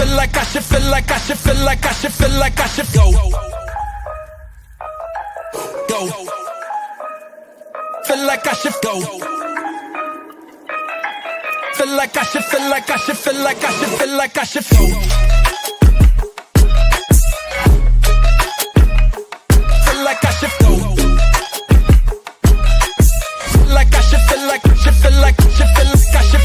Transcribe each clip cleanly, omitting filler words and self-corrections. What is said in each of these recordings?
feel like I should feel like I should feel like I should feel like I should go. Go. Feel like I should go. Feel like I should feel like I should feel like I should feel like I should go. Feel like I should go. Feel like I should feel like I should feel like I should feel like I should.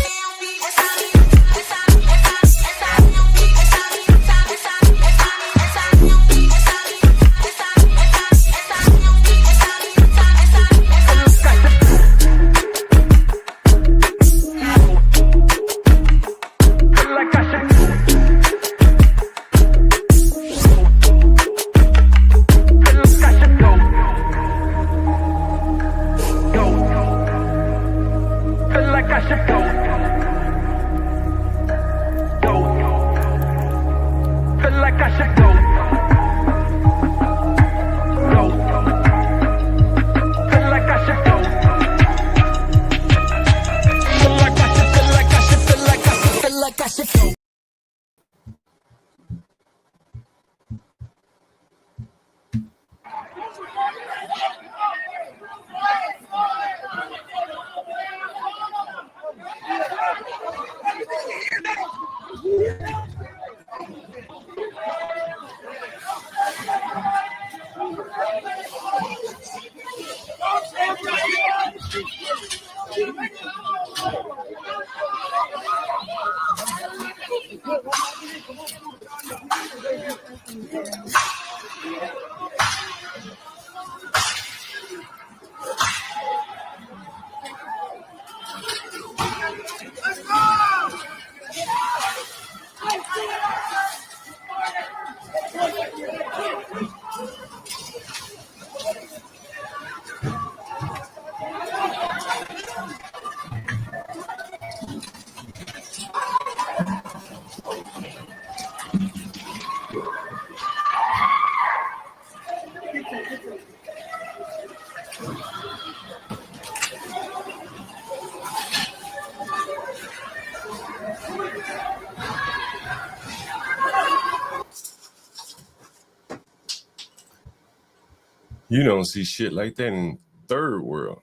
You don't see shit like that in third world.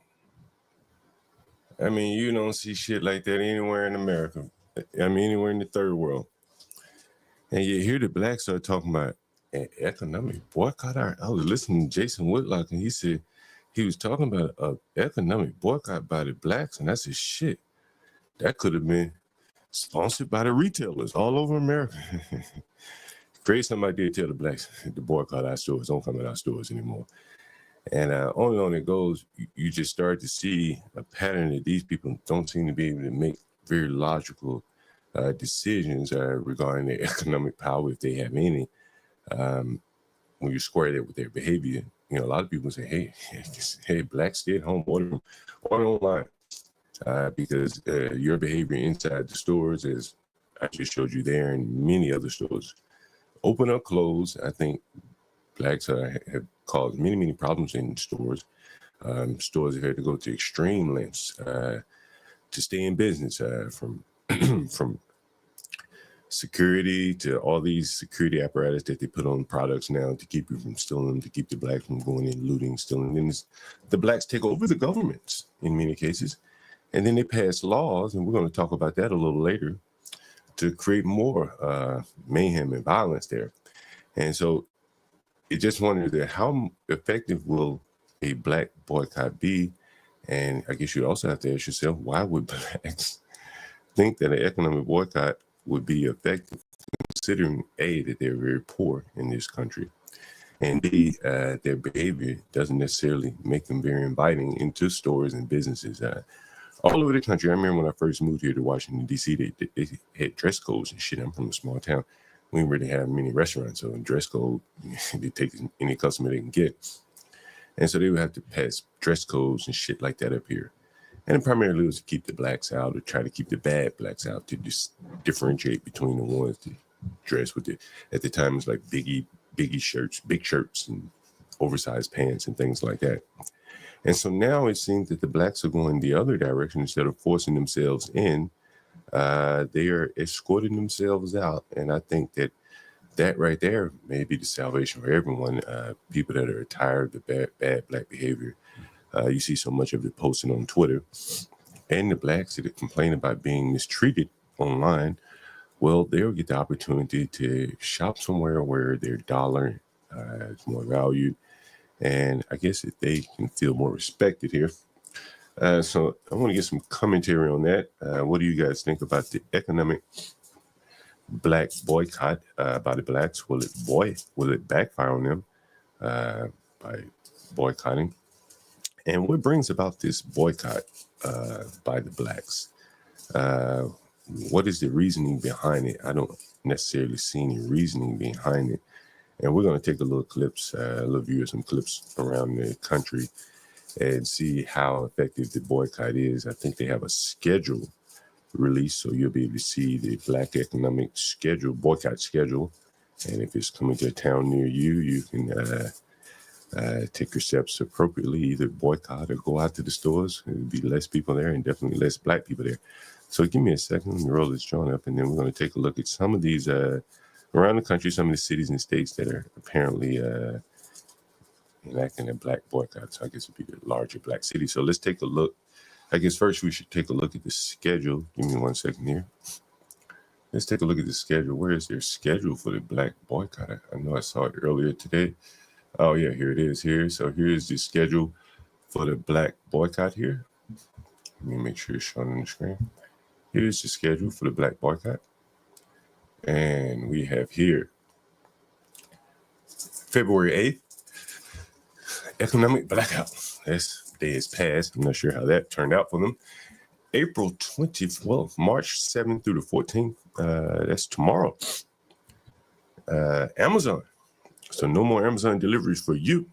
I mean, you don't see shit like that anywhere in America. I mean, anywhere in the third world. And you hear the blacks are talking about an economic boycott. I was listening to Jason Whitlock, and he said he was talking about an economic boycott by the blacks. And I said, shit, that could have been sponsored by the retailers all over America. Crazy somebody did tell the blacks to boycott our stores, don't come in our stores anymore. And on it goes, you just start to see a pattern that these people don't seem to be able to make very logical decisions regarding their economic power, if they have any. When you square that with their behavior, you know, a lot of people say, hey, blacks stay at home, order online. Because your behavior inside the stores, as I just showed you there, and many other stores, open up, close. I think blacks have caused many problems in stores. Stores have had to go to extreme lengths to stay in business, from from security to all these security apparatus that they put on products now to keep you from stealing them, to keep the blacks from going in, looting, stealing. And the blacks take over the governments in many cases. And then they pass laws, and we're going to talk about that a little later, to create more mayhem and violence there. And so it just wondered that how effective will a black boycott be? And I guess you also have to ask yourself, why would blacks think that an economic boycott would be effective, considering A, that they're very poor in this country, and B, their behavior doesn't necessarily make them very inviting into stores and businesses all over the country. I remember when I first moved here to Washington, D.C., they had dress codes and shit. I'm from a small town. We didn't really have many restaurants, so in dress code, they take any customer they can get. And so they would have to pass dress codes and shit like that up here. And primarily it was to keep the blacks out, or try to keep the bad blacks out, to just differentiate between the ones that dress with it. At the time, it was like biggie shirts, big shirts, and oversized pants and things like that. And so now it seems that the blacks are going the other direction. Instead of forcing themselves in, they are escorting themselves out. And I think that right there may be the salvation for everyone. People that are tired of the bad black behavior. You see so much of it posted on Twitter. And the blacks that complain about being mistreated online, well, they'll get the opportunity to shop somewhere where their dollar is more valued. And I guess that they can feel more respected here. So I want to get some commentary on that. What do you guys think about the economic black boycott by the blacks? Will it backfire on them by boycotting? And what brings about this boycott by the blacks? What is the reasoning behind it? I don't necessarily see any reasoning behind it. And we're going to take a little view of some clips around the country and see how effective the boycott is. I think they have a schedule released, so you'll be able to see the black economic schedule, boycott schedule. And if it's coming to a town near you, you can take your steps appropriately, either boycott or go out to the stores. There'll be less people there and definitely less black people there. So give me a second, let me roll this joint up, and then we're going to take a look at some of these around the country, some of the cities and states that are apparently enacting a black boycott. So I guess it'd be the larger black cities. So let's take a look. I guess first we should take a look at the schedule. Give me 1 second here. Let's take a look at the schedule. Where is their schedule for the black boycott? I know I saw it earlier today. Oh yeah, here it is here. So here's the schedule for the black boycott here. Let me make sure it's shown on the screen. Here's the schedule for the black boycott. And we have here February 8th, economic blackout. This day is past. I'm not sure how that turned out for them. April 20th, well, March 7th through the 14th. That's tomorrow. Amazon. So no more Amazon deliveries for you.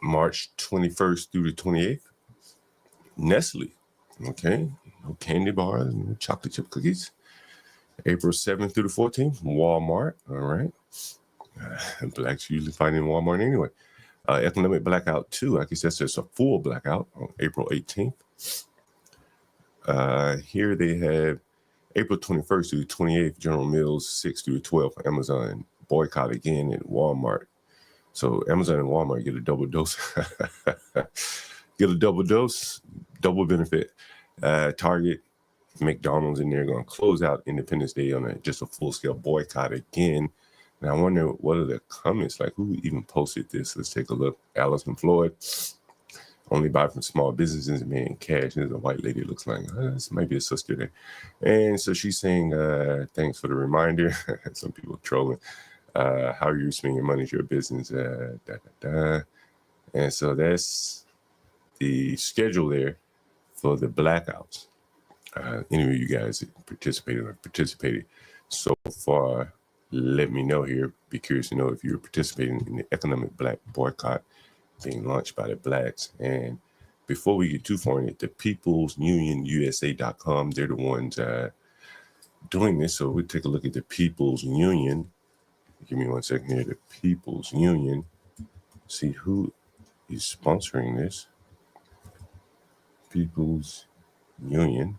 March 21st through the 28th. Nestle. Okay. No candy bars, no chocolate chip cookies. April 7th through the 14th, Walmart. All right. Blacks usually find in Walmart anyway. Economic blackout 2. I guess that's just a full blackout on April 18th. Here they have April 21st through the 28th, General Mills 6th through the 12th, Amazon boycott again at Walmart. So Amazon and Walmart get a double dose. Get a double dose, double benefit. Target, McDonald's, and they're going to close out Independence Day on just a full-scale boycott again. And I wonder what are the comments like? Who even posted this? Let's take a look. Allison Floyd, only buy from small businesses and paying cash. There's a white lady. It looks like this might be a sister there. And so she's saying, thanks for the reminder. Some people trolling. How are you spending your money? It's your business. And so that's the schedule there for the blackouts. Any of you guys that participated so far, let me know here. Be curious to know if you're participating in the economic black boycott being launched by the blacks. And before we get too far in it, the People's Union USA.com, they're the ones doing this. So we'll take a look at the People's Union. Give me 1 second here. The People's Union. See who is sponsoring this. People's Union.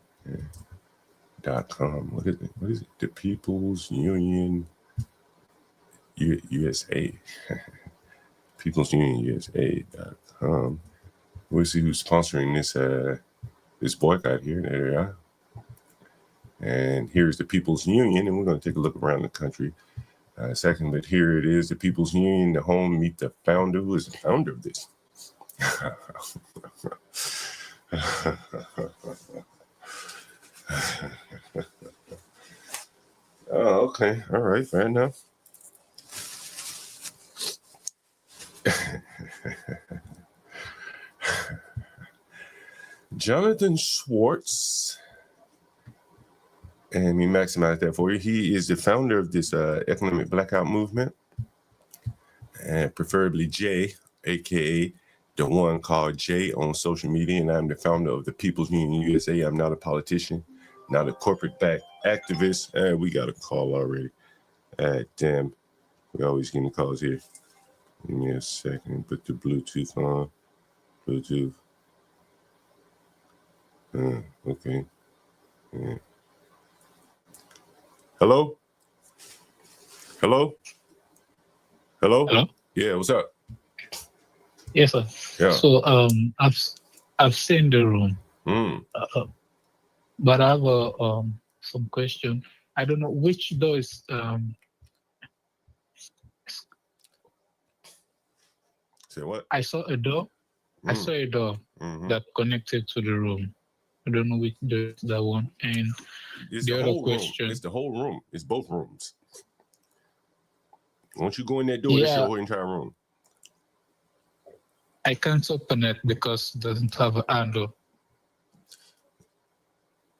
.com. What is it? What is it? The People's Union USA. People's Union USA.com. We'll see who's sponsoring this boycott here. There they are. And here's the People's Union, and we're going to take a look around the country. Second, but here it is, the People's Union, the home, meet the founder. Who is the founder of this? Oh, okay. All right. Fair enough. Jonathan Schwartz. And we maximize that for you. He is the founder of this economic blackout movement. And preferably Jay, a.k.a. the one called Jay on social media. And I'm the founder of the People's Union USA. I'm not a politician, not a corporate-backed activist. And we got a call already. Damn. We always getting calls here. Give me a second. Put the Bluetooth on. Bluetooth. Okay. Yeah. Hello? Hello? Hello? Hello? Yeah, what's up? Yes, sir. Yeah. So I've seen the room, but I have some question. I don't know which door is Say what? I saw a door. I saw a door that connected to the room. I don't know which door is that one. And It's the the other whole question. room. It's the whole room. It's both rooms. Once you go in that door, it's your whole entire room. I can't open it because it doesn't have a handle.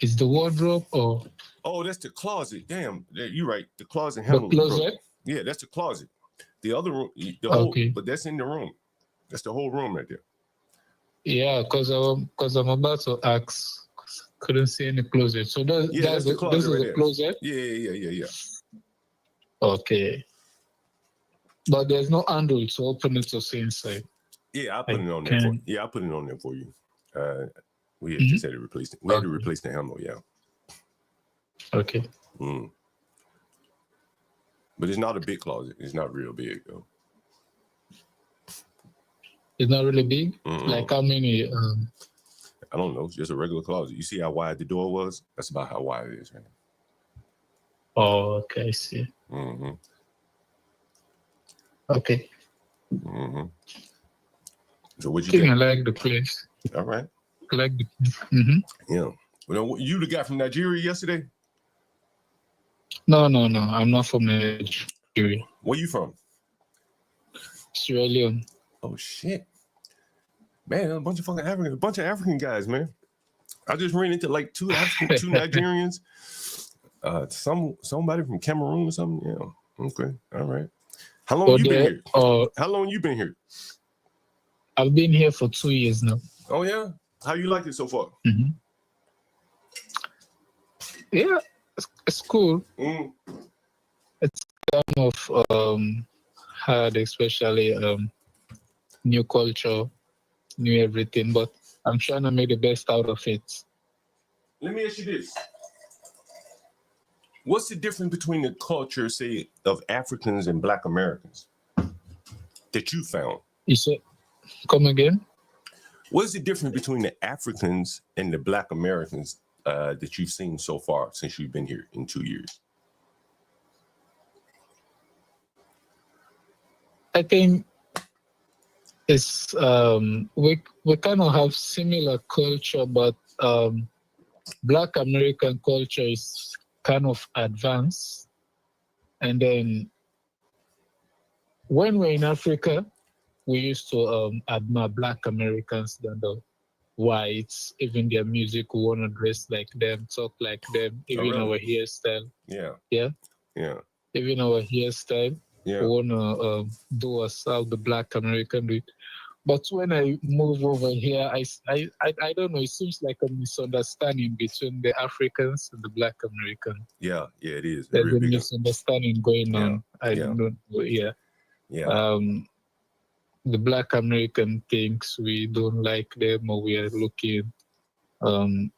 Is the wardrobe or? Oh, that's the closet. Damn, you're right. The closet The handle. closet? Yeah, that's the closet. The other room, the whole, Okay. but that's in the room. That's the whole room right there. Yeah, because I'm about to ask. Couldn't see any closet. So That's the closet this is right the there. closet? Yeah. Okay. But there's no handle to open it to see inside. Yeah, I put it on there I put it on there for you. We had just had to replace it. We had to replace the handle, yeah. Okay. But it's not a big closet. It's not real big though. It's not really big? Like how many? I don't know. It's just a regular closet. You see how wide the door was? That's about how wide it is, right? Oh, okay, I see. Okay. So what you think? I like the place. All right. I like the Yeah. Well, you the guy from Nigeria yesterday? No. I'm not from Nigeria. Where you from? Sierra Leone. Oh shit. Man, a bunch of African guys, man. I just ran into like two Nigerians. Somebody from Cameroon or something. Yeah. Okay. All right. How long you been here? How long you been here? I've been here for 2 years now. Oh yeah. How you like it so far? Yeah, it's cool. It's kind of hard, especially new culture, new everything. But I'm trying to make the best out of it. Let me ask you this. What's the difference between the culture, say, of Africans and Black Americans that you found? You said, come again? What's the difference between the Africans and the Black Americans that you've seen so far since you've been here in 2 years? I think it's we kind of have similar culture, but Black American culture is kind of advanced. And then when we're in Africa, we used to admire Black Americans than the whites. Even their music, we want to dress like them, talk like them, even our hairstyle. Yeah. Even our hairstyle, we want to do us how the Black American do it. But when I move over here, I don't know, it seems like a misunderstanding between the Africans and the Black Americans. Yeah, it is. There's a misunderstanding going on. I don't know. The Black American thinks we don't like them, or we are looking low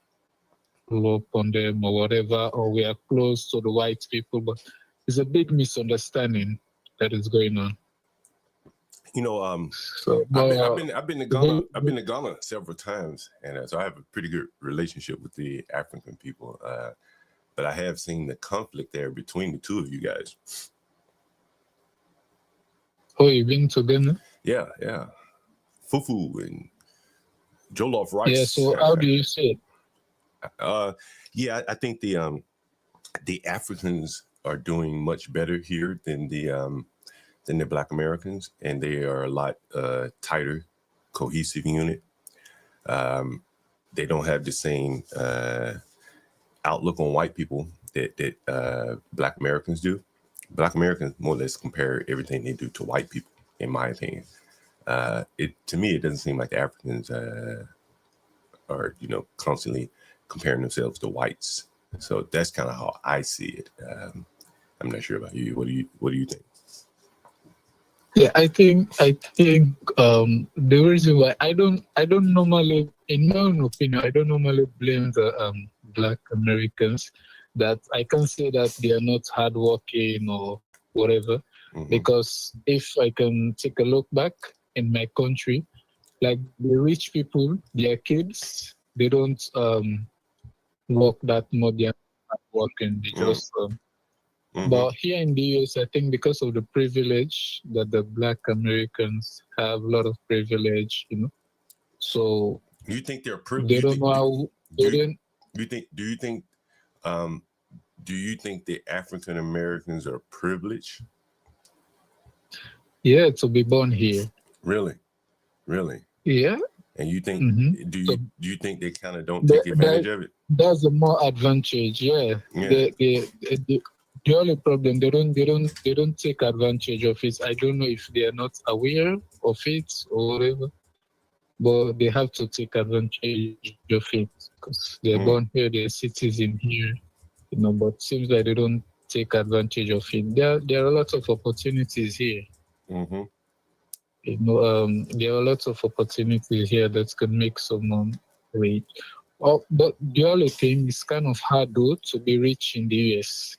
upon them or whatever, or we are close to the white people. But it's a big misunderstanding that is going on. You know, I've been to Ghana. I've been to Ghana several times, and so I have a pretty good relationship with the African people. But I have seen the conflict there between the two of you guys. Oh, you've been to Ghana? Yeah. Fufu and jollof rice. Yeah. So how do you see it? I think the Africans are doing much better here than the Black Americans, and they are a lot tighter, cohesive unit. They don't have the same outlook on white people that Black Americans do. Black Americans more or less compare everything they do to white people, in my opinion. To me, it doesn't seem like the Africans are, constantly comparing themselves to whites. So that's kind of how I see it. I'm not sure about you. What do you think? Yeah, I think the reason why I don't normally, in my own opinion, I don't normally blame the Black Americans, that I can say that they are not hardworking or whatever. Because if I can take a look back in my country, like the rich people, their kids, they don't work that much. They are not working. They just. But here in the US, I think because of the privilege that the Black Americans have, a lot of privilege, So you think they're privileged? They don't know how. Do you think the African Americans are privileged? Yeah, to be born here. Really? Yeah. And you think do you think they kind of don't take advantage of it? That's a more advantage, yeah. The only problem they don't take advantage of it. I don't know if they are not aware of it or whatever, but they have to take advantage of it because they're born here, they're citizen here, but it seems like they don't take advantage of it. There are a lot of opportunities here. There are lots of opportunities here that can make someone rich. But the only thing is kind of hard though to be rich in the US.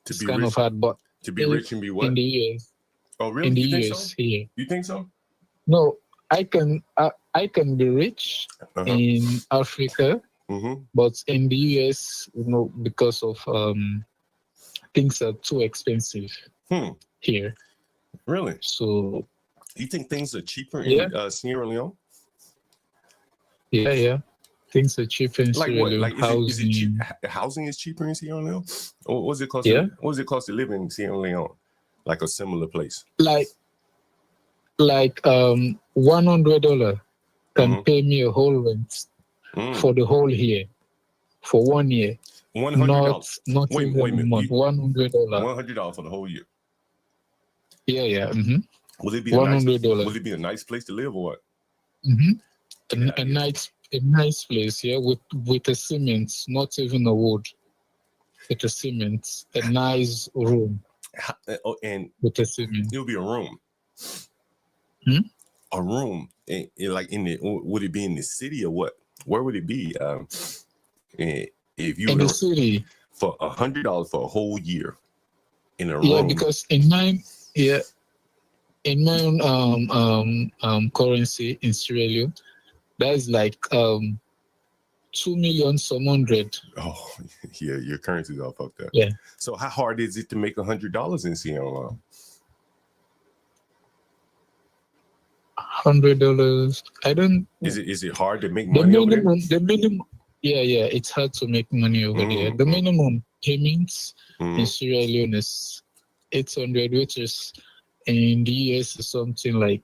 It's kind of hard, but to be rich and be what? In the US. Oh, really? In the you US think so? here. You think so? No, I can be rich in Africa, but in the US, because of things are too expensive here. Really? So. You think things are cheaper in Sierra Leone? Yeah. Things are cheaper in Sierra Leone. Like is it cheap? Housing is cheaper in Sierra Leone? Or what does it cost? What does it cost to live in Sierra Leone? Like a similar place? Like $100 can pay me a whole rent for the whole year, for 1 year. $100. Not wait a minute. $100. $100 for the whole year. Yeah. Will it be $100? Will it be a nice place to live or what? A nice place, with a cement, not even a wood. With a cement, a nice room. And with a cement. It'll be a room. A room, like would it be in the city or what? Where would it be? If you in the city for $100 for a whole year in a room. Yeah, because in my currency in Sierra Leone, that is like 2,100,000. Oh, yeah, your currency's all fucked up. Yeah. So how hard is it to make $100 in Sierra Leone? $100. I don't. Is it hard to make money over there? The minimum. Yeah, it's hard to make money over there. The minimum payments in Sierra Leone is $800, which is in the US is something like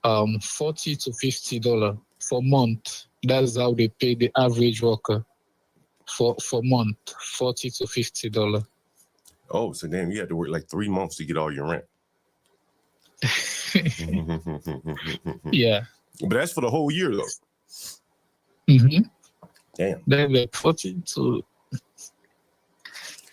$40 to $50 for month. That's how they pay the average worker for month, $40 to $50. Oh, so damn, you had to work like 3 months to get all your rent. Yeah. But that's for the whole year though. Damn. Then like 40 to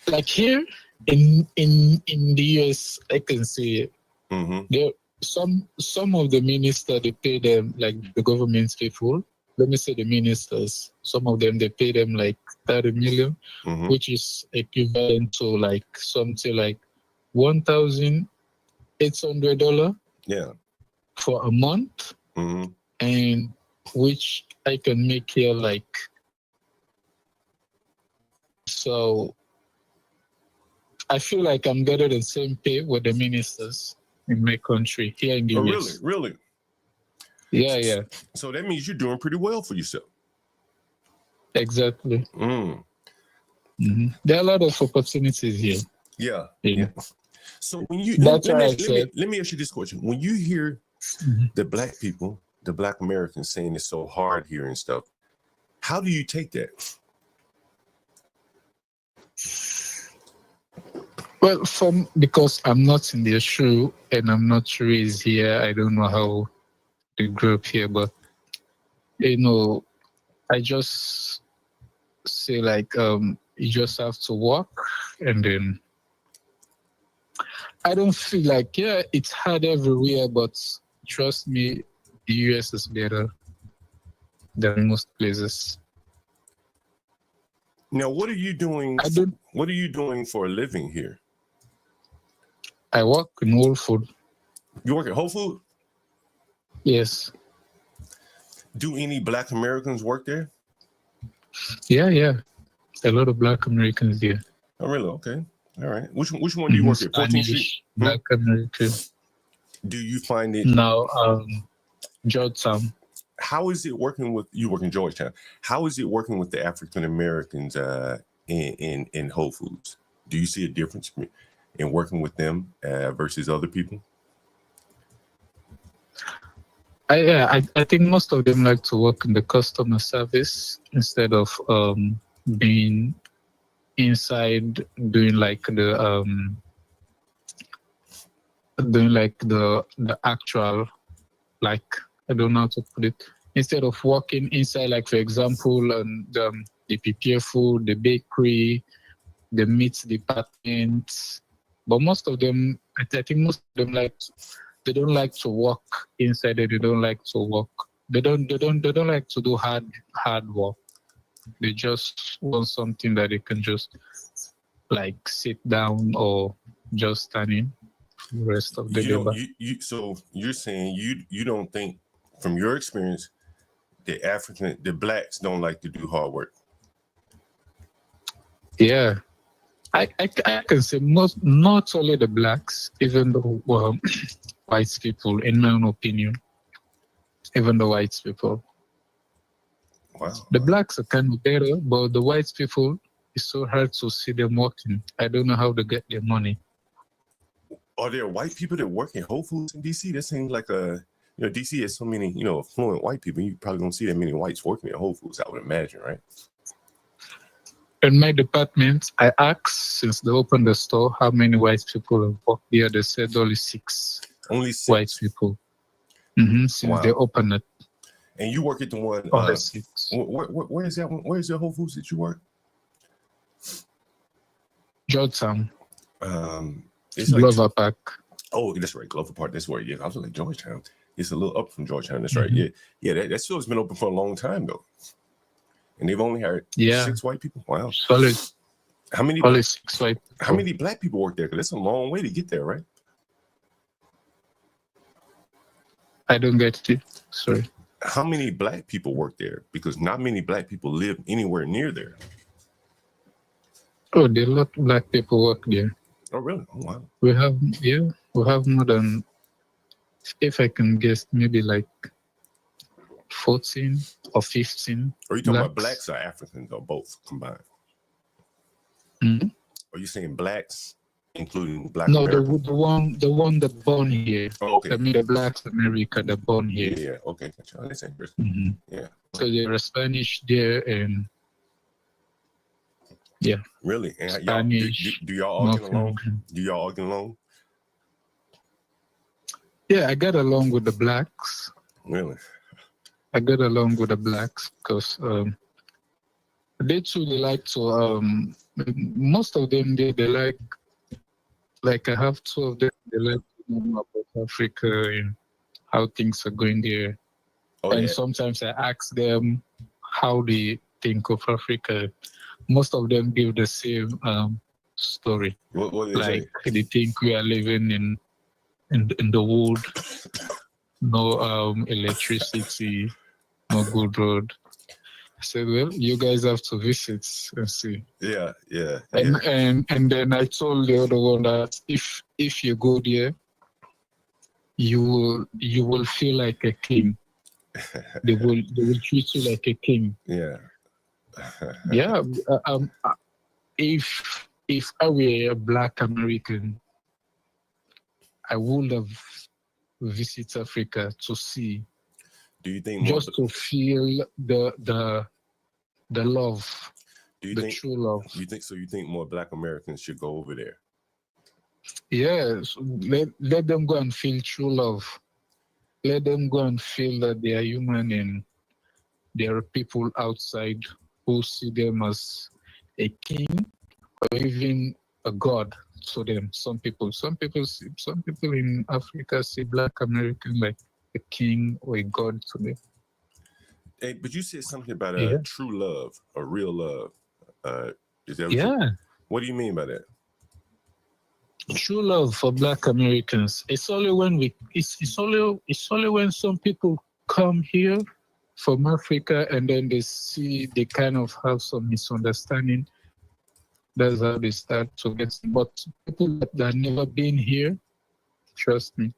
like here in the US, I can see there some of the ministers, they pay them like the government people. Let me say the ministers, some of them they pay them like 30 million, which is equivalent to like something like $1,800 for a month, and which I can make here like, so I feel like I'm getting the same pay with the ministers in my country here in the US. Really? Yeah. So that means you're doing pretty well for yourself. Exactly. There are a lot of opportunities here. Yeah. So when you let me ask you this question: when you hear the black people, the black Americans saying it's so hard here and stuff, how do you take that? Well, because I'm not in their shoe and I'm not raised here, I don't know how they grew up here, but I just say like you just have to work, and then I don't feel like it's hard everywhere, but trust me, the US is better than most places. Now, what are you doing? What are you doing for a living here? I work in Whole Food. You work at Whole Food? Yes. Do any Black Americans work there? Yeah. A lot of Black Americans here. Oh, really? Okay. All right. Which one do you work at? 14th Street? Black American. Do you find it? No, Georgetown. How is it working with, you work in Georgetown, how is it working with the African Americans in Whole Foods? Do you see a difference in working with them versus other people? I think most of them like to work in the customer service instead of being inside doing like the actual, like, I don't know how to put it. Instead of working inside, like for example, the prepare food, the bakery, the meat department. But most of them, I think most of them they don't like to work inside it. They don't like to work. They don't like to do hard work. They just want something that they can just like sit down or just stand in the rest of the day. So you're saying you don't think, from your experience, the Blacks don't like to do hard work? Yeah. I can say not only the Blacks, even the white people, in my own opinion, even the white people. Wow. The Blacks are kind of better, but the white people, it's so hard to see them working. I don't know how they get their money. Are there white people that work in Whole Foods in DC? That seems like DC has so many, affluent white people. You probably don't see that many whites working at Whole Foods, I would imagine, right? In my department, I asked, since they opened the store, how many white people have worked there. They said only 6. Only 6 white people. Since they opened it. And you work at the one. Only 6. Where is that one? Where is the Whole Foods that you work? Georgetown. It's like Glover Park. Oh, that's right, Glover Park. That's where. Yeah, I was like Georgetown. It's a little up from Georgetown. That's right. Yeah. That store's been open for a long time though, and they've only hired 6 white people. Wow. Solid. How many? Only 6 white people. How many Black people work there? Because that's a long way to get there, right? I don't get it. Sorry. How many Black people work there? Because not many Black people live anywhere near there. Oh, there are a lot of Black people work there. Oh, really? Oh, wow. We have more than, if I can guess, maybe like 14 or 15. Are you talking about Blacks or Africans or both combined? Mm-hmm. Are you saying Blacks, including Black? No, Americans? the one that born here. Oh, okay. I mean, the Blacks America that born here. Yeah. Okay. That's interesting. Yeah. So there are Spanish there and. Yeah. Really? And Spanish. Do y'all all get along? Do y'all all get along? Yeah, I get along with the Blacks. Really? I get along with the Blacks because they too, they like to, most of them, they like I have 2 of them, they like to know about Africa and how things are going there. Oh, and sometimes I ask them how they think of Africa. Most of them give the same story. What like they think we are living in the wood, no electricity, no good road. I said, well, you guys have to visit and see. Yeah. And then I told the other one that if you go there, you will feel like a king. They will treat you like a king. Yeah. Yeah. If I were a Black American, I would have visited Africa to see. Do you think just to feel the love, true love? You think more Black Americans should go over there? Yes, let them go and feel true love. Let them go and feel that they are human and there are people outside who see them as a king or even a god to them. Some people in Africa see Black American like a king or a god to them. Hey, but you said something about true love, a real love. Is that Yeah. what do you mean by that? True love for Black Americans. It's only when it's only when some people come here from Africa and then they kind of have some misunderstanding. That's how they start to get. But people that have never been here, trust me,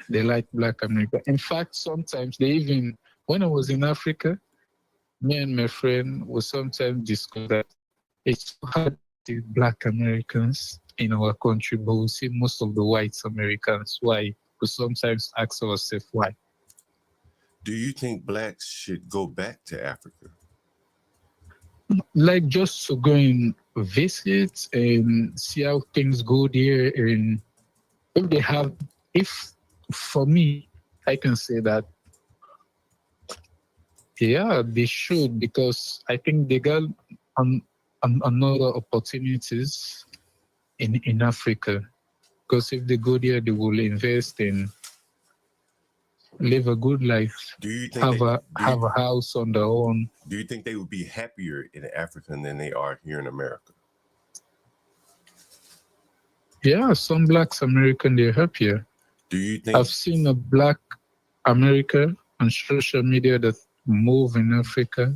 they like Black America. In fact, sometimes when I was in Africa, me and my friend would sometimes discuss that it's hard to see Black Americans in our country, but we see most of the white Americans. Why? We sometimes ask ourselves why. Do you think blacks should go back to Africa? Like just to go and visit and see how things go there, and if for me, I can say that yeah, they should, because I think they got another opportunities in Africa, because if they go there, they will invest and live a good life. Do you think have a house on their own? Do you think they would be happier in Africa than they are here in America? Yeah, some Blacks American, they're happier. Do you think I've seen a Black American on social media that moved in Africa,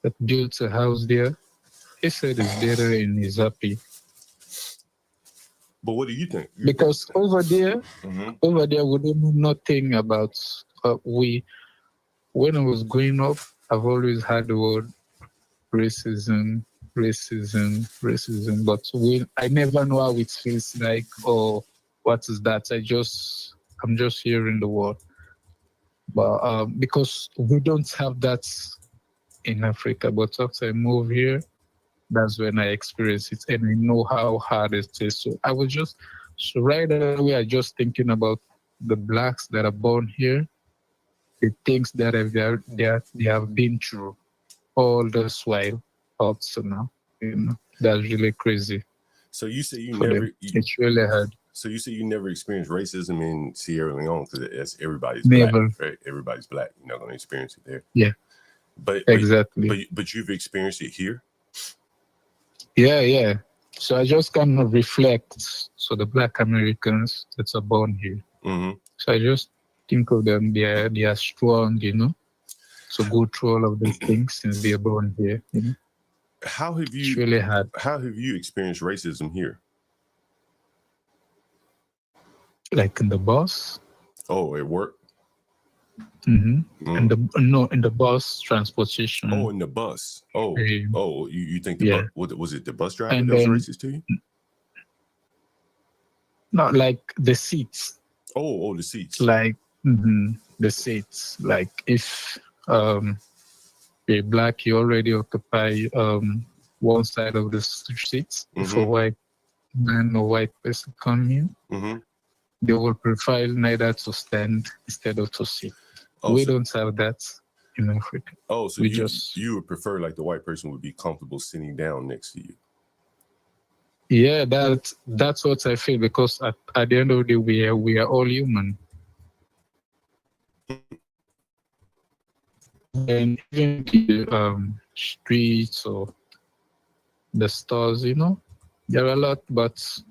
that built a house there. He said it's better and he's happy. But what do you think? Because over there, we don't know nothing about. When I was growing up, I've always had the word racism, but I never know how it feels like or what is that. I'm just hearing the word, but because we don't have that in Africa. But after I moved here, that's when I experienced it and I know how hard it is. So right away, I just thinking about the Blacks that are born here, the things that they have been through all this while up to now. That's really crazy. So you say it's really hard. So you say you never experienced racism in Sierra Leone, because everybody's never. Black, right? Everybody's Black. You're not going to experience it there. Yeah. But exactly. But you've experienced it here. Yeah. So I just kind of reflect. So the Black Americans that are born here. Mm-hmm. So I just think of them. They are strong, to go through all of these things since they are born here. How have you? It's really hard. How have you experienced racism here? Like in the bus. Oh, at work. Mm-hmm. In the bus transportation. Oh, in the bus. Oh, you think was it the bus driver and that was racist to you? Not like the seats. Oh, the seats. Like the seats. Like if you're Black, you already occupy one side of the seats. If a white man or white person come in, they will prefer neither to stand instead of to sit. We don't have that in Africa. Oh, so you would prefer like the white person would be comfortable sitting down next to you? Yeah, that's what I feel, because at the end of the day, we are all human. And even the streets or the stores, there are a lot, but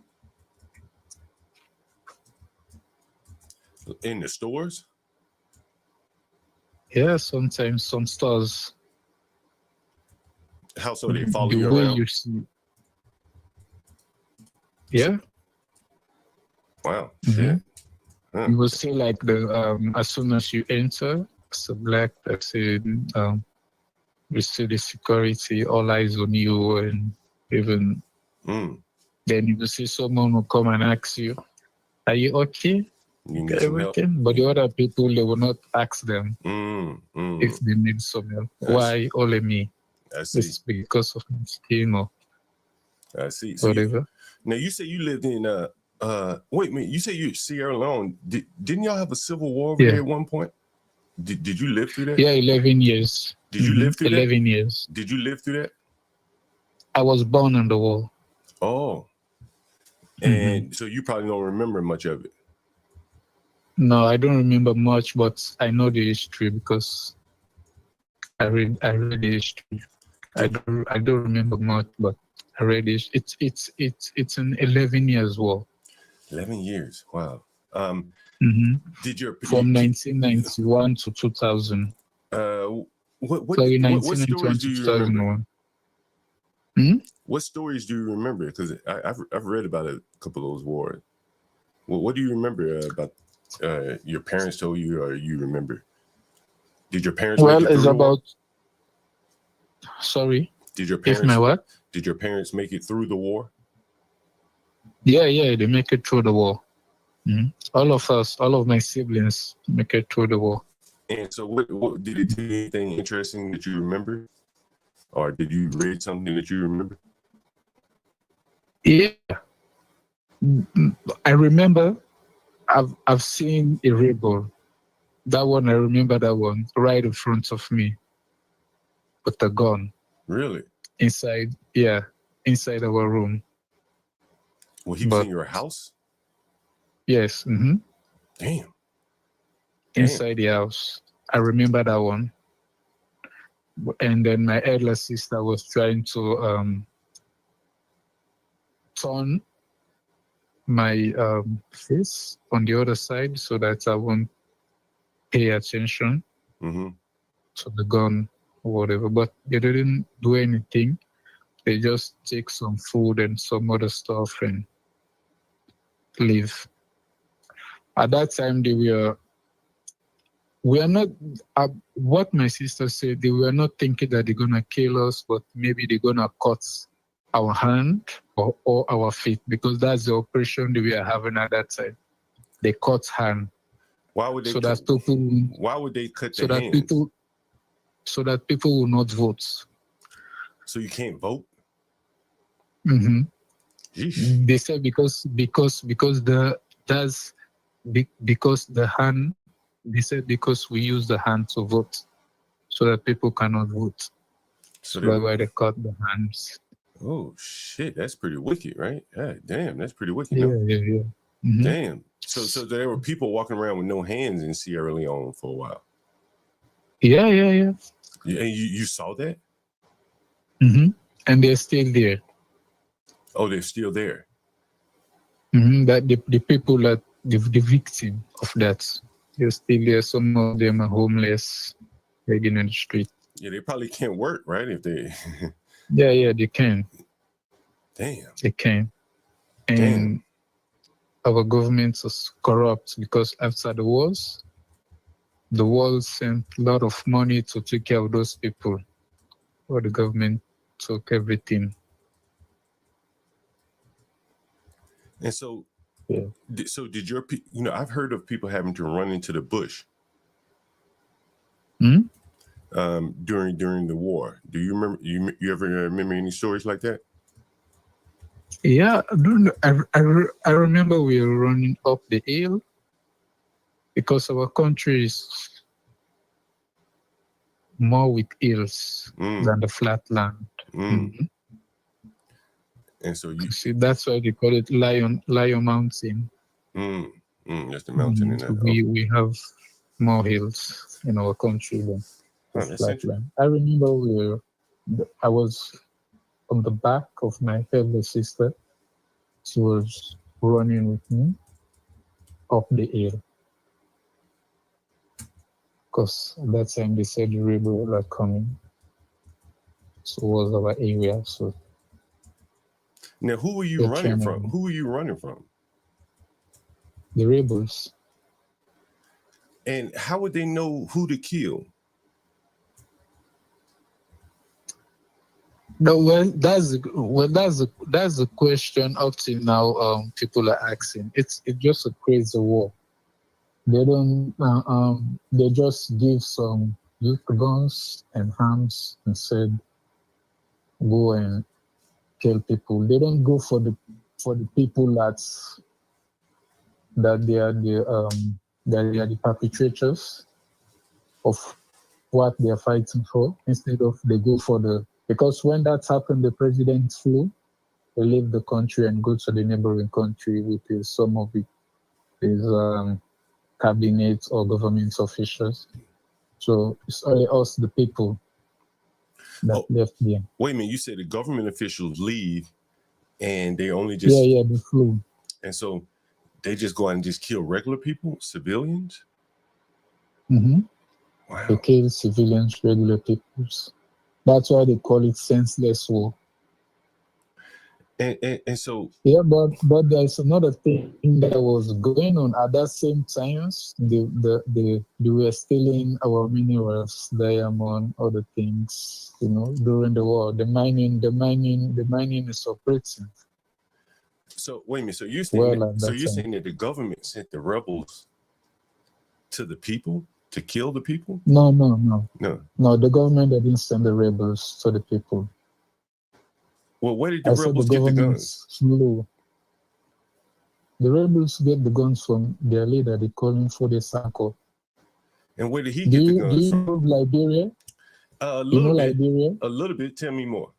in the stores? Yeah, sometimes some stores. How so? They follow you way around? You see. Yeah. Wow. Mm-hmm. Yeah. You will see like as soon as you enter, it's a Black person. You see the security, all eyes on you, and even then you will see someone who come and ask you, "Are you okay?" Everything, but the other people, they will not ask them if they need some help. Why only me? I see. It's because of my skin or I see. So whatever. Now you say you lived in wait a minute, you say you're Sierra Leone. Didn't y'all have a civil war over there at one point? Did you live through that? Yeah, 11 years. Did you live through 11 years. Did you live through that? I was born on the war. Oh. And so you probably don't remember much of it. No, I don't remember much, but I know the history because I read the history. I don't remember much, but I read it. It's an 11 years war. 11 years. Wow. Did your from 1991 to 2000? What stories do you remember? What stories do you remember? Because I've read about a couple of those wars. What do you remember about your parents told you, or you remember? Did your parents? Well, it's about. Sorry. Did your parents? If my what? Did your parents make it through the war? Yeah, they make it through the war. All of us, all of my siblings, make it through the war. And so, what did it do? Anything interesting that you remember, or did you read something that you remember? Yeah, I remember. I've seen a rebel. That one, I remember that one right in front of me, with a gun. Really? Inside our room. Well, he was in your house? Yes. Damn. Inside the house. I remember that one. And then my elder sister was trying to turn my face on the other side so that I won't pay attention to the gun or whatever. But they didn't do anything. They just take some food and some other stuff and leave. At that time, we are not, what my sister said, they were not thinking that they're going to kill us, but maybe they're going to cut our hand or our feet, because that's the operation that we are having at that time. They cut hand. Why would they why would they cut the hands? So that people will not vote. So you can't vote? They said because the hand, they said because we use the hand to vote, so that people cannot vote. So that's why they cut the hands. Oh shit, that's pretty wicked, right? God damn, that's pretty wicked. Yeah. Damn. So there were people walking around with no hands in Sierra Leone for a while. Yeah. And you saw that? And they're still there. Oh, they're still there. That the people that the victim of that, they're still there. Some of them are homeless, begging in the street. Yeah, they probably can't work, right? If they. Yeah, they can. Damn. They can. And our government is corrupt, because after the wars sent a lot of money to take care of those people. Or the government took everything. And so, did your, I've heard of people having to run into the bush during the war. Do you remember? You ever remember any stories like that? Yeah, I remember we were running up the hill, because our country is more with hills than the flat land. And so you see, that's why they call it Lion Mountain. That's the mountain in that. We have more hills in our country than the flat land. I remember I was on the back of my elder sister. She was running with me up the hill, because at that time they said the rebels were coming. So it was our area. So now, who were you running from? Who were you running from? The rebels. And how would they know who to kill? No, that's the question up till now. People are asking. It's just a crazy war. They don't. They just give some youth guns and arms and said, go and kill people. They don't go for the people that they are the perpetrators of what they are fighting for. Instead of they go for because when that happened, the president flew. They leave the country and go to the neighboring country with some of his cabinet or government officials. So it's only us, the people. that left there. Wait a minute, you said the government officials leave and they only just... Yeah, they flew. And so they just go out and just kill regular people, civilians? Mm-hmm. Wow. They kill civilians, regular people. That's why they call it senseless war. And so... Yeah, but there's another thing that was going on at that same time. They were stealing our minerals, diamond, other things, during the war. The mining is operating. So wait a minute. So you're saying that the government sent the rebels to the people to kill the people? No. No. The government didn't send the rebels to the people. Well, where did the rebels get the guns? Flew. The rebels get the guns from their leader. They call him Fode Sanko. And where did he get the guns? Do you know Liberia? A little bit. Liberia? A little bit. Tell me more.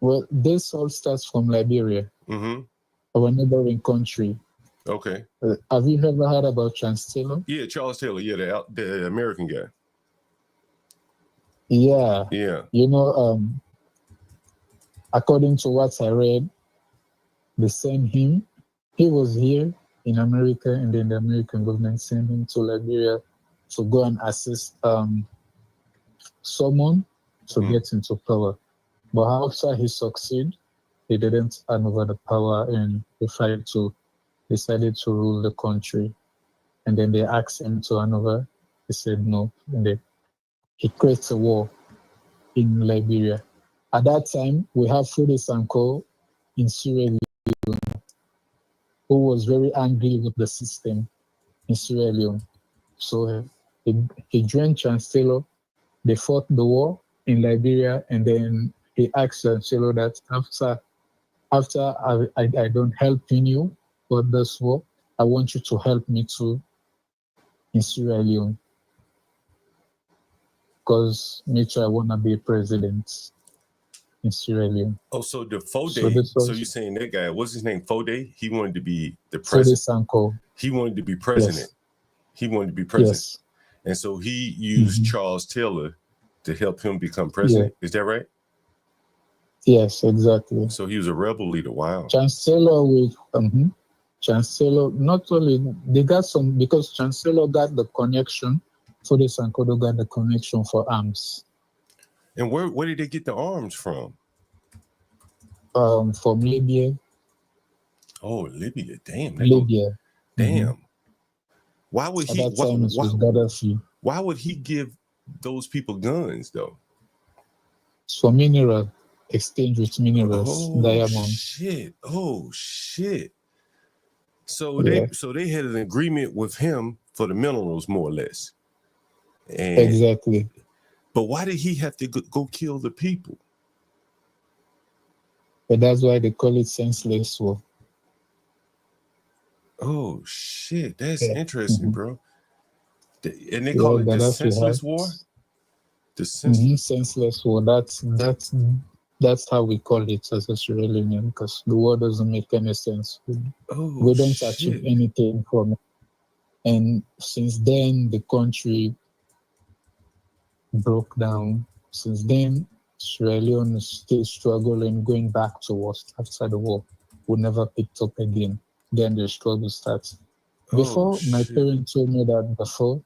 Well, this all starts from Liberia, our neighboring country. Okay. Have you ever heard about Charles Taylor? Yeah, Charles Taylor. Yeah, the American guy. Yeah. Yeah. According to what I read, they sent him. He was here in America, and then the American government sent him to Liberia to go and assist someone to get into power. But after he succeeded, he didn't hand over the power, and he decided to rule the country. And then they asked him to hand over. He said no, and then he creates a war in Liberia. At that time, we have Fode Sanko in Sierra Leone, who was very angry with the system in Sierra Leone. So he joined Charles Taylor. They fought the war in Liberia, and then he asked Charles Taylor that after I don't help you for this war, I want you to help me too in Sierra Leone. Because me too, I want to be president in Sierra Leone. Oh, so the Fode, so you're saying that guy, what's his name, Fode? He wanted to be the president. Fode Sanko. He wanted to be president. Yes. He wanted to be president. Yes. And so he used Charles Taylor to help him become president. Yeah. Is that right? Yes, exactly. So he was a rebel leader. Wow. Chancellor with Chancellor, not only they got some, because Chancellor got the connection, Fode Sanko got the connection for arms. And where did they get the arms from? From Libya. Oh, Libya. Damn. Libya. Damn. Why would he? Why would he give those people guns though? So mineral exchange with minerals, diamonds. Oh shit. So they had an agreement with him for the minerals, more or less. And, exactly. But why did he have to go kill the people? But that's why they call it senseless war. Oh shit, that's interesting, bro. And they call it the senseless war. The senseless war. That's how we call it as a Sierra Leonean, because the war doesn't make any sense. We don't achieve anything from it. And since then, the country broke down. Since then, Sierra Leone is still struggling, going back to worst after the war. We never picked up again. Then the struggle starts. Before, my parents told me that before,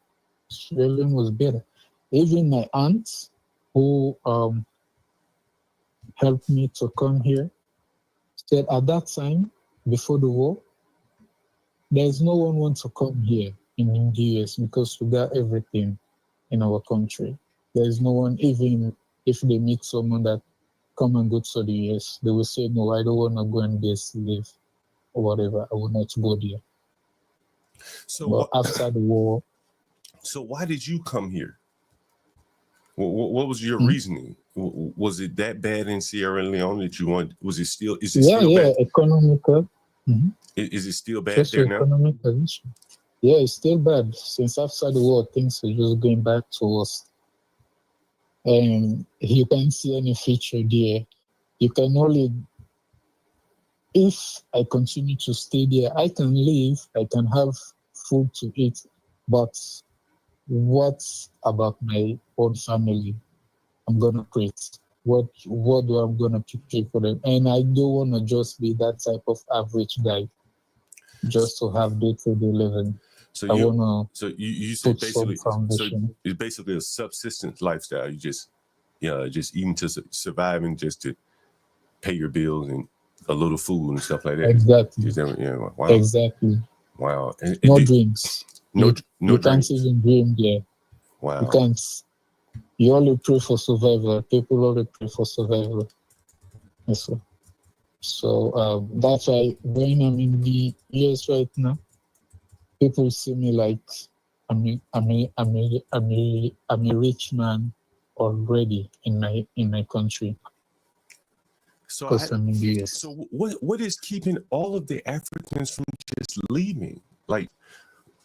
Sierra Leone was better. Even my aunt, who helped me to come here, said at that time, before the war, there's no one wants to come here in the US because we got everything in our country. There's no one, even if they meet someone that come and go to the US, they will say, no, I don't want to go and be a slave or whatever. I will not go there. So but after the war. So why did you come here? What was your reasoning? Was it that bad in Sierra Leone that you wanted? Was it still? Is it still bad? Economical. Is it still bad there now? Yeah, it's still bad. Since after the war, things are just going back to us. And you can't see any future there. You can only, if I continue to stay there, I can live, I can have food to eat, but what about my own family? I'm gonna create? What do I'm gonna pay for them? And I don't wanna just be that type of average guy, just to have day-to-day living. So you say basically, so it's basically a subsistence lifestyle. You just eating to survive and just to pay your bills and a little food and stuff like that. Exactly. Wow. Exactly. Wow. And no dreams. No you dreams. Can't even dream there. Wow. You can't. You only pray for survival. People only pray for survival. Yes, sir. So that's why when I'm in the US right now, people see me like I'm a rich man already in my country. So I'm in the US. So what is keeping all of the Africans from just leaving? Like,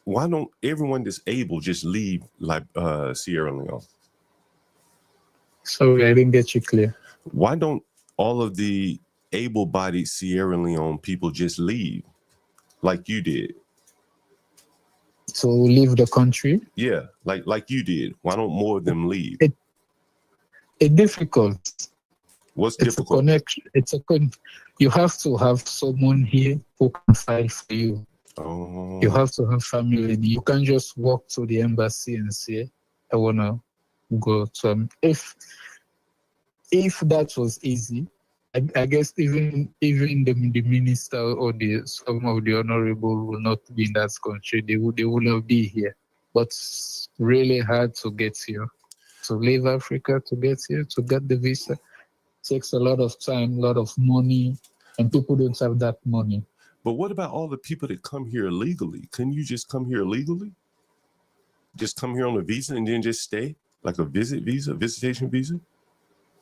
why don't everyone that's able just leave, like Sierra Leone? Sorry, I didn't get you clear. Why don't all of the able-bodied Sierra Leone people just leave, like you did? So leave the country? Yeah, like you did. Why don't more of them leave? It's difficult. What's difficult? You have to have someone here who can fight for you. Oh. You have to have family. You can't just walk to the embassy and say, I wanna go to if that was easy, I guess even the minister or some of the honorable will not be in that country. They will not be here. But it's really hard to get here. To leave Africa to get here, to get the visa, takes a lot of time, a lot of money, and people don't have that money. But what about all the people that come here illegally? Couldn't you just come here illegally? Just come here on a visa and then just stay? Like a visitation visa?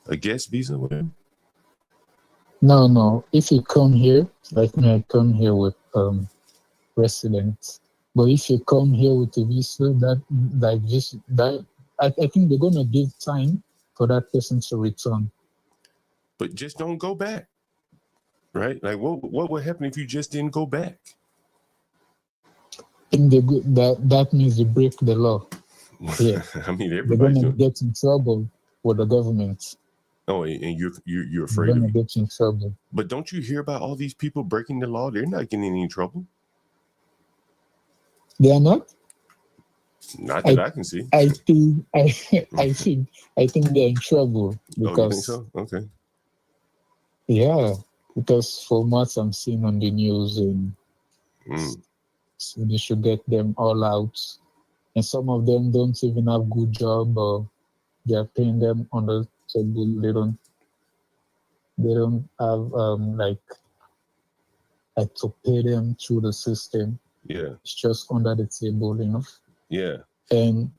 A guest visa, whatever? No. If you come here, like me, I come here with residence. But if you come here with a visa, I think they're gonna give time for that person to return. But just don't go back, right? Like, what would happen if you just didn't go back? I think that means they break the law. Yeah, I mean, they're gonna get in trouble with the government. Oh, and you're afraid of get in trouble. But don't you hear about all these people breaking the law? They're not getting any trouble. They are not? Not that I can see. I think they're in trouble because. Oh, you think so? Okay. Yeah, because from what I'm seeing on the news, so they should get them all out, and some of them don't even have good job, or they are paying them on the table. They don't have like to pay them through the system. Yeah, it's just under the table, Yeah. And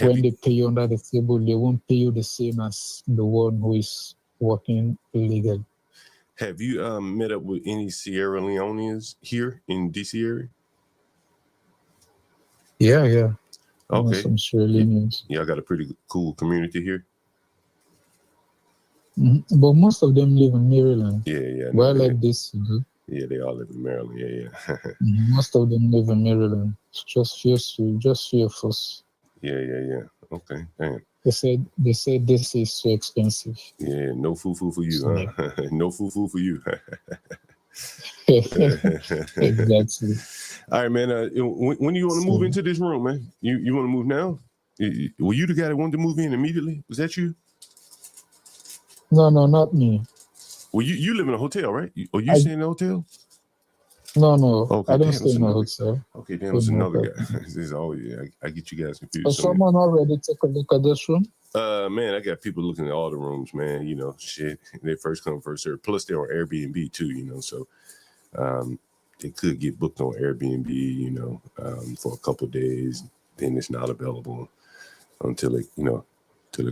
when they pay you under the table, they won't pay you the same as the one who is working illegal. Have you met up with any Sierra Leoneans here in DC area? Yeah. Okay. Some Sierra Leoneans. Yeah, I got a pretty cool community here. Mm-hmm. But most of them live in Maryland. Yeah. Well, like this. Yeah, they all live in Maryland. Yeah. Most of them live in Maryland. It's just few of us. Yeah. Okay, damn. They said this is so expensive. Yeah, no food for you, huh? No food for you. Exactly. All right, man. When do you want to move into this room, man? You want to move now? Were you the guy that wanted to move in immediately? Was that you? No, not me. Well, you live in a hotel, right? Or you stay in a hotel? No. Okay, I don't stay in a hotel. Okay, damn, it's another guy. This is I get you guys confused. Has someone already took a look at this room? Man, I got people looking at all the rooms, man. Shit. They first come, first serve. Plus, they're on Airbnb too, so they could get booked on Airbnb, for a couple of days. Then it's not available until it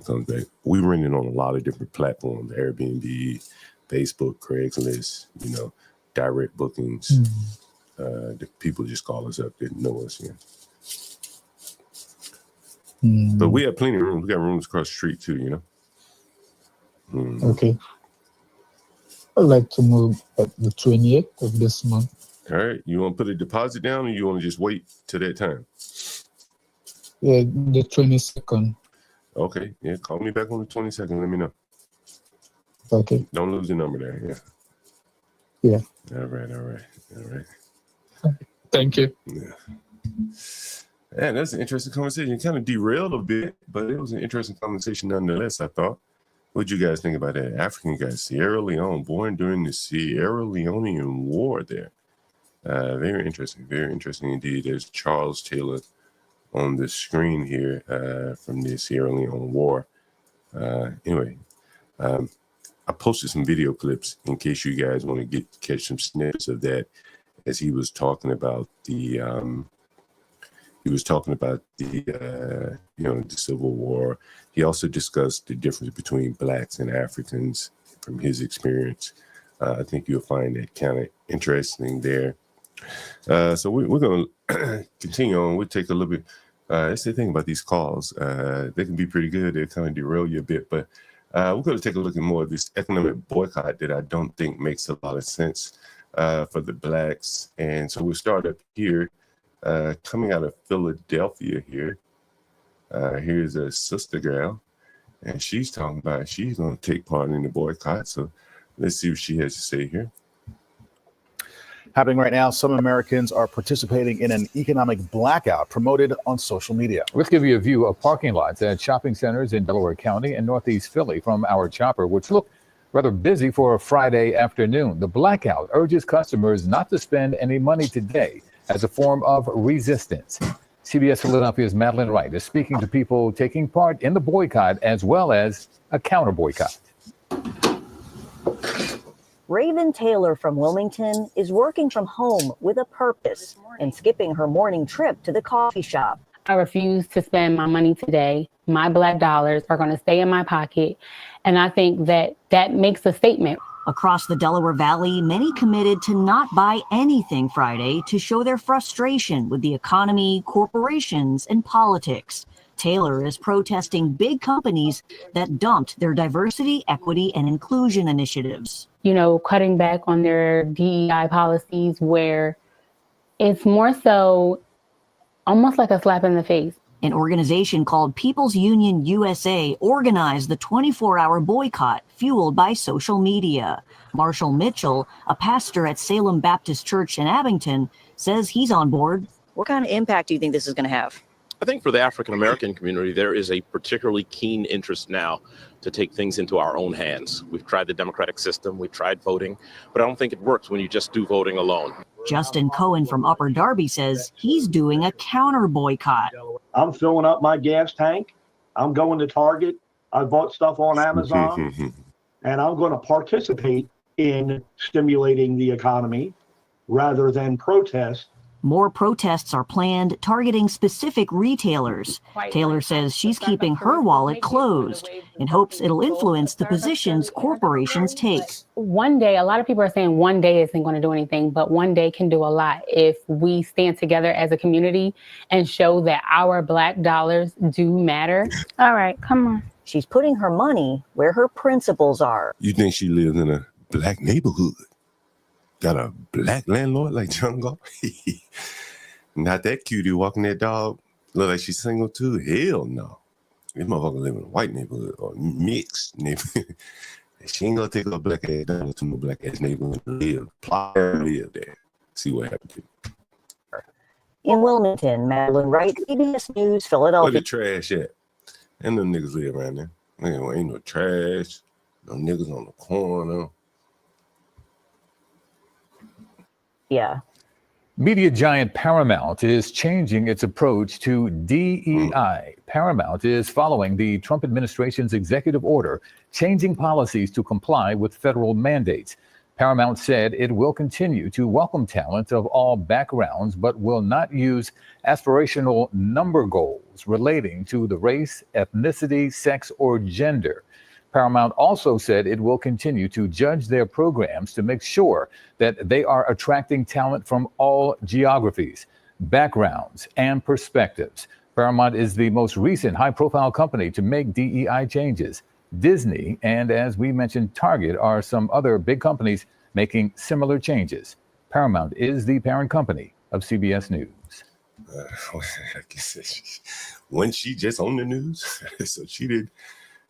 comes back. We renting on a lot of different platforms: Airbnb, Facebook, Craigslist, direct bookings. The people just call us up, didn't know us. But we have plenty of rooms. We got rooms across the street too, Okay. I'd like to move at the 28th of this month. All right. You want to put a deposit down, or you want to just wait till that time? Yeah, the 22nd. Okay, yeah, call me back on the 22nd. Let me know. Okay. Don't lose your number there. Yeah. Yeah. All right. Thank you. Yeah. And that's an interesting conversation. It kind of derailed a bit, but it was an interesting conversation nonetheless, I thought. What'd you guys think about that? African guy, Sierra Leone, born during the Sierra Leonean War there. Very interesting indeed. There's Charles Taylor on the screen here from the Sierra Leone War. Anyway, I posted some video clips in case you guys want to catch some snippets of that as he was talking about the the Civil War. He also discussed the difference between blacks and Africans from his experience. I think you'll find that kind of interesting there. So we're going to continue on. We'll take a little bit. That's the thing about these calls. They can be pretty good. They kind of derail you a bit, but we're going to take a look at more of this economic boycott that I don't think makes a lot of sense for the blacks. And so we'll start up here, coming out of Philadelphia here. Here's a sister girl, and she's talking about she's going to take part in the boycott. So let's see what she has to say here. Happening right now, some Americans are participating in an economic blackout promoted on social media. Let's give you a view of parking lots at shopping centers in Delaware County and Northeast Philly from our chopper, which look rather busy for a Friday afternoon. The blackout urges customers not to spend any money today as a form of resistance. CBS Philadelphia's Madeline Wright is speaking to people taking part in the boycott as well as a counter boycott. Raven Taylor from Wilmington is working from home with a purpose and skipping her morning trip to the coffee shop. I refuse to spend my money today. My black dollars are going to stay in my pocket. And I think that makes a statement. Across the Delaware Valley, many committed to not buy anything Friday to show their frustration with the economy, corporations, and politics. Taylor is protesting big companies that dumped their diversity, equity, and inclusion initiatives. Cutting back on their DEI policies where it's more so almost like a slap in the face. An organization called People's Union USA organized the 24-hour boycott fueled by social media. Marshall Mitchell, a pastor at Salem Baptist Church in Abington, says he's on board. What kind of impact do you think this is going to have? I think for the African-American community, there is a particularly keen interest now to take things into our own hands. We've tried the democratic system, we've tried voting, but I don't think it works when you just do voting alone. Justin Cohen from Upper Darby says he's doing a counter boycott. I'm filling up my gas tank. I'm going to Target. I bought stuff on Amazon, and I'm going to participate in stimulating the economy rather than protest. More protests are planned targeting specific retailers. Taylor says she's keeping her wallet closed in hopes it'll influence the positions corporations take. One day, a lot of people are saying one day isn't going to do anything, but one day can do a lot if we stand together as a community and show that our black dollars do matter. All right, come on. She's putting her money where her principles are. You think she lives in a black neighborhood? Got a black landlord like John Galt? Not that cutie walking that dog. Look like she's single too? Hell no. This motherfucker live in a white neighborhood or mixed neighborhood. She ain't gonna take her black ass down to no black ass neighborhood and live there. See what happens. In Wilmington, Madeline Wright, CBS News, Philadelphia. Where the trash at? And them niggas live around there. Ain't no trash. No niggas on the corner. Yeah. Media giant Paramount is changing its approach to DEI. Paramount is following the Trump administration's executive order, changing policies to comply with federal mandates. Paramount said it will continue to welcome talent of all backgrounds, but will not use aspirational number goals relating to the race, ethnicity, sex, or gender. Paramount also said it will continue to judge their programs to make sure that they are attracting talent from all geographies, backgrounds, and perspectives. Paramount is the most recent high-profile company to make DEI changes. Disney and, as we mentioned, Target are some other big companies making similar changes. Paramount is the parent company of CBS News. I guess wasn't she just on the news? So she did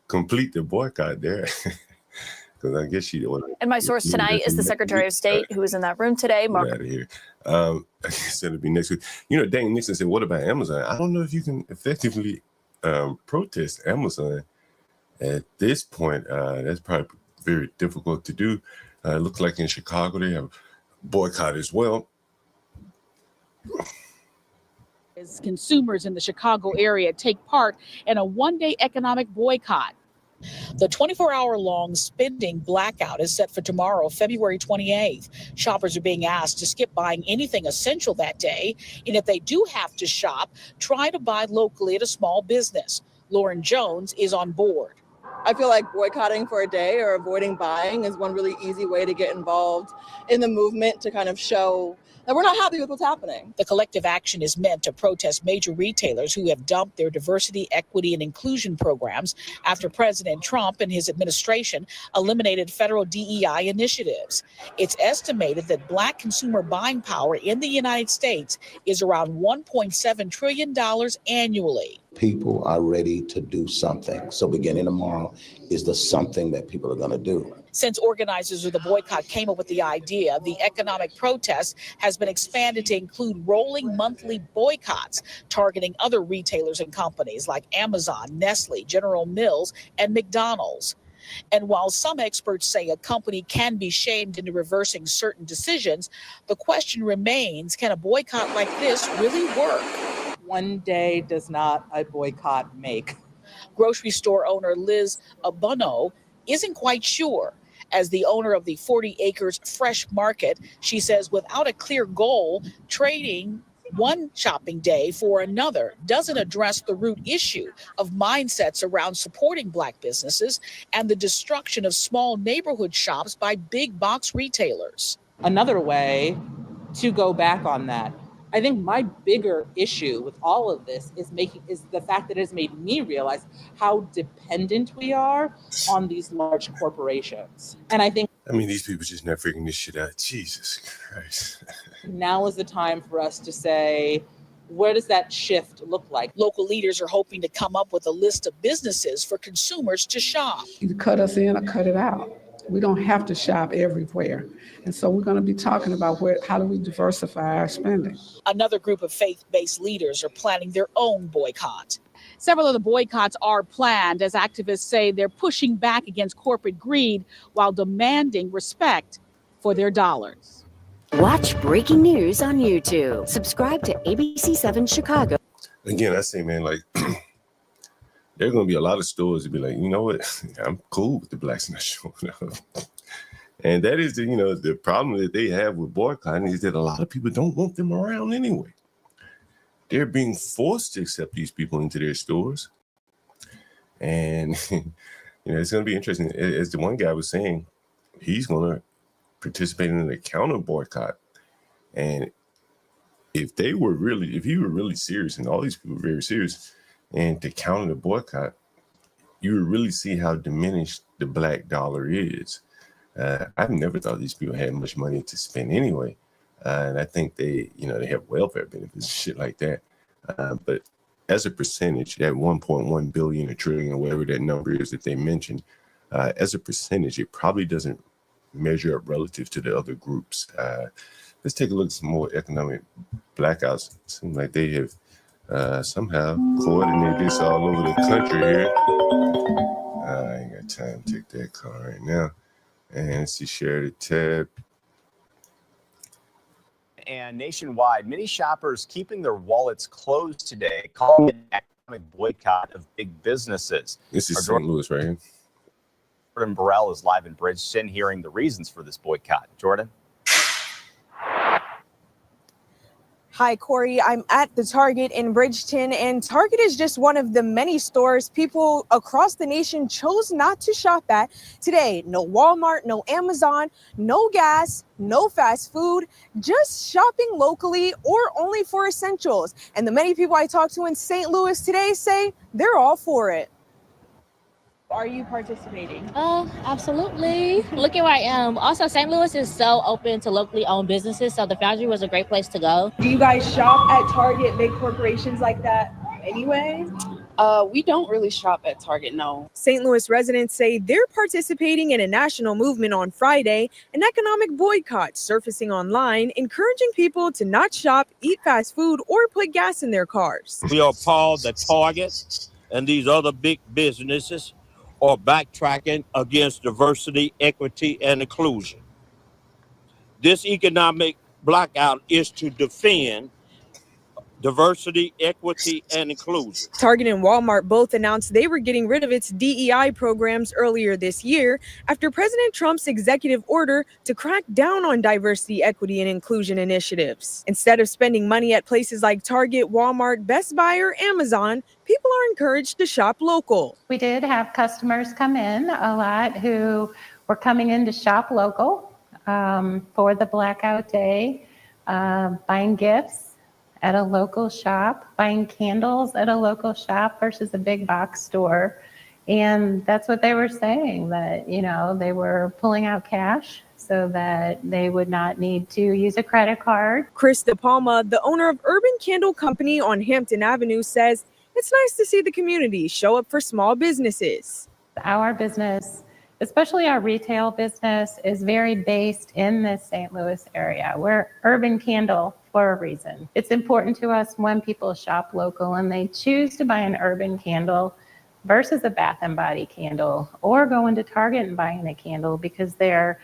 complete the boycott there. Because I guess she did. And my source tonight is the Secretary of State who was in that room today. Mark. Out of here. I said it'd be next week. You know, Dane Nixon said, "What about Amazon?" I don't know if you can effectively protest Amazon at this point. That's probably very difficult to do. It looks like in Chicago they have boycott as well. As consumers in the Chicago area take part in a one-day economic boycott. The 24-hour-long spending blackout is set for tomorrow, February 28th. Shoppers are being asked to skip buying anything essential that day, and if they do have to shop, try to buy locally at a small business. Lauren Jones is on board. I feel like boycotting for a day or avoiding buying is one really easy way to get involved in the movement to kind of show that we're not happy with what's happening. The collective action is meant to protest major retailers who have dumped their diversity, equity, and inclusion programs after President Trump and his administration eliminated federal DEI initiatives. It's estimated that Black consumer buying power in the United States is around $1.7 trillion annually. People are ready to do something. So beginning tomorrow is the something that people are going to do. Since organizers of the boycott came up with the idea, the economic protest has been expanded to include rolling monthly boycotts targeting other retailers and companies like Amazon, Nestle, General Mills, and McDonald's. And while some experts say a company can be shamed into reversing certain decisions, the question remains, can a boycott like this really work? One day does not a boycott make. Grocery store owner Liz Abono isn't quite sure. As the owner of the 40 Acres Fresh Market, she says without a clear goal, trading one shopping day for another doesn't address the root issue of mindsets around supporting Black businesses and the destruction of small neighborhood shops by big box retailers. Another way to go back on that. I think my bigger issue with all of this is the fact that it has made me realize how dependent we are on these large corporations. And I mean, these people just not figuring this shit out. Jesus Christ. Now is the time for us to say, where does that shift look like? Local leaders are hoping to come up with a list of businesses for consumers to shop. Either cut us in or cut it out. We don't have to shop everywhere. And so we're going to be talking about how do we diversify our spending. Another group of faith-based leaders are planning their own boycott. Several of the boycotts are planned as activists say they're pushing back against corporate greed while demanding respect for their dollars. Watch breaking news on YouTube. Subscribe to ABC7 Chicago. Again, I say, man, like, there are going to be a lot of stores that be like, you know what, I'm cool with the blacks not showing up. And that is, the problem that they have with boycotting is that a lot of people don't want them around anyway. They're being forced to accept these people into their stores. And, it's going to be interesting. As the one guy was saying, he's going to participate in a counter boycott. And if you were really serious, and all these people were very serious, and to counter the boycott, you would really see how diminished the Black dollar is. I've never thought these people had much money to spend anyway. And I think they have welfare benefits, shit like that. But as a percentage, that 1.1 billion, a trillion, or whatever that number is that they mentioned, as a percentage, it probably doesn't measure up relative to the other groups. Let's take a look at some more economic blackouts. It seems like they have somehow coordinated this all over the country here. I ain't got time to take that call right now. And let's see, share the tab. And nationwide, many shoppers keeping their wallets closed today, calling it an economic boycott of big businesses. This is St. Louis right here. Jordan Burrell is live in Bridgeton hearing the reasons for this boycott. Jordan? Hi, Corey. I'm at the Target in Bridgeton, and Target is just one of the many stores people across the nation chose not to shop at today. No Walmart, no Amazon, no gas, no fast food, just shopping locally or only for essentials. And the many people I talked to in St. Louis today say they're all for it. Are you participating? Absolutely. Look at where I am. Also, St. Louis is so open to locally owned businesses, so the Foundry was a great place to go. Do you guys shop at Target, big corporations like that anyway? We don't really shop at Target, no. St. Louis residents say they're participating in a national movement on Friday, an economic boycott surfacing online, encouraging people to not shop, eat fast food, or put gas in their cars. We are appalled that Target and these other big businesses are backtracking against diversity, equity, and inclusion. This economic blackout is to defend diversity, equity, and inclusion. Target and Walmart both announced they were getting rid of its DEI programs earlier this year after President Trump's executive order to crack down on diversity, equity, and inclusion initiatives. Instead of spending money at places like Target, Walmart, Best Buy, or Amazon, people are encouraged to shop local. We did have customers come in a lot who were coming in to shop local for the Blackout Day, buying gifts at a local shop, buying candles at a local shop versus a big box store. And that's what they were saying, that, you know, they were pulling out cash so that they would not need to use a credit card. Chris DePalma, the owner of Urban Candle Company on Hampton Avenue, says it's nice to see the community show up for small businesses. Our business, especially our retail business, is very based in this St. Louis area. We're Urban Candle for a reason. It's important to us when people shop local and they choose to buy an Urban candle versus a Bath and Body candle, or going to Target and buying a candle, because they're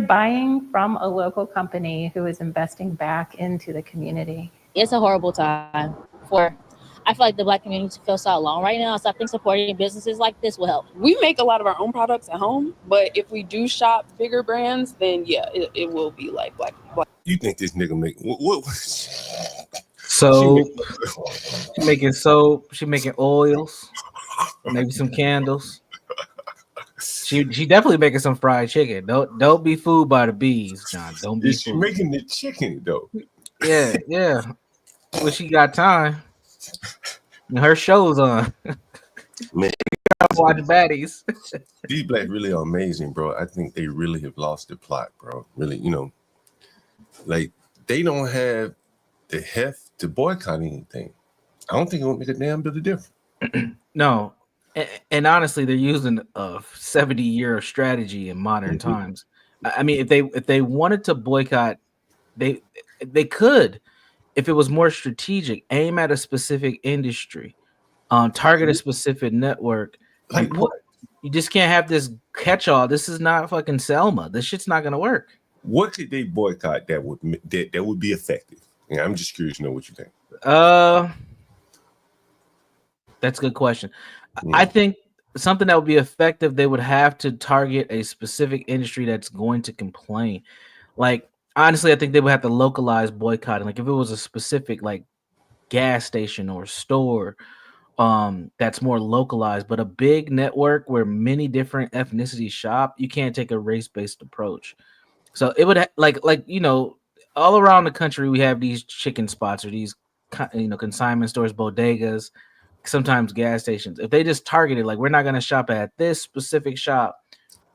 buying from a local company who is investing back into the community. It's a horrible time I feel like the Black community feels so alone right now, so I think supporting businesses like this will help. We make a lot of our own products at home, but if we do shop bigger brands, then yeah, it will be like black. You think this nigga make what? Soap. She making soap. She making oils. Maybe some candles. She definitely making some fried chicken. Don't be fooled by the bees, John. Don't be. Is she making the chicken though? Yeah. Well, she got time. And her show's on. Man, watch baddies. These blacks really are amazing, bro. I think they really have lost the plot, bro. Really, you know, like they don't have the heft to boycott anything. I don't think it would make a damn bit of difference. No, and honestly, they're using a 70-year strategy in modern times. I mean, if they wanted to boycott, they could. If it was more strategic, aim at a specific industry, target a specific network. Like what? You just can't have this catch-all. This is not fucking Selma. This shit's not gonna work. What could they boycott that would be effective? Yeah, I'm just curious to know what you think. That's a good question. I think something that would be effective, they would have to target a specific industry that's going to complain. Like, honestly, I think they would have to localize boycotting. Like if it was a specific like gas station or store that's more localized, but a big network where many different ethnicities shop, you can't take a race-based approach. So it would like you know, all around the country we have these chicken spots or these consignment stores, bodegas, sometimes gas stations. If they just targeted like, we're not going to shop at this specific shop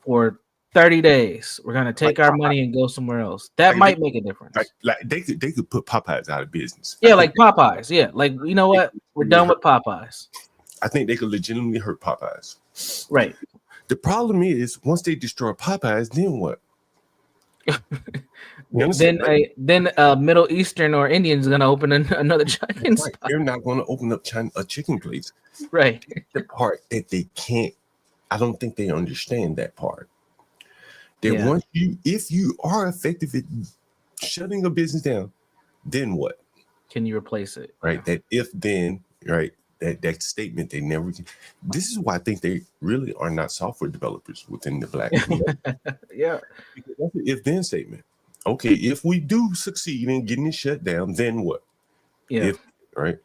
for 30 days, we're gonna take our money and go somewhere else. That might make a difference. Like they could put Popeyes out of business. Yeah, like Popeyes. Yeah, like you know what? We're done with Popeyes. I think they could legitimately hurt Popeyes. Right. The problem is once they destroy Popeyes, then what? Then Middle Eastern or Indians gonna open another chicken spot. They're not going to open up a chicken place. Right. The part that they can't. I don't think they understand that part. Once if you are effective at shutting a business down, then what? Can you replace it? Right. That if then, right, that statement they never can. This is why I think they really are not software developers within the Black community. Yeah. Because that's an if then statement. Okay, if we do succeed in getting it shut down, then what? Yeah. Right.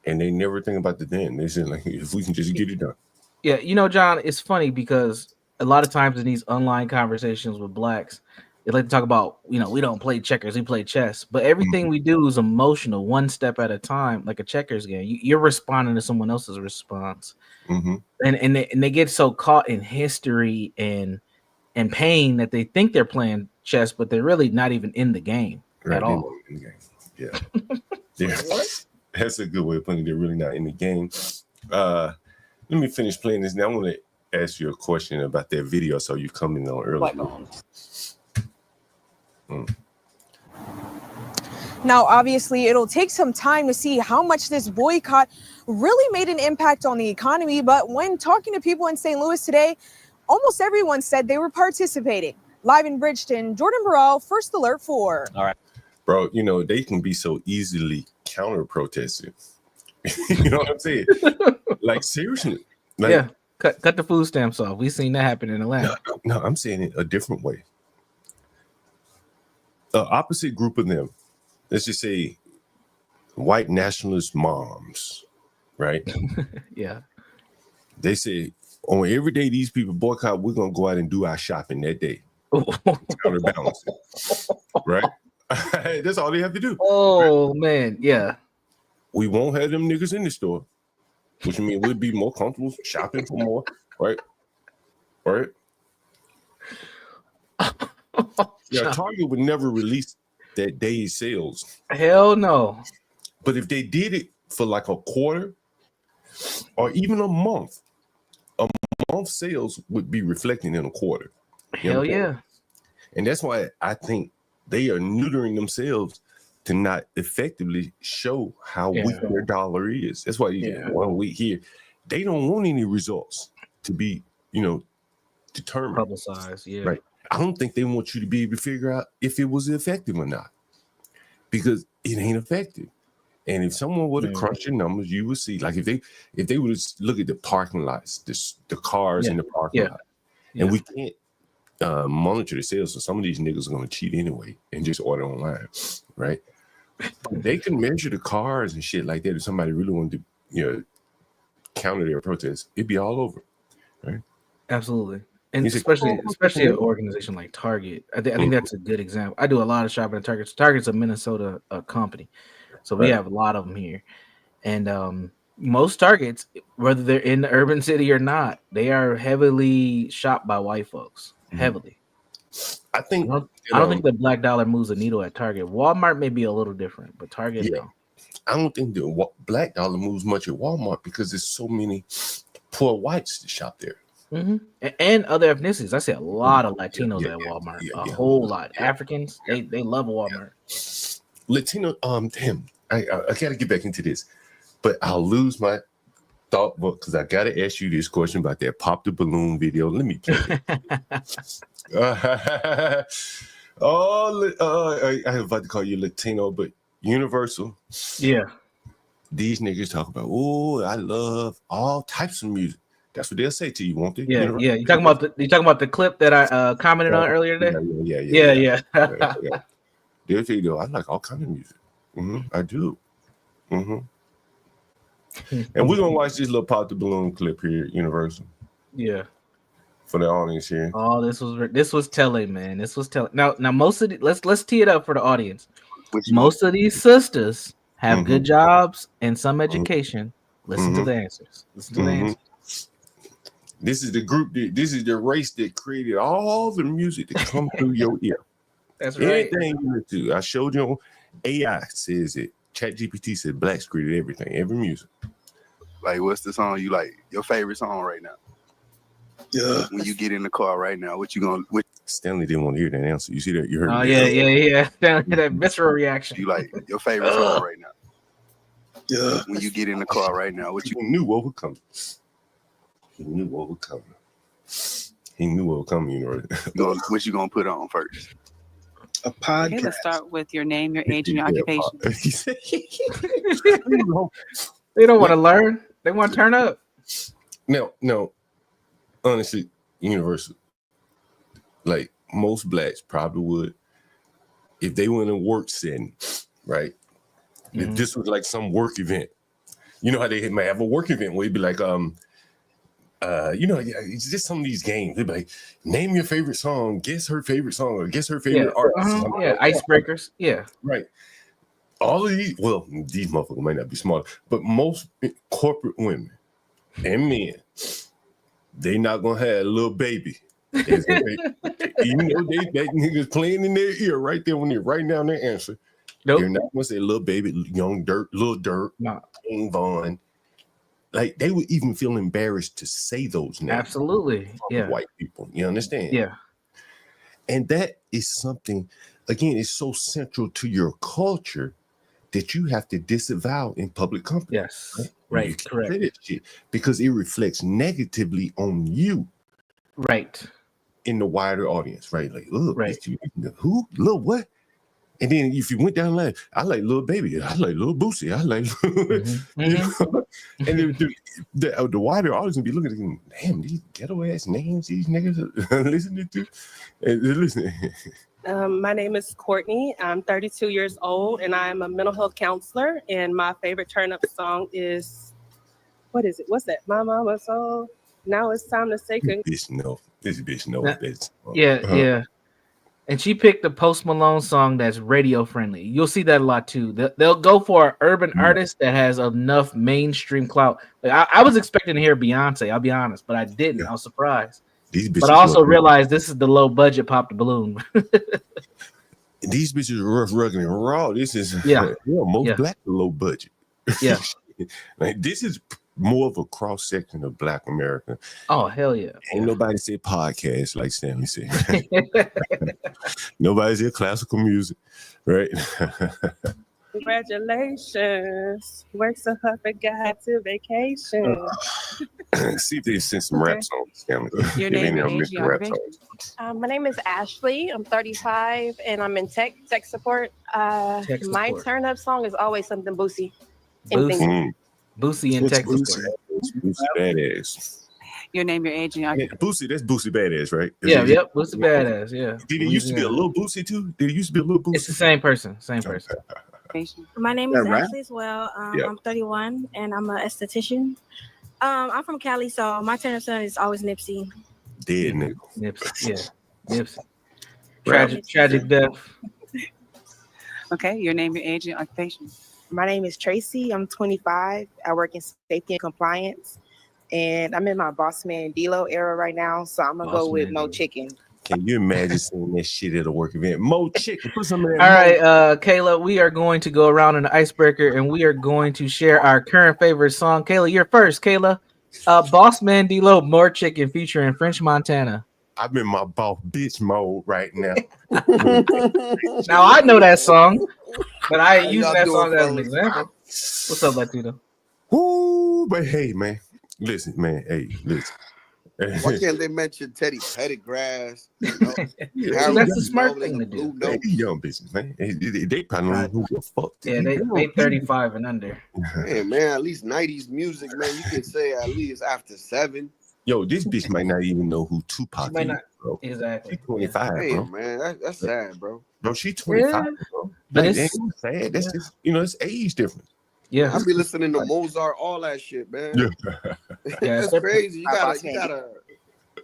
And they never think about the then. They say like, if we can just get it done. Yeah, you know, John, it's funny because a lot of times in these online conversations with Blacks, They like to talk about, you know, we don't play checkers, we play chess. But everything we do is emotional, one step at a time, like a checkers game. You're responding to someone else's response. And they get so caught in history and pain that they think they're playing chess, but they're really not even in the game at all. In the game. Yeah. Yeah. That's a good way of putting it. They're really not in the game. Let me finish playing this. Now I want to ask you a question about that video I saw you coming on earlier. Now, obviously, it'll take some time to see how much this boycott really made an impact on the economy. But when talking to people in St. Louis today, almost everyone said they were participating. Live in Bridgeton, Jordan Burrell, First Alert 4. All right. Bro, you know, they can be so easily counter-protested. You know what I'm saying? Like, seriously. Like, yeah, cut the food stamps off. We've seen that happen in Atlanta. No, I'm saying it a different way. The opposite group of them, let's just say white nationalist moms, right? Yeah. They say, on every day these people boycott, we're going to go out and do our shopping that day. Counterbalance it, right? That's all they have to do. Oh, man, yeah. We won't have them niggas in the store, which means we'll be more comfortable shopping for more, right? Right? Yeah, Target would never release that day's sales. Hell no. But if they did it for like a quarter or even a month sales would be reflecting in a quarter. Hell yeah. And that's why I think they are neutering themselves to not effectively show how weak their dollar is. That's why 1 week here, they don't want any results to be, you know, determined. Publicized, yeah. Right. I don't think they want you to be able to figure out if it was effective or not, because it ain't effective. And if someone would have crunched your numbers, you would see, like if they would look at the parking lots, the cars in the parking lot, and we can't monitor the sales, so some of these niggas are going to cheat anyway and just order online, right? But they can measure the cars and shit like that. If somebody really wanted to, you know, counter their protest, it'd be all over, right? Absolutely. And especially an organization like Target. I think that's a good example. I do a lot of shopping at Target. Target's a Minnesota company, so we have a lot of them here. And most Targets, whether they're in the urban city or not, they are heavily shopped by white folks. Heavily. I think I don't think the black dollar moves a needle at Target. Walmart may be a little different, but Target no. I don't think the black dollar moves much at Walmart because there's so many poor whites that shop there. And other ethnicities. I see a lot of Latinos at Walmart. A whole lot. Africans, they love Walmart. Latino, damn, I gotta get back into this, but I'll lose my thought book because I gotta ask you this question about that Pop the Balloon video. Let me play it. I was about to call you Latino, but Universal. Yeah. These niggas talk about, oh, I love all types of music. That's what they'll say to you, won't they? Yeah, yeah. You talking about the clip that I commented on earlier today? Yeah. They'll tell you, I like all kinds of music. I do. And we're gonna watch this little Pop the Balloon clip here at Universal. Yeah. For the audience here. Oh, this was telling, man. This was telling. Now most of let's tee it up for the audience. Most of these sisters have good jobs and some education. Listen to the answers. Listen to the answers. This is the group. This is the race that created all the music that come through your ear. That's right. Anything you listen to. I showed you. AI says it. ChatGPT said blacks created everything, every music. Like, what's the song you like? Your favorite song right now? Yeah. When you get in the car right now, what you gonna? Stanley didn't want to hear that answer. You see that? You heard? Oh yeah. That visceral reaction. You like your favorite song right now? Yeah. When you get in the car right now, what you knew what would come? He knew what would come. He knew what would come. You know. What you gonna put on first? A podcast. Okay, let's start with your name, your age, and your occupation. They don't want to learn. They want to turn up. No. Honestly, Universal. Like most blacks probably would, if they were in a work setting, right? If this was like some work event, you know how they might have a work event where it'd be like, it's just some of these games. They're like, name your favorite song, guess her favorite song, or guess her favorite artist. Icebreakers. Yeah. Right. All of these, well, these motherfuckers might not be smart, but most corporate women and men, they not gonna have a little baby. Even though that nigga's playing in their ear right there when they're writing down their answer. Nope. They're not gonna say little baby, young dirt, little dirt, King Von. Like they would even feel embarrassed to say those names. Absolutely. Yeah. White people. You understand? Yeah. And that is something, again, it's so central to your culture that you have to disavow in public company. Yes. Right. Correct. Say that shit because it reflects negatively on you. Right. In the wider audience, right? Like, look, who? Lil what? And then if you went down the line, I like Lil Baby, I like Lil Boosie, I like and the wider audience would be looking at them, damn, these ghetto ass names these niggas are listening to. And listen. My name is Courtney. I'm 32 years old and I'm a mental health counselor. And my favorite turn up song is, what is it? What's that? My Mama's Song. Now it's time to say good. This bitch knows this. Yeah. And she picked a Post Malone song that's radio friendly. You'll see that a lot too. They'll go for an urban artist that has enough mainstream clout. Like I was expecting to hear Beyonce, I'll be honest, but I didn't. I was surprised. But I also realized this is the low budget Pop the Balloon. These bitches are rough, rugged, and raw. This is most black low budget. Yeah. Like this is more of a cross section of Black America. Oh hell yeah! Ain't nobody said podcast like Stanley said. Nobody said classical music, right? Congratulations, work so hard, got to vacation. See if they send some rap songs, Stanley. Your name and age, my name is Ashley. I'm 35 and I'm in tech support. My turn up song is always something Boosie. Boosie and tech support. Boosie badass. Your name, your age, and your Boosie, that's Boosie badass, right? Yep, Boosie badass, yeah. Did it used to be a little Boosie too? Did it used to be a little Boosie? It's the same person, My name is Ashley as well. I'm 31 and I'm an esthetician. I'm from Cali, so my turn up song is always Nipsey. Dead nigga. Nipsey, Nipsey. Tragic death. Okay, your name, your age, and your occupation. My name is Tracy. I'm 25. I work in safety and compliance. And I'm in my boss man D-Lo era right now. So I'm going to go with Mo Chicken. Can you imagine seeing that shit at a work event? Mo Chicken. Put some of that. All right, Kayla, we are going to go around in the icebreaker and we are going to share our current favorite song. Kayla, you're first. Kayla, Boss Man D-Lo, More Chicken featuring French Montana. I'm in my boss bitch mode right now. Now I know that song, but I ain't using that song as an example. What's up, Latino? Ooh, but hey, man. Listen, man. Hey, listen. Why can't they mention Teddy Pettigrew? That's the smart thing to do. They young bitches, man. They probably don't know who the fuck. Yeah, they 35 and under. Man, at least 90s music, man. You can say at least after 7. Yo, this bitch might not even know who Tupac is, bro. Exactly. She's 25, hey, bro. Man, that's sad, bro. Bro, she's 25, bro. But it's sad. That's just, it's age difference. Yeah. I be listening to Mozart, all that shit, man. That's crazy. You gotta,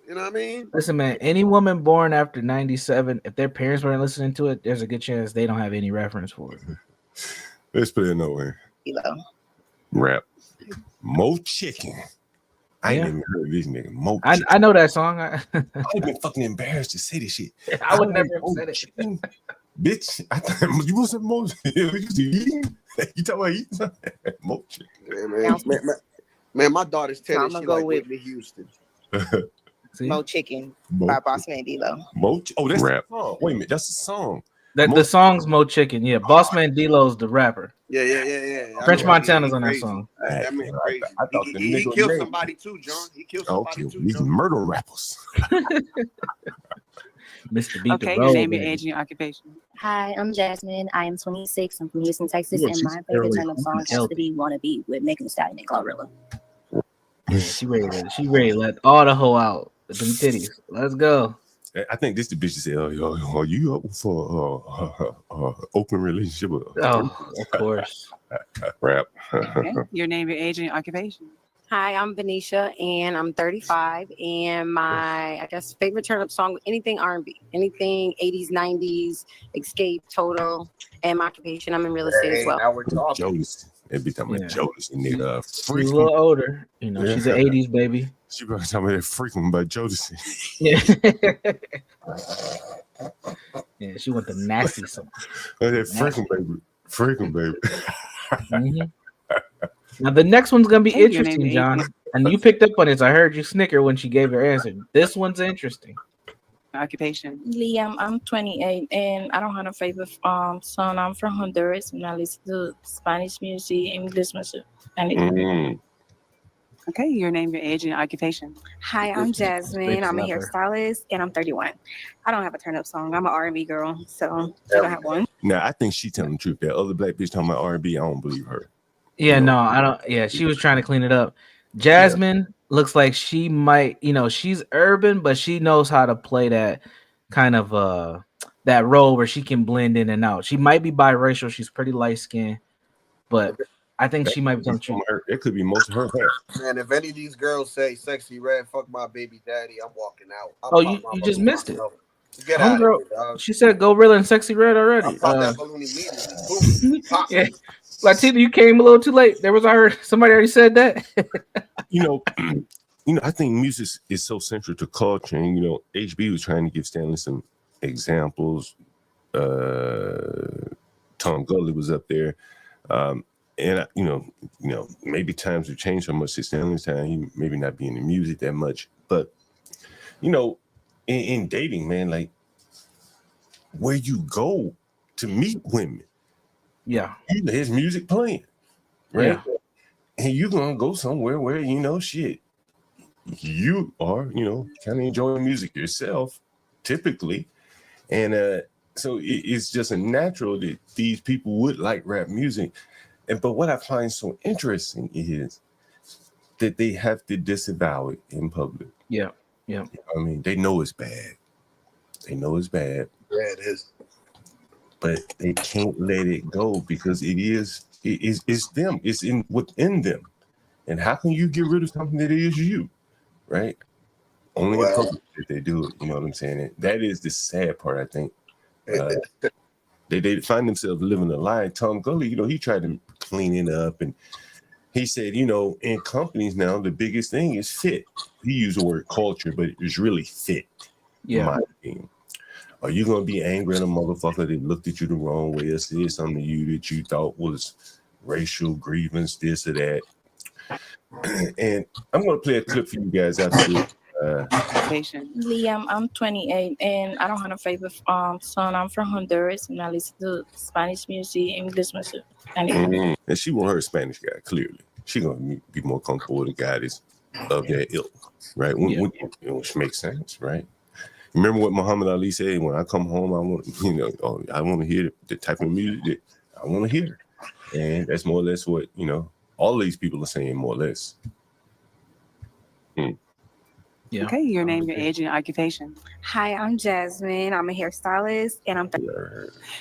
you know what I mean? Listen, man, any woman born after 97, if their parents weren't listening to it, there's a good chance they don't have any reference for it. Let's put it nowhere. Rap. Mo Chicken. I ain't even heard of this nigga. Mo Chicken. I know that song. I've been fucking embarrassed to say this shit. I would never have said it. Bitch, I thought you was some Mo. You talking about eating? Mo Chicken. Man, my daughter's 10 and I'm she gonna go like with Whitney Houston. Mo Chicken by Boss Man D-Lo. Oh, that's rap. Oh, wait a minute, that's a song. The song's Mo Chicken. Yeah, Boss Man D-Lo's the rapper. Yeah. French Montana's on that song. I mean, crazy. I thought He killed somebody too, John. He killed somebody too. These murder rappers. Mr. Beat Okay, the road, your name, your man. age, and your occupation. Hi, I'm Jasmine. I am 26. I'm from Houston, Texas, and my favorite turn-up song has to be "Wanna Be" with Megan Thee Stallion and Glorilla. Yeah, she ready to let all the hoe out with them titties. Let's go. I think this the bitch that said, "Oh, are you up for open relationship?" Oh, of course. Rap. Okay. Your name, your age, and your occupation. Hi, I'm Venetia, and I'm 35. And my, I guess, favorite turn-up song, anything R&B, anything 80s, 90s, Escape, Total, and my occupation. I'm in real estate as well. Now we're talking. Jonas. Every time I Jonas and nigga, She's a little older. You know, she's an 80s baby. She probably talking about that freaking about Jonas. Yeah. Yeah, she went the nasty song. That freaking baby. Mhm. Now the next one's gonna be Hey, your interesting, name John. is- And you picked up on it. So I heard you snicker when she gave her answer. This one's interesting. Occupation. Liam, I'm 28 and I don't have a favorite song. I'm from Honduras and I listen to Spanish music, English music. Okay, your name, your age, and your occupation. Hi, I'm Jasmine. I'm a hairstylist, and I'm 31. I don't have a turn-up song. I'm an R&B girl, so I don't have one. Now I think she telling the truth. That other black bitch talking about R&B, I don't believe her. Yeah, no, I don't. Yeah, she was trying to clean it up. Jasmine looks like she might, she's urban, but she knows how to play that kind of that role where she can blend in and out. She might be biracial. She's pretty light skinned, but I think she might be telling the truth. It could be most of her hair. Man, if any of these girls say "sexy red," fuck my baby daddy, I'm walking out. Oh, you just missed it. Get out of Homegirl, here, dog. she said Gorilla and Sexy Red already. I popped that balloon immediately. Boom. Pop. Yeah. Latina, you came a little too late. Somebody already said that. I think music is so central to culture, and HB was trying to give Stanley some examples. Tom Gully was up there, and maybe times have changed so much since Stanley's time. He maybe not be in the music that much, but in dating, man, like where you go to meet women. Yeah. His music playing, right? Yeah. And you're gonna go somewhere where shit. You are, kind of enjoying music yourself, typically. And so it's just a natural that these people would like rap music. But what I find so interesting is that they have to disavow it in public. Yeah. Yeah. I mean, they know it's bad. They know it's bad. Yeah, it is. But they can't let it go because it's them. It's within them. And how can you get rid of something that is you, right? Only in public that they do it. You know what I'm saying? And that is the sad part, I think. They find themselves living a lie. Tom Gully, he tried to clean it up, and he said, in companies now, the biggest thing is fit. He used the word culture, but it's really fit. Yeah. In my opinion. Are you going to be angry at a motherfucker that looked at you the wrong way or said something to you that you thought was racial grievance, this or that? And I'm going to play a clip for you guys after this. Liam, I'm 28 and I don't have a favorite song. I'm from Honduras and I listen to Spanish music, English music. And she want her Spanish guy, clearly. She going to be more comfortable with a guy that's of that ilk, right? Which makes sense, right? Remember what Muhammad Ali said? When I come home, I want to hear the type of music that I want to hear. And that's more or less what, all these people are saying, more or less. Yeah. Okay, your name, your age, and your occupation. Hi, I'm Jasmine. I'm a hairstylist, and I'm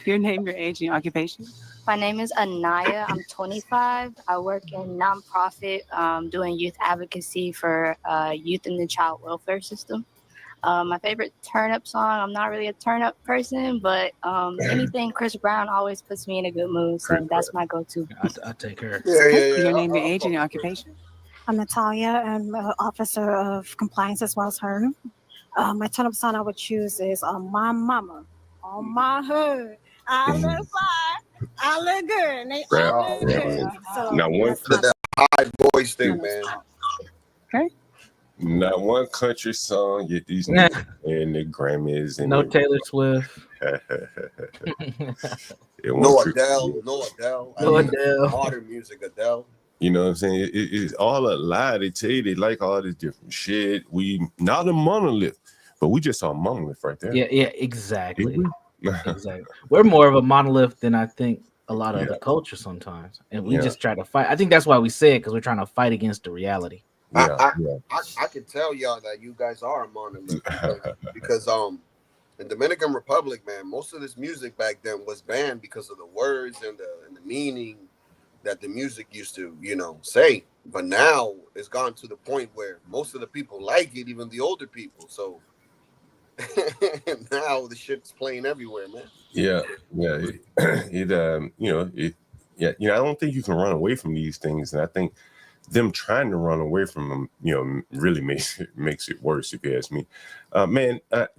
Your name, your age, and your occupation. My name is Anaya. I'm 25. I work in nonprofit doing youth advocacy for youth in the child welfare system. My favorite turn-up song, I'm not really a turn-up person, but anything Chris Brown always puts me in a good mood, so that's my go-to. I take her. Your name, your age, and your occupation. I'm Natalia. I'm an officer of compliance as well as her. My turn-up song I would choose is My Mama, On My Hood. I look fine, I look good, and they all look good. So Now one that high voice thing, man. Okay. Not one country song yet these and the Grammys and No Taylor Swift. No Adele. No Adele. Modern music, Adele. You know what I'm saying? It's all a lie. They tell you they like all this different shit. We not a monolith, but we just saw a monolith right there. Yeah, exactly. Exactly. We're more of a monolith than I think a lot of the culture sometimes, and we just try to fight. I think that's why we say it, because we're trying to fight against the reality. I can tell y'all that you guys are a monolith because in Dominican Republic, man, most of this music back then was banned because of the words and the meaning that the music used to, you know, say. But now it's gone to the point where most of the people like it, even the older people. So now the shit's playing everywhere, man. Yeah. I don't think you can run away from these things, and I think them trying to run away from them, you know, really makes it worse, if you ask me.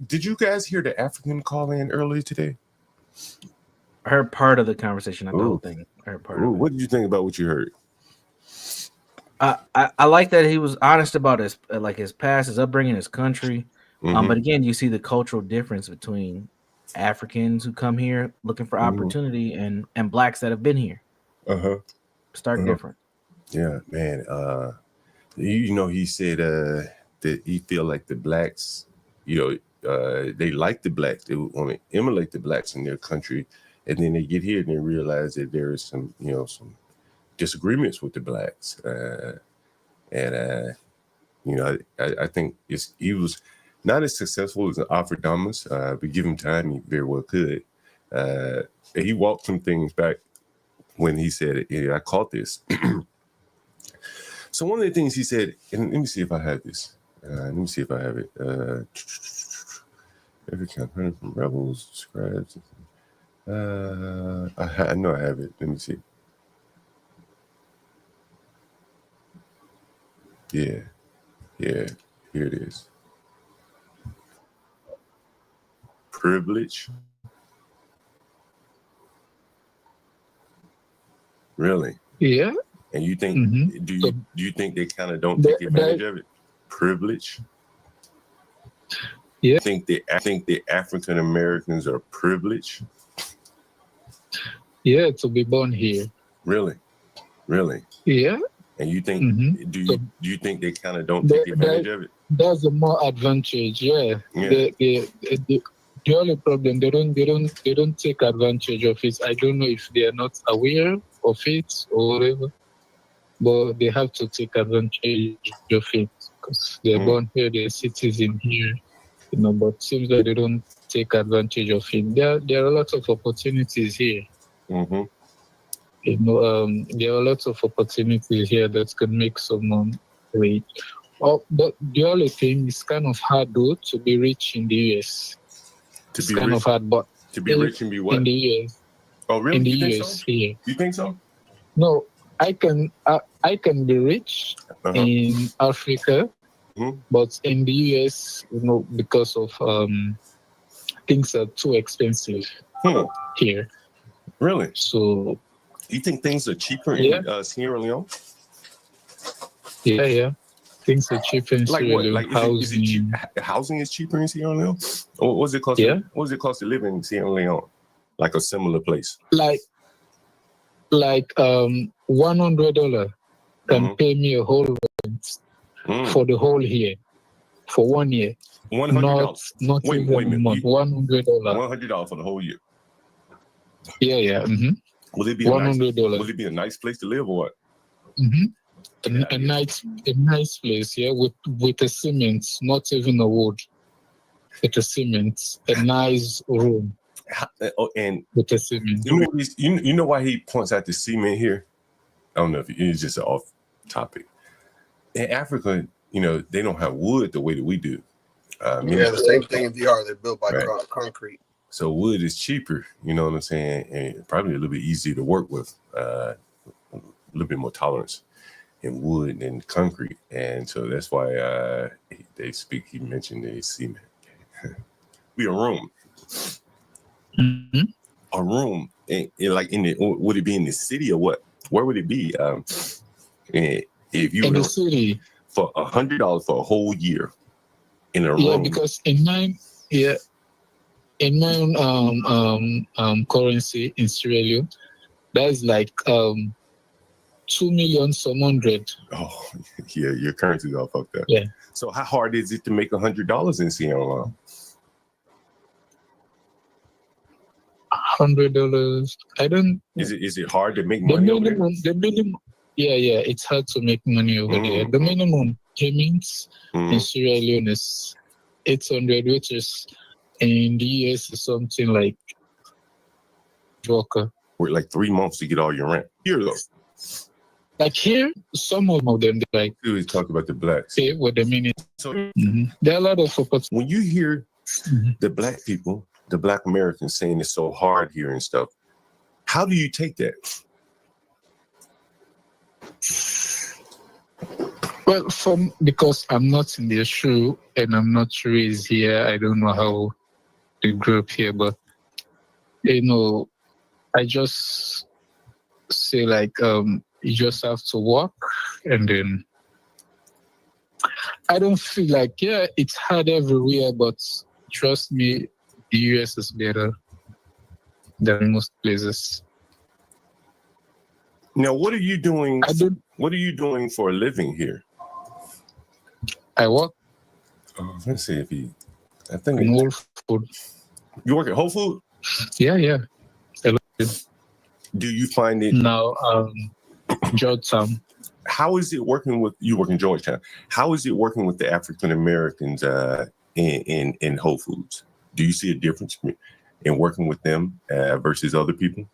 Did you guys hear the African call in earlier today? I heard part of the conversation, not the whole thing. I heard part of it. What did you think about what you heard? I like that he was honest about his past, his upbringing, his country. Mm-hmm. But again, you see the cultural difference between Africans who come here looking for opportunity and blacks that have been here. Stark different. Yeah, man. You know, he said that he feel like the blacks, you know, they like the blacks. They want to emulate the blacks in their country, and then they get here and they realize that there is some disagreements with the blacks. I think he was not as successful as Afrikaans, but give him time, he very well could. He walked some things back when he said, I caught this. So one of the things he said, and let me see if I have this. Let me see if I have it. Every campaign from rebels, scribes. I know I have it. Let me see. Yeah, here it is. Privilege. Really? Yeah. And you think do you think they kind of don't take advantage of it? Privilege. Yeah. I think the African Americans are privileged. Yeah, to be born here. Really? Yeah. And you think do you think they kind of don't take advantage of it? That's a more advantage. Yeah. The only problem they don't take advantage of it. I don't know if they are not aware of it or whatever, but they have to take advantage of it because they're born here, they're citizen here, you know. But seems like they don't take advantage of it. There are lots of opportunities here. You know, there are lots of opportunities here that could make someone rich. But the only thing is kind of hard though to be rich in the US. It's kind of hard, but to be rich and be what? In the US. Oh, really? In the You US, think so? yeah. You think so? No, I can be rich in Africa, but in the US, you know, because of things are too expensive here. Really? So, you think things are cheaper in Sierra Leone? Yeah. Things are cheaper in Sierra Leone. Like is it cheap? Housing is cheaper in Sierra Leone? Or what does it cost? Yeah. What does it cost to live in Sierra Leone? Like a similar place? Like $100 can pay me a whole rent for the whole year, for 1 year. $100. Not wait even a minute. $100. $100 for the whole year. Yeah. Will it be $100? Will it be a nice place to live or what? A nice place, yeah, with a cement, not even a wood. With a cement, a nice room. And with the cement. You know why he points out the cement here? I don't know if it's just off topic. In Africa, you know, they don't have wood the way that we do. The same thing in DR. They're built by concrete. So wood is cheaper, you know what I'm saying, and probably a little bit easier to work with, a little bit more tolerance in wood than concrete, and so that's why he mentioned the cement. We a room. A room, and like would it be in the city or what? Where would it be? If you in were the city for $100 for a whole year in a room. Yeah, because in my currency in Sierra Leone, that's like 2,100,000. Oh, yeah, your currency's all fucked up. Yeah. So how hard is it to make $100 in Sierra Leone? $100. I don't. Is it hard to make money over there? The minimum. Yeah. It's hard to make money over there. The minimum payments in Sierra Leone is $800, which is in the US is something like Work like 3 months to get all your rent. Here though. Like here, some of them they like. We talk about the blacks. Say what they mean. So there are a lot of focus. When you hear the black people, the black Americans saying it's so hard here and stuff, how do you take that? Well, because I'm not in their shoe and I'm not raised here, I don't know how they grew up here, but I just say like you just have to work, and then I don't feel like it's hard everywhere, but trust me, the US is better than most places. Now, what are you doing? What are you doing for a living here? I work. Oh, let's see if I think in Whole Food. You work at Whole Food? Yeah. Do you find it now? Georgetown. How is it working with you? Work in Georgetown. How is it working with the African Americans in Whole Foods? Do you see a difference in working with them versus other people?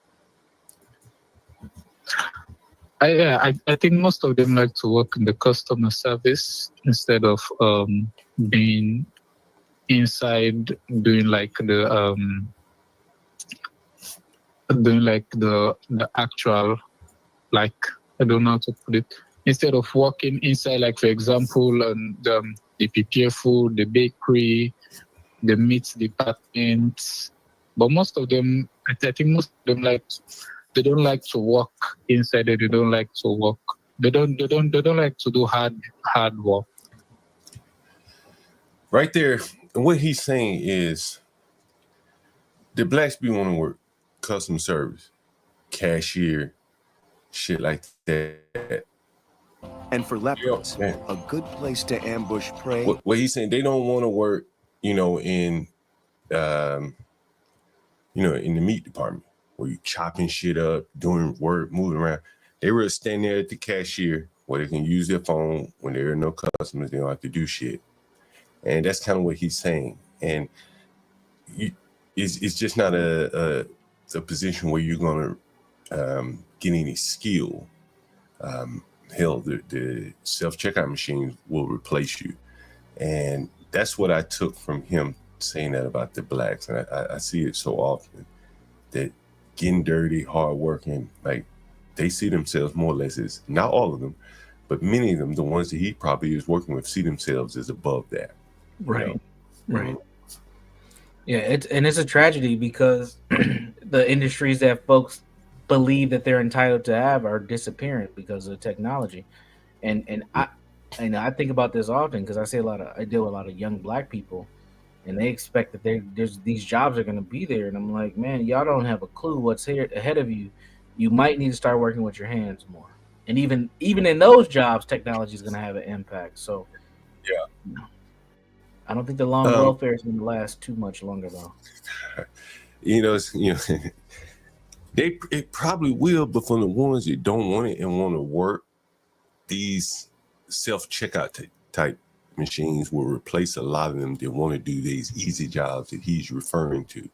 I think most of them like to work in the customer service instead of being inside doing like the actual, like, I don't know how to put it. Instead of working inside, like for example, the prepare food, the bakery, the meat department. But most of them, I think most of them they don't like to work inside. They don't like to work. They don't like to do hard work. Right there, what he's saying is the blacks be want to work customer service, cashier, shit like that. And for leopards, a good place to ambush prey. What he's saying, they don't want to work, in the meat department where you chopping shit up, doing work, moving around. They were standing there at the cashier where they can use their phone when there are no customers. They don't have to do shit. And that's kind of what he's saying. And it's just not a position where you're going to get any skill. Hell, the self-checkout machines will replace you. And that's what I took from him saying that about the blacks. And I see it so often that getting dirty, hardworking, like they see themselves more or less as, not all of them, but many of them, the ones that he probably is working with, see themselves as above that. Right. Right. Yeah, it's a tragedy because the industries that folks believe that they're entitled to have are disappearing because of technology. And I think about this often because I deal with a lot of young black people, and they expect that these jobs are going to be there. And I'm like, man, y'all don't have a clue what's here ahead of you. You might need to start working with your hands more. And even in those jobs, technology is going to have an impact. So, yeah, I don't think the long welfare is going to last too much longer, though. It probably will, but for the ones that don't want it and want to work, these self-checkout type machines will replace a lot of them that want to do these easy jobs that he's referring to.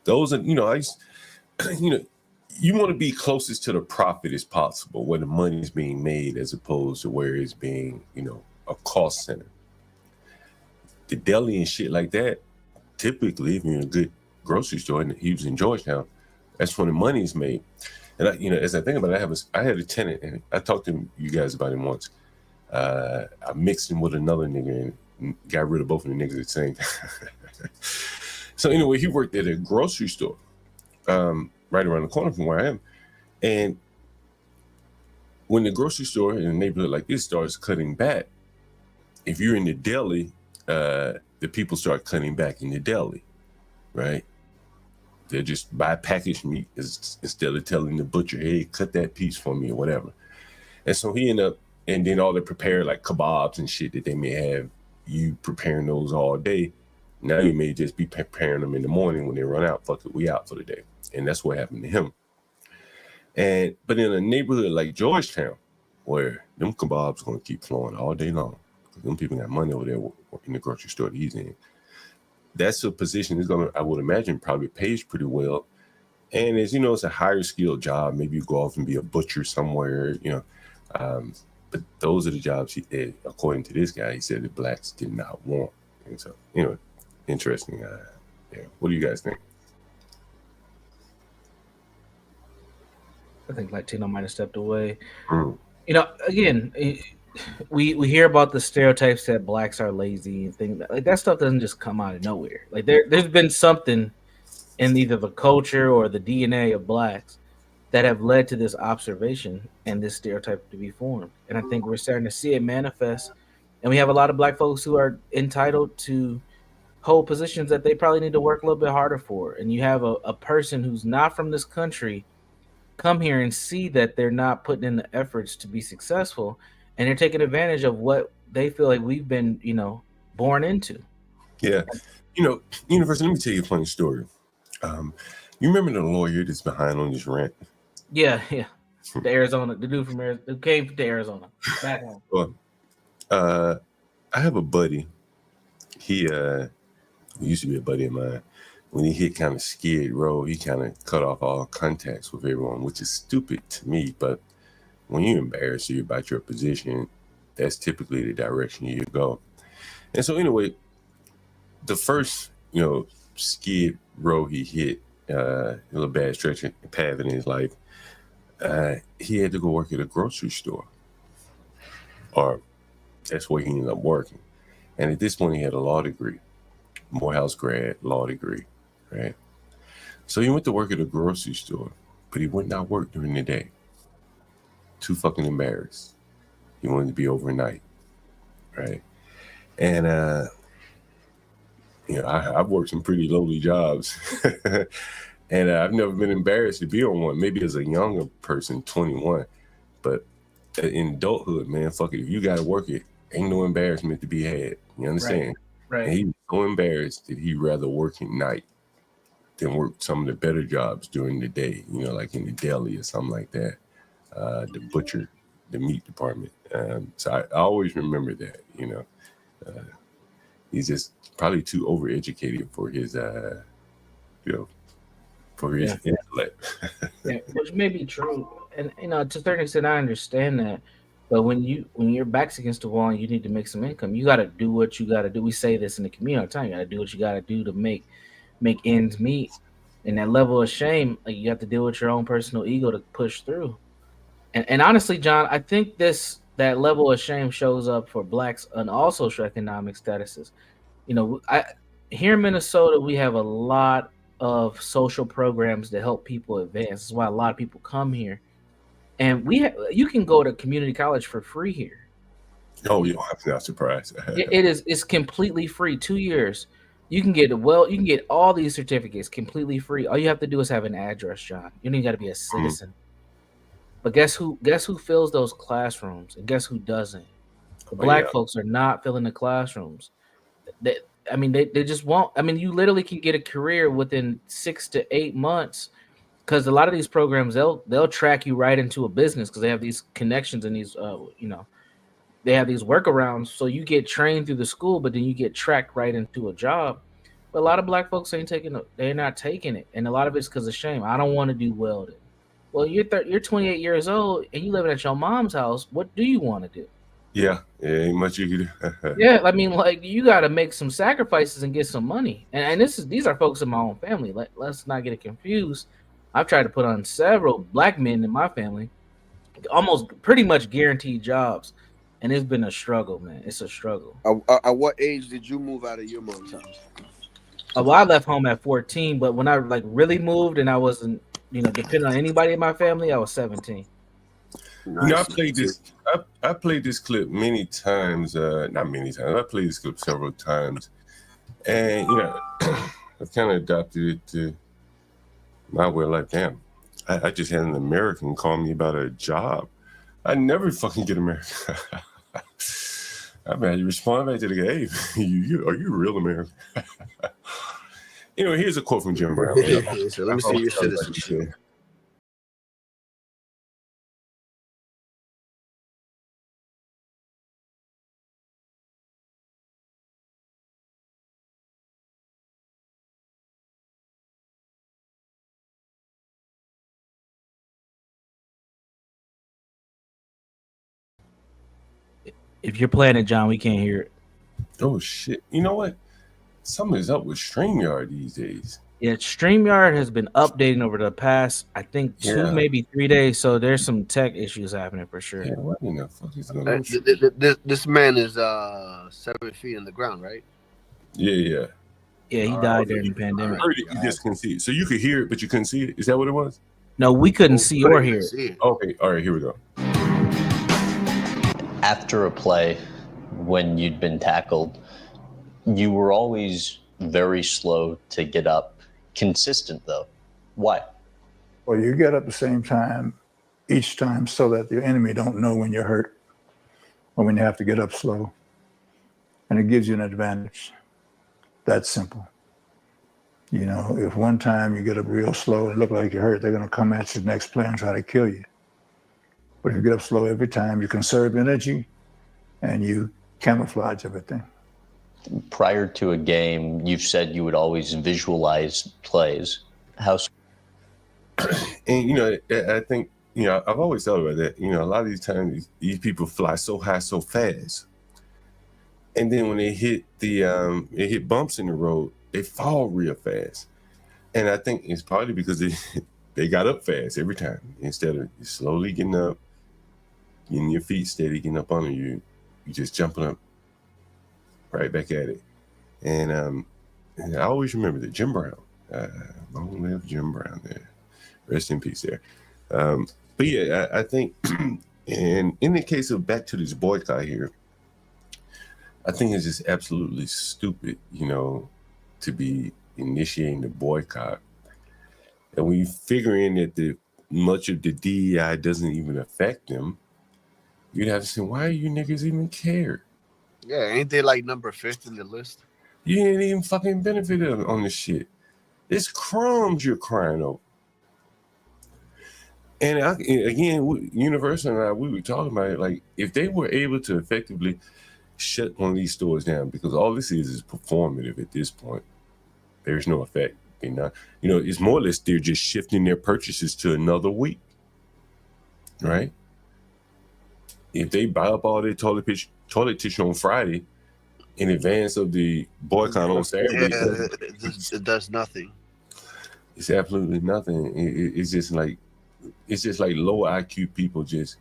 Those are, you want to be closest to the profit as possible, where the money is being made as opposed to where it's being, a cost center. The deli and shit like that, typically, if you're in a good grocery store, and he was in Georgetown, that's when the money is made. And as I think about it, I had a tenant, and I talked to you guys about him once. I mixed him with another nigga and got rid of both of the niggas at the same time. So anyway, he worked at a grocery store right around the corner from where I am. And when the grocery store in a neighborhood like this starts cutting back, if you're in the deli, the people start cutting back in the deli, right? They'll just buy packaged meat instead of telling the butcher, hey, cut that piece for me or whatever. And so he ended up, and then all the prepared like kebabs and shit that they may have, you preparing those all day. Now you may just be preparing them in the morning when they run out. Fuck it, we out for the day. And that's what happened to him. But in a neighborhood like Georgetown, where them kebabs gonna keep flowing all day long, because them people got money over there in the grocery store that he's in. That's a position that's gonna, I would imagine, probably pays pretty well. And as you know, it's a higher skilled job. Maybe you go off and be a butcher somewhere, but those are the jobs, according to this guy, he said that blacks did not want. And so, interesting. Yeah. What do you guys think? I think Latino might have stepped away. Mm. Again, we hear about the stereotypes that blacks are lazy and things like that stuff doesn't just come out of nowhere. Like there's been something in either the culture or the DNA of blacks that have led to this observation and this stereotype to be formed. And I think we're starting to see it manifest. And we have a lot of black folks who are entitled to hold positions that they probably need to work a little bit harder for. And you have a person who's not from this country come here and see that they're not putting in the efforts to be successful, and they're taking advantage of what they feel like we've been, born into. Yeah. University, let me tell you a funny story. You remember the lawyer that's behind on this rent? Yeah. The Arizona, the dude from Arizona, who came to Arizona, back home. Well, I have a buddy. He used to be a buddy of mine. When he hit kind of Skid Row, he kind of cut off all contacts with everyone, which is stupid to me. But when you embarrass you about your position, that's typically the direction you go. And so anyway, the first, Skid Row he hit, a little bad stretch path in his life, he had to go work at a grocery store. Or that's where he ended up working. And at this point, he had a law degree, Morehouse grad, law degree, right? So he went to work at a grocery store, but he would not work during the day. Too fucking embarrassed. He wanted to be overnight, right? And, I've worked some pretty lowly jobs, and I've never been embarrassed to be on one. Maybe as a younger person, 21, but in adulthood, man, fuck it. If you got to work it, ain't no embarrassment to be had. You understand? Right. And he was so embarrassed that he'd rather work at night than work some of the better jobs during the day, like in the deli or something like that, the butcher, the meat department. So I always remember that, he's just probably too overeducated for his, for his intellect. Yeah, which may be true. And, to a certain extent, I understand that. But when your back's against the wall and you need to make some income, you got to do what you got to do. We say this in the community all the time. You got to do what you got to do to make ends meet. And that level of shame, like, you have to deal with your own personal ego to push through. And honestly, John, I think that level of shame shows up for blacks on all socioeconomic statuses. Here in Minnesota, we have a lot of social programs that help people advance. That's why a lot of people come here. And you can go to community college for free here. Oh, I'm not surprised. It's completely free. 2 years. You can get all these certificates completely free. All you have to do is have an address, John. You don't even got to be a citizen. But guess who fills those classrooms, and guess who doesn't? The black folks are not filling the classrooms. They just won't. You literally can get a career within 6 to 8 months, because a lot of these programs they'll track you right into a business because they have these connections and these they have these workarounds. So you get trained through the school, but then you get tracked right into a job. But a lot of black folks they're not taking it, and a lot of it's because of shame. I don't want to do welding. Well, you're 28 years old and you living at your mom's house. What do you want to do? Yeah, ain't much you can do. Yeah, you got to make some sacrifices and get some money. And these are folks in my own family. Let's not get it confused. I've tried to put on several black men in my family, almost pretty much guaranteed jobs, and it's been a struggle, man. It's a struggle. At what age did you move out of your mom's house? Well, I left home at 14, but when I really moved and I wasn't, depending on anybody in my family, I was 17. I played this. I played this clip many times. Not many times. I played this clip several times, and I've kind of adopted it to my way of life. Damn, I just had an American call me about a job. I never fucking get American. I mean, you respond back to the guy, hey, are you a real American? Here's a quote from Jim Brown. So let me see your citizenship. If you're playing it, John, we can't hear it. Oh shit! You know what? Something's up with StreamYard these days. Yeah, StreamYard has been updating over the past, I think, 2 maybe 3 days. So there's some tech issues happening for sure. Yeah, what in the fuck is going on? This man is 7 feet in the ground, right? Yeah. Yeah, he died during the pandemic. I heard it, you just couldn't see it. So you could hear it, but you couldn't see it. Is that what it was? No, we couldn't see or hear it. Okay, all right, here we go. After a play, when you'd been tackled, you were always very slow to get up. Consistent though. Why? Well, you get up the same time each time so that your enemy don't know when you're hurt or when you have to get up slow. And it gives you an advantage. That's simple. You know, if one time you get up real slow and look like you're hurt, they're going to come at you the next play and try to kill you. But if you get up slow every time, you conserve energy and you camouflage everything. Prior to a game, you've said you would always visualize plays. How? And, you know, I think, you know, I've always thought about that. You know, a lot of these times, these people fly so high so fast. And then when they hit they hit bumps in the road, they fall real fast. And I think it's probably because they got up fast every time. Instead of slowly getting up, getting your feet steady, getting up under you, you just jumping up right back at it. And I always remember that Jim Brown, long live Jim Brown there. Rest in peace there. But yeah, I think, and in the case of back to this boycott here, I think it's just absolutely stupid, you know, to be initiating the boycott. And when you figure in that much of the DEI doesn't even affect them, you'd have to say, why you niggas even care? Yeah, ain't they like number 5th in the list? You ain't even fucking benefited on this shit. It's crumbs you're crying over. And again, Universal and I, we were talking about it, like, if they were able to effectively shut one of these stores down, because all this is performative at this point. There's no effect. They're not, you know, it's more or less they're just shifting their purchases to another week, right? If they buy up all their toilet tissue on Friday in advance of the boycott on Saturday, it does nothing. It's absolutely nothing. It's just like low IQ people just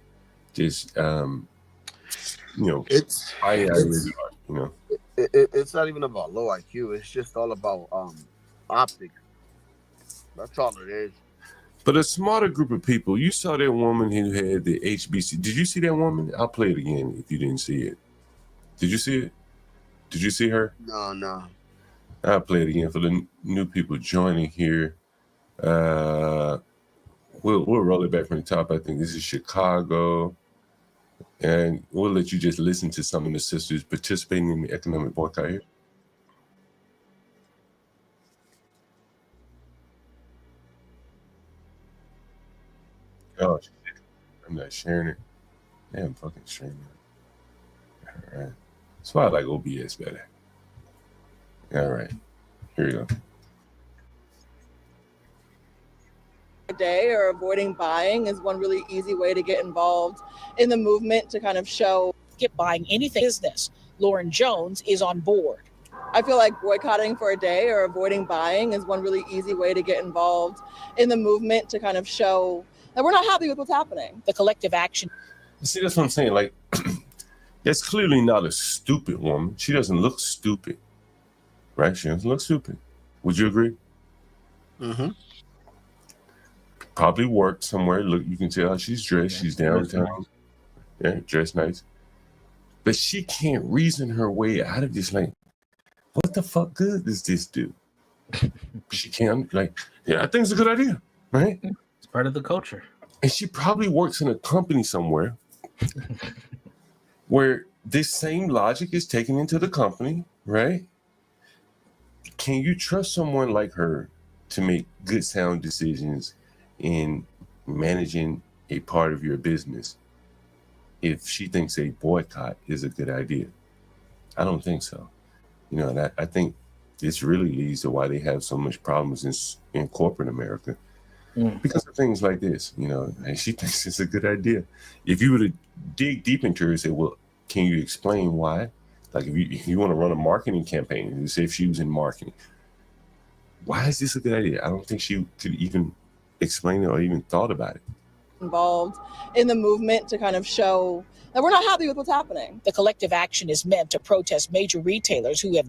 you know, it's you know. It's not even about low IQ. It's just all about optics. That's all it is. But a smarter group of people. You saw that woman who had the HBC. Did you see that woman? I'll play it again if you didn't see it. Did you see it? Did you see her? No. I'll play it again for the new people joining here. We'll roll it back from the top. I think this is Chicago. And we'll let you just listen to some of the sisters participating in the economic boycott here. Oh, I'm not sharing it. Damn, fucking streaming it. All right. That's why I like OBS better. All right. Here we go. Day or avoiding buying is one really easy way to get involved in the movement to kind of show skip buying anything business. Lauren Jones is on board. I feel like boycotting for a day or avoiding buying is one really easy way to get involved in the movement to kind of show that we're not happy with what's happening. The collective action. See, that's what I'm saying. Like, that's clearly not a stupid woman. She doesn't look stupid, right? She doesn't look stupid. Would you agree? Mm-hmm. Probably worked somewhere. Look, you can tell how she's dressed. She's downtown. Yeah, dressed nice. But she can't reason her way out of this. Like, what the fuck good does this do? She can't, like, yeah, I think it's a good idea, right? It's part of the culture. And she probably works in a company somewhere where this same logic is taken into the company, right? Can you trust someone like her to make good, sound decisions in managing a part of your business if she thinks a boycott is a good idea? I don't think so. You know, and I think this really leads to why they have so much problems in corporate America. Because of things like this, you know, and she thinks it's a good idea. If you were to dig deep into her and say, well, can you explain why? Like if you want to run a marketing campaign, and say if she was in marketing, why is this a good idea? I don't think she could even explain it or even thought about it. Involved in the movement to kind of show that we're not happy with what's happening. The collective action is meant to protest major retailers who have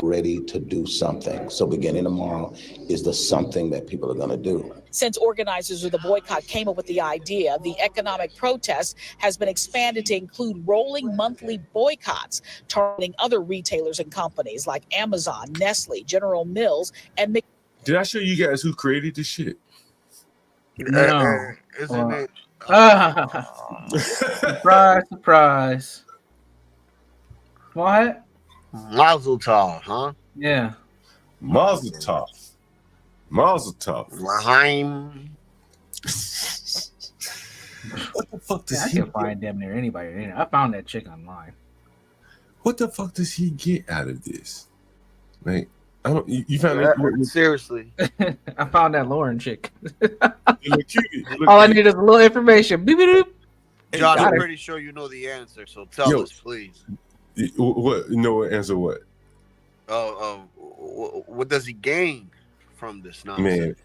ready to do something. So beginning tomorrow is the something that people are going to do. Since organizers of the boycott came up with the idea, the economic protest has been expanded to include rolling monthly boycotts targeting other retailers and companies like Amazon, Nestle, General Mills, and Did I show you guys who created this shit? No. Isn't it? Surprise, surprise. What? Mazel tov, huh? Yeah. Mazel tov. Mazel tov. Lahaim. What the fuck does I he can find damn near anybody. I found that chick online. What the fuck does he get out of this? Like, I don't. You found it seriously? I found that Lauren chick. All I need is a little information. Beep, beep, beep. John, I'm pretty sure you know the answer, so tell us, please. What? No answer. What? What does he gain from this nonsense? Man,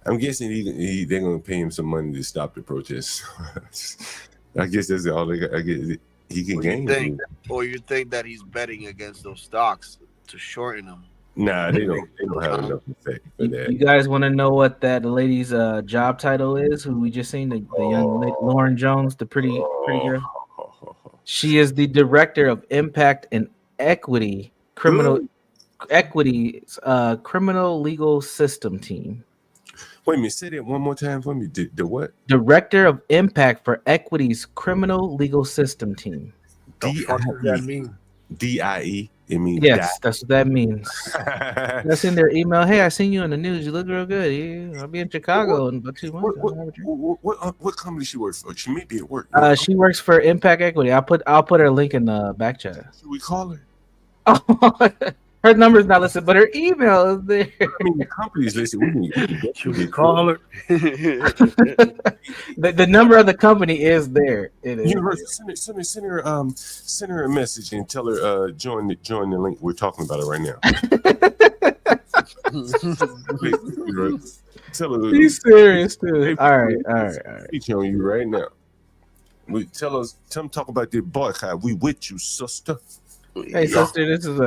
I'm guessing they're gonna pay him some money to stop the protest. I guess that's all they got. I guess he can gain. Or you think that he's betting against those stocks to shorten them? Nah, they don't have enough effect for that. You guys want to know what that lady's job title is? Who we just seen, the young lady, Lauren Jones, the pretty girl. She is the director of Impact and Equity Criminal Legal System Team. Wait a minute, say that one more time for me. The what? Director of Impact for Equity's Criminal Legal System Team. What does that mean? DIE. It means yes, that's what that means. That's in their email. Hey, I seen you in the news. You look real good. Yeah, I'll be in Chicago in about 2 months. What company she works for? She may be at work. She works for Impact Equity. I'll put her link in the back chat. Should we call her? Oh, her number's not listed, but her email is there. I mean, the company's listed. Should we call her? The number of the company is there. It is. Send her a message and tell her join the link. We're talking about it right now. Tell her. Be serious too. All right. Speaking on you right now. Tell them talk about the boycott. We with you, sister. Hey, sister, this is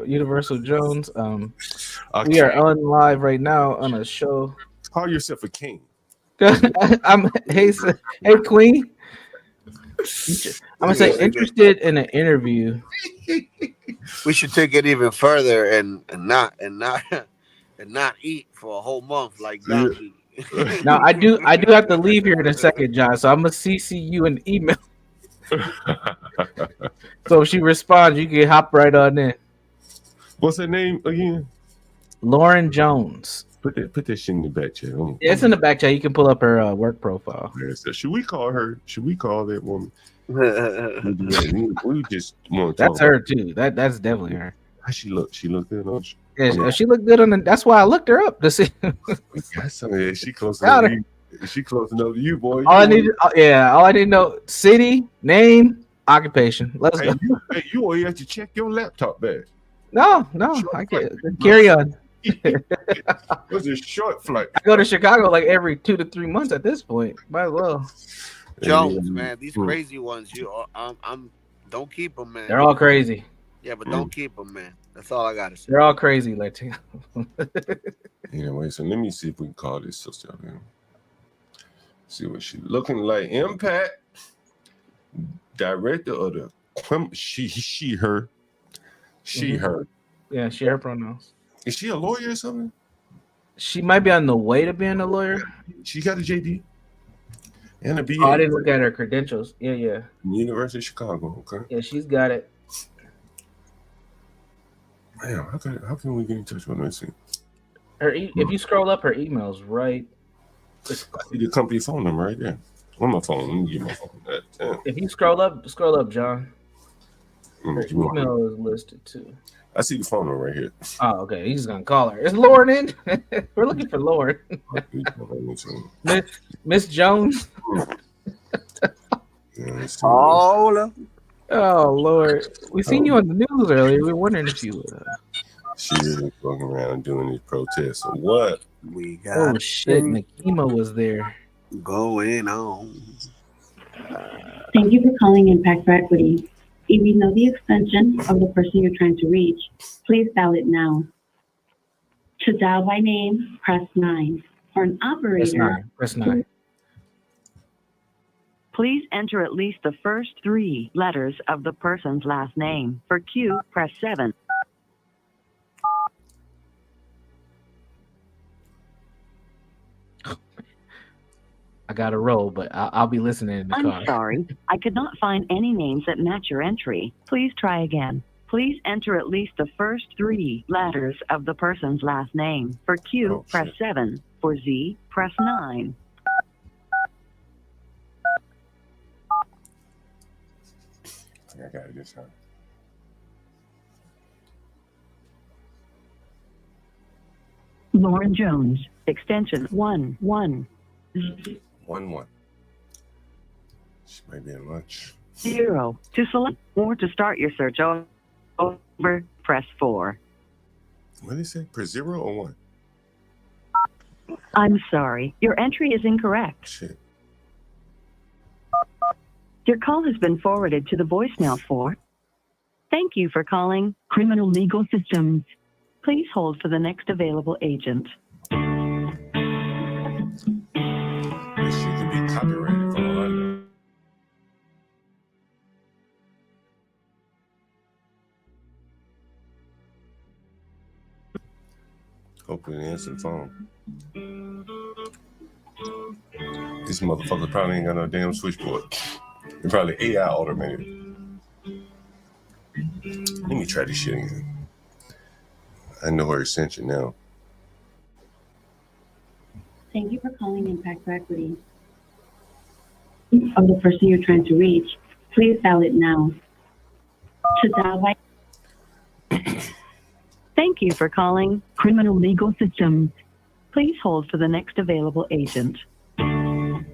Universal Jones. We are on live right now on a show. Call yourself a king. Hey, Queen. I'm gonna say interested in an interview. We should take it even further and not eat for a whole month like that. Now I do have to leave here in a second, John. So I'm gonna CC you an email. So if she responds, you can hop right on in. What's her name again? Lauren Jones. Put that shit in the back chat. Yeah, it's in the back chat. You can pull up her work profile. So should we call her? Should we call that woman? we just want to. That's her too. That's definitely her. How she look? She look good, don't she? Yeah, she looked good on the. That's why I looked her up to see. She close enough to you. She close enough to you, boy. All I need to know: city, name, occupation. Let's go. You always have to check your laptop bag. No, I can't. Carry on. It was a short flight. I go to Chicago like every 2 to 3 months at this point. Might as well. Jones, man, these crazy ones, don't keep them, man. They're all crazy. Yeah, but don't keep them, man. That's all I gotta say. They're all crazy, Latino. Anyway, so let me see if we can call this sister up here. See what she looking like. Impact director of the she her. Yeah, she her pronouns. Is she a lawyer or something? She might be on the way to being a lawyer. She got a JD and a BA. Oh, I didn't look at her credentials. Yeah. University of Chicago. Okay. Yeah, she's got it. Man, how can we get in touch with her? Let's see. If you scroll up, her email's right. I see the company phone number right there. On my phone. Let me get my phone. If you scroll up, John. Her email is listed too. I see the phone number right here. Oh, okay. He's gonna call her. Is Lauren in? We're looking for Lauren. Miss Jones. All of them. Oh Lord, we seen you on the news earlier. We were wondering if you. She really walking around doing these protests or what? We got. Oh shit, Nakima was there. Going on. Thank you for calling Impact for Equity. If you know the extension of the person you're trying to reach, please dial it now. To dial by name, press 9. For an operator, Press 9. Please enter at least the first 3 letters of the person's last name. For Q, press 7. I got to roll, but I'll be listening in the car. I'm sorry, I could not find any names that match your entry. Please try again. Please enter at least the first 3 letters of the person's last name. For Q, press 7. For Z, press 9. I got it this time. Lauren Jones, extension 11. 1-1. She might be in lunch. 0. To select or to start your search over, press 4. What did he say? Per 0 or 1? I'm sorry, your entry is incorrect. Shit. Your call has been forwarded to the voicemail for. Thank you for calling Criminal Legal Systems. Please hold for the next available agent. This shit could be copyrighted for all I know. Hopefully they answer the phone. These motherfuckers probably ain't got no damn switchboard. They're probably AI automated. Let me try this shit again. I know her extension now. thank you for calling Impact for Equity. Of the person you're trying to reach, please dial it now. To dial by. Thank you for calling Criminal Legal Systems. Please hold for the next available agent. Damn.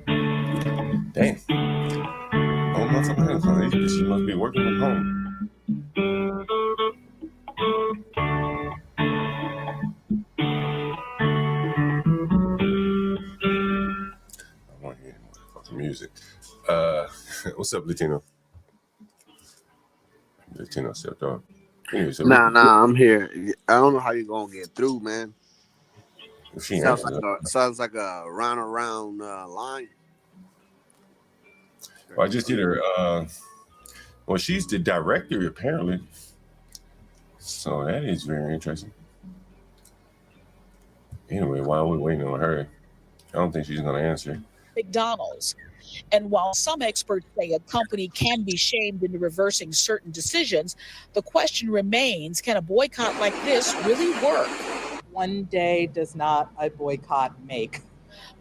Oh, motherfucker, she must be working from home. I want to hear motherfucking music. What's up, Latino? Latino stepped off. Anyway, so Nah, I'm here. I don't know how you're gonna get through, man. Sounds like a round around line. Well, I just did her. Well, she's the director apparently, so that is very interesting. Anyway, while we're waiting on her, I don't think she's going to answer. McDonald's. And while some experts say a company can be shamed into reversing certain decisions, the question remains, can a boycott like this really work? One day does not a boycott make.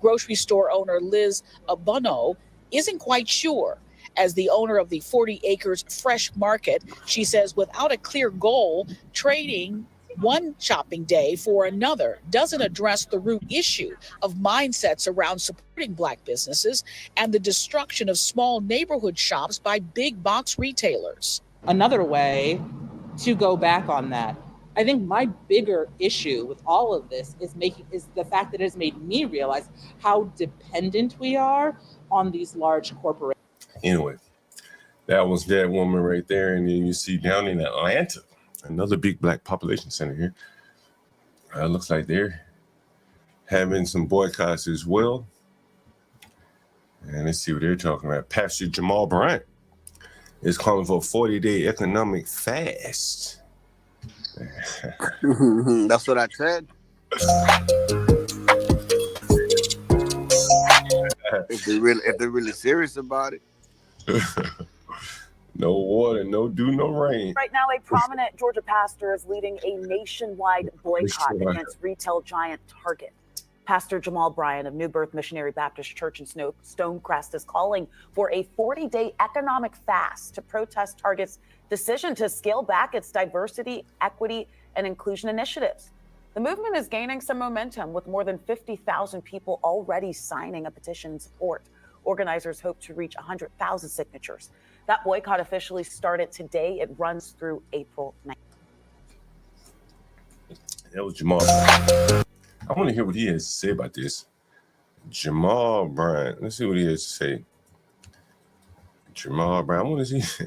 Grocery store owner Liz Abuno isn't quite sure. As the owner of the 40 acres fresh market, she says without a clear goal, trading one shopping day for another doesn't address the root issue of mindsets around supporting Black businesses and the destruction of small neighborhood shops by big box retailers. Another way to go back on that, I think my bigger issue with all of this is the fact that it has made me realize how dependent we are on these large corporations. Anyway, that was that woman right there, and then you see down in Atlanta, another big Black population center here. Looks like they're having some boycotts as well. And let's see what they're talking about. Pastor Jamal Bryant is calling for a 40-day economic fast. That's what I said. If they're really serious about it. No water, no dew, no rain. Right now, a prominent Georgia pastor is leading a nationwide boycott against retail giant Target. Pastor Jamal Bryant of New Birth Missionary Baptist Church in Stonecrest is calling for a 40-day economic fast to protest Target's decision to scale back its diversity, equity, and inclusion initiatives. The movement is gaining some momentum with more than 50,000 people already signing a petition in support. Organizers hope to reach 100,000 signatures. That boycott officially started today. It runs through April 9th. That was Jamal Bryant. I want to hear what he has to say about this. Jamal Bryant. Let's see what he has to say. Jamal Bryant. I want to see. As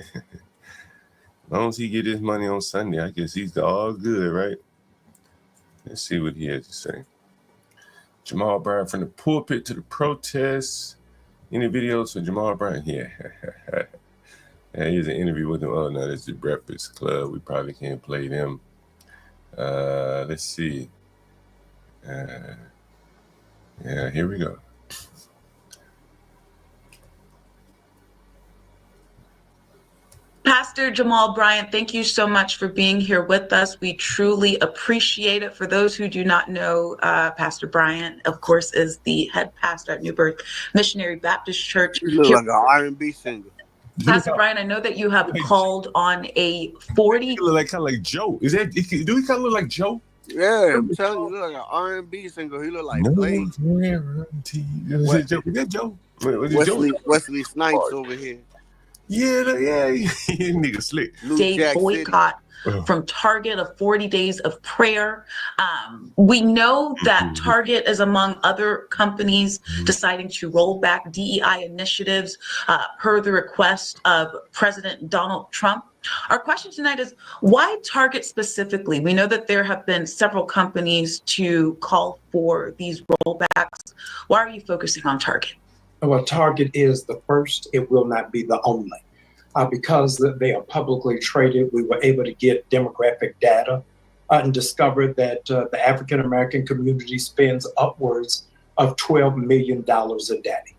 long as he get his money on Sunday, I guess he's all good, right? Let's see what he has to say. Jamal Bryant, from the pulpit to the protests. Any videos for Jamal Bryant? Yeah. Here's an interview with him. Oh, no, that's the Breakfast Club. We probably can't play them. Let's see. Yeah, here we go. Pastor Jamal Bryant, thank you so much for being here with us. We truly appreciate it. For those who do not know, Pastor Bryant, of course, is the head pastor at New Birth Missionary Baptist Church. You look like an R&B singer. Pastor Bryant, I know that you have called on a 40. He look like kind of like Joe. Do he kind of look like Joe? Yeah, I'm telling you, you look like an R&B singer. He look like Blade. Is that Joe? Wesley Snipes over here. Yeah, nigga slick. Day boycott from Target of 40 days of prayer. We know that Target is among other companies deciding to roll back DEI initiatives per the request of President Donald Trump. Our question tonight is, why Target specifically? We know that there have been several companies to call for these rollbacks. Why are you focusing on Target? Well, Target is the first. It will not be the only. Because they are publicly traded, we were able to get demographic data and discover that the African-American community spends upwards of $12 million a day.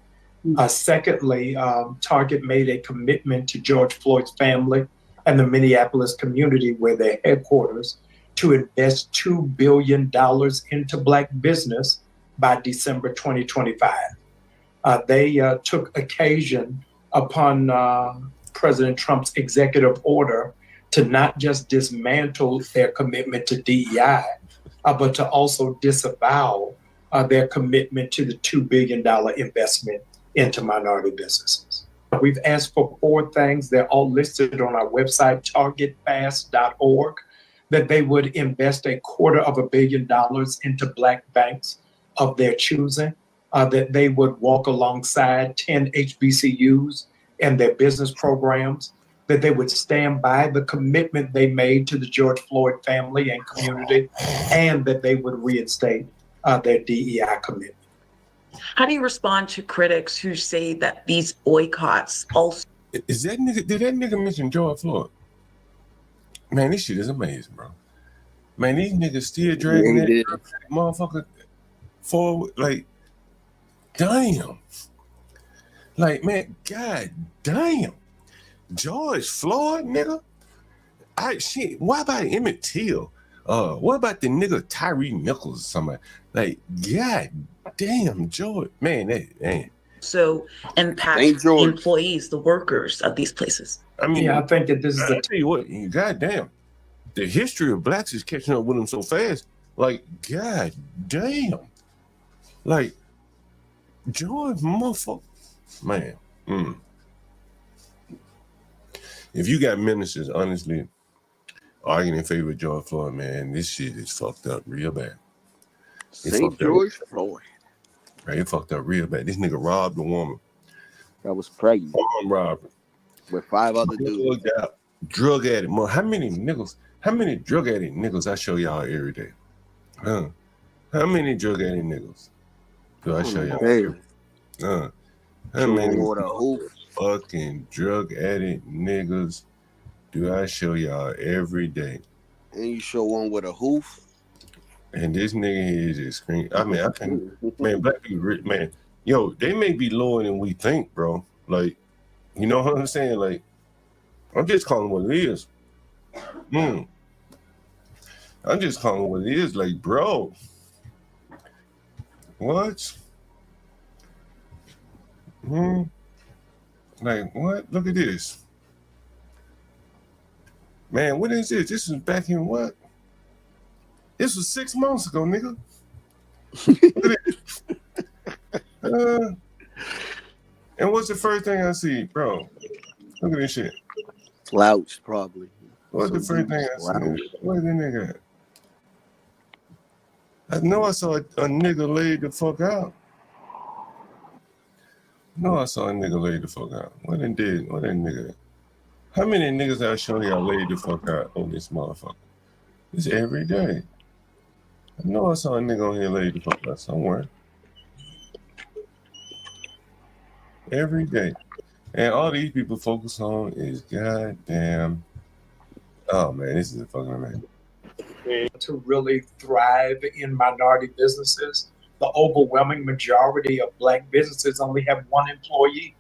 Secondly, Target made a commitment to George Floyd's family and the Minneapolis community, where their headquarters, to invest $2 billion into Black business by December 2025. They took occasion upon President Trump's executive order to not just dismantle their commitment to DEI, but to also disavow their commitment to the $2 billion investment into minority businesses. We've asked for 4 things. They're all listed on our website, targetfast.org, that they would invest $250 million into Black banks of their choosing, that they would walk alongside 10 HBCUs and their business programs, that they would stand by the commitment they made to the George Floyd family and community, and that they would reinstate their DEI commitment. How do you respond to critics who say that these boycotts also... Did that nigga mention George Floyd? Man, this shit is amazing, bro. Man, these niggas still dragging that motherfucker forward. Like, damn. Like, man, god damn. George Floyd, nigga? What about Emmett Till? What about the nigga Tyree Nichols or somebody? Like, god damn, George. Man. So impact the employees, the workers of these places. I mean, I think that this is I tell you what, god damn. The history of blacks is catching up with them so fast. Like, god damn. Like, George motherfucker. Man. If you got ministers, honestly, arguing in favor of George Floyd, man, this shit is fucked up real bad. St. George Floyd. Right, it fucked up real bad. This nigga robbed a woman. That was pregnant. Armed robbery. With 5 other dudes. Drug addict. How many drug addict niggas I show y'all every day? Huh? How many drug addict niggas do I show y'all? How many fucking drug addict niggas do I show y'all every day? And you show one with a hoof. And this nigga here is just screaming. I mean, I can, man, black people, man, yo, they may be lower than we think, bro. Like, you know what I'm saying? Like, I'm just calling what it is. I'm just calling what it is. Like, bro, what? Like, what? Look at this. Man, what is this? This was back in what? This was 6 months ago, nigga. And what's the first thing I see, bro? Look at this shit. Slouched, probably. What's the first thing I see? Where's the nigga at? I know I saw a nigga laid the fuck out. No, I saw a nigga laid the fuck out. What they did? What that nigga? How many niggas I show y'all laid the fuck out on this motherfucker? It's every day. I know I saw a nigga on here laid the fuck out somewhere. Every day. And all these people focus on is goddamn. Oh man, this is a fucking amazing. To really thrive in minority businesses, the overwhelming majority of Black businesses only have one employee,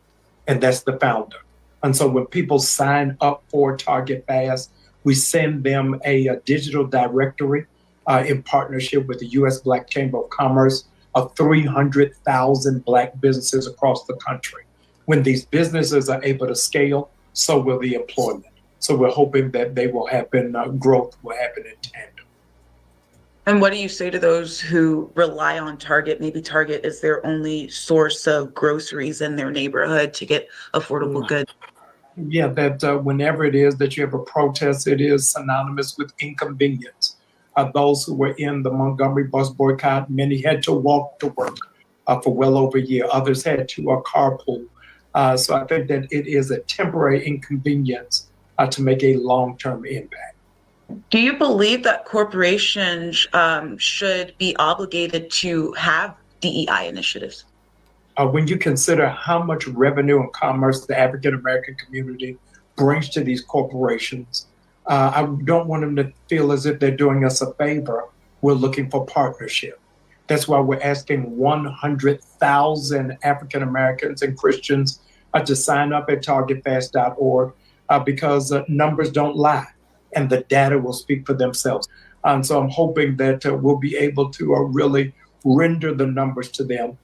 and that's the founder. And so when people sign up for Target Fast, we send them a digital directory in partnership with the U.S. Black Chamber of Commerce of 300,000 Black businesses across the country. When these businesses are able to scale, so will the employment. So we're hoping that they will happen, growth will happen in tandem. And what do you say to those who rely on Target? Maybe Target is their only source of groceries in their neighborhood to get affordable goods. Yeah, that whenever it is that you have a protest, it is synonymous with inconvenience. Those who were in the Montgomery bus boycott, many had to walk to work for well over a year. Others had to carpool. So I think that it is a temporary inconvenience to make a long-term impact. Do you believe that corporations should be obligated to have DEI initiatives? When you consider how much revenue and commerce the African-American community brings to these corporations, I don't want them to feel as if they're doing us a favor. We're looking for partnership. That's why we're asking 100,000 African-Americans and Christians to sign up at targetfast.org because numbers don't lie and the data will speak for themselves. And so I'm hoping that we'll be able to really render the numbers to them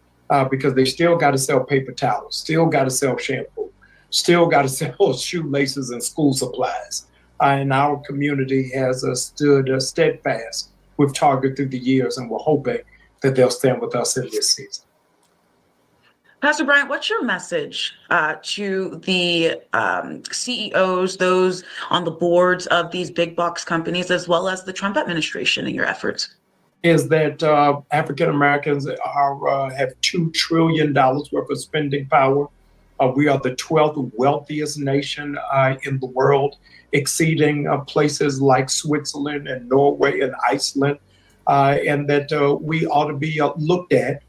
because they still got to sell paper towels, still got to sell shampoo, still got to sell shoelaces and school supplies. And our community has stood steadfast with Target through the years, and we're hoping that they'll stand with us in this season. Pastor Bryant, what's your message to the CEOs, those on the boards of these big box companies, as well as the Trump administration in your efforts? Is that African Americans have $2 trillion worth of spending power. We are the 12th wealthiest nation in the world, exceeding places like Switzerland and Norway and Iceland, and that we ought to be looked at.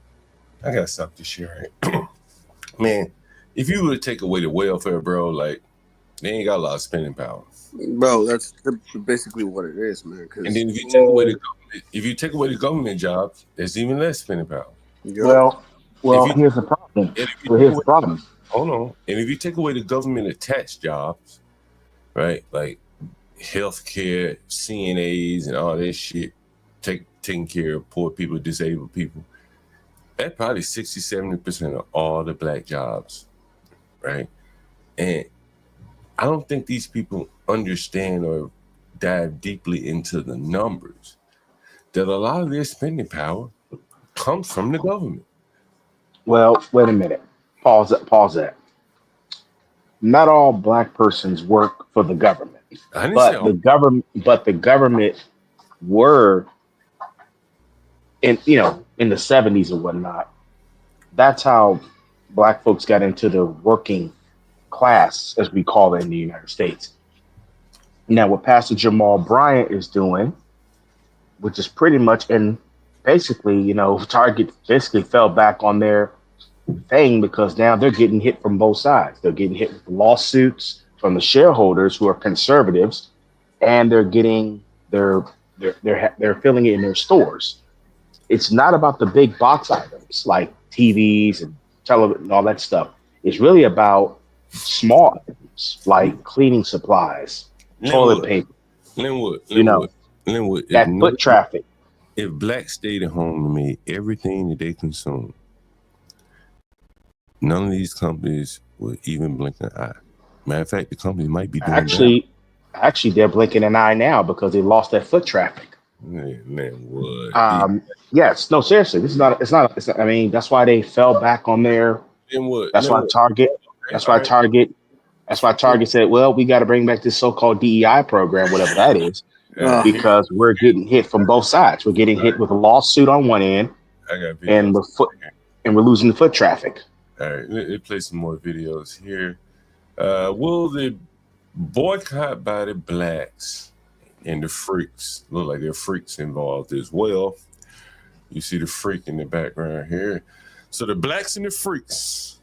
I got something to share. Man, if you would take away the welfare, bro, like they ain't got a lot of spending power. Bro, that's basically what it is, man. And then if you take away the government jobs, there's even less spending power. Well, here's the problem. Here's the problem. Hold on. And if you take away the government attached jobs, right, like healthcare, CNAs, and all that shit, taking care of poor people, disabled people, that's probably 60-70% of all the Black jobs, right? And I don't think these people understand or dive deeply into the numbers that a lot of their spending power comes from the government. Well, wait a minute. Pause that. Not all Black persons work for the government, but the government were in the 70s and whatnot. That's how Black folks got into the working class, as we call it in the United States. Now, what Pastor Jamal Bryant is doing, which is pretty much, and basically, Target basically fell back on their thing because now they're getting hit from both sides. They're getting hit with lawsuits from the shareholders who are conservatives, and they're getting they're filling it in their stores. It's not about the big box items like TVs and television and all that stuff. It's really about small items like cleaning supplies, toilet paper. Linwood, that foot traffic. If Blacks stayed at home and made everything that they consume, none of these companies would even blink an eye. Matter of fact, the company might be doing Actually, they're blinking an eye now because they lost that foot traffic. Man, what? Yes, no, seriously, it's not. I mean, that's why they fell back on their Linwood. That's why Target. That's why Target. That's why Target said, "Well, we got to bring back this so-called DEI program, whatever that is, because we're getting hit from both sides. We're getting hit with a lawsuit on one end, and we're losing the foot traffic." All right, let's play some more videos here. Will the boycott by the blacks and the freaks look like there are freaks involved as well? You see the freak in the background here. So the blacks and the freaks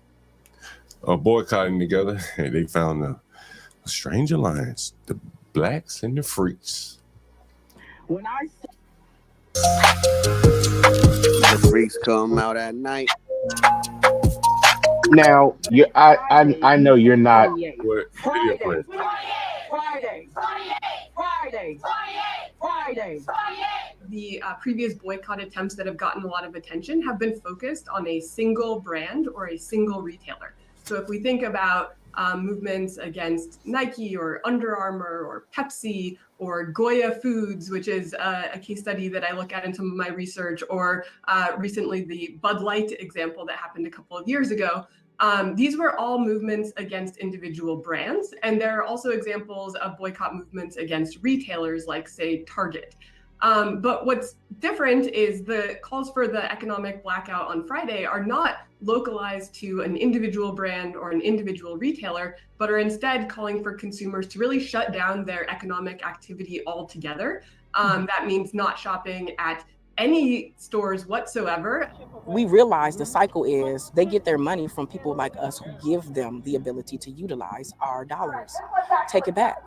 are boycotting together, and they found a strange alliance: the blacks and the freaks. When the freaks come out at night. Now, I know you're not. Friday. The previous boycott attempts that have gotten a lot of attention have been focused on a single brand or a single retailer. So if we think about movements against Nike or Under Armour or Pepsi or Goya Foods, which is a case study that I look at in some of my research, or recently the Bud Light example that happened a couple of years ago. These were all movements against individual brands, and there are also examples of boycott movements against retailers like, say, Target. But what's different is the calls for the economic blackout on Friday are not localized to an individual brand or an individual retailer, but are instead calling for consumers to really shut down their economic activity altogether. That means not shopping at any stores whatsoever. We realize the cycle is they get their money from people like us who give them the ability to utilize our dollars. Take it back.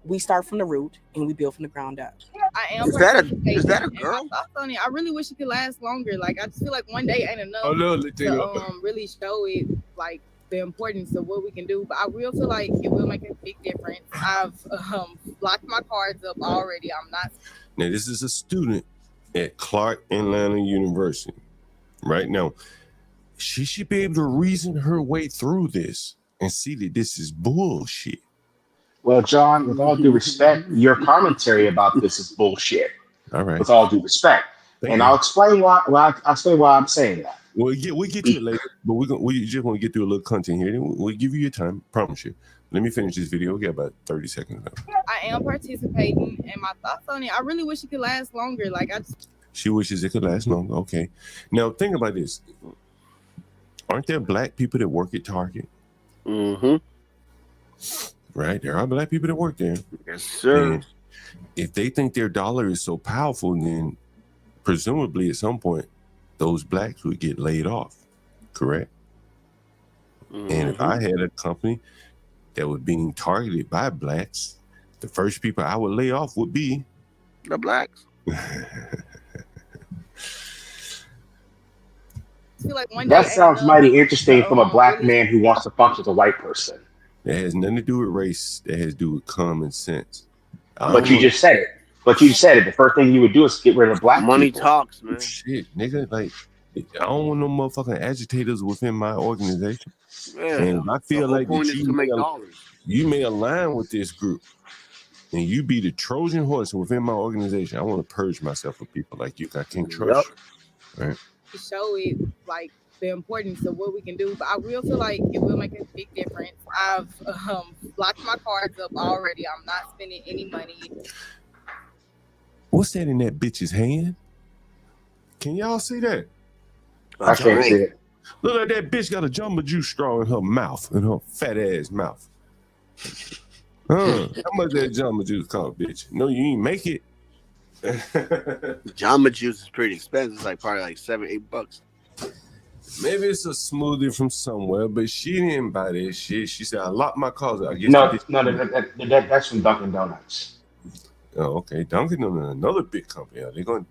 We start from the root and we build from the ground up. I am. Is that a girl? My thoughts on it, I really wish it could last longer. Like, I just feel like one day ain't enough to really show it, like, the importance of what we can do. But I will feel like it will make a big difference. I've blocked my cards up already. I'm not. Now, this is a student at Clark Atlanta University. Right now, she should be able to reason her way through this and see that this is bullshit. Well, John, with all due respect, your commentary about this is bullshit. All right. With all due respect, I'll explain why. I'll explain why I'm saying that. Well, yeah, we'll get to it later, but we just want to get through a little content here. Then we'll give you your time. Promise you. Let me finish this video. We got about 30 seconds left. I am participating, and my thoughts on it, I really wish it could last longer. Like, She wishes it could last longer. Okay. Now, think about this. Aren't there black people that work at Target? Mm-hmm. Right? There are black people that work there. Yes, sir. And if they think their dollar is so powerful, then presumably at some point, those blacks would get laid off. Correct? Mm-hmm. And if I had a company that was being targeted by blacks, the first people I would lay off would be the blacks. That sounds mighty interesting from a black man who wants to function as a white person. That has nothing to do with race. That has to do with common sense. But you just said it. The first thing you would do is get rid of black money people. Talks, man. Shit, nigga. Like, I don't want no motherfucking agitators within my organization. Yeah. And if I feel like that you may align with this group, and you be the Trojan horse within my organization, I want to purge myself with people like you. I can't trust you. Right? to show it, like, the importance of what we can do. But I will feel like it will make a big difference. I've blocked my cards up already. I'm not spending any money. What's that in that bitch's hand? Can y'all see that? I can't see it. Look like that bitch got a Jamba Juice straw in her mouth, in her fat ass mouth. How much that Jamba Juice cost, bitch? No, you ain't make it. Jamba Juice is pretty expensive. It's like probably like $7-8. Maybe it's a smoothie from somewhere, but she didn't buy that shit. She said, I locked my closet. I guess that's from Dunkin' Donuts. Oh, okay. Dunkin' Donuts, another big company. Are they going to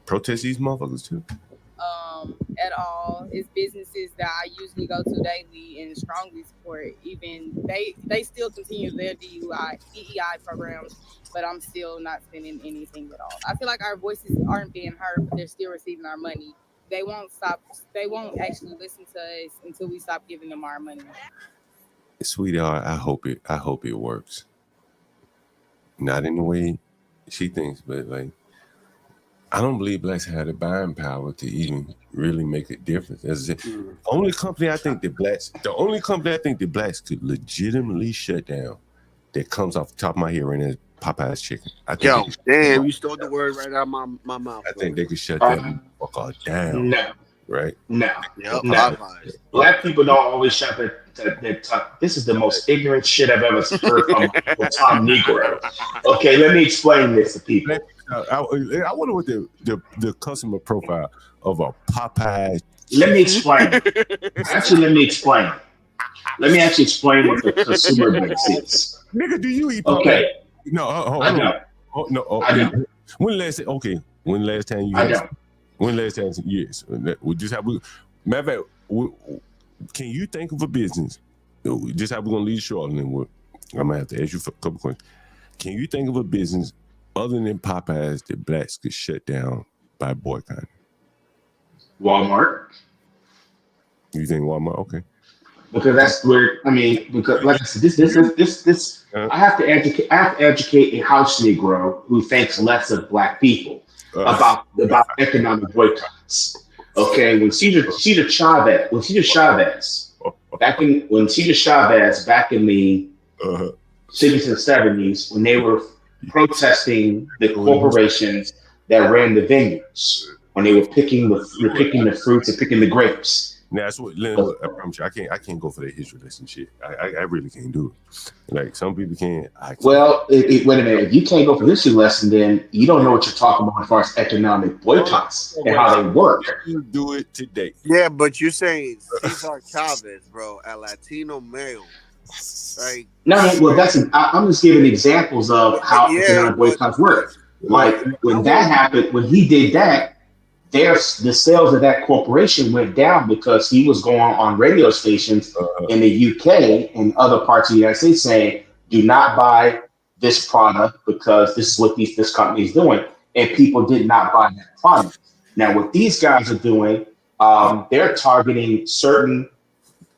protest these motherfuckers too? At all. It's businesses that I usually go to daily and strongly support. Even they still continue their DEI programs, but I'm still not spending anything at all. I feel like our voices aren't being heard, but they're still receiving our money. They won't stop. They won't actually listen to us until we stop giving them our money. Sweetheart, I hope it works. Not in the way she thinks, but like I don't believe blacks have the buying power to even really make a difference. The only company I think that blacks could legitimately shut down that comes off the top of my head right now is Popeye's chicken. I think damn, you stole the word right out of my mouth. I think they could shut that fucker down. No. Right? No. Yep, No. Popeyes. Black people don't always shop at this is the most ignorant shit I've ever heard from a Tom Negro. Okay, let me explain this to people. I wonder what the customer profile of a Popeye. Let me explain. Let me explain. Let me actually explain what the consumer base is. Nigga, do you eat Popeye? Okay. No, I don't. I don't. When last time you had? When last time? Yes. We just have. Matter of fact, can you think of a business? Just how we're gonna leave Charlotte Linwood. I'm gonna have to ask you a couple questions. Can you think of a business other than Popeyes that blacks could shut down by boycotting? Walmart. You think Walmart? Okay. Because that's where because like I said, this I have to educate a house Negro who thinks less of black people about economic boycotts. Okay, when Cesar Chavez back in the 60s and 70s, when they were protesting the corporations that ran the vineyards, when they were picking the fruits and picking the grapes. Now that's what Linwood, I promise you, I can't go for that history lesson shit. I really can't do it. Like some people can. Well, wait a minute. If you can't go for history lesson, then you don't know what you're talking about as far as economic boycotts and how they work. You do it today. Yeah, but you're saying Cesar Chavez, bro, a Latino male. Like, no, well, I'm just giving examples of how economic boycotts work. Like when that happened, when he did that, the sales of that corporation went down because he was going on radio stations in the UK and other parts of the United States saying, do not buy this product because this is what this company is doing. And people did not buy that product. Now, what these guys are doing, they're targeting certain.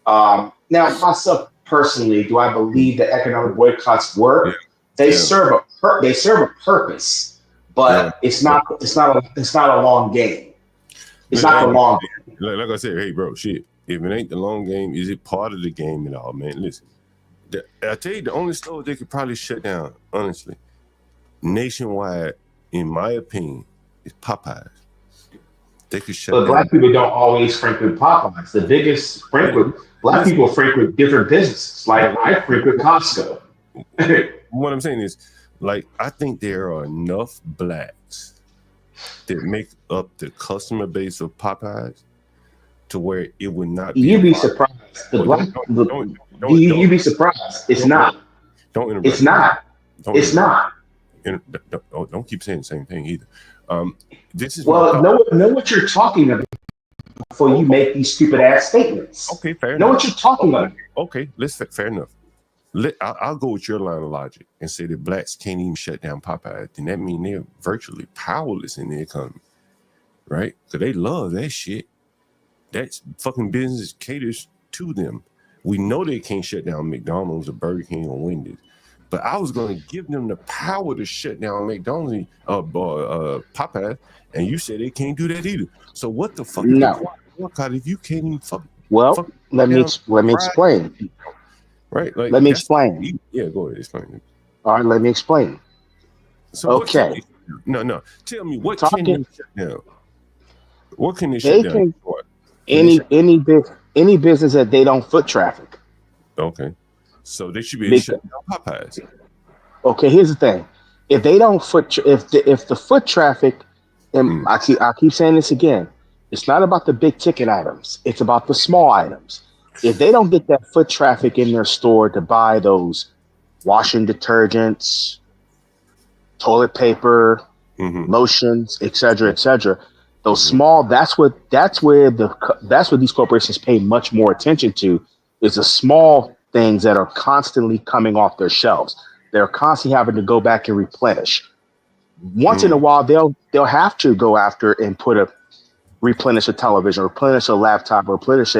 Now, myself personally, do I believe that economic boycotts work? Yeah. They serve a purpose. But it's not a long game. It's not a long game. Like I said, hey bro, shit. If it ain't the long game, is it part of the game at all, man? Listen, I tell you, the only store they could probably shut down, honestly, nationwide, in my opinion, is Popeyes. They could shut down. But black people don't always frequent Popeyes. The biggest black people frequent different businesses. Like I frequent Costco. What I'm saying is, like, I think there are enough blacks that make up the customer base of Popeyes to where it would not be. You'd be surprised. You'd be surprised. It's not. Don't interrupt. It's not. It's not. Don't keep saying the same thing either. This is know what you're talking about before you make these stupid ass statements. Okay, fair enough. Know what you're talking about. Okay, fair enough. I'll go with your line of logic and say that blacks can't even shut down Popeyes. Then that means they're virtually powerless in the economy, right? Because they love that shit. That fucking business caters to them. We know they can't shut down McDonald's or Burger King or Wendy's, but I was going to give them the power to shut down McDonald's, Popeyes, and you said they can't do that either. So what the fuck? No. If you can't even fuck. Well, let me explain. Right? Like, let me explain. Yeah, go ahead. Explain it. All right, let me explain. So okay. No. Tell me, what can they shut down? What can they shut down? Any business that they don't foot traffic. Okay. So they should be able to shut down Popeyes. Okay, here's the thing. If they don't if the foot traffic, and I keep saying this again, it's not about the big ticket items. It's about the small items. If they don't get that foot traffic in their store to buy those washing detergents, toilet paper, lotions, etc., those small, that's what these corporations pay much more attention to, is the small things that are constantly coming off their shelves. They're constantly having to go back and replenish. Once in a while, they'll have to go after and replenish a television, replenish a laptop, replenish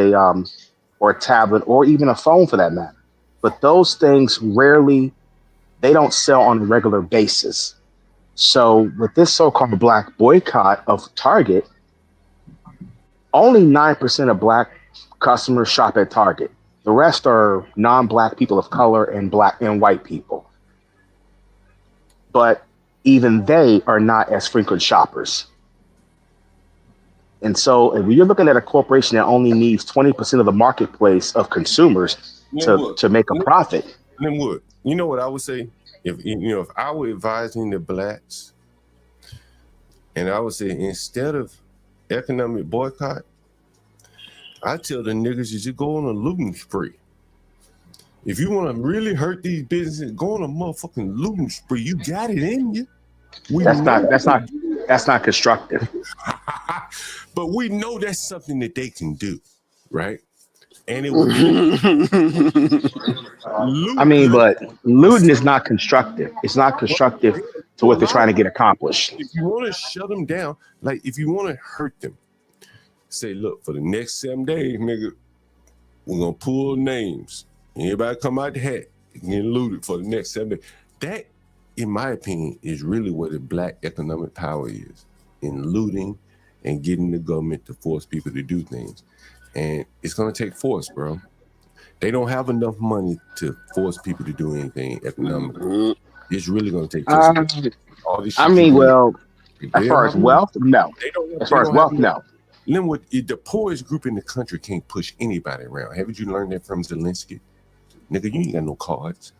or a tablet, or even a phone for that matter. But those things they don't sell on a regular basis. So with this so-called black boycott of Target, only 9% of black customers shop at Target. The rest are non-black people of color and black and white people. But even they are not as frequent shoppers. And so if you're looking at a corporation that only needs 20% of the marketplace of consumers to make a profit. Linwood, you know what I would say? If I were advising the blacks, and I would say instead of economic boycott, I tell the niggas you just go on a looting spree. If you want to really hurt these businesses, go on a motherfucking looting spree. You got it in you. That's not constructive. But we know that's something that they can do, right? And it would I mean, but looting is not constructive. It's not constructive to what they're trying to get accomplished. If you want to shut them down, like if you want to hurt them, say, look, for the next 7 days, nigga, we're gonna pull names. Anybody come out the hat and get looted for the next 7 days. That, in my opinion, is really what the black economic power is, in looting and getting the government to force people to do things. And it's gonna take force, bro. They don't have enough money to force people to do anything economically. It's really gonna take force. All this shit as far as wealth, no. As far as wealth, no. Linwood, the poorest group in the country can't push anybody around. Haven't you learned that from Zelensky? Nigga, you ain't got no cards.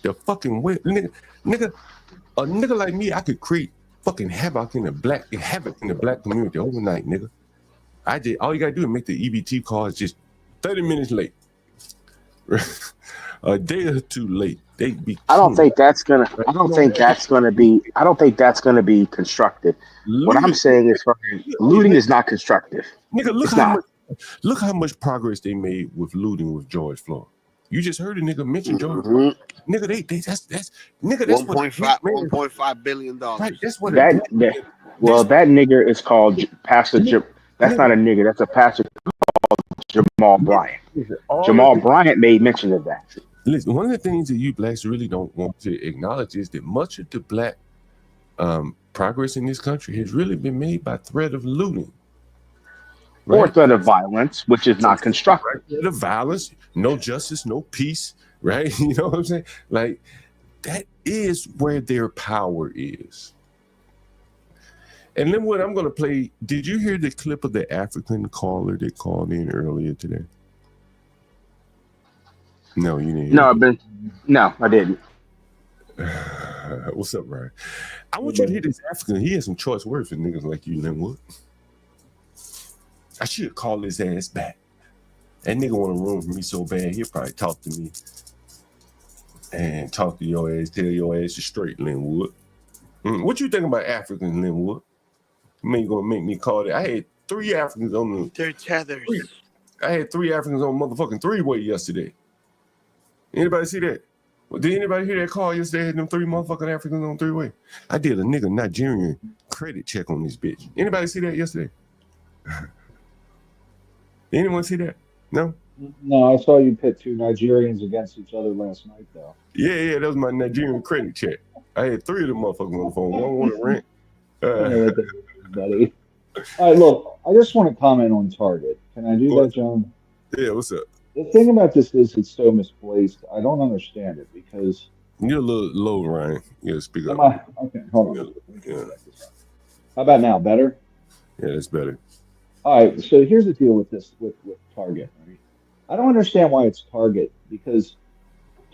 The fucking way, nigga, a nigga like me, I could create fucking havoc in the black community overnight, nigga. All you gotta do is make the EBT cards just 30 minutes late. A day or two late. I don't think that's gonna be constructive. Looting. What I'm saying is looting is not constructive. Nigga, look how much progress they made with looting with George Floyd. You just heard a nigga mention George Floyd. Nigga, that's $1.5 billion. Right, that's what that nigga is called Pastor Jim. That's not a nigga, that's a pastor called Jamal Bryant. Jamal Bryant made mention of that. Listen, one of the things that you blacks really don't want to acknowledge is that much of the black progress in this country has really been made by threat of looting. Right? Or threat of violence, which is not constructive. Threat of violence, no justice, no peace, right? You know what I'm saying? Like, that is where their power is. And then what I'm going to play, did you hear the clip of the African caller that called in earlier today? No, you didn't. No, I didn't. What's up, Ryan? I want you to hear this African. He has some choice words for niggas like you, Linwood. I should call his ass back. That nigga want to room for me so bad, he'll probably talk to me and talk to your ass, tell your ass you're straight, Linwood. What you think about Africans, Linwood? You ain't gonna make me call it. I had 3 Africans on the... They're tethers. I had 3 Africans on motherfucking 3-way yesterday. Anybody see that? Did anybody hear that call yesterday? Had them 3 motherfucking Africans on 3-way. I did a nigga Nigerian credit check on this bitch. Anybody see that yesterday? Anyone see that? No? No, I saw you pit 2 Nigerians against each other last night, though. Yeah, that was my Nigerian credit check. I had 3 of them motherfuckers on the phone. One wanted rent. Buddy. All right, look, I just want to comment on Target. Can I do that, John? Yeah, what's up? The thing about this is it's so misplaced. I don't understand it because... You're a little low, Ryan. You gotta speak up. Okay, hold on. Yeah. How about now? Better? Yeah, it's better. All right, so here's the deal with this, with Target. Right? I don't understand why it's Target, because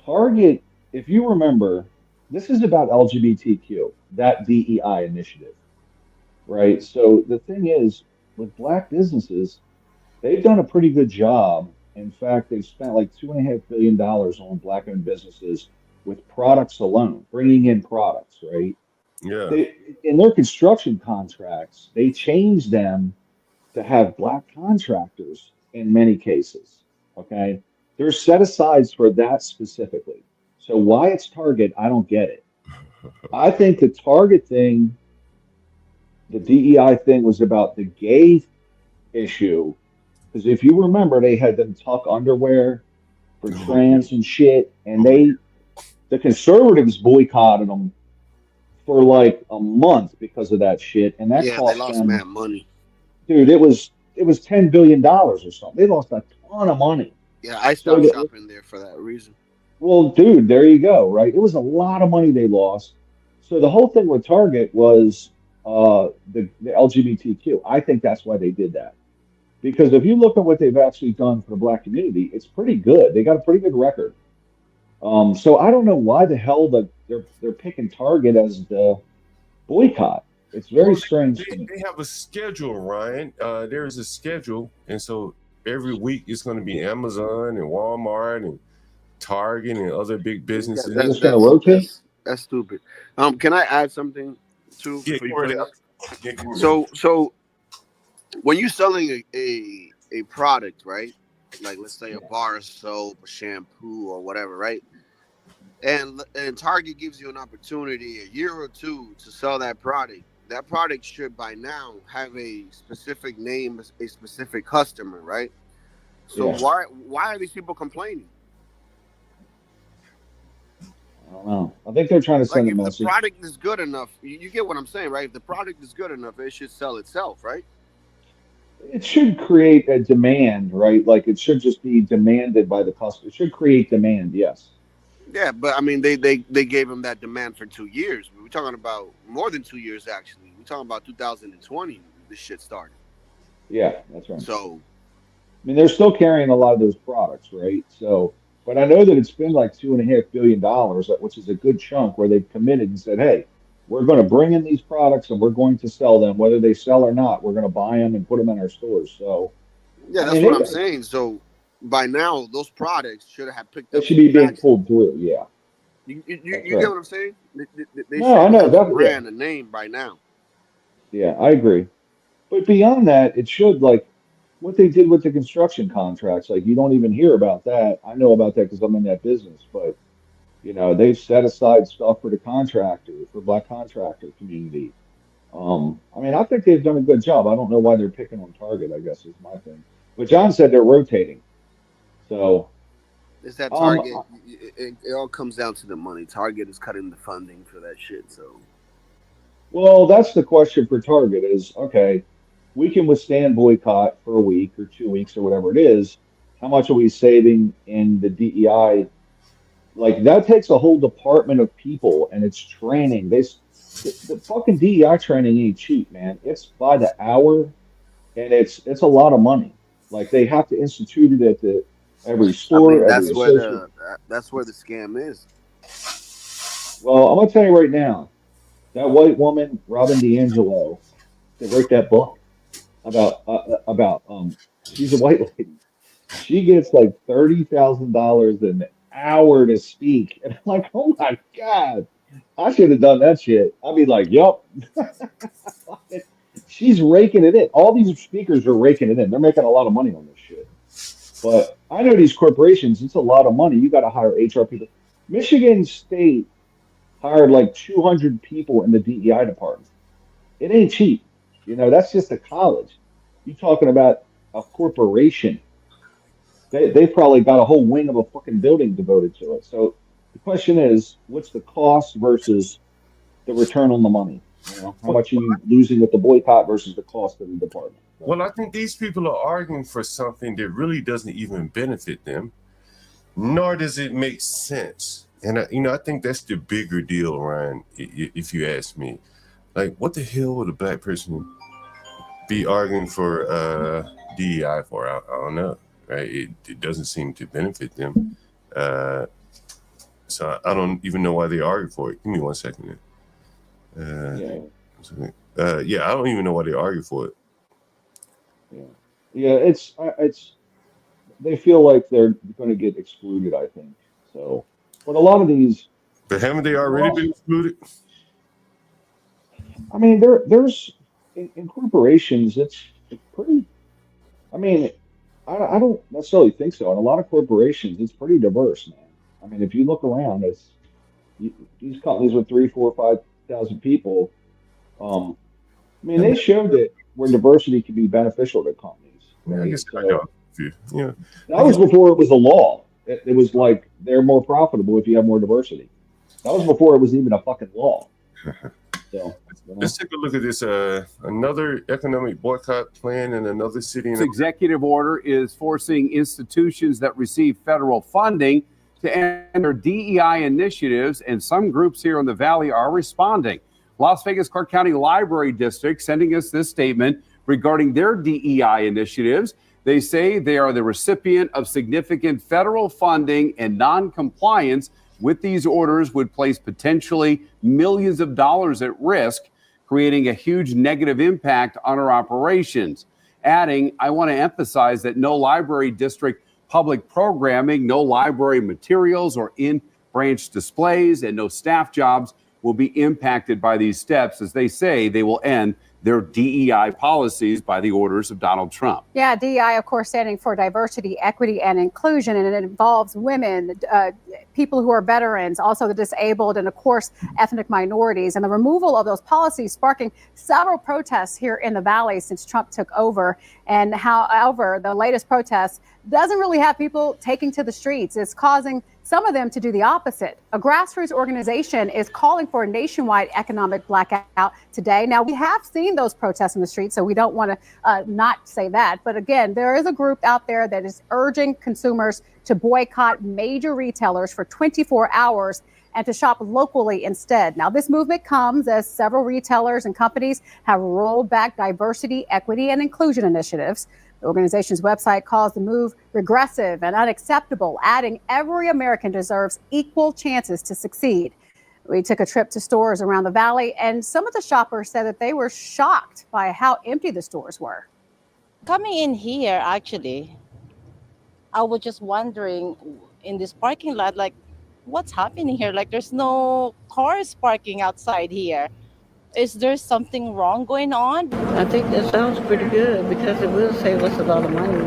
Target, if you remember, this is about LGBTQ, that DEI initiative, right? So the thing is, with black businesses, they've done a pretty good job. In fact, they've spent like $2.5 billion on black-owned businesses with products alone, bringing in products, right? Yeah. In their construction contracts, they changed them to have black contractors in many cases, okay? There's set-asides for that specifically. So why it's Target, I don't get it. I think the Target thing, the DEI thing, was about the gay issue, because if you remember, they had them tuck underwear for trans and shit, and the conservatives boycotted them for like a month because of that shit, and that Yeah, they cost lost them, mad money. dude. It was $10 billion or something. They lost a ton of money. Yeah, I So, stopped shopping there for that reason. well, dude, there you go. Right, it was a lot of money they lost. So the whole thing with Target was the LGBTQ. I think that's why they did that. Because if you look at what they've actually done for the black community, it's pretty good. They got a pretty good record. So I don't know why the hell they're picking Target as the boycott. It's very strange. They have a schedule, Ryan. There is a schedule, and so every week it's going to be Amazon and Walmart and Target and other big businesses. They're just going to rotate. That's stupid. Can I add something too? Yeah, before you finish? So when you're selling a product, right? Like let's say a bar of soap, a shampoo, or whatever, right? And Target gives you an opportunity a year or two to sell that product. That product should by now have a specific name, a specific customer, right? So why are these people complaining? I don't know. I think they're trying to send a If message. the product is good enough, you get what I'm saying, right? If the product is good enough, it should sell itself, right? It should create a demand, right? Like it should just be demanded by the customer. It should create demand, yes. Yeah, but I mean, they gave him that demand for 2 years. We're talking about more than 2 years, actually. We're talking about 2020. This shit started. Yeah, that's right. So, I mean, they're still carrying a lot of those products, right? So, but I know that it's been like $2.5 billion, which is a good chunk where they've committed and said, hey, we're going to bring in these products and we're going to sell them, whether they sell or not. We're going to buy them and put them in our stores. So, yeah, that's what I'm saying. So, by now, those products should have picked up. They should be being pulled through, yeah. You get what I'm saying? They No, I should know, have a definitely. brand, a name by now. Yeah, I agree. But beyond that, it should, like, what they did with the construction contracts, like, you don't even hear about that. I know about that because I'm in that business, but, you know, they've set aside stuff for the contractor, for black contractor community. I mean, I think they've done a good job. I don't know why they're picking on Target, I guess is my thing. But John said they're rotating. So, It's that Target. It all comes down to the money. Target is cutting the funding for that shit. So, well, that's the question for Target is, okay, we can withstand boycott for a week or 2 weeks or whatever it is. How much are we saving in the DEI? Like that takes a whole department of people and it's training. The fucking DEI training ain't cheap, man. It's by the hour and it's a lot of money. Like they have to institute it at every store, every that's association. where the scam is. Well, I'm gonna tell you right now, that white woman, Robin DiAngelo, that wrote that book about she's a white lady. She gets like $30,000 an hour to speak, and I'm like, oh my god, I should have done that shit. I'd be like, yup. She's raking it in. All these speakers are raking it in. They're making a lot of money on this shit. But I know these corporations, it's a lot of money. You got to hire HR people. Michigan State hired like 200 people in the DEI department. It ain't cheap. You know, that's just a college. You're talking about a corporation. They probably got a whole wing of a fucking building devoted to it. So the question is, what's the cost versus the return on the money? You know, how much are you losing with the boycott versus the cost of the department? Well, I think these people are arguing for something that really doesn't even benefit them, nor does it make sense. And I think that's the bigger deal, Ryan. If you ask me, like, what the hell would a black person be arguing for DEI for? I don't know, right? It doesn't seem to benefit them. So I don't even know why they argue for it. Give me 1 second. Yeah, I don't even know why they argue for it. Yeah, it's they feel like they're going to get excluded, I think. So, but a lot of these. But haven't they already been excluded? I mean, there's in corporations, it's pretty. I mean, I don't necessarily think so. In a lot of corporations, it's pretty diverse, man. I mean, if you look around, these companies with 3, 4, 5,000 people. I mean, they showed that where diversity can be beneficial to companies. Right? I guess yeah. That was before it was a law. It was like they're more profitable if you have more diversity. That was before it was even a fucking law. So let's take a look at this. Another economic boycott plan in another city. This executive order is forcing institutions that receive federal funding to end their DEI initiatives, and some groups here in the Valley are responding. Las Vegas Clark County Library District sending us this statement regarding their DEI initiatives. They say they are the recipient of significant federal funding, and non-compliance with these orders would place potentially millions of dollars at risk, creating a huge negative impact on our operations. Adding, I want to emphasize that no library district public programming, no library materials or in-branch displays, and no staff jobs will be impacted by these steps, as they say they will end their DEI policies by the orders of Donald Trump. Yeah, DEI, of course, standing for diversity, equity, and inclusion, and it involves women, people who are veterans, also the disabled, and of course, ethnic minorities. And the removal of those policies sparking several protests here in the Valley since Trump took over. And however, the latest protest doesn't really have people taking to the streets. It's causing some of them to do the opposite. A grassroots organization is calling for a nationwide economic blackout today. Now, we have seen those protests in the streets, so we don't want to not say that. But again, there is a group out there that is urging consumers to boycott major retailers for 24 hours and to shop locally instead. Now, this movement comes as several retailers and companies have rolled back diversity, equity, and inclusion initiatives. The organization's website calls the move regressive and unacceptable, adding every American deserves equal chances to succeed. We took a trip to stores around the Valley, and some of the shoppers said that they were shocked by how empty the stores were. Coming in here, actually, I was just wondering in this parking lot, like, what's happening here? Like, there's no cars parking outside here. Is there something wrong going on? I think that sounds pretty good because it will save us a lot of money,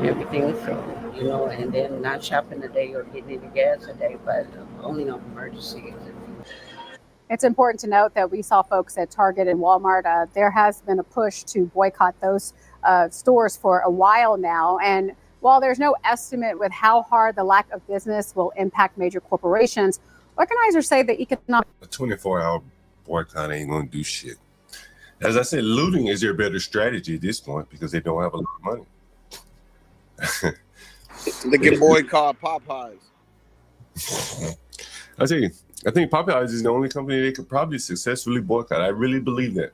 everything. So, and then not shopping a day or getting any gas a day, but only on emergencies. It's important to note that we saw folks at Target and Walmart. There has been a push to boycott those stores for a while now. And while there's no estimate with how hard the lack of business will impact major corporations, organizers say the economic... A 24-hour boycott ain't gonna do shit. As I said, looting is their better strategy at this point because they don't have a lot of money. They can boycott Popeyes. I tell you, I think Popeyes is the only company they could probably successfully boycott. I really believe that.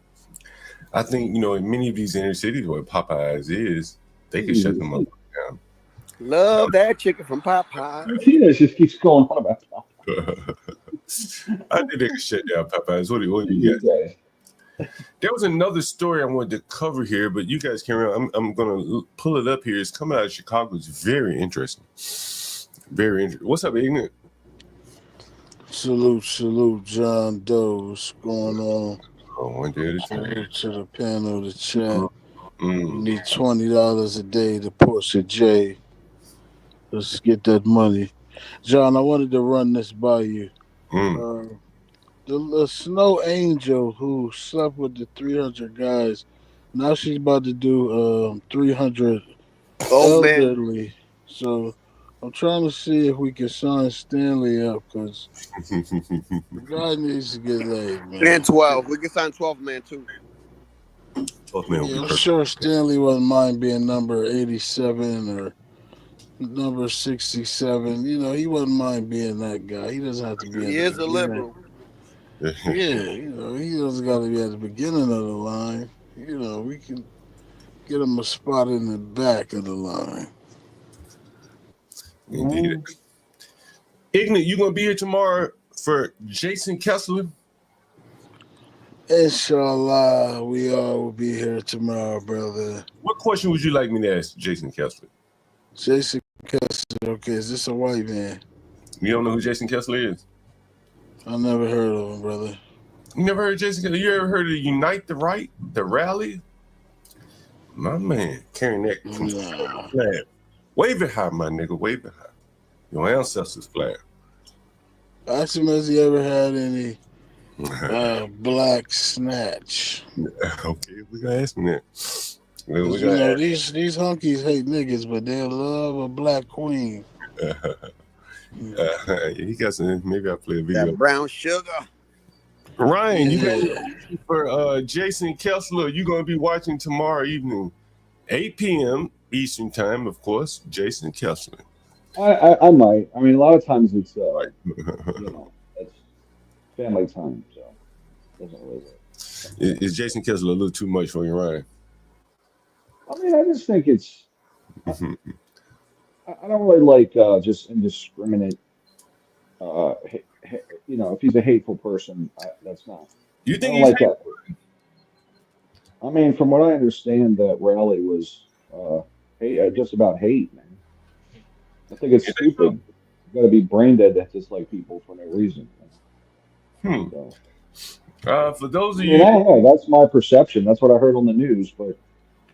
I think, in many of these inner cities where Popeyes is, they could shut them up down. Love that chicken from Popeyes. Martinez just keeps going on about Popeyes. I think they could shut down Popeyes. What do you guys? There was another story I wanted to cover here, but you guys can remember. I'm going to pull it up here. It's coming out of Chicago. It's very interesting. Very interesting. What's up, IGNIT? Salute, John Doe. What's going on? Oh, one day at a time. Salute to the panel, the chat. You need $20 a day to push a J. Let's get that money. John, I wanted to run this by you. The Snow Angel who slept with the 300 guys, now she's about to do 300 elderly. So I'm trying to see if we can sign Stanley up because the guy needs to get laid, man. And 12. We can sign 12 man too. 12 man. Yeah, I'm sure Stanley wouldn't mind being number 87 or number 67. He wouldn't mind being that guy. He doesn't have to be. He is a liberal. Yeah, he doesn't got to be at the beginning of the line. We can get him a spot in the back of the line. Indeed. IGNIT, you gonna be here tomorrow for Jason Kessler? Inshallah, we all will be here tomorrow, brother. What question would you like me to ask Jason Kessler? Jason Kessler, okay, is this a white man? You don't know who Jason Kessler is? I never heard of him, brother. You never heard of Jason Kessler? You ever heard of Unite the Right, the rally? My man, carrying that flag. Wave it high, my nigga, wave it high. Your ancestors' flag. Ask him, has he ever had any black snatch? Okay, we gotta ask him that. These hunkies hate niggas, but they love a black queen. He got some. Maybe I'll play a video. That brown sugar. Ryan, you got for Jason Kessler, you're going to be watching tomorrow evening, 8 p.m. Eastern time, of course, Jason Kessler. I might. I mean, a lot of times it's, it's family time, so it doesn't really work. Is Jason Kessler a little too much for you, Ryan? I mean, I just think it's, I don't really like just indiscriminate, if he's a hateful person, that's not. You think I don't like that. I mean, from what I understand, that rally was just about hate, man. I think it's stupid. You got to be brain dead to dislike people for no reason. So, for those of you, that's my perception. That's what I heard on the news, but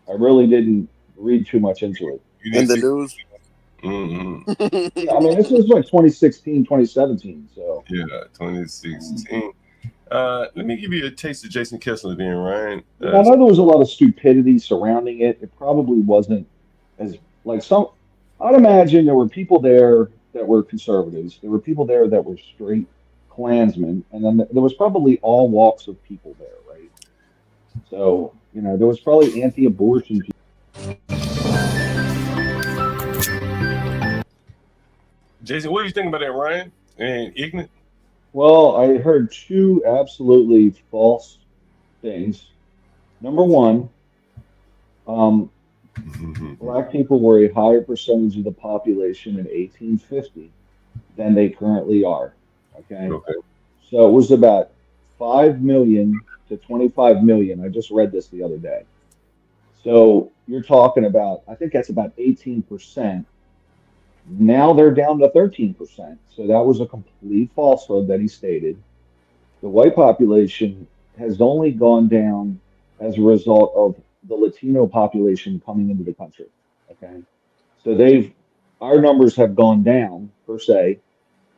I really didn't read too much into it. In the news? Yeah, I mean, this was like 2016, 2017. So yeah, 2016. Let me give you a taste of Jason Kessler then, Ryan. I know there was a lot of stupidity surrounding it. It probably wasn't as like some. I'd imagine there were people there that were conservatives. There were people there that were straight Klansmen, and then there was probably all walks of people there, right? So there was probably anti-abortion people. Jason, what do you think about that, Ryan and IGNIT? Well, I heard two absolutely false things. Number one, Black people were a higher percentage of the population in 1850 than they currently are. Okay. So it was about 5 million to 25 million. I just read this the other day. So you're talking about, I think that's about 18%. Now they're down to 13%. So that was a complete falsehood that he stated. The white population has only gone down as a result of the Latino population coming into the country. Okay. So our numbers have gone down per se,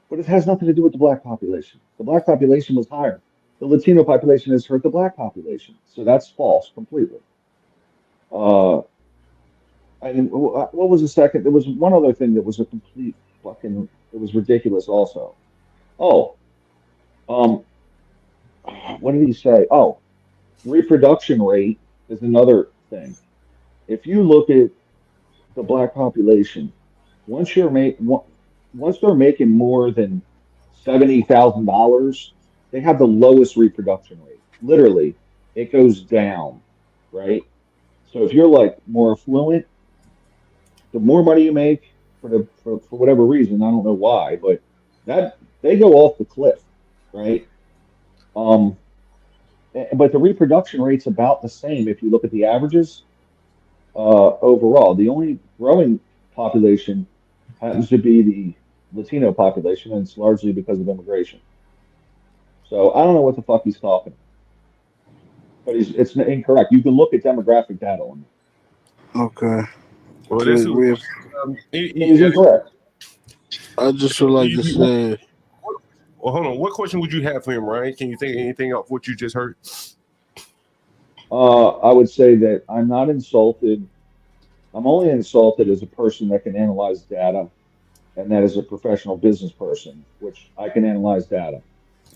but it has nothing to do with the Black population. The Black population was higher. The Latino population has hurt the Black population. So that's false completely. And what was the second? There was one other thing that was a complete fucking, it was ridiculous also. What did he say? Reproduction rate is another thing. If you look at the Black population, once they're making more than $70,000, they have the lowest reproduction rate. Literally, it goes down, right? So if you're like more affluent, the more money you make for whatever reason, I don't know why, but that they go off the cliff, right? But the reproduction rate's about the same if you look at the averages overall. The only growing population happens to be the Latino population, and it's largely because of immigration. So I don't know what the fuck he's talking about. But it's incorrect. You can look at demographic data on it. Okay. Well, this is he's incorrect. I just would like to say. Well, hold on. What question would you have for him, Ryan? Can you think of anything off what you just heard? I would say that I'm not insulted. I'm only insulted as a person that can analyze data, and that is a professional business person, which I can analyze data.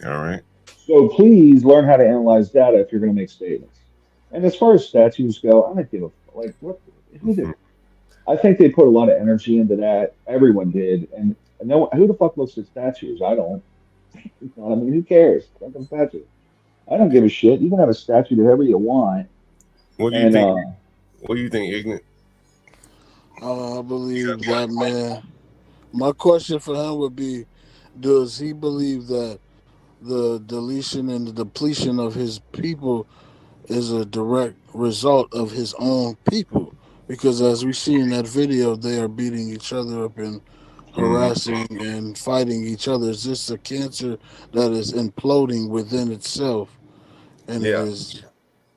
All right. So please learn how to analyze data if you're going to make statements. And as far as statues go, I don't give a what. Who did? I think they put a lot of energy into that. Everyone did, and who the fuck looks at statues? I don't. I mean, who cares? Fucking statue. I don't give a shit. You can have a statue to whoever you want. What do you think? What do you think, IGNIT? I believe that man. My question for him would be: does he believe that the deletion and the depletion of his people is a direct result of his own people? Because as we see in that video, they are beating each other up and harassing and fighting each other. It's just a cancer that is imploding within itself and is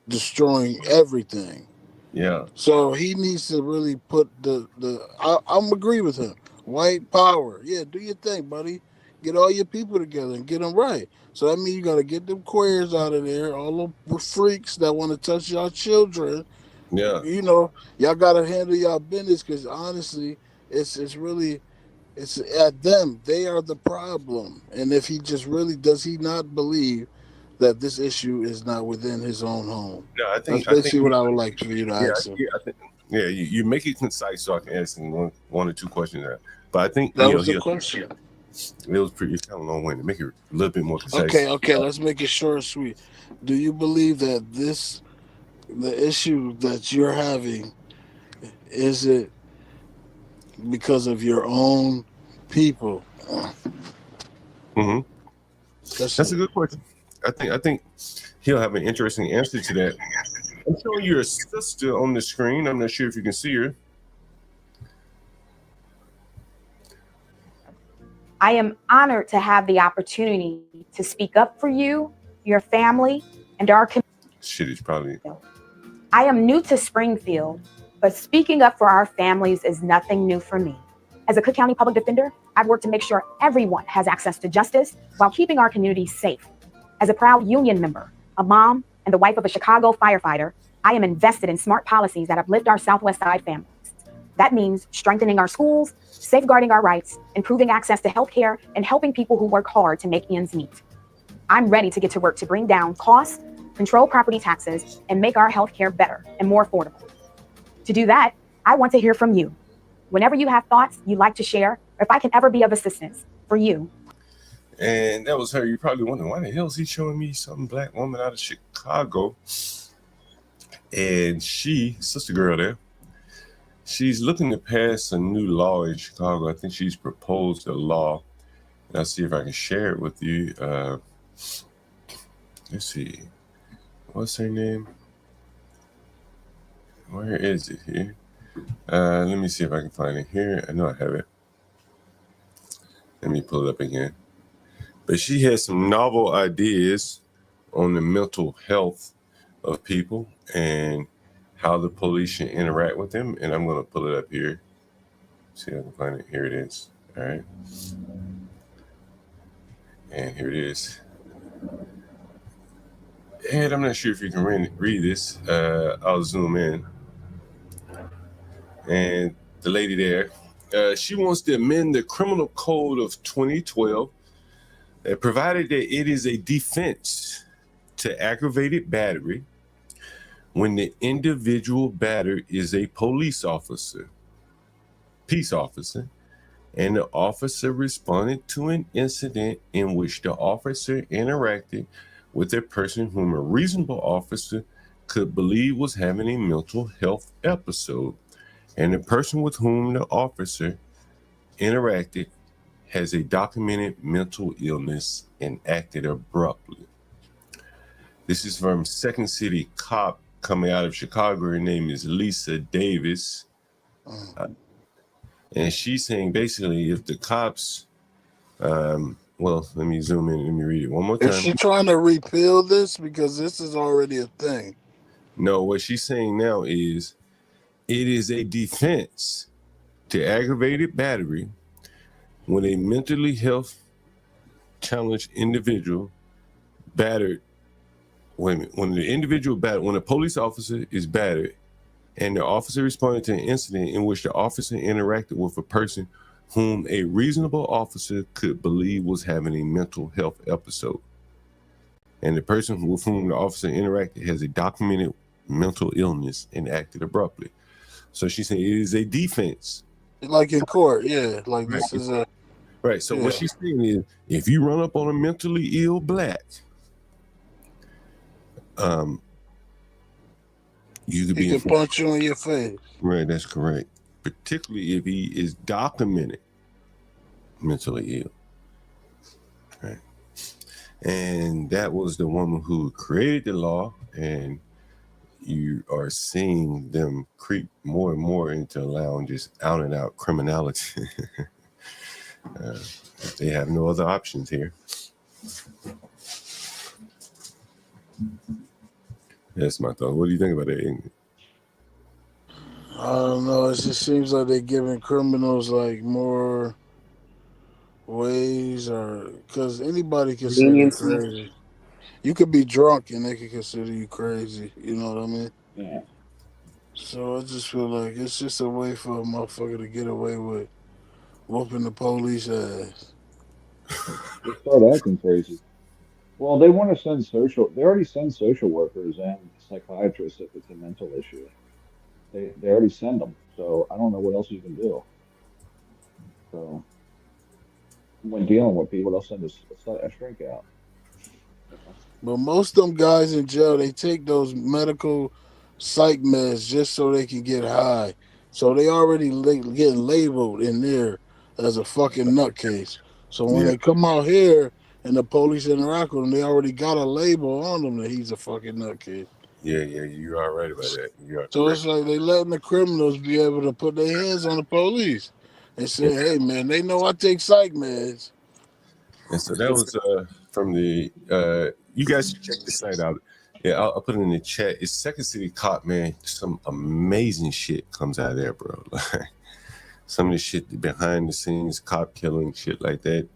destroying everything. Yeah. So he needs to really put I'm agree with him. White power. Yeah, do your thing, buddy. Get all your people together and get them right. So that means you got to get them queers out of there, all the freaks that want to touch y'all children. Yeah. Y'all got to handle y'all business because honestly, it's at them. They are the problem. And if he just really does he not believe that this issue is not within his own home? No, That's basically what I would like for you to ask him. You make it concise so I can ask him one or two questions there. But I think that was the question. It was pretty kind of long-winded. Make it a little bit more concise. Okay. Let's make it short and sweet. Do you believe that the issue that you're having, is it because of your own people? Mm-hmm. That's a good question. I think he'll have an interesting answer to that. I'm showing your sister on the screen. I'm not sure if you can see her. I am honored to have the opportunity to speak up for you, your family, and our community. Shit is probably. I am new to Springfield, but speaking up for our families is nothing new for me. As a Cook County public defender, I've worked to make sure everyone has access to justice while keeping our community safe. As a proud union member, a mom, and the wife of a Chicago firefighter, I am invested in smart policies that uplift our Southwest Side families. That means strengthening our schools, safeguarding our rights, improving access to health care, and helping people who work hard to make ends meet. I'm ready to get to work to bring down costs, control property taxes, and make our health care better and more affordable. To do that, I want to hear from you. Whenever you have thoughts you'd like to share, or if I can ever be of assistance for you. And that was her. You're probably wondering, why the hell is he showing me some black woman out of Chicago? And sister girl there, she's looking to pass a new law in Chicago. I think she's proposed a law. And I'll see if I can share it with you. Let's see. What's her name? Where is it here? Let me see if I can find it here. I know I have it. Let me pull it up again. But she has some novel ideas on the mental health of people and how the police should interact with them. And I'm going to pull it up here. See if I can find it. Here it is. All right. And here it is. And I'm not sure if you can read this. I'll zoom in. And the lady there, she wants to amend the Criminal Code of 2012, provided that it is a defense to aggravated battery when the individual battered is a police officer, peace officer, and the officer responded to an incident in which the officer interacted with a person whom a reasonable officer could believe was having a mental health episode, and the person with whom the officer interacted has a documented mental illness and acted abruptly. This is from Second City cop coming out of Chicago. Her name is Lisa Davis. And she's saying basically if the cops, well, let me zoom in. Let me read it one more time. Is she trying to repeal this? Because this is already a thing. No, what she's saying now is it is a defense to aggravated battery when a mentally health challenged individual battered, when a police officer is battered and the officer responded to an incident in which the officer interacted with a person whom a reasonable officer could believe was having a mental health episode. And the person with whom the officer interacted has a documented mental illness and acted abruptly. So she's saying it is a defense. Like in court, yeah. Like Right. this is a... Right, so Yeah. what she's saying is if you run up on a mentally ill black, you could He be can punch you in your face. Right, that's correct. Particularly if he is documented mentally ill. Right. And that was the woman who created the law, and you are seeing them creep more and more into allowing just out and out criminality. They have no other options here. That's my thought. What do you think about that? I don't know. It just seems like they're giving criminals like more ways, or because anybody can say you're crazy. You could be drunk and they can consider you crazy. You know what I mean? Yeah. So I just feel like it's just a way for a motherfucker to get away with whooping the police ass. They start acting crazy. Well, they want to send social. They already send social workers and psychiatrists if it's a mental issue. They already send them. So I don't know what else you can do. So when dealing with people, they'll send a shrink out. But most of them guys in jail, they take those medical psych meds just so they can get high. So they already getting labeled in there as a fucking nutcase. So when they come out here and the police interact with them, they already got a label on them that he's a fucking nutcase. Yeah, you are right about that. You are So correct. it's like they letting the criminals be able to put their hands on the police and say, "Hey, man, they know I take psych meds." And so that was from the you guys should check the site out. Yeah, I'll put it in the chat. It's Second City Cop, man. Some amazing shit comes out of there, bro. Like some of the shit behind the scenes, cop killing, shit like that.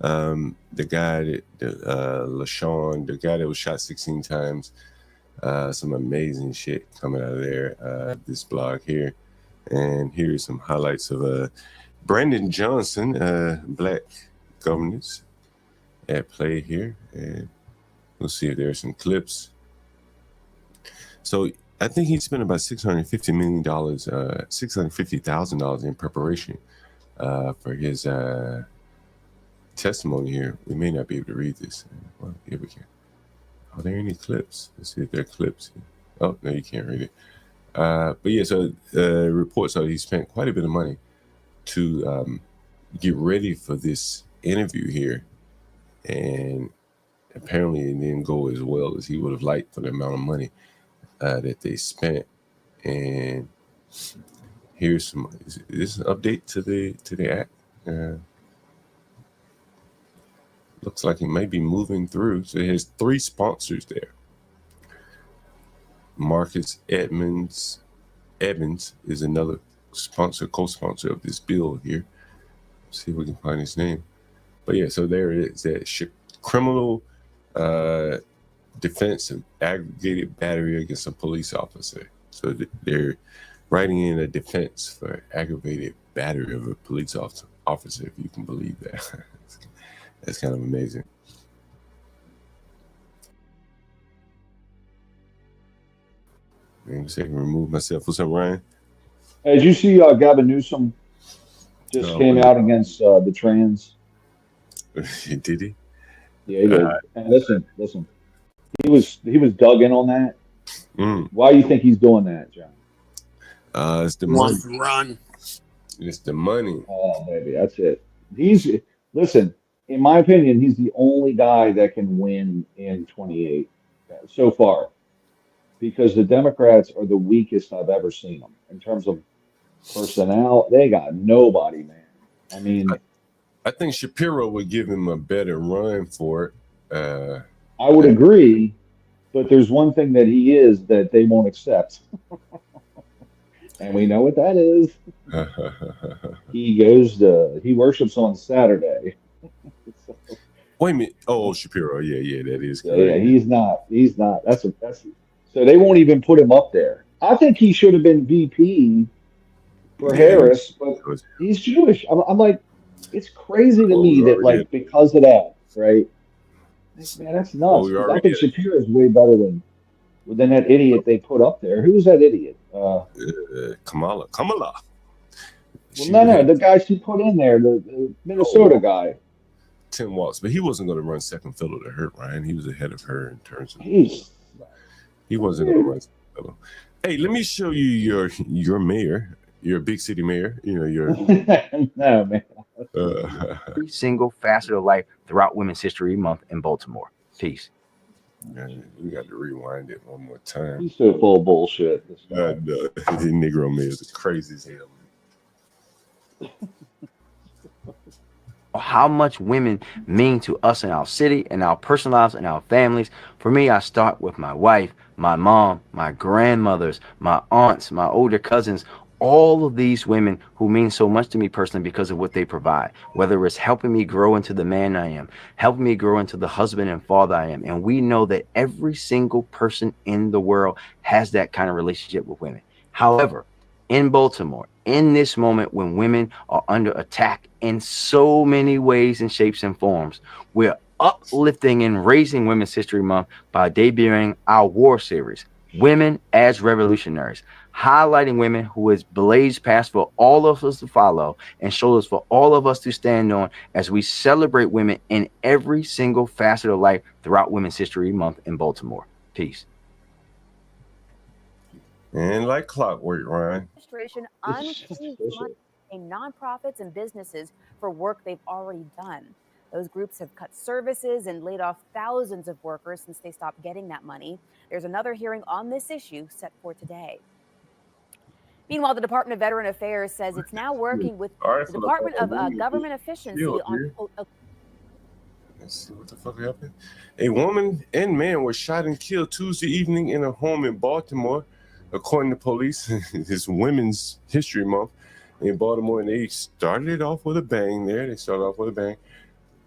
The guy that LaShawn, the guy that was shot 16 times. Some amazing shit coming out of there. This blog here. And here's some highlights of Brandon Johnson, black governance at play here, and we'll see if there's some clips. So I think he spent about $650 million, $650,000 in preparation for his testimony here. We may not be able to read this. Well, here we can. Are there any clips? Let's see if there are clips. Oh, no, you can't read it. But yeah, so reports are he spent quite a bit of money to get ready for this interview here. And apparently it didn't go as well as he would have liked for the amount of money that they spent. And here's some. Is this an update to the act? Looks like it may be moving through. So it has 3 sponsors there. Marcus Evans is another sponsor, co-sponsor of this bill here. Let's see if we can find his name. But yeah, so there it is. That criminal defense of aggregated battery against a police officer. So they're writing in a defense for aggravated battery of a police officer, if you can believe that. That's kind of amazing. Maybe I can remove myself. What's up, Ryan? Hey, did you see Gavin Newsom just came out against the trans? Did he? Yeah, he did. And listen. He was dug in on that. Why do you think he's doing that, John? It's the money. Run. It's the money. Oh, baby, that's it. Listen. In my opinion, he's the only guy that can win in 28 so far, because the Democrats are the weakest I've ever seen them in terms of personnel. They got nobody, man. I mean, I think Shapiro would give him a better run for it. I would agree, but there's one thing that he is that they won't accept. And we know what that is. He worships on Saturday. Wait a minute. Oh, Shapiro. Yeah, that is correct. Yeah, he's not. That's so they won't even put him up there. I think he should have been VP for Harris, but he's Jewish. I'm like, it's crazy to me that like because of that, right? Like, man, that's nuts. I think Shapiro is way better than that idiot they put up there. Who's that idiot? Kamala. Well, no, the guy she put in there, the Minnesota guy. Tim Walz, but he wasn't going to run second fiddle to her, Ryan. He was ahead of her in terms of. He wasn't going to run second fiddle. Hey, let me show you your mayor, your big city mayor. You know your. No, man. Every single facet of life throughout Women's History Month in Baltimore. Peace. Man, we got to rewind it one more time. He's so full of bullshit. The Negro mayor is crazy as hell. How much women mean to us in our city and our personal lives and our families. For me, I start with my wife, my mom, my grandmothers, my aunts, my older cousins, all of these women who mean so much to me personally because of what they provide, whether it's helping me grow into the man I am, helping me grow into the husband and father I am. And we know that every single person in the world has that kind of relationship with women. However, in Baltimore, in this moment when women are under attack in so many ways and shapes and forms, we're uplifting and raising Women's History Month by debuting our war series, Women as Revolutionaries, highlighting women who has blazed past for all of us to follow and shoulders for all of us to stand on as we celebrate women in every single facet of life throughout Women's History Month in Baltimore. Peace. And like clockwork, Ryan. Administration unfreeze money in nonprofits and businesses for work they've already done. Those groups have cut services and laid off thousands of workers since they stopped getting that money. There's another hearing on this issue set for today. Meanwhile, the Department of Veteran Affairs says it's now working with the Department of Government Efficiency on. Let's see what the fuck happened. A woman and man were shot and killed Tuesday evening in a home in Baltimore, according to police. It's Women's History Month in Baltimore, and they started it off with a bang there. They started off with a bang.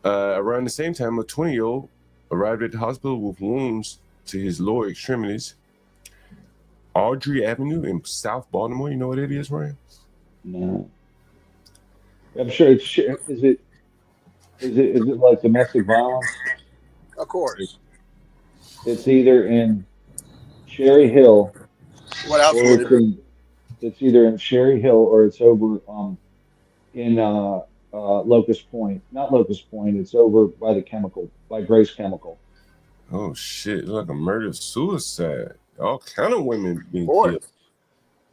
Around the same time, a 20-year-old arrived at the hospital with wounds to his lower extremities. Audrey Avenue in South Baltimore. You know what it is, Ryan? No. I'm sure it's. Is it like domestic violence? Of course. It's either in Cherry Hill. What else would it be? It's either in Cherry Hill or it's over in Locust Point. Not Locust Point. It's over by Grace Chemical. Oh shit! It's like a murder suicide. All kind of women being killed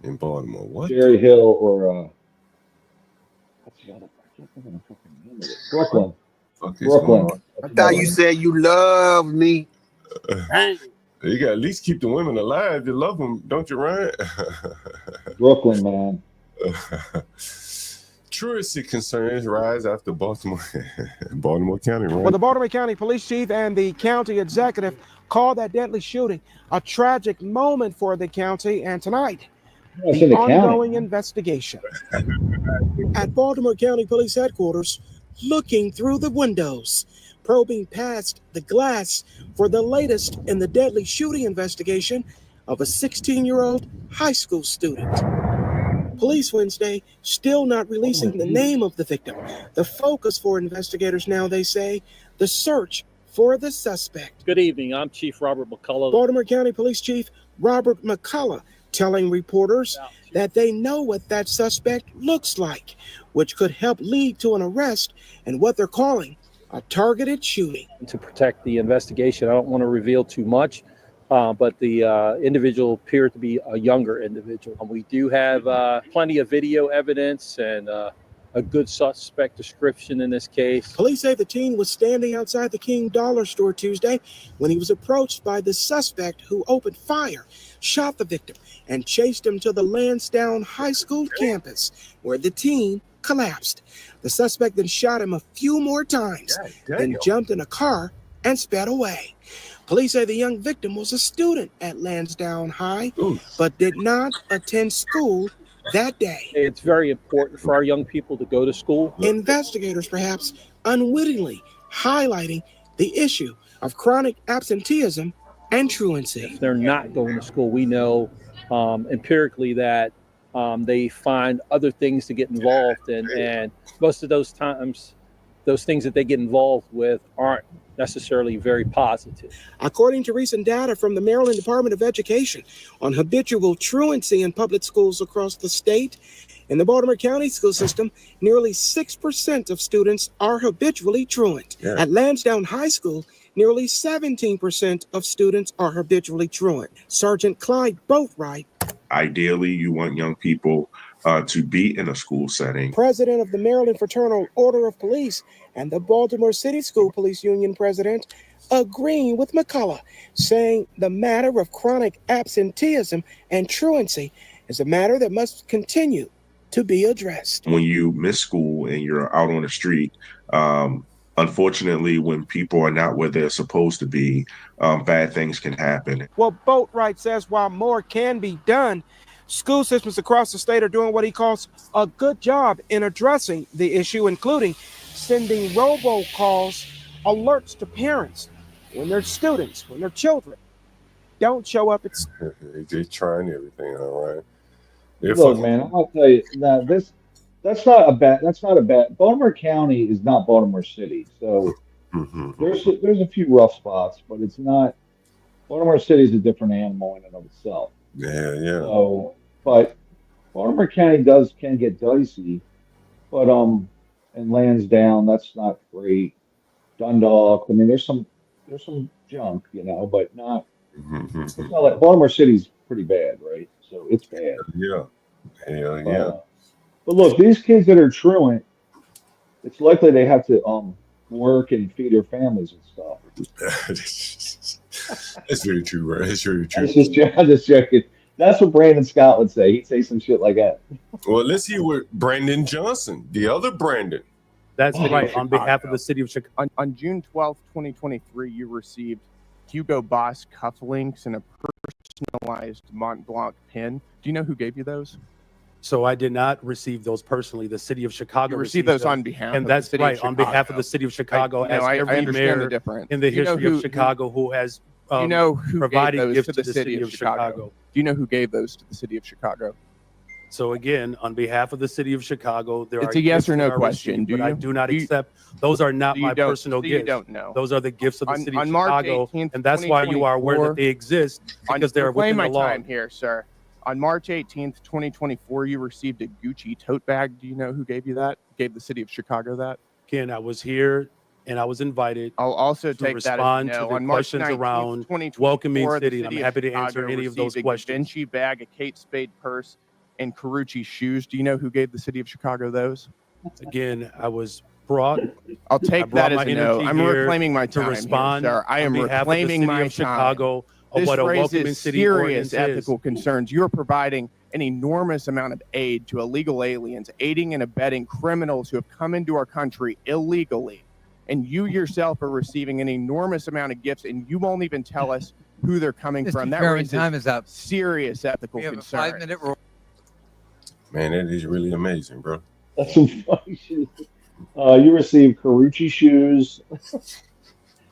in Baltimore. What? Cherry Hill or what's the other? I can't think of the fucking name of it. Brooklyn. Brooklyn. I thought you said you love me. You got to at least keep the women alive. You love them, don't you, Ryan? Brooklyn, man. Truancy concerns rise after Baltimore County. Right? Well, the Baltimore County Police Chief and the county executive called that deadly shooting a tragic moment for the county, and tonight, the ongoing investigation. At Baltimore County Police Headquarters, looking through the windows, probing past the glass for the latest in the deadly shooting investigation of a 16-year-old high school student. Police Wednesday still not releasing the name of the victim. The focus for investigators now, they say, the search for the suspect. Good evening. I'm Chief Robert McCullough. Baltimore County Police Chief Robert McCullough telling reporters that they know what that suspect looks like, which could help lead to an arrest and what they're calling a targeted shooting. To protect the investigation, I don't want to reveal too much, but the individual appeared to be a younger individual. We do have plenty of video evidence and a good suspect description in this case. Police say the teen was standing outside the King Dollar store Tuesday when he was approached by the suspect, who opened fire, shot the victim, and chased him to the Lansdowne High School campus, where the teen collapsed. The suspect then shot him a few more times, then jumped in a car and sped away. Police say the young victim was a student at Lansdowne High, but did not attend school that day. It's very important for our young people to go to school. Investigators perhaps unwittingly highlighting the issue of chronic absenteeism and truancy. If they're not going to school, we know empirically that they find other things to get involved in, and most of those times, those things that they get involved with aren't necessarily very positive. According to recent data from the Maryland Department of Education on habitual truancy in public schools across the state, in the Baltimore County school system, nearly 6% of students are habitually truant. At Lansdowne High School, nearly 17% of students are habitually truant. Sergeant Clyde Boatwright. Ideally, you want young people to be in a school setting. President of the Maryland Fraternal Order of Police and the Baltimore City School Police Union president, agreeing with McCullough, saying the matter of chronic absenteeism and truancy is a matter that must continue to be addressed. When you miss school and you're out on the street, unfortunately, when people are not where they're supposed to be, bad things can happen. Well, Boatwright says while more can be done, school systems across the state are doing what he calls a good job in addressing the issue, including sending robocalls, alerts to parents when their students, when their children don't show up at school. They're trying everything, all right. Look, man, I'll tell you now. That's not a bad. Baltimore County is not Baltimore City, so there's a few rough spots, but it's not. Baltimore City is a different animal in and of itself. Yeah. So, but Baltimore County can get dicey, but and Lansdowne, that's not great. Dundalk, I mean, there's some junk, but not. It's not like Baltimore City's pretty bad, right? So it's bad. Yeah. Yeah. But look, these kids that are truant, it's likely they have to work and feed their families and stuff. That's very true, right? That's very true. I'm just joking. That's what Brandon Scott would say. He'd say some shit like that. Well, let's hear what Brandon Johnson, the other Brandon. That's right. On behalf of the city of Chicago. On June 12th, 2023, you received Hugo Boss cufflinks and a personalized Mont Blanc pin. Do you know who gave you those? So I did not receive those personally. The city of Chicago You received those on behalf and of that's the city right, of Chicago. on behalf of the city of Chicago, I understand the mayor difference. in the Do you know history of who- Chicago who has Do you know who provided gave those gifts to the city of Chicago? Do you know who gave those to the city of Chicago? So again, on behalf of the city of Chicago, there It's are a yes gifts or no that are question. received, Do but I you? do not Do you- accept. Those are not So you my don't- personal so you gifts. don't know. Those are the gifts of the city On of March Chicago, 18th, and that's why you are aware 2024, that they exist because they're reclaim within my the law. time here, sir. On March 18th, 2024, you received a Gucci tote bag. Do you know who gave you that? Gave the city of Chicago that? Again, I was here and I was invited. I'll also to take that as respond no. to the On March questions 19th, around 2024, welcoming the city, and I'm city happy to Chicago answer any of those received questions. A Givenchy bag, a Kate Spade purse, and Carucci shoes. Do you know who gave the city of Chicago those? Again, I was brought. I'll take I brought that as my a no. energy I'm here reclaiming my to time respond here, sir. I am on behalf of the reclaiming city my of Chicago of This what a welcoming raises city serious ordinance ethical is. concerns. You are providing an enormous amount of aid to illegal aliens, aiding and abetting criminals who have come into our country illegally. And you yourself are receiving an enormous amount of gifts, and you won't even tell us who they're coming from. That Chairman, raises time is up. serious ethical We have a concerns. 5-minute rule. Man, that is really amazing, bro. That's some funny shit. You received Carucci shoes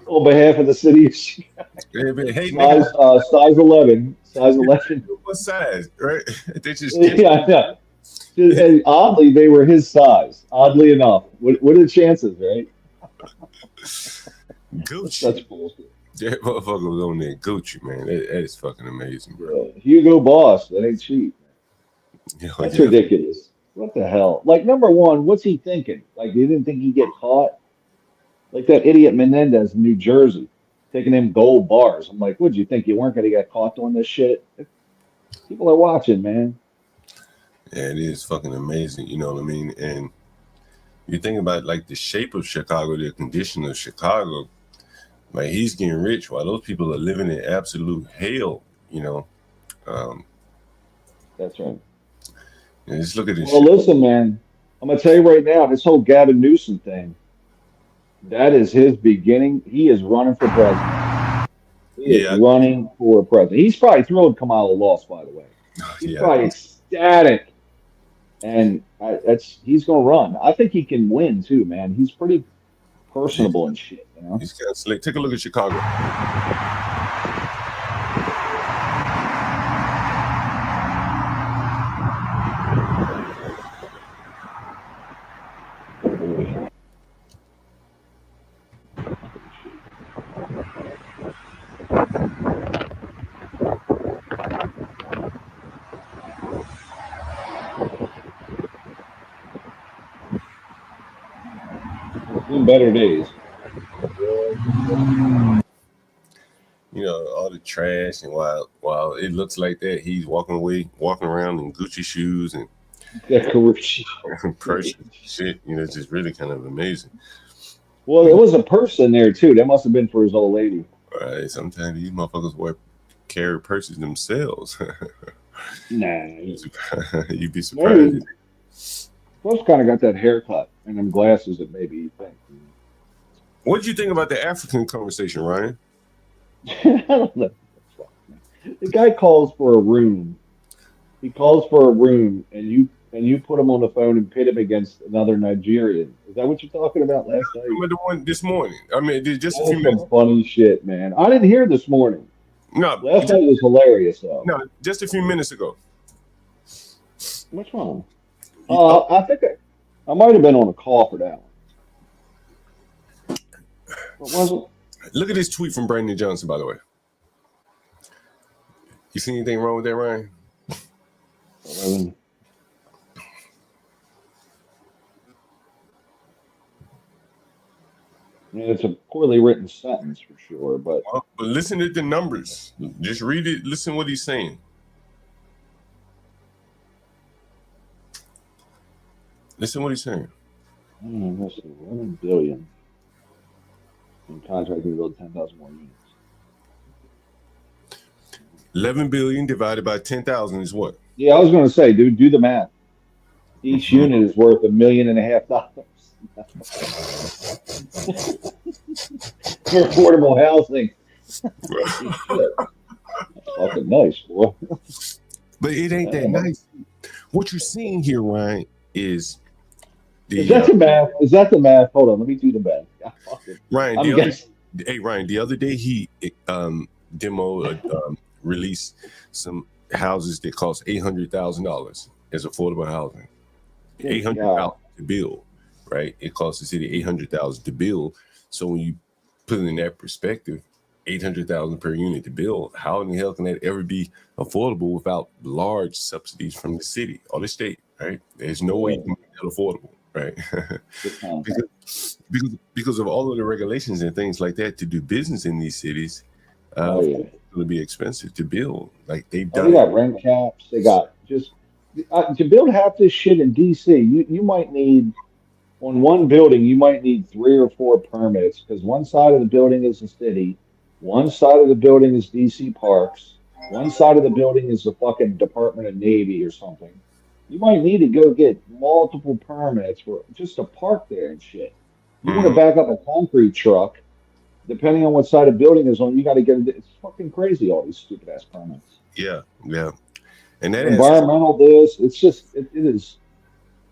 on behalf of the city of Chicago. Hey, Size 11. Size 11. What size, right? They just Yeah. And oddly, they were his size. Oddly enough. What are the chances, right? Gucci. That's bullshit. That motherfucker was on there. Gucci, man. That is fucking amazing, bro. Hugo Boss. That ain't cheap. Yeah, That's yeah. ridiculous. What the hell? Like, number one, what's he thinking? Like, he didn't think he'd get caught? Like that idiot Menendez in New Jersey, taking them gold bars. I'm like, what'd you think? You weren't going to get caught doing this shit? People are watching, man. Yeah, it is fucking amazing. You know what I mean? And you think about like the shape of Chicago, the condition of Chicago. Like he's getting rich while those people are living in absolute hell. You know. That's right. And just look at this. Well, listen, man. I'm gonna tell you right now, this whole Gavin Newsom thing. That is his beginning. He is running for president. He is running for president. He's probably thrilled Kamala lost, by the way. He's probably ecstatic. And he's going to run. I think he can win, too, man. He's pretty personable and shit, you know? He's kind of slick. Take a look at Chicago. In better days. You know, all the trash, and while it looks like that, he's walking around in Gucci shoes and purse shit. You know, it's just really kind of amazing. Well, there was a purse in there too. That must have been for his old lady. Right. Sometimes these motherfuckers carry purses themselves. Nah. You'd be surprised. Plus, kind of got that haircut and them glasses that maybe you think. What did you think about the African conversation, Ryan? I don't know. The guy calls for a room. He calls for a room, and you put him on the phone and pit him against another Nigerian. Is that what you're talking about last night? I remember the one this morning. I mean, just a That few was minutes. some funny shit, man. I didn't hear this morning. No, Last night was hilarious, though. No, just a few minutes ago. Which one? I think I might have been on a call for that one. What was it? Look at this tweet from Brandon Johnson, by the way. You see anything wrong with that, Ryan? I mean, it's a poorly written sentence for sure, but listen to the numbers. Just read it. Listen what he's saying. Listen what he's saying. Let's see, 11 billion in contract to build 10,000 more units. 11 billion divided by 10,000 is what? Yeah, I was going to say, dude, do the math. Each unit is worth $1.5 million. For affordable housing. That's fucking nice, boy. But it ain't that nice. What you're seeing here, Ryan, is the math? Is that the math? Hold on, let me do the math. Ryan, Ryan, the other day he released some houses that cost $800,000 as affordable housing. $800,000 to build, right? It costs the city $800,000 to build. So when you put it in that perspective, $800,000 per unit to build, how in the hell can that ever be affordable without large subsidies from the city or the state, right? There's no way you can make that affordable, right? because of all of the regulations and things like that to do business in these cities, it's going to be expensive to build. Like they've done. They got rent caps. They got just to build half this shit in DC. You might need on one building. You might need 3 or 4 permits because one side of the building is the city, one side of the building is DC Parks, one side of the building is the fucking Department of Navy or something. You might need to go get multiple permits for just to park there and shit. You want to back up a concrete truck, depending on what side of the building is on, you got to get it. It's fucking crazy, all these stupid ass permits. Yeah. And that environmental it's just, it is,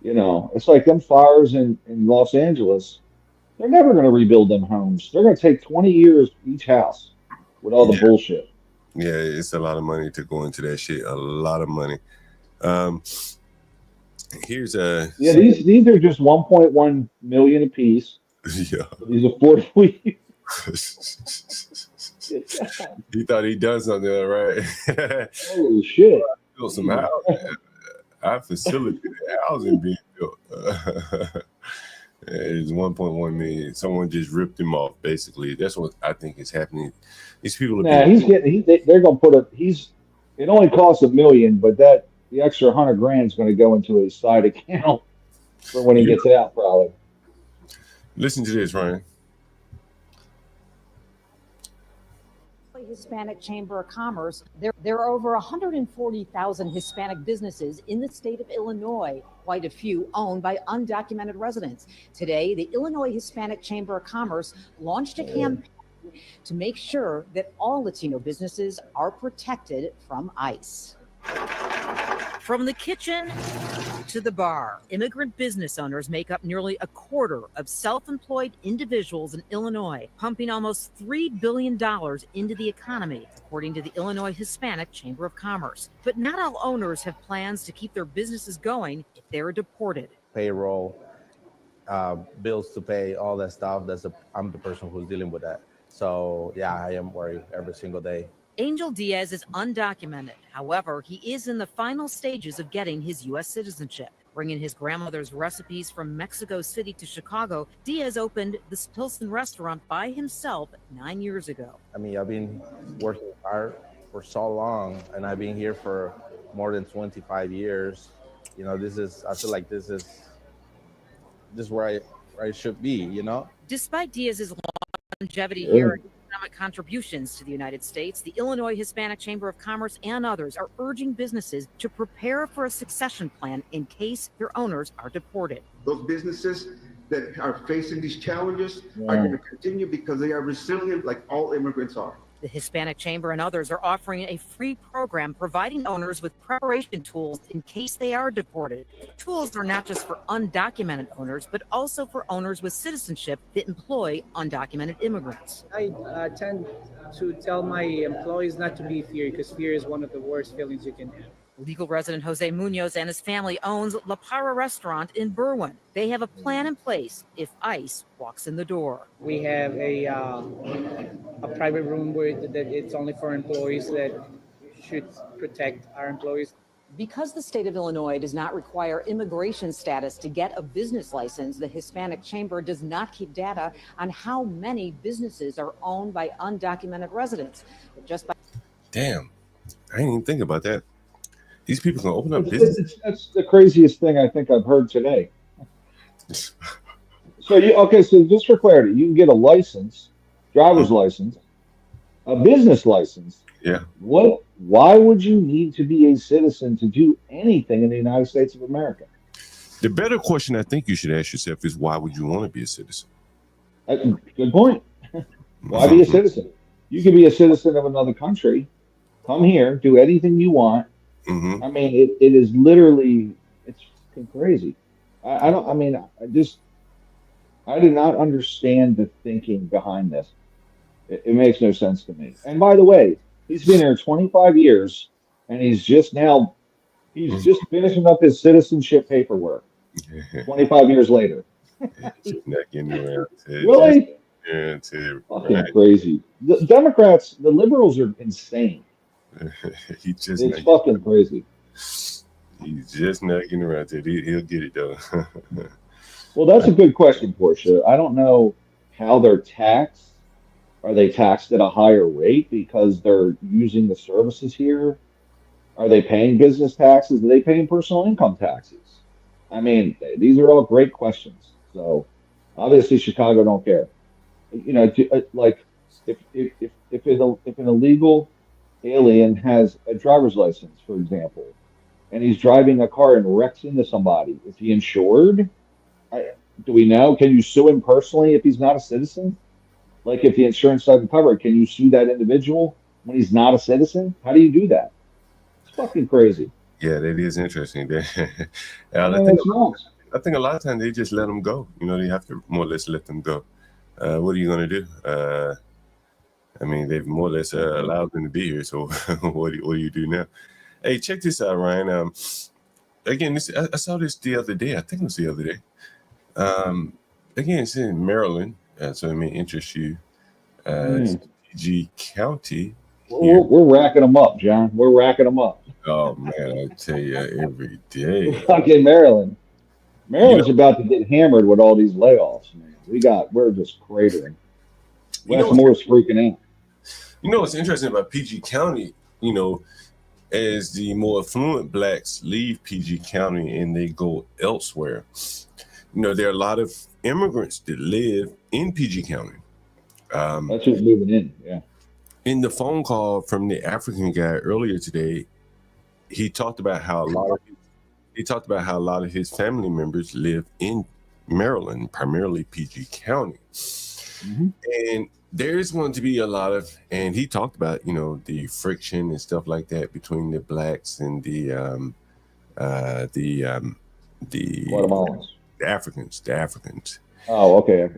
it's like them fires in Los Angeles. They're never going to rebuild them homes. They're going to take 20 years each house with all the bullshit. Yeah, it's a lot of money to go into that shit. A lot of money. Here's these are just 1.1 million a piece. Yeah. These are 40. He thought he done something, right? Holy shit. Built some housing. Our facility housing being built. It's 1.1 million. Someone just ripped him off, basically. That's what I think is happening. These people are they're gonna put it only costs $1 million, but the extra $100,000 is gonna go into his side account for when he gets out, probably. Listen to this, Ryan. Hispanic Chamber of Commerce. There are over 140,000 Hispanic businesses in the state of Illinois, quite a few owned by undocumented residents. Today, the Illinois Hispanic Chamber of Commerce launched a campaign to make sure that all Latino businesses are protected from ICE. From the kitchen to the bar, immigrant business owners make up nearly a quarter of self-employed individuals in Illinois, pumping almost $3 billion into the economy, according to the Illinois Hispanic Chamber of Commerce. But not all owners have plans to keep their businesses going if they're deported. Payroll, bills to pay, all that stuff. I'm the person who's dealing with that. So yeah, I am worried every single day. Angel Diaz is undocumented. However, he is in the final stages of getting his U.S. citizenship. Bringing his grandmother's recipes from Mexico City to Chicago, Diaz opened the Pilsen restaurant by himself 9 years ago. I mean, I've been working hard for so long, and I've been here for more than 25 years. I feel like this is where I should be, Despite Diaz's longevity here and economic contributions to the United States, the Illinois Hispanic Chamber of Commerce and others are urging businesses to prepare for a succession plan in case their owners are deported. Those businesses that are facing these challenges are going to continue because they are resilient like all immigrants are. The Hispanic Chamber and others are offering a free program providing owners with preparation tools in case they are deported. Tools are not just for undocumented owners, but also for owners with citizenship that employ undocumented immigrants. I tend to tell my employees not to be feared because fear is one of the worst feelings you can have. Legal resident Jose Munoz and his family owns La Para restaurant in Berwyn. They have a plan in place if ICE walks in the door. We have a private room that it's only for employees that should protect our employees. Because the state of Illinois does not require immigration status to get a business license, the Hispanic Chamber does not keep data on how many businesses are owned by undocumented residents. Damn, I didn't even think about that. These people can open up business. That's the craziest thing I think I've heard today. So just for clarity, you can get a license, driver's license, a business license. Yeah. Why would you need to be a citizen to do anything in the United States of America? The better question I think you should ask yourself is, why would you want to be a citizen? Good point. Why be a citizen? You can be a citizen of another country, come here, do anything you want. Mm-hmm. I mean, it is literally, it's crazy. I did not understand the thinking behind this. It makes no sense to me. And by the way, he's been here 25 years, and he's just finishing up his citizenship paperwork 25 years later. Really? Yeah, fucking crazy. The Democrats, the liberals are insane. It's fucking crazy. He's just not getting around to it. He'll get it though. Well, that's a good question, Portia. I don't know how they're taxed. Are they taxed at a higher rate because they're using the services here? Are they paying business taxes? Are they paying personal income taxes? I mean, these are all great questions. So obviously Chicago don't care. You know, like if an illegal alien has a driver's license, for example, and he's driving a car and wrecks into somebody, is he insured? Do we know? Can you sue him personally if he's not a citizen? Like if the insurance doesn't cover it, can you sue that individual when he's not a citizen? How do you do that? It's fucking crazy. Yeah, that is interesting. I think a lot of times they just let them go. You know, they have to more or less let them go. What are you going to do? I mean, they've more or less allowed them to be here. So what do you do now? Hey, check this out, Ryan. Again, I saw this the other day. I think it was the other day. Again, it's in Maryland. So it may interest you. It's PG County. We're racking them up, John. We're racking them up. Oh, man, I tell you, every day. Fucking Maryland. Maryland's about to get hammered with all these layoffs, man. We're just cratering. Westmore's freaking out. You know what's interesting about PG County, you know, as the more affluent blacks leave PG County and they go elsewhere, you know, there are a lot of immigrants that live in PG County. That's just moving in, yeah. In the phone call from the African guy earlier today, he talked about how a lot of his family members live in Maryland, primarily PG County. Mm-hmm. And there's going to be a lot of, and he talked about, you know, the friction and stuff like that between the blacks and the Guatemalans. The Africans. Oh, okay.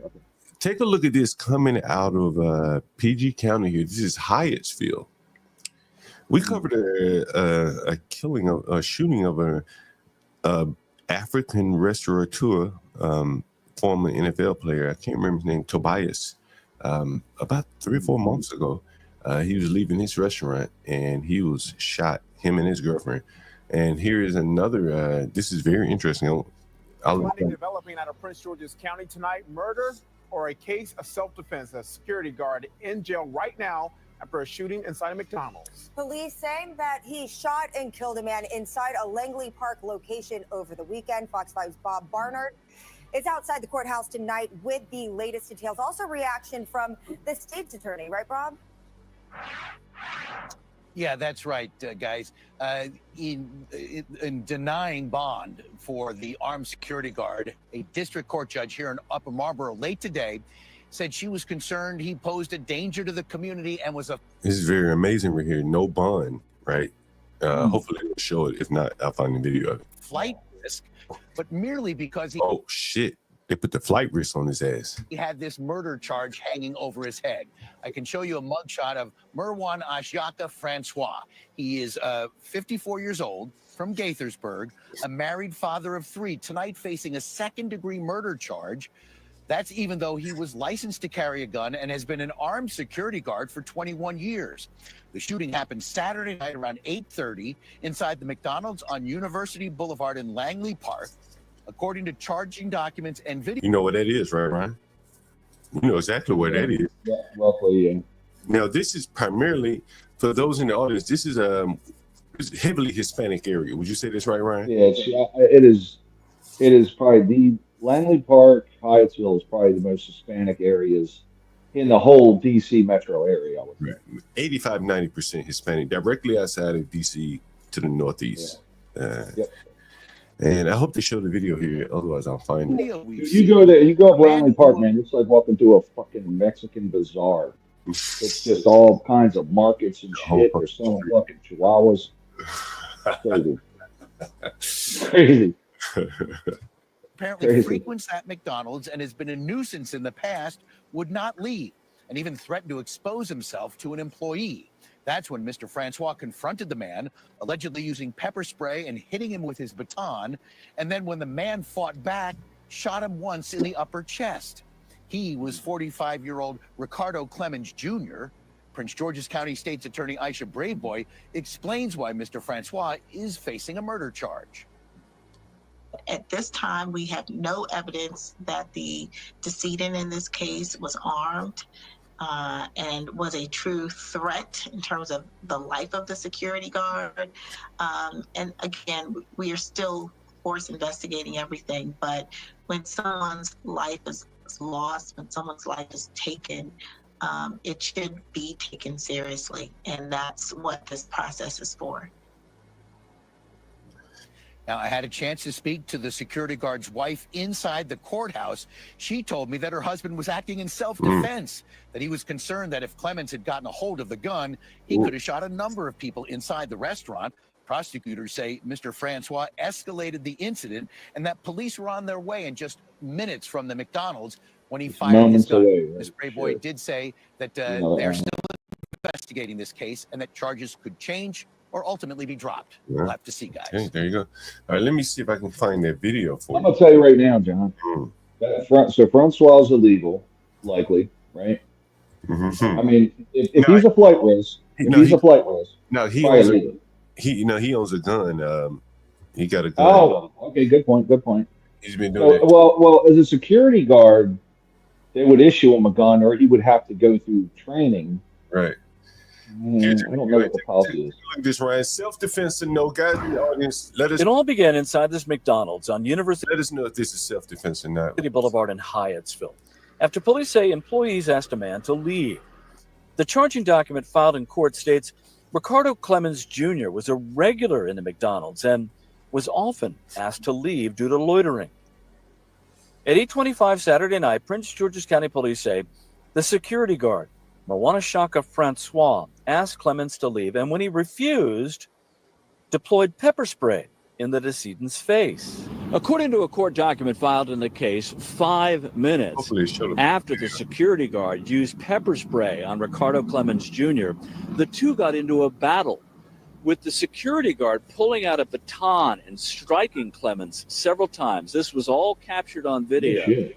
Take a look at this coming out of PG County here. This is Hyattsville. We covered a shooting of a African restaurateur, former NFL player. I can't remember his name, Tobias. About 3 or 4 months ago, he was leaving his restaurant and he was shot, him and his girlfriend. And here is another, this is very interesting. Developing out of Prince George's County tonight, murder or a case of self-defense. A security guard in jail right now after a shooting inside a McDonald's. Police saying that he shot and killed a man inside a Langley Park location over the weekend. Fox 5's Bob Barnard is outside the courthouse tonight with the latest details. Also reaction from the state's attorney, right, Bob? Yeah, that's right, guys. In denying bond for the armed security guard, a district court judge here in Upper Marlboro late today said she was concerned he posed a danger to the community and was a... This is very amazing right here. No bond, right? Hopefully we'll show it. If not, I'll find the video of it. Flight risk, but merely because he... Oh, shit. They put the flight risk on his ass. He had this murder charge hanging over his head. I can show you a mugshot of Merwan Ashiata Francois. He is 54 years old, from Gaithersburg, a married father of 3, tonight facing a second-degree murder charge. That's even though he was licensed to carry a gun and has been an armed security guard for 21 years. The shooting happened Saturday night around 8:30 inside the McDonald's on University Boulevard in Langley Park. According to charging documents and video. You know what that is, right, Ryan? You know exactly what that is. Yeah, roughly, yeah. Now, this is primarily, for those in the audience, this is a heavily Hispanic area. Would you say that's right, Ryan? Yeah, it is. It is probably the Langley Park, Hyattsville is probably the most Hispanic areas in the whole DC metro area. 85-90% Hispanic, directly outside of DC to the northeast. Yep. And I hope they show the video here, otherwise I'll find it. You go there, you go up Langley Park, man. It's like walking through a fucking Mexican bazaar. It's just all kinds of markets and shit. They're selling fucking chihuahuas. Crazy. Crazy. Apparently Crazy. frequents that McDonald's and has been a nuisance in the past, would not leave, and even threatened to expose himself to an employee. That's when Mr. Francois confronted the man, allegedly using pepper spray and hitting him with his baton. And then when the man fought back, shot him once in the upper chest. He was 45-year-old Ricardo Clemens Jr. Prince George's County State's Attorney Aisha Braveboy explains why Mr. Francois is facing a murder charge. At this time, we have no evidence that the decedent in this case was armed and was a true threat in terms of the life of the security guard. And again, we are still, of course, investigating everything. But when someone's life is lost, when someone's life is taken, it should be taken seriously. And that's what this process is for. Now, I had a chance to speak to the security guard's wife inside the courthouse. She told me that her husband was acting in self-defense, that he was concerned that if Clemens had gotten a hold of the gun, he could have shot a number of people inside the restaurant. Prosecutors say Mr. Francois escalated the incident and that police were on their way in just minutes from the McDonald's when he fired his gun. Ms. Brayboy did say that they are still investigating this case and that charges could change or ultimately be dropped. We'll have to see, guys. Okay, there you go. All right, let me see if I can find that video for I'm gonna tell you right now, John. So Francois is illegal, likely, right? I mean, if he's a flight risk, he's a flight risk. No, he owns a gun. He got a gun. Oh, okay, good point. Good point. He's been doing that. Well, as a security guard, they would issue him a gun, or he would have to go through training. Right. I don't know what the policy is. Look at this, Ryan. Self-defense and no, guys in the audience. Let us. It all began inside this McDonald's on University. Let us know if this is self-defense or not. Boulevard in Hyattsville, after police say employees asked a man to leave. The charging document filed in court states Ricardo Clemens Jr. was a regular in the McDonald's and was often asked to leave due to loitering. At 8:25 Saturday night, Prince George's County Police say the security guard, Marwanashaka Francois, asked Clemens to leave, and when he refused, deployed pepper spray in the decedent's face. According to a court document filed in the case, 5 minutes after the security guard used pepper spray on Ricardo Clemens Jr., the two got into a battle, with the security guard pulling out a baton and striking Clemens several times. This was all captured on video.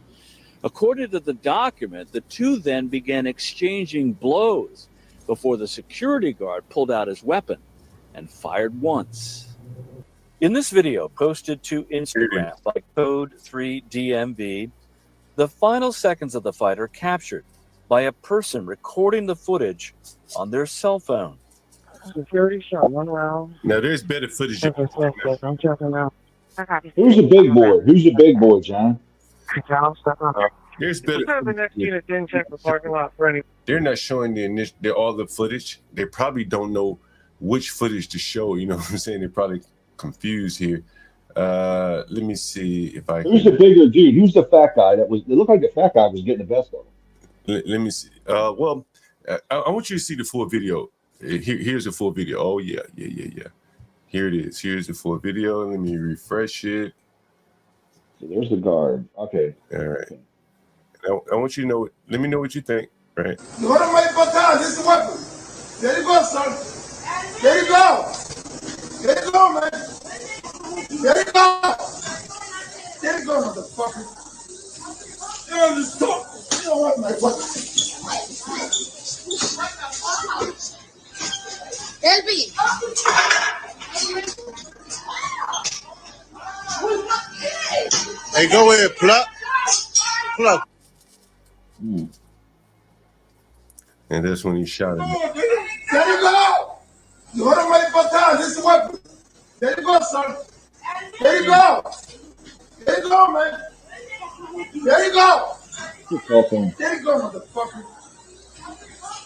According to the document, the two then began exchanging blows before the security guard pulled out his weapon and fired once. In this video posted to Instagram by Code3DMV, the final seconds of the fight are captured by a person recording the footage on their cell phone. Security shot one round. Now there's better footage. I'm checking out. Who's the big boy? Who's the big boy, John? There's better. The next unit didn't check the parking lot for any. They're not showing all the footage. They probably don't know which footage to show. You know what I'm saying? They're probably confused here. Let me see if I. Who's the bigger dude? Who's the fat guy? It looked like the fat guy was getting the best of him. Let me see. I want you to see the full video. Here's the full video. Oh yeah. Here it is. Here's the full video. Let me refresh it. So there's the guard. Okay. All right. I want you to know. Let me know what you think. Right. This is weapon. There you go, son. There you go. There you go, man. There you go. There you go, motherfucker. You just talk. You know what, my weapon. Elby. Hey, go ahead, pluck. Pluck. And that's when he shot him. There you go. You want to make for time. This is weapon. There you go, son. There you go. There you go, man. There you go. There you go, motherfucker.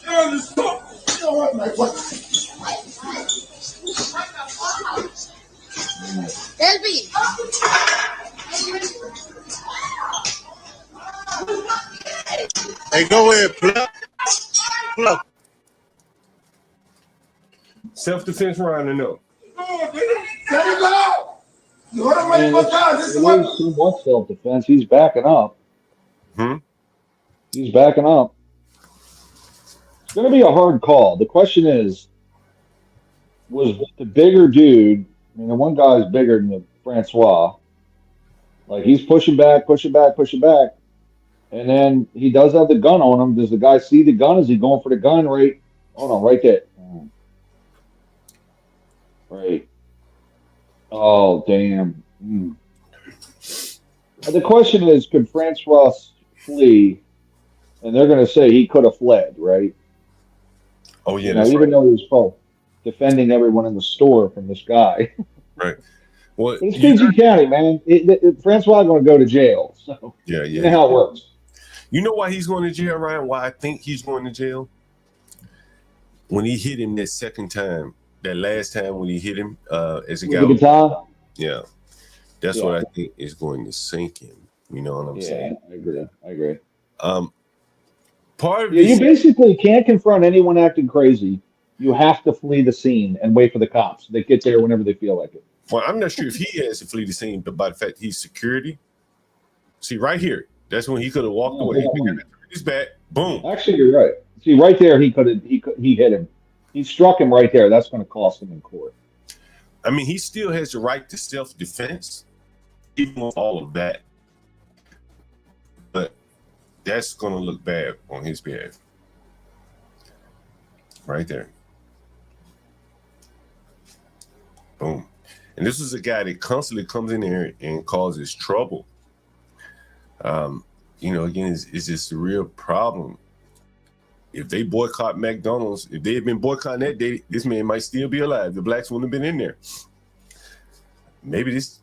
You just talk. You know what, my weapon. Elby. Hey, go ahead, pluck. Pluck. Self-defense round or no? There you go. You want to make for time. This is weapon. Too much self-defense. He's backing up. He's backing up. It's going to be a hard call. The question is, was the bigger dude, I mean, the one guy's bigger than the Francois. Like, he's pushing back. And then he does have the gun on him. Does the guy see the gun? Is he going for the gun right? Hold on, right there. Right. Oh, damn. The question is, could Francois flee? And they're going to say he could have fled, right? Oh, yeah. You know, even though he was defending everyone in the store from this guy. Right. Well, it's PG County, man. Francois going to go to jail. So yeah. You know how it works. You know why he's going to jail, Ryan? Why I think he's going to jail? When he hit him that second time, that last time when he hit him as a guy. With the guitar? Yeah. That's what I think is going to sink him. You know what I'm saying? I agree. Part of you basically can't confront anyone acting crazy. You have to flee the scene and wait for the cops. They get there whenever they feel like it. Well, I'm not sure if he has to flee the scene, but by the fact he's security. See, right here, that's when he could have walked away. He's back. Boom. Actually, you're right. See, right there, he hit him. He struck him right there. That's going to cost him in court. I mean, he still has the right to self-defense, even with all of that. But that's going to look bad on his behalf. Right there. Boom. And this is a guy that constantly comes in there and causes trouble. You know, again, it's just a real problem. If they boycott McDonald's, if they had been boycotting that day, this man might still be alive. The blacks wouldn't have been in there. Maybe this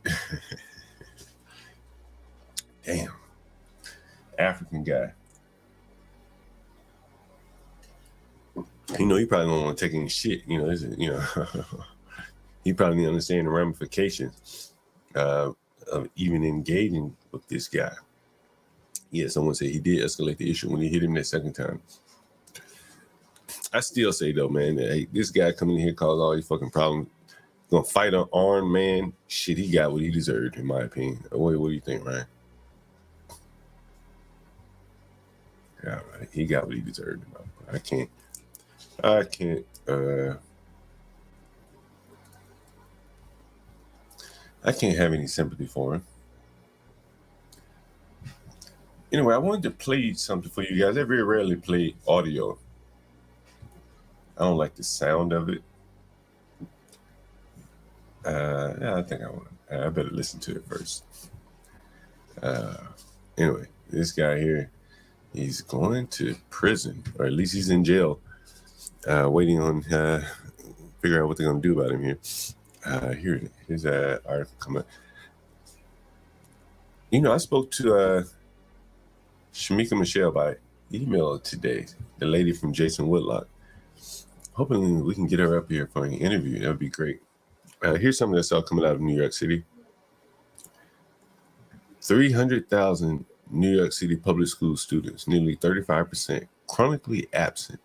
damn African guy. You know, he probably don't want to take any shit. You know, he probably didn't understand the ramifications of even engaging with this guy. Yeah, someone said he did escalate the issue when he hit him that second time. I still say though, man, that, hey, this guy coming in here caused all these fucking problems. Gonna fight an armed man. Shit, he got what he deserved, in my opinion. What do you think, Ryan? Yeah, right. He got what he deserved. I can't have any sympathy for him. Anyway, I wanted to play something for you guys. I very rarely play audio. I don't like the sound of it. Yeah, I think I better listen to it first. Anyway, this guy here, he's going to prison, or at least he's in jail, waiting on figure out what they're gonna do about him here. Here's an article coming. You know, I spoke to Shamika Michelle by email today, the lady from Jason Woodlock. Hoping we can get her up here for an interview. That would be great. Here's something that's all coming out of New York City. 300,000 New York City public school students, nearly 35%, chronically absent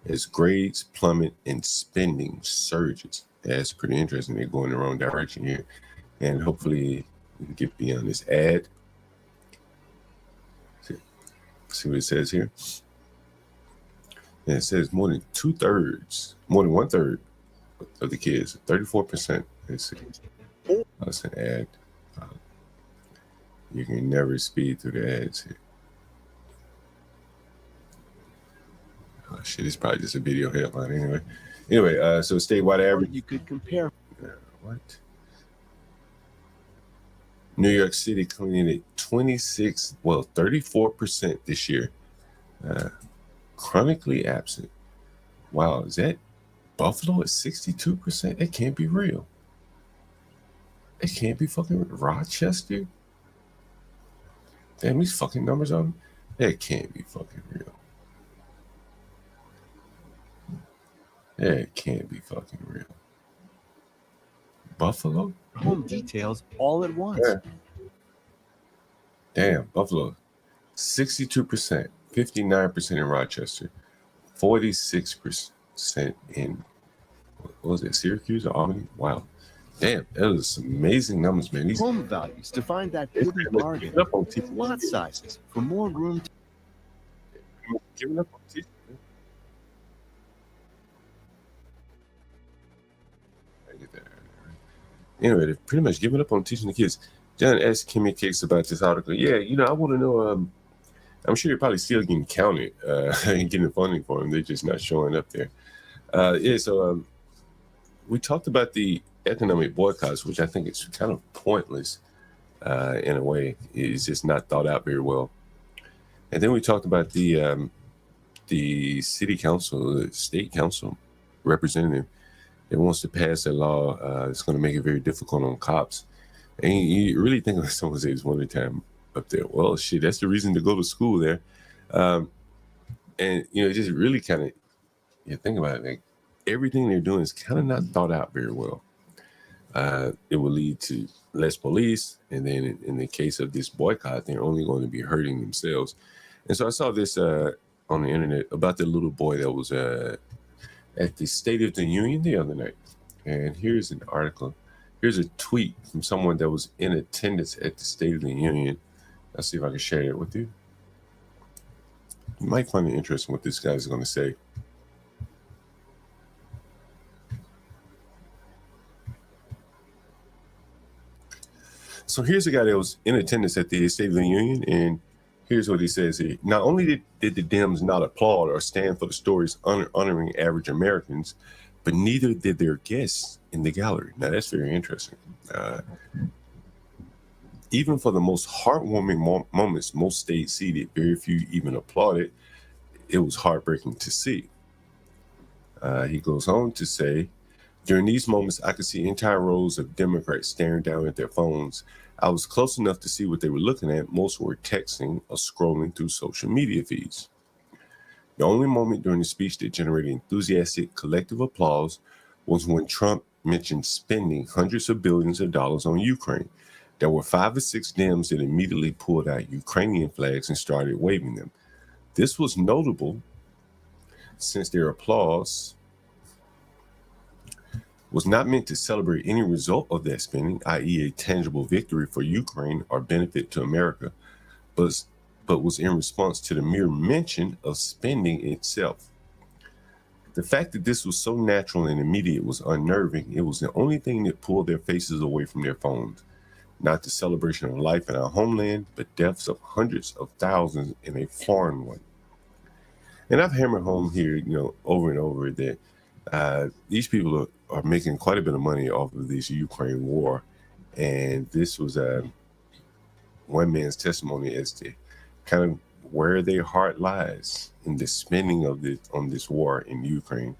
as grades plummet and spending surges. That's pretty interesting. They're going the wrong direction here. And hopefully Get beyond this ad. See what it says here? And it says more than 1/3 of the kids, 34%. Let's see. That's an ad. You can never speed through the ads here. Oh shit, it's probably just a video headline anyway. Anyway, so statewide average. You could compare. What? New York City coming in at 34% this year. Chronically absent. Wow, is that Buffalo at 62%? It can't be real. It can't be fucking Rochester. Damn, these fucking numbers on that can't be fucking real. That can't be fucking real. Buffalo? Home details all at once. Yeah. Damn, Buffalo. 62%, 59% in Rochester, 46% in, what was it, Syracuse or Albany? Wow. Damn, that was some amazing numbers, man. These home values to find that hidden bargain. Lot sizes for more room. Giving up on teaching. Anyway, they've pretty much given up on teaching the kids. John asked Kimmy Cakes about this article. Yeah, I want to know. I'm sure you're probably still getting counted and getting funding for them. They're just not showing up there. So we talked about the economic boycotts, which I think is kind of pointless in a way. It's just not thought out very well. And then we talked about the city council, the state council representative that wants to pass a law that's going to make it very difficult on cops. And you really think of San Jose's winter time up there. Well, shit, that's the reason to go to school there. And, just really kind of, think about it, like everything they're doing is kind of not thought out very well. It will lead to less police. And then in the case of this boycott, they're only going to be hurting themselves. And so I saw this on the internet about the little boy that was at the State of the Union the other night. And here's an article. Here's a tweet from someone that was in attendance at the State of the Union. Let's see if I can share it with you. You might find it interesting what this guy's going to say. So here's a guy that was in attendance at the State of the Union, and here's what he says here. Not only did the Dems not applaud or stand for the stories honoring average Americans, but neither did their guests in the gallery. Now, that's very interesting. Even for the most heartwarming moments, most stayed seated. Very few even applauded. It was heartbreaking to see. He goes on to say, during these moments, I could see entire rows of Democrats staring down at their phones. I was close enough to see what they were looking at. Most were texting or scrolling through social media feeds. The only moment during the speech that generated enthusiastic collective applause was when Trump mentioned spending hundreds of billions of dollars on Ukraine. There were 5 or 6 Dems that immediately pulled out Ukrainian flags and started waving them. This was notable since their applause was not meant to celebrate any result of that spending, i.e. a tangible victory for Ukraine or benefit to America, but was in response to the mere mention of spending itself. The fact that this was so natural and immediate was unnerving. It was the only thing that pulled their faces away from their phones. Not the celebration of life in our homeland, but deaths of hundreds of thousands in a foreign one. And I've hammered home here, over and over that these people are making quite a bit of money off of this Ukraine war. And this was one man's testimony as to kind of where their heart lies in the spending of on this war in Ukraine.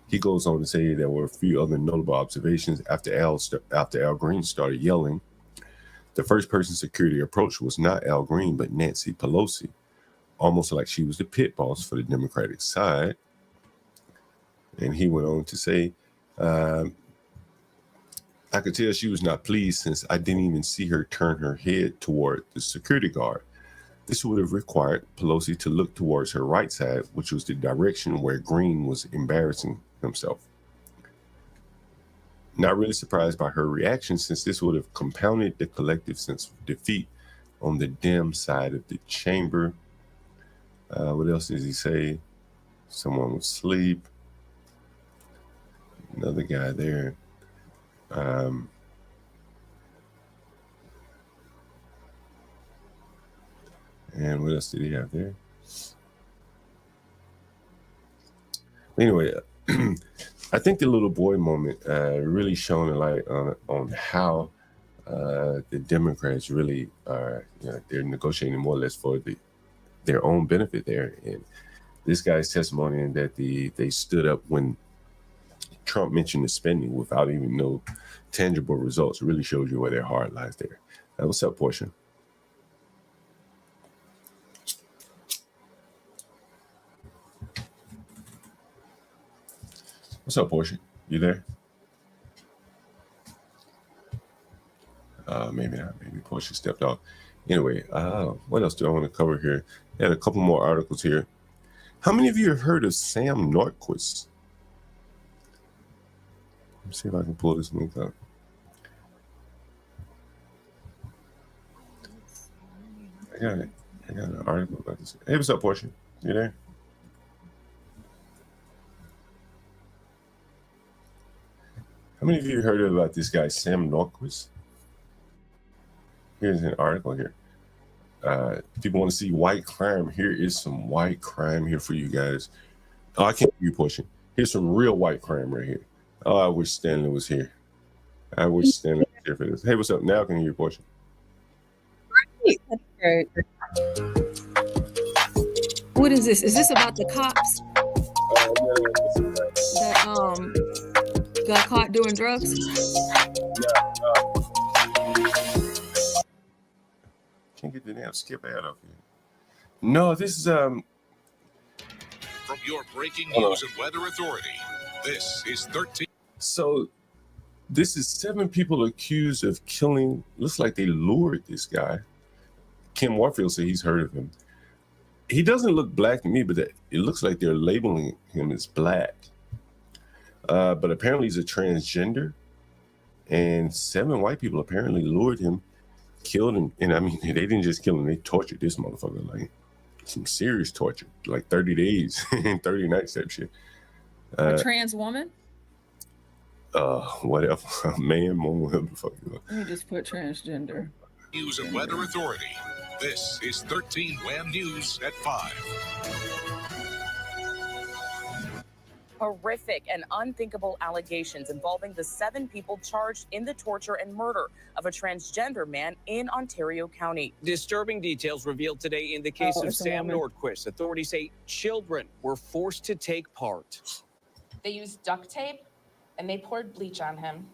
He goes on to say there were a few other notable observations after Al Green started yelling. The first person security approach was not Al Green, but Nancy Pelosi, almost like she was the pit boss for the Democratic side. And he went on to say, I could tell she was not pleased since I didn't even see her turn her head toward the security guard. This would have required Pelosi to look towards her right side, which was the direction where Green was embarrassing himself. Not really surprised by her reaction, since this would have compounded the collective sense of defeat on the Dem side of the chamber. What else does he say? Someone was asleep. Another guy there. And what else did he have there? Anyway, I think the little boy moment really shone a light on how the Democrats really are, they're negotiating more or less for their own benefit there. And this guy's testimony in that they stood up when Trump mentioned the spending without even no tangible results really shows you where their heart lies there. What's up, Portia? What's up, Portia? You there? Maybe not. Maybe Portia stepped off. Anyway, what else do I want to cover here? I had a couple more articles here. How many of you have heard of Sam Nordquist? Let me see if I can pull this link up. I got it. I got an article about this. Hey, what's up, Portia? You there? How many of you heard about this guy, Sam Nordquist? Here's an article here. People want to see white crime. Here is some white crime here for you guys. Oh, I can't hear you, Portia. Here's some real white crime right here. Oh, I wish Stanley was here. I wish Stanley was here for this. Hey, what's up? Now I can hear you, Portia. Right. That's great. What is this? Is this about the cops that got caught doing drugs? Can't get the damn skip ad off here. No, this is From your breaking news and weather authority, this is 13. So this is 7 people accused of killing. Looks like they lured this guy. Kim Warfield said he's heard of him. He doesn't look black to me, but it looks like they're labeling him as black. But apparently he's a transgender. And 7 white people apparently lured him, killed him. And I mean, they didn't just kill him, they tortured this motherfucker. Like some serious torture, like 30 days and 30 nights type shit. A trans woman? Whatever. Man, woman, whatever the fuck you know. Let me just put transgender. News and weather authority. This is 13 Wham News at 5. Horrific and unthinkable allegations involving the 7 people charged in the torture and murder of a transgender man in Ontario County. Disturbing details revealed today in the case of Sam Nordquist. Authorities say children were forced to take part. They used duct tape and they poured bleach on him.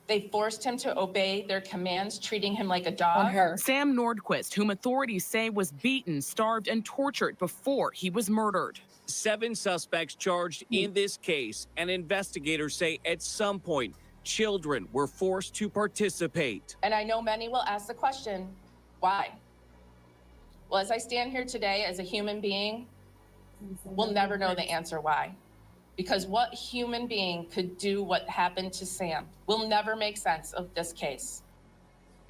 They forced him to obey their commands, treating him like a dog. Sam Nordquist, whom authorities say was beaten, starved, and tortured before he was murdered. 7 suspects charged in this case, and investigators say at some point, children were forced to participate. And I know many will ask the question, why? Well, as I stand here today as a human being, we'll never know the answer why. Because what human being could do what happened to Sam? We'll never make sense of this case.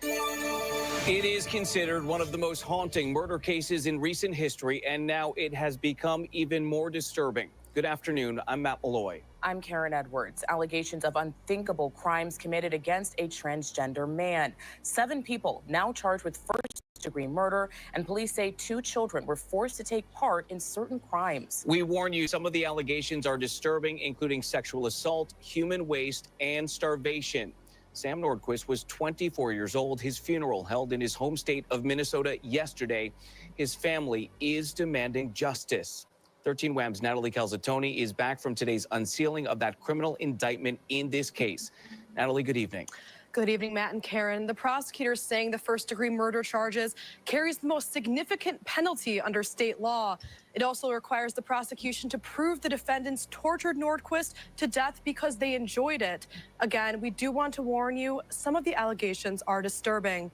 It is considered one of the most haunting murder cases in recent history, and now it has become even more disturbing. Good afternoon, I'm Matt Malloy. I'm Karen Edwards. Allegations of unthinkable crimes committed against a transgender man. 7 people now charged with first-degree murder, and police say 2 children were forced to take part in certain crimes. We warn you, some of the allegations are disturbing, including sexual assault, human waste, and starvation. Sam Nordquist was 24 years old. His funeral held in his home state of Minnesota yesterday. His family is demanding justice. 13 Wham's Natalie Calzatoni is back from today's unsealing of that criminal indictment in this case. Natalie, good evening. Good evening, Matt and Karen. The prosecutor's saying the first-degree murder charges carries the most significant penalty under state law. It also requires the prosecution to prove the defendants tortured Nordquist to death because they enjoyed it. Again, we do want to warn you, some of the allegations are disturbing.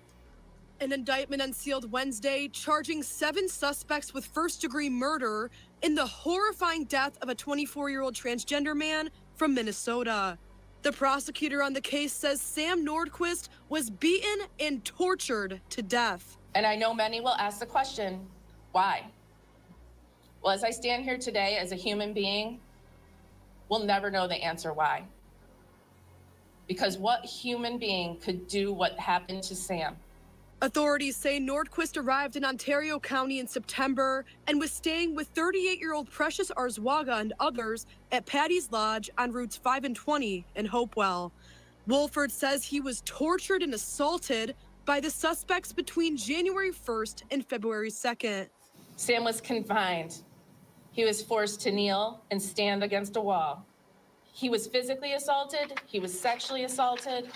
An indictment unsealed Wednesday, charging 7 suspects with first-degree murder in the horrifying death of a 24-year-old transgender man from Minnesota. The prosecutor on the case says Sam Nordquist was beaten and tortured to death. And I know many will ask the question, why? Well, as I stand here today as a human being, we'll never know the answer why. Because what human being could do what happened to Sam? Authorities say Nordquist arrived in Ontario County in September and was staying with 38-year-old Precious Arzwaga and others at Patty's Lodge on routes 5 and 20 in Hopewell. Wolford says he was tortured and assaulted by the suspects between January 1st and February 2nd. Sam was confined. He was forced to kneel and stand against a wall. He was physically assaulted. He was sexually assaulted.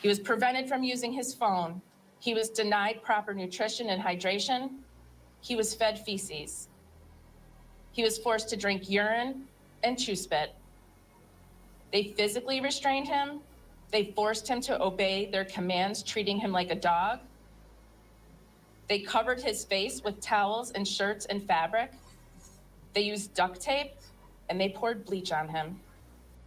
He was prevented from using his phone. He was denied proper nutrition and hydration. He was fed feces. He was forced to drink urine and chew spit. They physically restrained him. They forced him to obey their commands, treating him like a dog. They covered his face with towels and shirts and fabric. They used duct tape, and they poured bleach on him.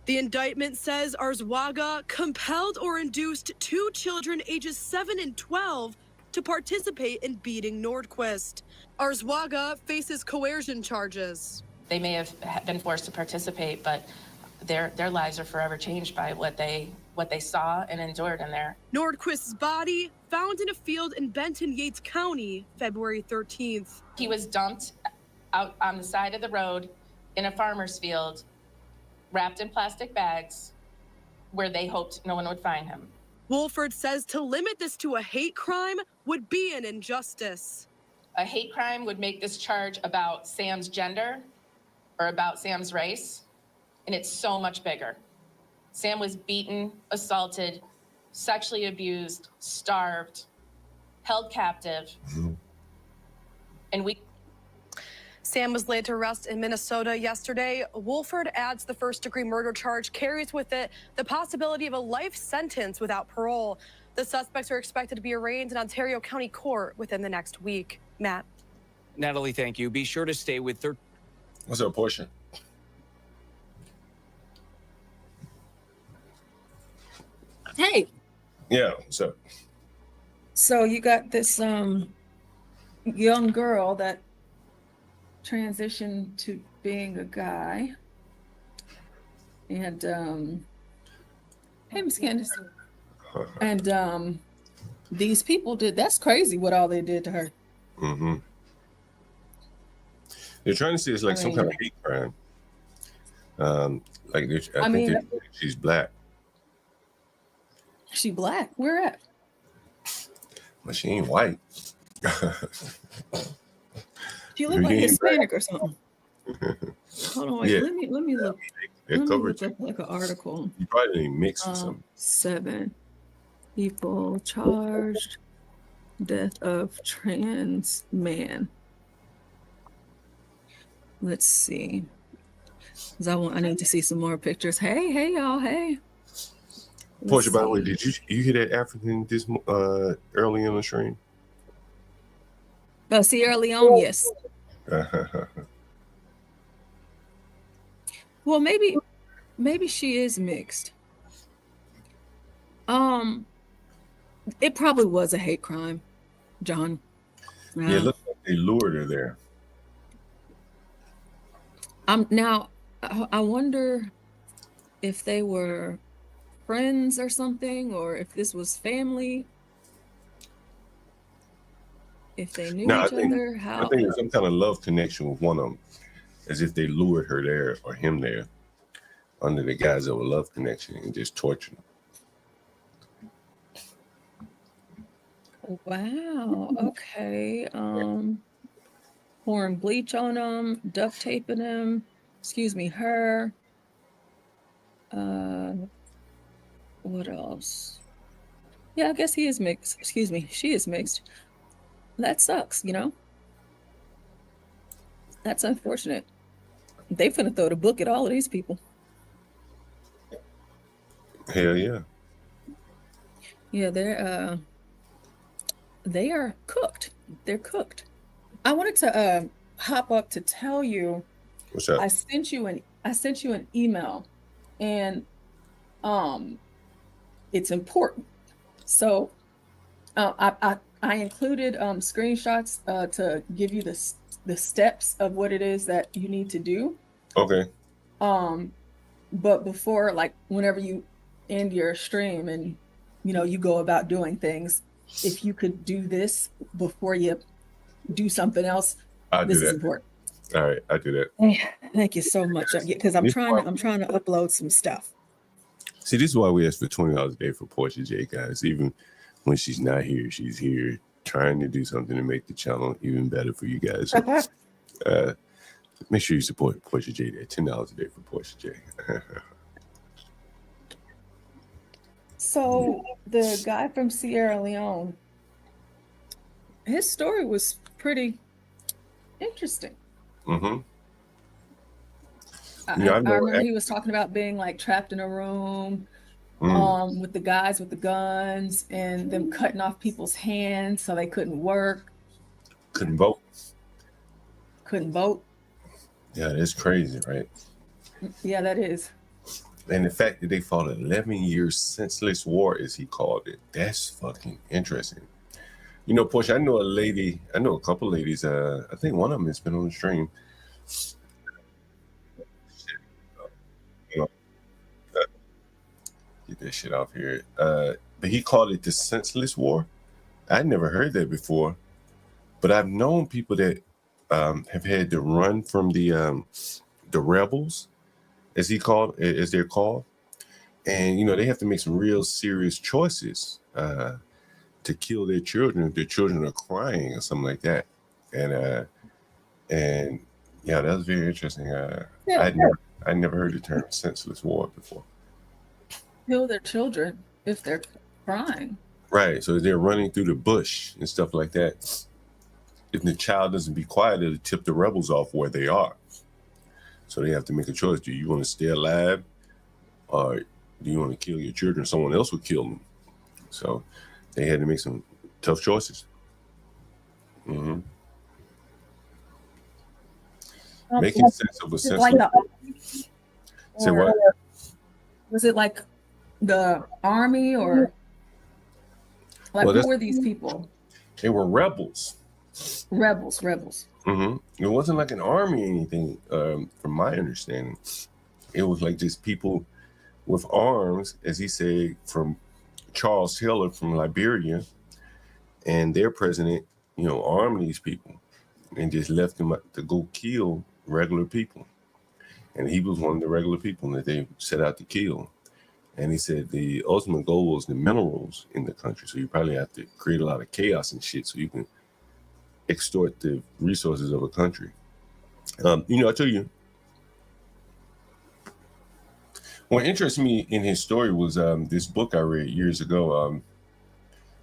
The indictment says Arzwaga compelled or induced 2 children ages 7 and 12 to participate in beating Nordquist. Arzwaga faces coercion charges. They may have been forced to participate, but their lives are forever changed by what they saw and endured in there. Nordquist's body found in a field in Benton Yates County, February 13th. He was dumped out on the side of the road in a farmer's field, wrapped in plastic bags, where they hoped no one would find him. Wolford says to limit this to a hate crime would be an injustice. A hate crime would make this charge about Sam's gender or about Sam's race, and it's so much bigger. Sam was beaten, assaulted, sexually abused, starved, held captive, and Sam was laid to rest in Minnesota yesterday. Wolford adds the first-degree murder charge carries with it the possibility of a life sentence without parole. The suspects are expected to be arraigned in Ontario County Court within the next week. Matt. Natalie, thank you. Be sure to stay with What's up, Portia? Hey. Yeah, what's up? So you got this young girl that transitioned to being a guy, and hey, Miss Candace, and these people that's crazy what all they did to her. Mm-hmm. They're trying to say it's like some kind of hate crime. Like I think she's black. She black? Where at? But she ain't white. She look like Hispanic or something. Hold on, wait. Yeah. Let me look. Let me look up like an article. You probably didn't mix or something. 7 people charged death of trans man. Let's see. 'Cause I need to see some more pictures. Hey y'all. Hey. Portia, by the way, did you hear that African this early in the stream? Sierra Leone, yes. Well, maybe she is mixed. It probably was a hate crime, John. Yeah, it looks like they lured her there. Now I wonder if they were friends or something, or if this was family. If they knew each other, how? I think there's some kind of love connection with one of them, as if they lured her there or him there under the guise of a love connection and just tortured him. Wow. Okay. Pouring bleach on him, duct taping him. Excuse me, her. What else? Yeah, I guess he is mixed. Excuse me, she is mixed. That sucks, you know? That's unfortunate. They finna throw the book at all of these people. Hell yeah. Yeah, they are cooked. They're cooked. I wanted to hop up to tell you. What's up? I sent you an email, and it's important. So I included screenshots to give you the steps of what it is that you need to do. Okay. But before, like, whenever you end your stream and you go about doing things, if you could do this before you do something else, this is important. All right, I do that. Thank you so much, because I'm trying to upload some stuff. See, this is why we ask for $20 a day for Portia J, guys. Even when she's not here, she's here trying to do something to make the channel even better for you guys. So, make sure you support Portia J there. $10 a day for Portia J. So the guy from Sierra Leone, his story was pretty interesting. Mm-hmm. I remember he was talking about being like trapped in a room with the guys with the guns and them cutting off people's hands so they couldn't work. Couldn't vote. Yeah, that's crazy, right? Yeah, that is. And the fact that they fought an 11-year senseless war, as he called it, that's fucking interesting. Portia, I know a couple ladies, I think one of them has been on the stream. Get that shit off here. But he called it the senseless war. I'd never heard that before. But I've known people that have had to run from the rebels, as they're called. And, they have to make some real serious choices to kill their children if their children are crying or something like that. And yeah, that was very interesting. I'd never heard the term senseless war before. Kill their children if they're crying. Right. So they're running through the bush and stuff like that. If the child doesn't be quiet, it'll tip the rebels off where they are. So they have to make a choice. Do you want to stay alive, or do you want to kill your children? Someone else will kill them. So they had to make some tough choices. Mm-hmm. Making sense of a sense. Say what? Was it like the army or like who were these people? They were rebels. Rebels. Mm-hmm. It wasn't like an army or anything, from my understanding. It was like just people with arms, as he said, from Charles Taylor from Liberia, and their president, armed these people and just left them to go kill regular people. And he was one of the regular people that they set out to kill. And he said the ultimate goal was the minerals in the country. So you probably have to create a lot of chaos and shit so you can extort the resources of a country. I tell you, what interested me in his story was this book I read years ago.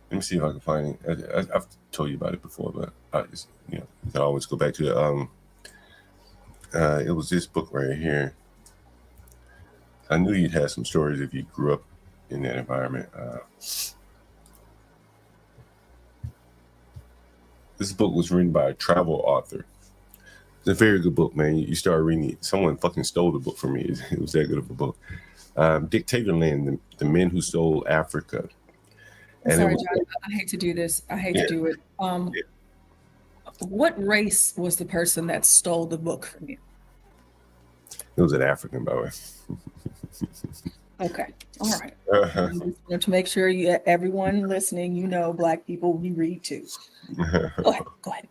Let me see if I can find it. I've told you about it before, but I just, you can always go back to it. It was this book right here. I knew you'd have some stories if you grew up in that environment. This book was written by a travel author. It's a very good book, man. You start reading it. Someone fucking stole the book from me. It was that good of a book. Dictatorland, the Men Who Stole Africa. And sorry, John, I hate to do this. I hate to do it. What race was the person that stole the book from you? It was an African, by the way. Okay. All right. I just wanted to make sure everyone listening, Black people, we read too. Go ahead.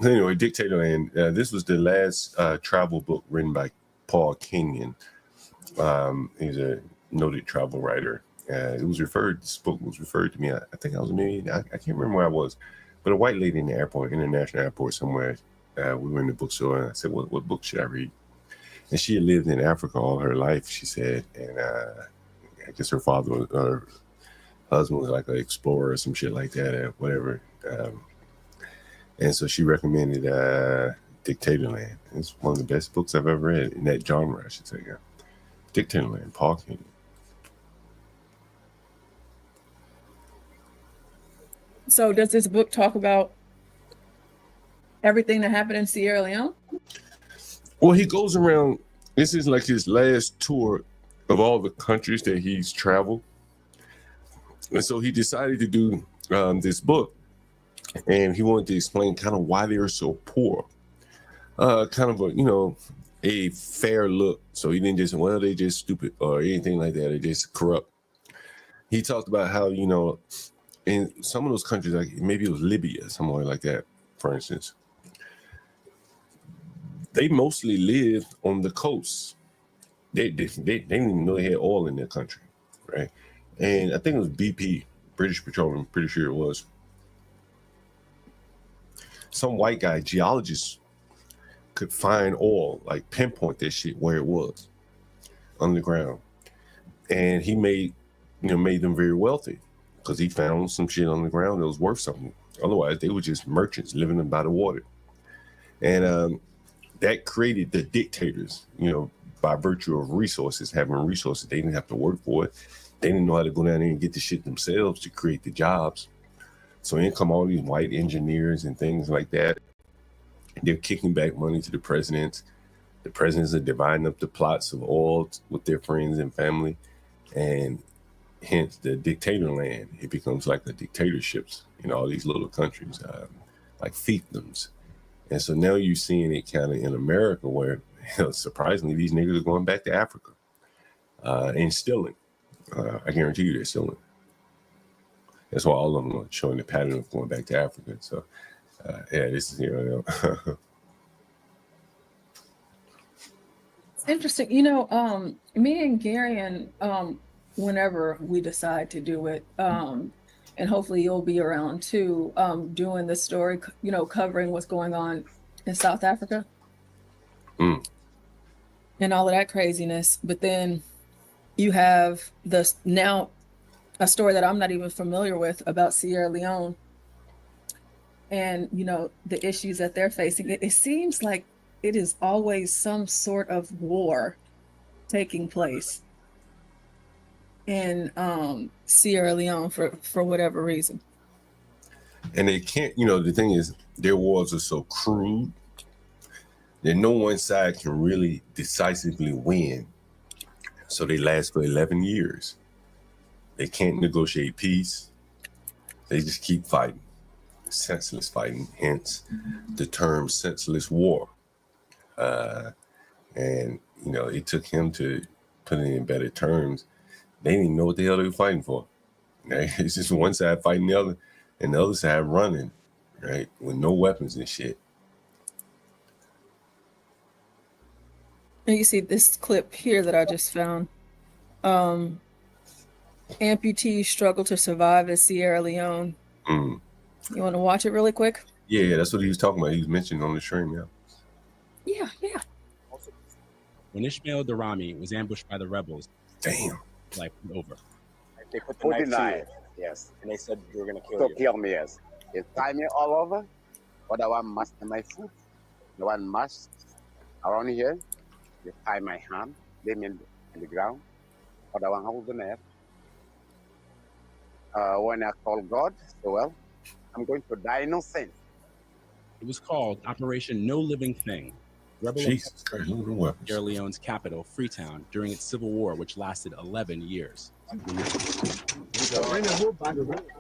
Anyway, Dictatorland. This was the last travel book written by Paul Kenyon. He's a noted travel writer. This book was referred to me. I think I was I can't remember where I was, but a white lady in the airport, international airport somewhere. We were in the bookstore, and I said, "What book should I read?" And she had lived in Africa all her life, she said, and I guess her husband was like an explorer or some shit like that, or whatever. And so she recommended Dictatorland. It's one of the best books I've ever read in that genre, I should say. Yeah. Dictatorland, Paul Kenyon. So does this book talk about everything that happened in Sierra Leone? Well, he goes around. This is like his last tour of all the countries that he's traveled. And so he decided to do this book, and he wanted to explain kind of why they're so poor. Kind of a fair look. So he didn't just, well, they just stupid or anything like that. They're just corrupt. He talked about how, in some of those countries, like maybe it was Libya, somewhere like that, for instance, they mostly live on the coast. They didn't even know they had oil in their country, right? And I think it was BP, British Petroleum, pretty sure it was. Some white guy, geologist, could find oil, like pinpoint this shit where it was underground. And he made them very wealthy because he found some shit on the ground that was worth something. Otherwise, they were just merchants living by the water. And that created the dictators, by virtue of resources, having resources. They didn't have to work for it. They didn't know how to go down there and get the shit themselves to create the jobs. So in come all these white engineers and things like that. They're kicking back money to the presidents. The presidents are dividing up the plots of oil with their friends and family. And hence the Dictatorland. It becomes like the dictatorships in all these little countries, like fiefdoms. And so now you're seeing it kind of in America where, surprisingly, these niggas are going back to Africa and stealing. I guarantee you they're stealing. That's why all of them are showing the pattern of going back to Africa. So, this is, It's interesting. Me and Gary, whenever we decide to do it, and hopefully you'll be around too, doing the story, covering what's going on in South Africa and all of that craziness. But then you have now a story that I'm not even familiar with about Sierra Leone and, the issues that they're facing. It seems like it is always some sort of war taking place in Sierra Leone for whatever reason. And they can't, the thing is, their wars are so crude that no one side can really decisively win. So they last for 11 years. They can't negotiate peace. They just keep fighting, senseless fighting, hence the term senseless war. And, it took him to put it in better terms. They didn't even know what the hell they were fighting for. Right? It's just one side fighting the other and the other side running, right? With no weapons and shit. And you see this clip here that I just found. Amputees struggle to survive in Sierra Leone. You want to watch it really quick? Yeah, that's what he was talking about. He was mentioning on the stream, Yeah. When Ishmael Darami was ambushed by the rebels, damn, life was over. They put the knife, yes. And they said you were going to kill you. To kill me, yes. They tie me all over. Other one mask in my foot. The one mask around here. They tie my hand. Lay me in the ground. Other one hold the knife. When I call God, so I'm going to die innocent. It was called Operation No Living Thing. Rebel Sierra Leone's capital, Freetown, during its civil war, which lasted 11 years.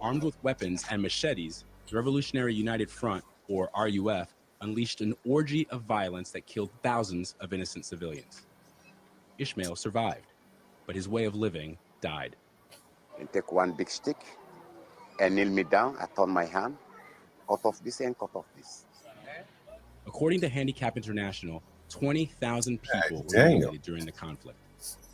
Armed with weapons and machetes, the Revolutionary United Front, or RUF, unleashed an orgy of violence that killed thousands of innocent civilians. Ishmael survived, but his way of living died. And take one big stick and kneel me down. I turn my hand, cut off this and cut off this. According to Handicap International, 20,000 people were eliminated during the conflict.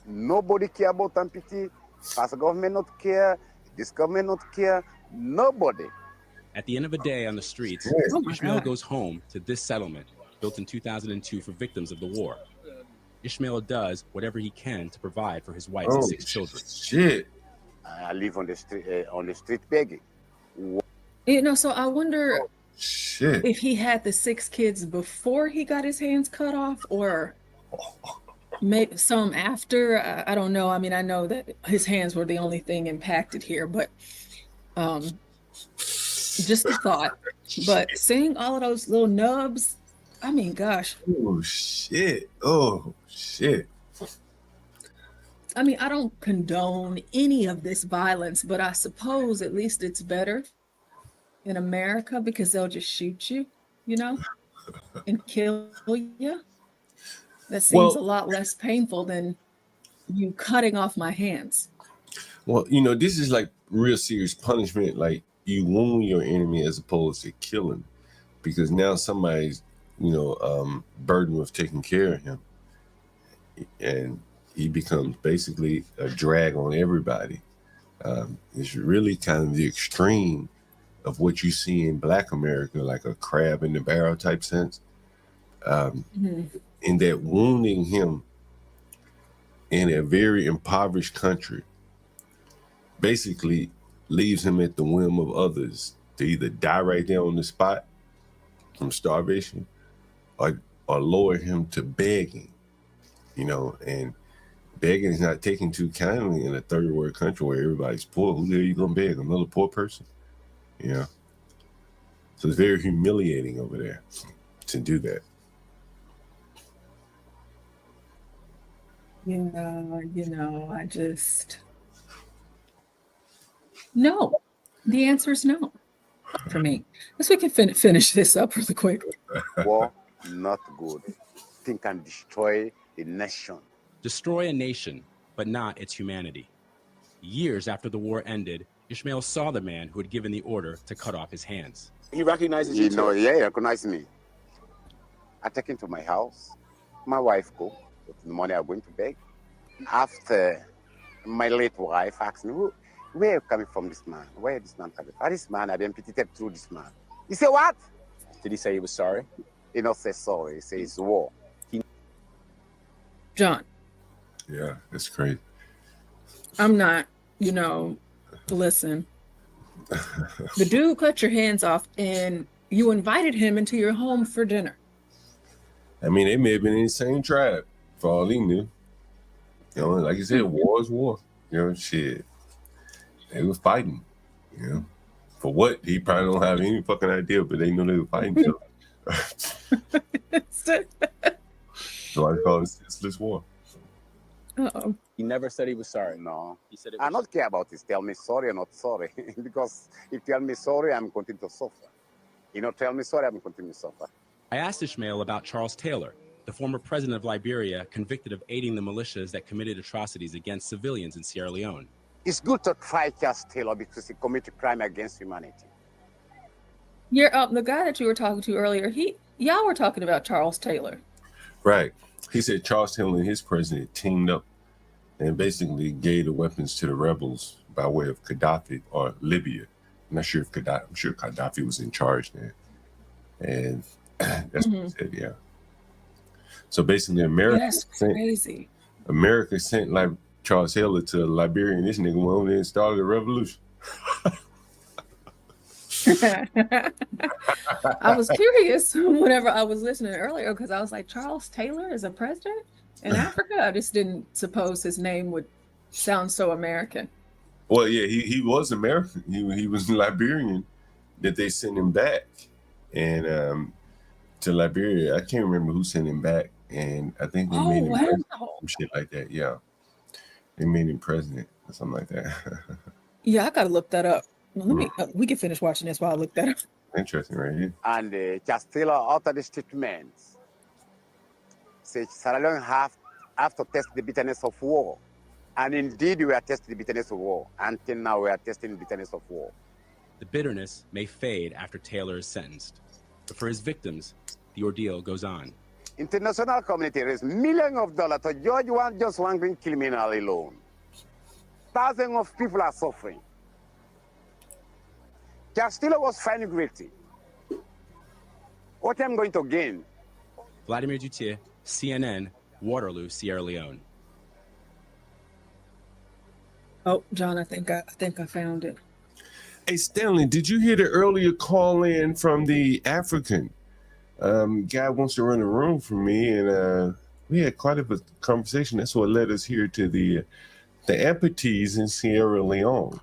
Nobody care about amputee. Past government not care. This government not care. Nobody. At the end of a day on the streets, Ishmael goes home to this settlement, built in 2002 for victims of the war. Ishmael does whatever he can to provide for his wife and 6 children. Shit. I live on the street begging. So I wonder if he had the 6 kids before he got his hands cut off, or maybe some after. I don't know. I mean, I know that his hands were the only thing impacted here, but just a thought. But seeing all of those little nubs, I mean, gosh. Oh shit. I mean, I don't condone any of this violence, but I suppose at least it's better in America because they'll just shoot you, you know, and kill you. That seems a lot less painful than you cutting off my hands. Well, this is like real serious punishment. Like you wound your enemy as opposed to killing, because now somebody's, burdened with taking care of him, and he becomes basically a drag on everybody. It's really kind of the extreme of what you see in Black America, like a crab in the barrel type sense. In that wounding him in a very impoverished country basically leaves him at the whim of others to either die right there on the spot from starvation or lower him to begging, and begging is not taken too kindly in a third world country where everybody's poor. Who the hell are you gonna beg? Another poor person? So it's very humiliating over there to do that. I just... No. The answer is no for me. Let's we can finish this up really quick. War, not good. Thing can destroy a nation. Destroy a nation, but not its humanity. Years after the war ended, Ishmael saw the man who had given the order to cut off his hands. He recognizes you. Yeah, he recognized me. I take him to my house. My wife go. With the money I'm going to beg. After my late wife asked me, where are you coming from, this man? Where is this man coming from? This man, I've been amputated through this man. He said, what? Did he say he was sorry? He not say sorry. He says it's war. John. Yeah, it's crazy. I'm not, listen. The dude cut your hands off and you invited him into your home for dinner. I mean, they may have been in the same tribe for all he knew. Like you said, war is war. Shit. They were fighting, For what? He probably don't have any fucking idea, but they know they were fighting each other. So I call it senseless war. Uh-oh. He never said he was sorry. No. He said I don't care about this. Tell me sorry or not sorry. Because if you tell me sorry, I'm continuing to suffer. Tell me sorry, I'm continuing to suffer. I asked Ishmael about Charles Taylor, the former president of Liberia, convicted of aiding the militias that committed atrocities against civilians in Sierra Leone. It's good to try Charles Taylor because he committed crime against humanity. The guy that you were talking to earlier, y'all were talking about Charles Taylor. Right. He said Charles Taylor and his president teamed up and basically gave the weapons to the rebels by way of Gaddafi or Libya. I'm not sure if I'm sure Gaddafi was in charge then. And that's what he said, yeah. So basically America sent like Charles Taylor to Liberia, and this nigga went over there and started a revolution. I was curious whenever I was listening earlier because I was like, Charles Taylor is a president in Africa? I just didn't suppose his name would sound so American. Well, yeah, he was American. He was Liberian that they sent him back. And to Liberia, I can't remember who sent him back. And I think they made him president, some shit like that. Yeah. They made him president or something like that. Yeah, I got to look that up. We can finish watching this while I look that up. Interesting, right here. And Charles Taylor, out of the statement, said Sierra Leone have to test the bitterness of war. And indeed, we are testing the bitterness of war. Until now, we are testing the bitterness of war. The bitterness may fade after Taylor is sentenced, but for his victims, the ordeal goes on. International community raised millions of dollars to judge just one criminal alone. Thousands of people are suffering. Castillo was found guilty. What am I going to gain? Vladimir Dutier, CNN, Waterloo, Sierra Leone. Oh, John, I think I found it. Hey, Stanley, did you hear the earlier call in from the African? Guy wants to run a room for me, and we had quite a conversation. That's what led us here to the Amputees in Sierra Leone.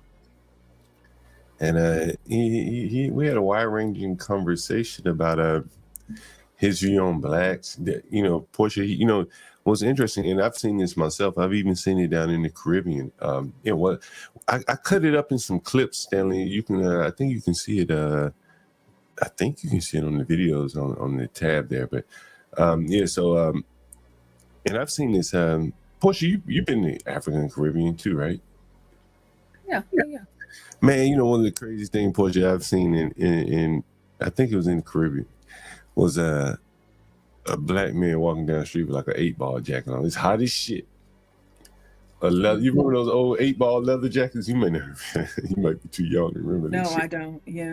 And we had a wide-ranging conversation about his view on blacks. That, you know, Portia, you know, what's interesting, and I've seen this myself. I've even seen it down in the Caribbean. You know what? I cut it up in some clips, Stanley. You can, I think you can see it. I think you can see it on the videos on the tab there. But yeah, so and I've seen this. Portia, you've been to African and Caribbean too, right? Yeah. Man, you know, one of the craziest things, Portia, I've seen in I think it was in the Caribbean, was a black man walking down the street with like an 8-ball jacket on. It's hot as shit. A leather, you remember those old 8-ball leather jackets? You may never, you might be too young to remember that No, shit. I don't. Yeah.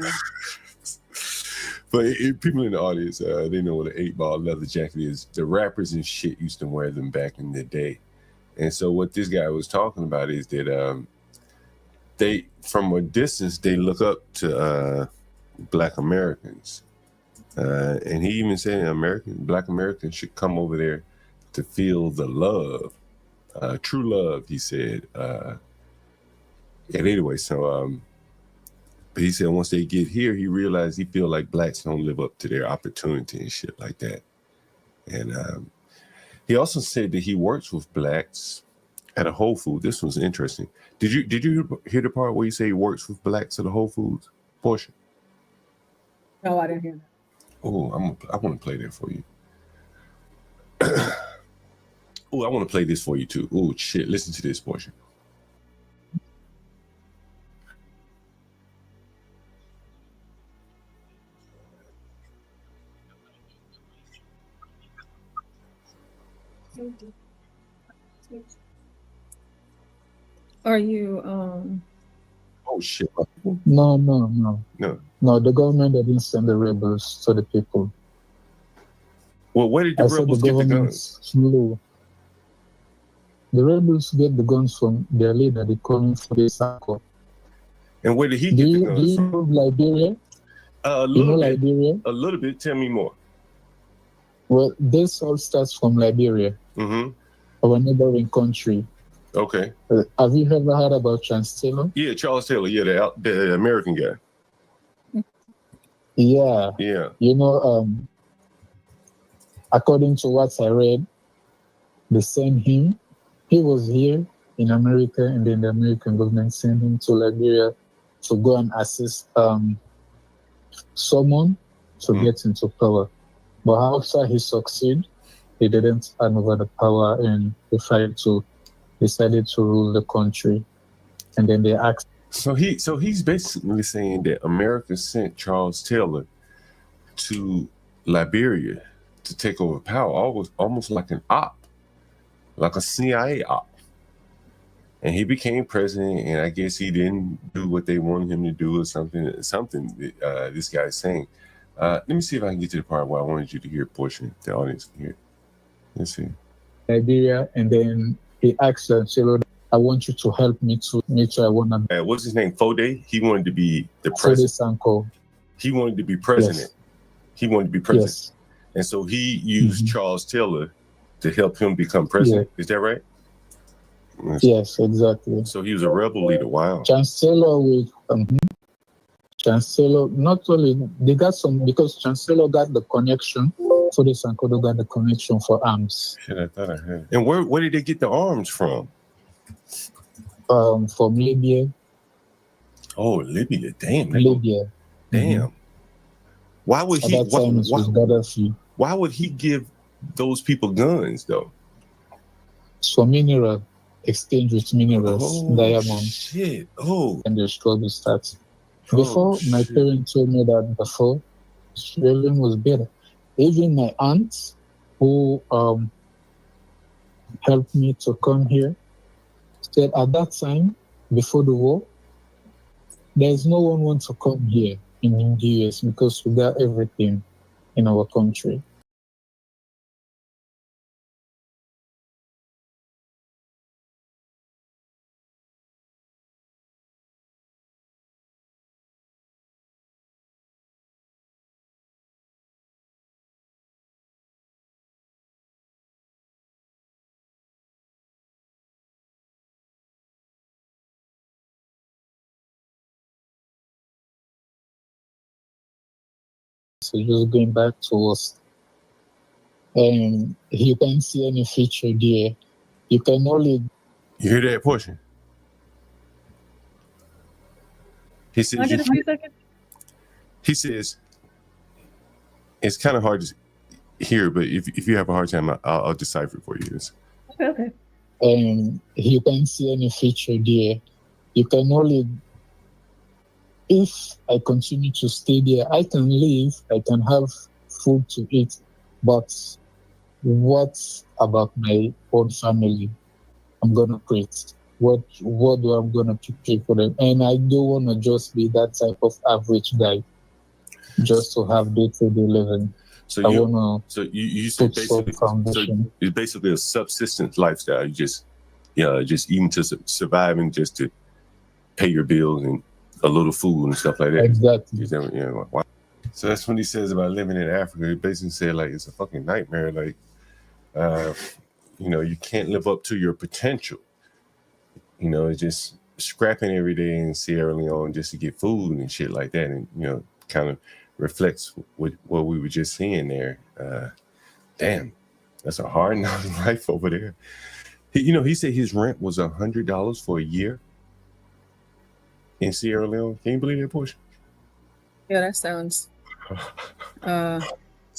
But people in the audience, they know what an 8-ball leather jacket is. The rappers and shit used to wear them back in the day. And so what this guy was talking about is that they, from a distance, they look up to black Americans. And he even said black Americans should come over there to feel the love, true love, he said. And anyway, so but he said once they get here, he realized he feel like blacks don't live up to their opportunity and shit like that. And he also said that he works with blacks at a Whole Foods. This was interesting. Did you hear the part where you say he works with blacks at a Whole Foods portion? No, I didn't hear that. Oh, I want to play that for you. Oh, I want to play this for you too. Oh shit! Listen to this portion. Are you Oh shit! No. The government didn't send the rebels to the people. Well, where did the rebels get the guns? Flew. The rebels get the guns from their leader, the calling for the Sanko. And where did he get the guns? Do you know Liberia? A little bit. Liberia? A little bit. Tell me more. Well, this all starts from Liberia, our neighboring country. Okay. Have you ever heard about Charles Taylor? Yeah, Charles Taylor. Yeah, the American guy. Yeah. Yeah. You know, according to what I read, they sent him. He was here in America, and then the American government sent him to Liberia to go and assist someone to get into power. But after he succeeded, he didn't hand over the power and decided to rule the country. And then they asked. So he's basically saying that America sent Charles Taylor to Liberia to take over power, almost like an op, like a CIA op. And he became president, and I guess he didn't do what they wanted him to do or something this guy's saying. Let me see if I can get to the part where I wanted you to hear a portion the audience can hear. Let's see. Liberia, and then he asked Taylor, I want you to help me to make sure I want to... what's his name? Fode? He wanted to be the president. Sanko. He wanted to be president. Yes. He wanted to be president. Yes. And so he used Charles Taylor to help him become president. Yeah. Is that right? Yes, exactly. So he was a rebel leader. Wow. Chancellor with Chancellor, not only they got some, because Chancellor got the connection, so the Sanko got the connection for arms. Shit, I thought I heard. And where did they get the arms from? From Libya. Oh, Libya. Damn. Libya. Damn. Why would he? Why would he give those people guns though? So mineral exchange with minerals, diamonds. Shit. Oh. And the struggle starts. Before, my parents told me that before, Australian was better. Even my aunt, who helped me to come here, said at that time, before the war, there's no one wants to come here in the US because we got everything in our country. So just going back to us, You can't see any feature there. You can only... You hear that portion? He says, he says, it's kind of hard to hear, but if you have a hard time, I'll decipher it for you. Okay. You can't see any feature there. You can only... If I continue to stay there, I can leave, I can have food to eat, but what about my own family? I'm gonna create. What do I'm gonna pay for them? And I don't wanna just be that type of average guy, just to have day-to-day living. So you say basically, so it's basically a subsistence lifestyle. You just eating to survive and just to pay your bills and a little food and stuff like that. Exactly. Wow. So that's what he says about living in Africa. He basically said like it's a fucking nightmare. Like, you can't live up to your potential. It's just scrapping every day in Sierra Leone just to get food and shit like that, and kind of reflects what we were just seeing there. Damn, that's a hard life over there. He said his rent was $100 for a year in Sierra Leone. Can you believe that, Portia? Yeah, that sounds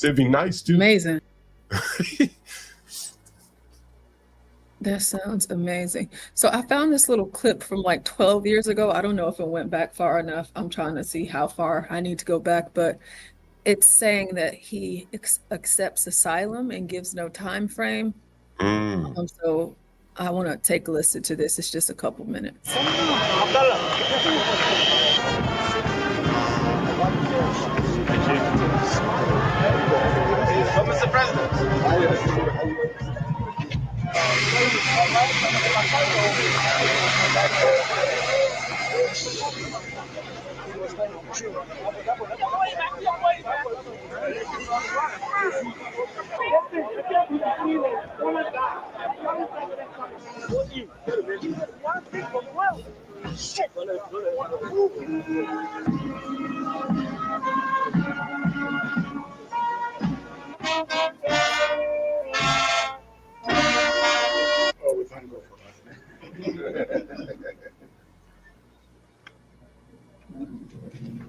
it'd be nice too. Amazing. That sounds amazing. So I found this little clip from like 12 years ago. I don't know if it went back far enough. I'm trying to see how far I need to go back, but it's saying that he accepts asylum and gives no time frame. So I want to take a listen to this. It's just a couple minutes. Mr. President.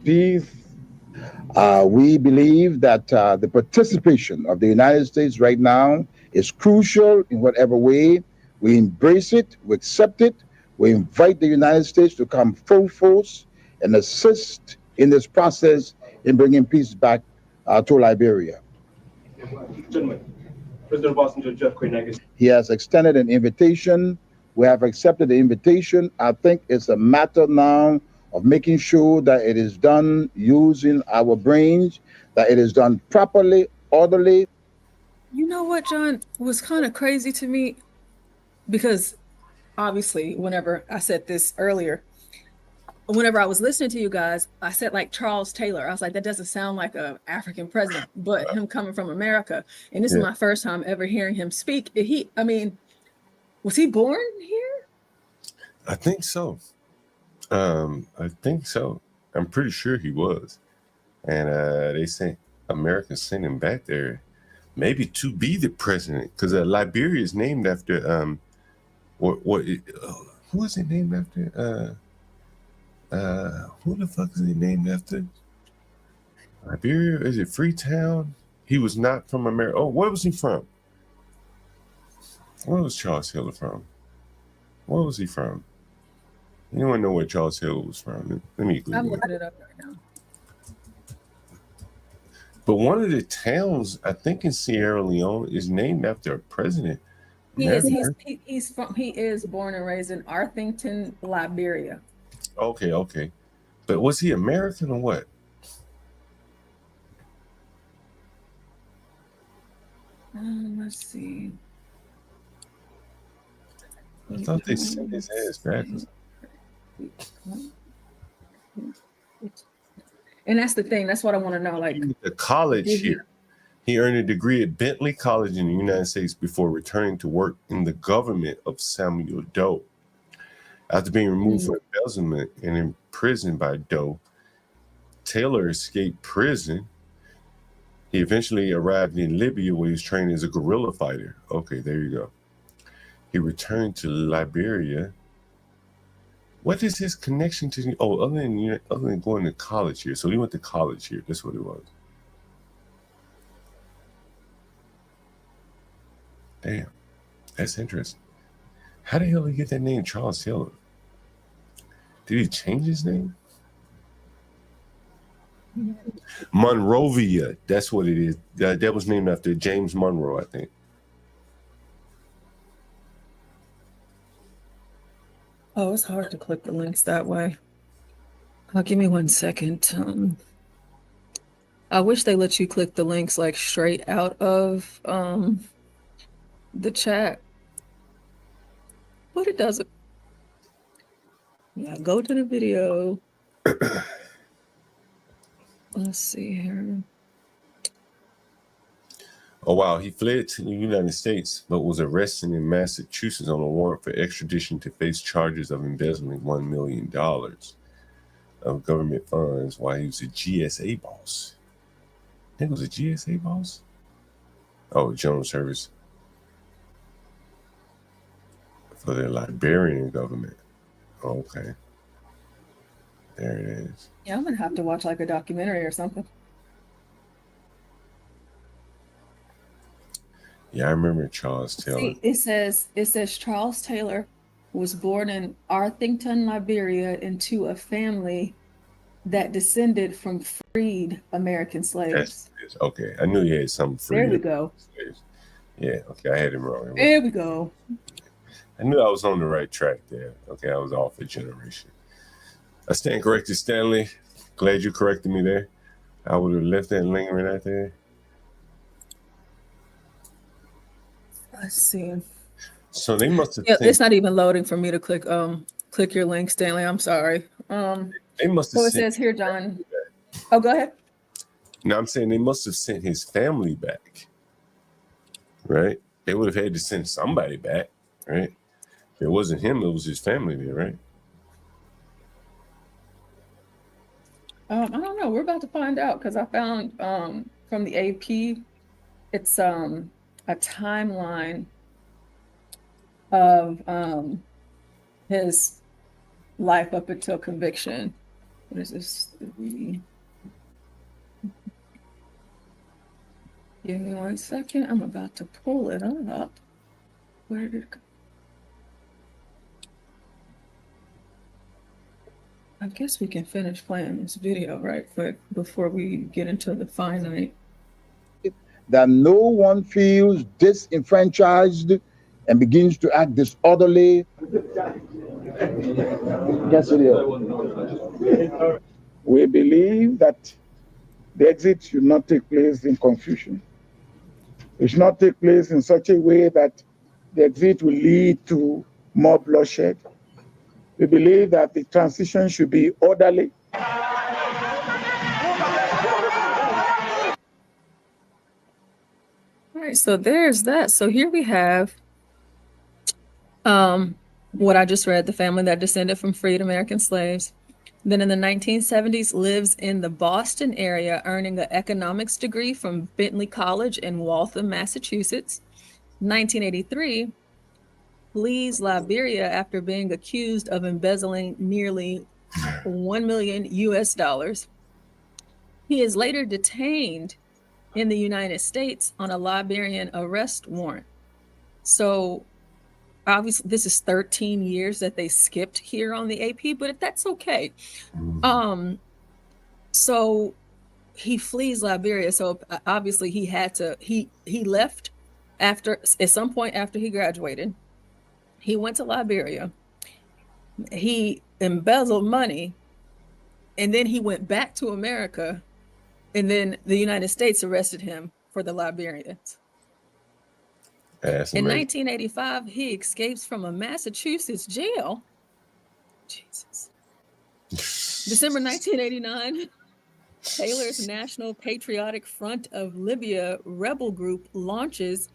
Peace. We believe that the participation of the United States right now is crucial in whatever way. We embrace it, we accept it, we invite the United States to come full force and assist in this process in bringing peace back to Liberia. Gentlemen, President Obasanjo, Jeff Quinnegas. He has extended an invitation. We have accepted the invitation. I think it's a matter now of making sure that it is done using our brains, that it is done properly, orderly. You know what, John, was kind of crazy to me? Because obviously, whenever I said this earlier, whenever I was listening to you guys, I said like Charles Taylor. I was like, that doesn't sound like an African president, but him coming from America. And this is my first time ever hearing him speak. Was he born here? I think so. I'm pretty sure he was. And they sent America sent him back there maybe to be the president, because Liberia is named after who is it named after? Who the fuck is it named after? Liberia? Is it Freetown? He was not from America. Oh, where was he from? Where was Charles Taylor from? Where was he from? Anyone know where Charles Taylor was from? Let me Google I'm looking it up right now. But one of the towns, I think in Sierra Leone, is named after a president. He is born and raised in Arthington, Liberia. Okay. But was he American or what? Let's see. I thought they sent his ass back. And that's the thing. That's what I want to know. Like the college here. He earned a degree at Bentley College in the United States before returning to work in the government of Samuel Doe. After being removed for embezzlement and imprisoned by Doe, Taylor escaped prison. He eventually arrived in Libya where he was trained as a guerrilla fighter. Okay, there you go. He returned to Liberia. What is his connection to? Oh, other than going to college here. So he went to college here. That's what it was. Damn, that's interesting. How the hell did he get that name, Charles Taylor? Did he change his name? Monrovia, that's what it is. That was named after James Monroe, I think. Oh, it's hard to click the links that way. Give me 1 second. I wish they let you click the links like straight out of the chat, but it doesn't. Yeah, go to the video. Let's see here. Oh, wow. He fled to the United States, but was arrested in Massachusetts on a warrant for extradition to face charges of embezzling $1 million of government funds while he was a GSA boss. I think it was a GSA boss? Oh, General Service for the Liberian government. Oh, okay. There it is. Yeah, I'm gonna have to watch like a documentary or something. Yeah, I remember Charles Taylor. See, it says Charles Taylor was born in Arthington, Liberia, into a family that descended from freed American slaves. Okay, I knew he had some free. There we go. Slaves. Yeah, okay, I had him wrong. There we go. I knew I was on the right track there. Okay, I was off a generation. I stand corrected, Stanley. Glad you corrected me there. I would have left that lingering out there. Let's see. So they must have. Yeah, it's not even loading for me to click your link, Stanley. I'm sorry. They must have. So it says here, John. Oh, go ahead. No, I'm saying they must have sent his family back, right? They would have had to send somebody back, right? If it wasn't him, it was his family there, right? I don't know. We're about to find out because I found from the AP, it's a timeline of his life up until conviction. What is this? Give me 1 second. I'm about to pull it up. Where did it go? I guess we can finish playing this video right quick before we get into the finite. That no one feels disenfranchised and begins to act disorderly. Yes, it is. We believe that the exit should not take place in confusion. It should not take place in such a way that the exit will lead to more bloodshed. We believe that the transition should be orderly. All right, so there's that. So here we have what I just read, the family that descended from freed American slaves. Then in the 1970s, lives in the Boston area, earning an economics degree from Bentley College in Waltham, Massachusetts. 1983, flees Liberia after being accused of embezzling nearly $1 million. He is later detained in the United States on a Liberian arrest warrant. So obviously this is 13 years that they skipped here on the AP, but that's okay. So he flees Liberia. So obviously he had to, he left after, at some point after he graduated. He went to Liberia, he embezzled money, and then he went back to America, and then the United States arrested him for the Liberians. In 1985, he escapes from a Massachusetts jail. Jesus. December 1989, Taylor's National Patriotic Front of Libya rebel group launches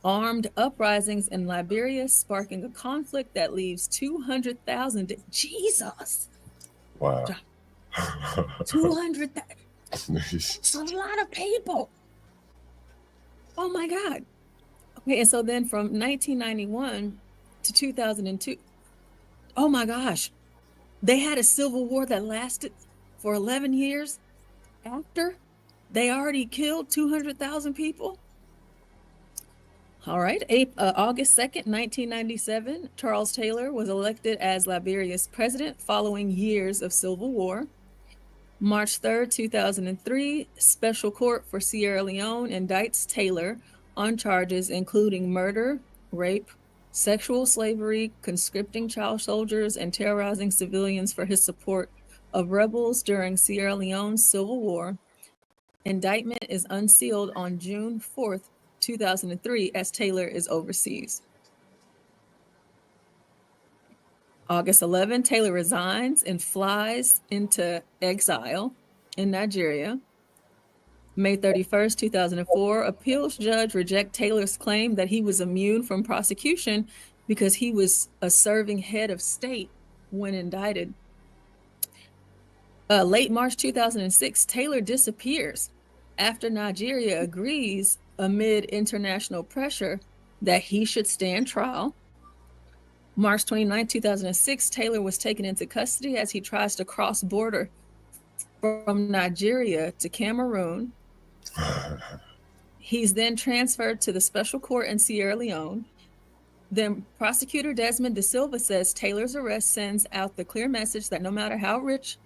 armed uprisings in Liberia, sparking a conflict that leaves 200,000. Jesus. Wow. 200,000. It's a lot of people. Oh my God. Okay, and so then from 1991 to 2002, oh my gosh, they had a civil war that lasted for 11 years after they already killed 200,000 people. All right, August 2nd, 1997, Charles Taylor was elected as Liberia's president following years of civil war. March 3rd, 2003, Special Court for Sierra Leone indicts Taylor on charges including murder, rape, sexual slavery, conscripting child soldiers, and terrorizing civilians for his support of rebels during Sierra Leone's civil war. Indictment is unsealed on June 4th, 2003, as Taylor is overseas. August 11, Taylor resigns and flies into exile in Nigeria. May 31st, 2004, appeals judge reject Taylor's claim that he was immune from prosecution because he was a serving head of state when indicted. Late March 2006, Taylor disappears after Nigeria agrees amid international pressure that he should stand trial. March 29, 2006, Taylor was taken into custody as he tries to cross border from Nigeria to Cameroon. He's then transferred to the special court in Sierra Leone. Then prosecutor Desmond De Silva says Taylor's arrest sends out the clear message that no matter how rich,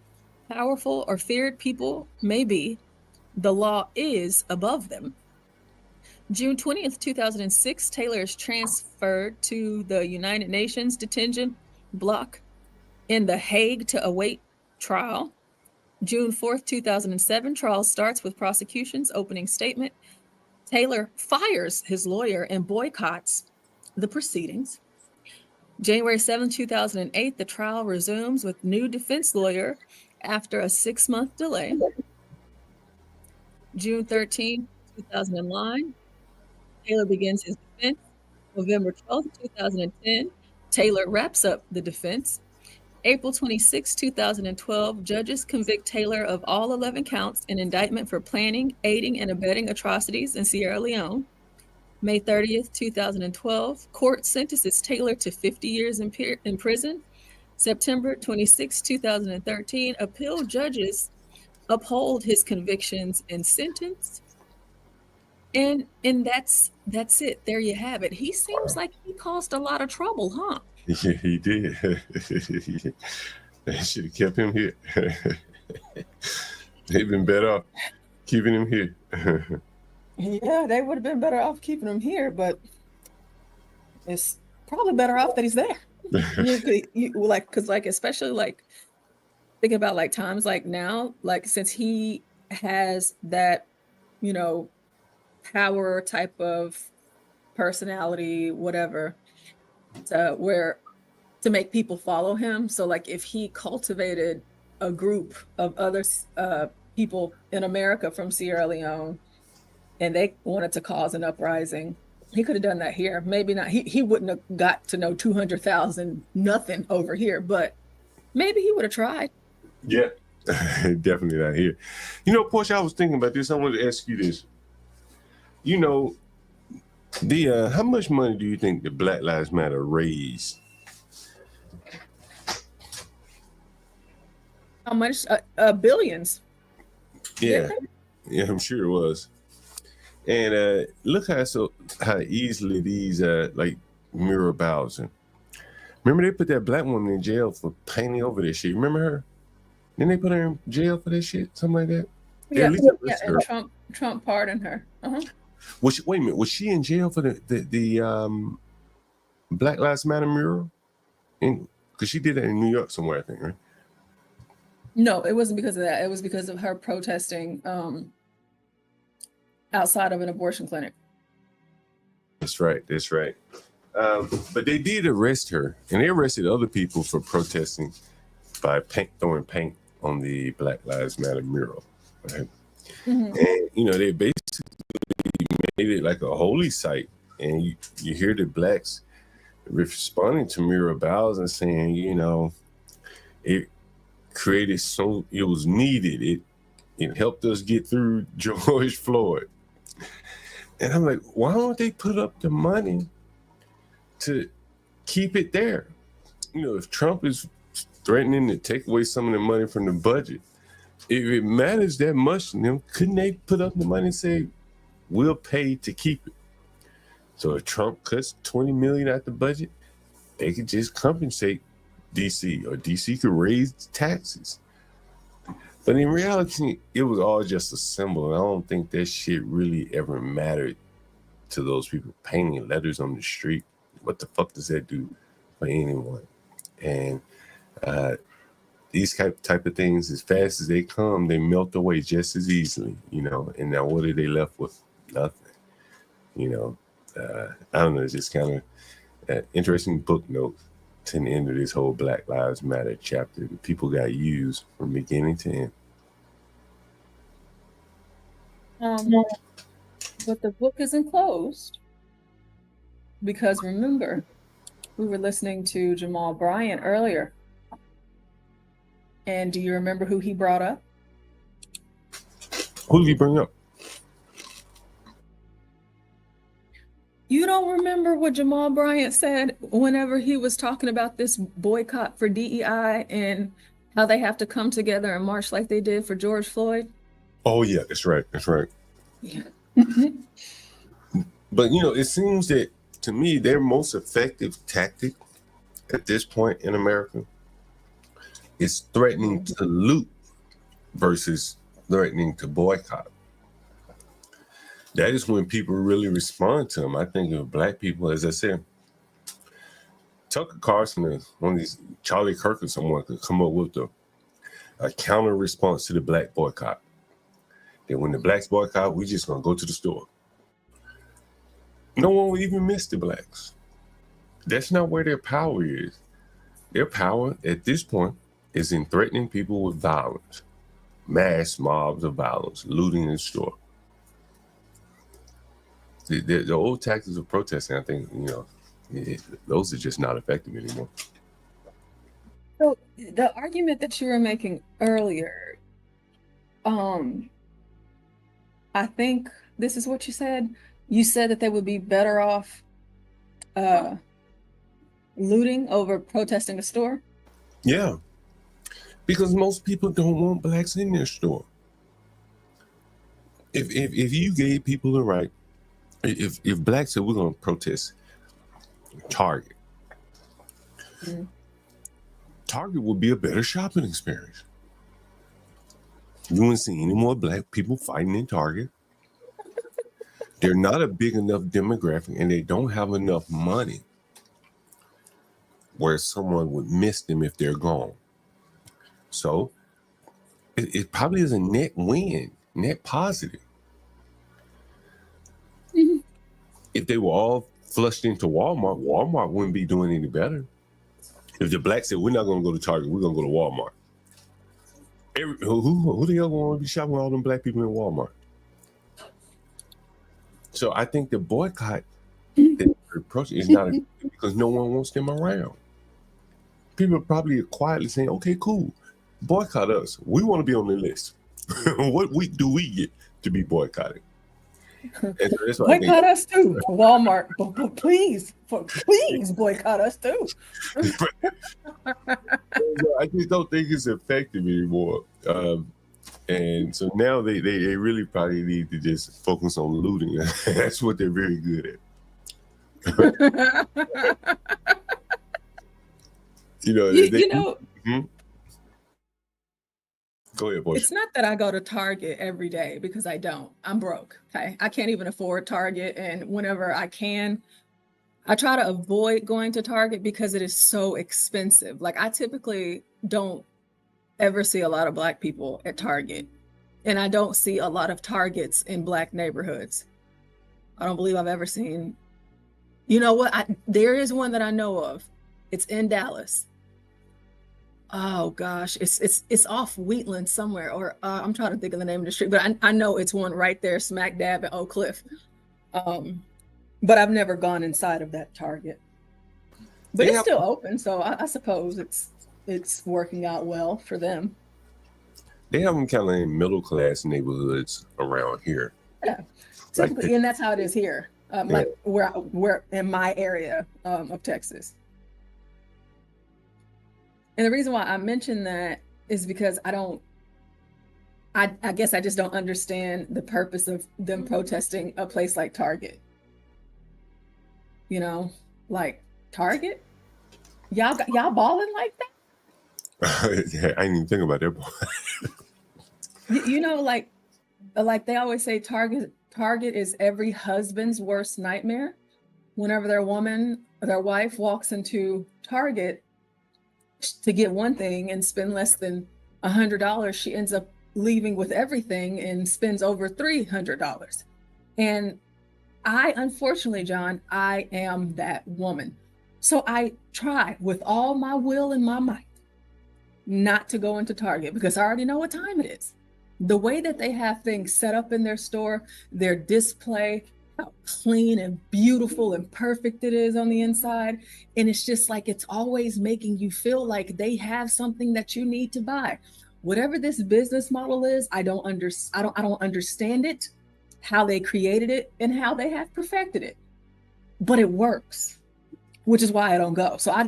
powerful, or feared people may be, the law is above them. June 20th, 2006, Taylor is transferred to the United Nations detention block in The Hague to await trial. June 4th, 2007, trial starts with prosecution's opening statement. Taylor fires his lawyer and boycotts the proceedings. January 7, 2008, the trial resumes with new defense lawyer after a 6-month delay. June 13, 2009, Taylor begins his defense. November 12, 2010, Taylor wraps up the defense. April 26, 2012, judges convict Taylor of all 11 counts in indictment for planning, aiding, and abetting atrocities in Sierra Leone. May 30th, 2012, court sentences Taylor to 50 years in prison. September 26, 2013, appeal judges uphold his convictions and sentence. And that's it. There you have it. He seems like he caused a lot of trouble, huh? Yeah, he did. They should have kept him here. They've been better off keeping him here. Yeah, they would have been better off keeping him here, but it's probably better off that he's there. Because especially like thinking about like times like now, like since he has that, power type of personality, whatever, to make people follow him. So like if he cultivated a group of other people in America from Sierra Leone and they wanted to cause an uprising, he could have done that here. Maybe not. He wouldn't have got to know 200,000 nothing over here, but maybe he would have tried. Yeah, definitely not here. Portia, I was thinking about this. I wanted to ask you this. How much money do you think the Black Lives Matter raised? How much? Billions. Yeah, I'm sure it was. And look how easily these like Muriel Bowser. Remember they put that black woman in jail for painting over this shit. Remember her? Didn't they put her in jail for this shit? Something like that? Yeah, and Trump pardoned her. Uh-huh. Wait a minute, was she in jail for the Black Lives Matter mural? Because she did that in New York somewhere, I think, right? No, it wasn't because of that. It was because of her protesting outside of an abortion clinic. That's right. But they did arrest her, and they arrested other people for protesting by throwing paint on the Black Lives Matter mural. Right? Mm-hmm. And they basically made it like a holy site, and you hear the blacks responding to Muriel Bowser and saying, it created it was needed. It helped us get through George Floyd. And I'm like, why don't they put up the money to keep it there? You know, if Trump is threatening to take away some of the money from the budget, if it matters that much to them, couldn't they put up the money and say, we'll pay to keep it? So if Trump cuts $20 million out the budget, they could just compensate DC, or DC could raise taxes. But in reality, it was all just a symbol. I don't think that shit really ever mattered to those people painting letters on the street. What the fuck does that do for anyone? And these type of things, as fast as they come, they melt away just as easily, you know. And now what are they left with? Nothing. You know, I don't know, it's just kind of an interesting book note to the end of this whole Black Lives Matter chapter. The people got used from beginning to end. But the book isn't closed, because remember, we were listening to Jamal Bryant earlier. And do you remember who he brought up? Who did he bring up? You don't remember what Jamal Bryant said whenever he was talking about this boycott for DEI and how they have to come together and march like they did for George Floyd? Oh, yeah, that's right. That's right. Yeah. But, you know, it seems that, to me, their most effective tactic at this point in America is threatening to loot versus threatening to boycott. That is when people really respond to them. I think of Black people, as I said, Tucker Carlson or one of these, Charlie Kirk or someone could come up with a counter response to the Black boycott. That when the Blacks boycott, we just gonna go to the store. No one will even miss the Blacks. That's not where their power is. Their power at this point is in threatening people with violence, mass mobs of violence, looting in the store. The old tactics of protesting, I think, you know, those are just not effective anymore. So the argument that you were making earlier, I think this is what you said. You said that they would be better off looting over protesting a store? Yeah, because most people don't want Blacks in their store. If you gave people the right, if Blacks said we're going to protest Target, Target would be a better shopping experience. You wouldn't see any more Black people fighting in Target. They're not a big enough demographic, and they don't have enough money where someone would miss them if they're gone. So it probably is a net win, net positive. If they were all flushed into Walmart, Walmart wouldn't be doing any better. If the Blacks said, we're not going to go to Target, we're going to go to Walmart. Who the hell want to be shopping with all them Black people in Walmart? So I think the boycott approach is not because no one wants them around. People are probably quietly saying, okay, cool, boycott us. We want to be on the list. What week do we get to be boycotted? So boycott us too, Walmart. But please boycott us too. I just don't think it's effective anymore. And so now they really probably need to just focus on looting. That's what they're very good at. Go ahead, boy. It's not that I go to Target every day, because I don't. I'm broke. Okay, I can't even afford Target, and whenever I can, I try to avoid going to Target because it is so expensive. Like, I typically don't ever see a lot of Black people at Target, and I don't see a lot of Targets in Black neighborhoods. I don't believe I've ever seen. You know what? There is one that I know of. It's in Dallas. Oh gosh, it's off Wheatland somewhere, or I'm trying to think of the name of the street, but I know it's one right there, smack dab at Oak Cliff. But I've never gone inside of that Target. But it's still open, so I suppose it's working out well for them. They have them kind of in middle class neighborhoods around here. Yeah, typically, and that's how it is here. Like where in my area of Texas. And the reason why I mention that is because I guess I just don't understand the purpose of them protesting a place like Target. You know, like Target? Y'all balling like that? Yeah, I didn't even think about that. You know, like they always say Target is every husband's worst nightmare. Whenever their wife walks into Target to get one thing and spend less than $100, she ends up leaving with everything and spends over $300. And unfortunately, John, I am that woman. So I try with all my will and my might not to go into Target because I already know what time it is. The way that they have things set up in their store, their display, how clean and beautiful and perfect it is on the inside. And it's just like, it's always making you feel like they have something that you need to buy. Whatever this business model is, I don't understand it, how they created it and how they have perfected it, but it works, which is why I don't go. So I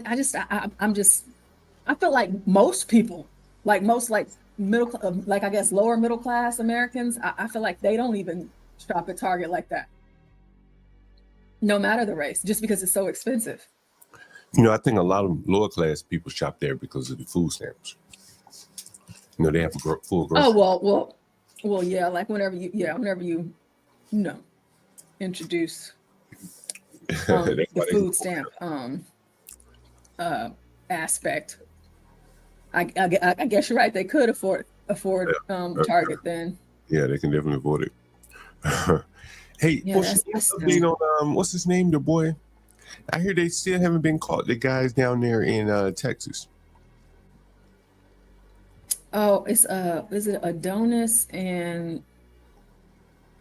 feel like most people, like middle, like I guess lower middle class Americans, I feel like they don't even shop at Target like that, no matter the race, just because it's so expensive. You know, I think a lot of lower class people shop there because of the food stamps. You know, they have a full grocery. Oh, well, yeah. Like whenever you introduce the food stamp aspect, I guess you're right. They could afford Target then. Yeah, they can definitely afford it. Hey, Yeah, what's his name? The boy. I hear they still haven't been caught. The guys down there in Texas. Oh, it's is it Adonis and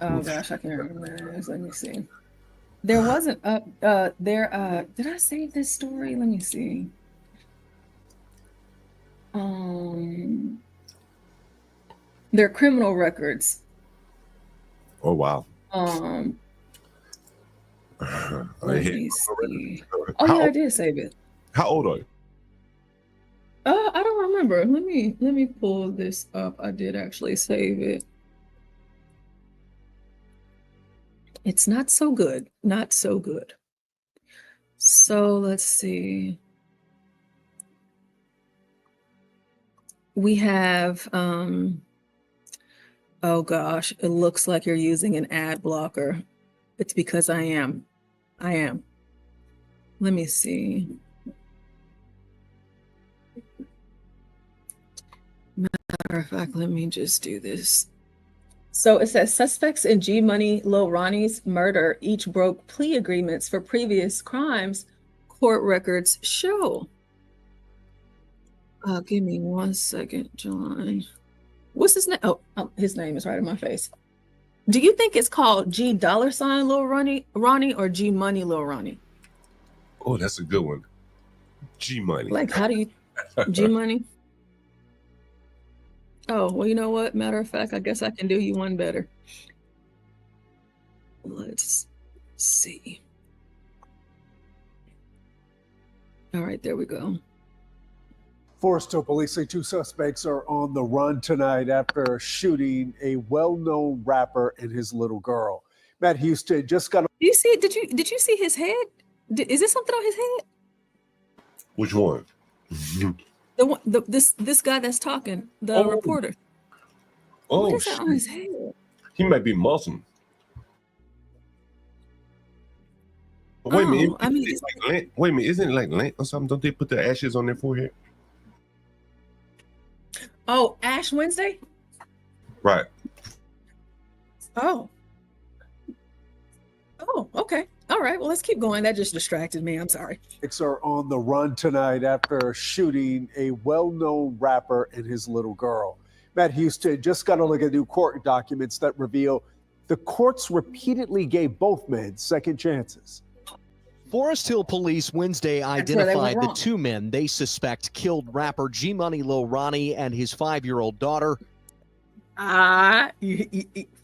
oh gosh, I can't remember. Let me see. There wasn't did I save this story? Let me see. Their criminal records. Oh wow. Let me see. Oh yeah, I did save it. How old are you? I don't remember. Let me pull this up. I did actually save it. It's not so good. Not so good. So let's see. We have oh gosh, it looks like you're using an ad blocker. It's because I am. Let me see. Matter of fact, let me just do this. So it says suspects in G Money Lil Ronnie's murder each broke plea agreements for previous crimes, court records show. Give me 1 second, John. What's his name? Oh, his name is right in my face. Do you think it's called G $ Lil Ronnie or G Money Lil Ronnie? Oh, that's a good one. G Money. Like, how do you G Money? Oh, well, you know what? Matter of fact, I guess I can do you one better. Let's see. All right, there we go. Forrestal police say 2 suspects are on the run tonight after shooting a well-known rapper and his little girl. Matt Houston just got. You see? Did you see his head? Is there something on his head? Which one? The one, this guy that's talking, the reporter. Oh, what is that on his head? He might be Muslim. Wait a minute. I mean, wait a minute. Isn't it like Lent or something? Don't they put the ashes on their forehead? Oh, Ash Wednesday? Right. Oh, okay. All right. Well, let's keep going. That just distracted me. I'm sorry. Suspects are on the run tonight after shooting a well-known rapper and his little girl. Matt Houston just got a look at new court documents that reveal the courts repeatedly gave both men second chances. Forest Hill police Wednesday identified the 2 men they suspect killed rapper G Money Lil Ronnie and his 5-year-old daughter.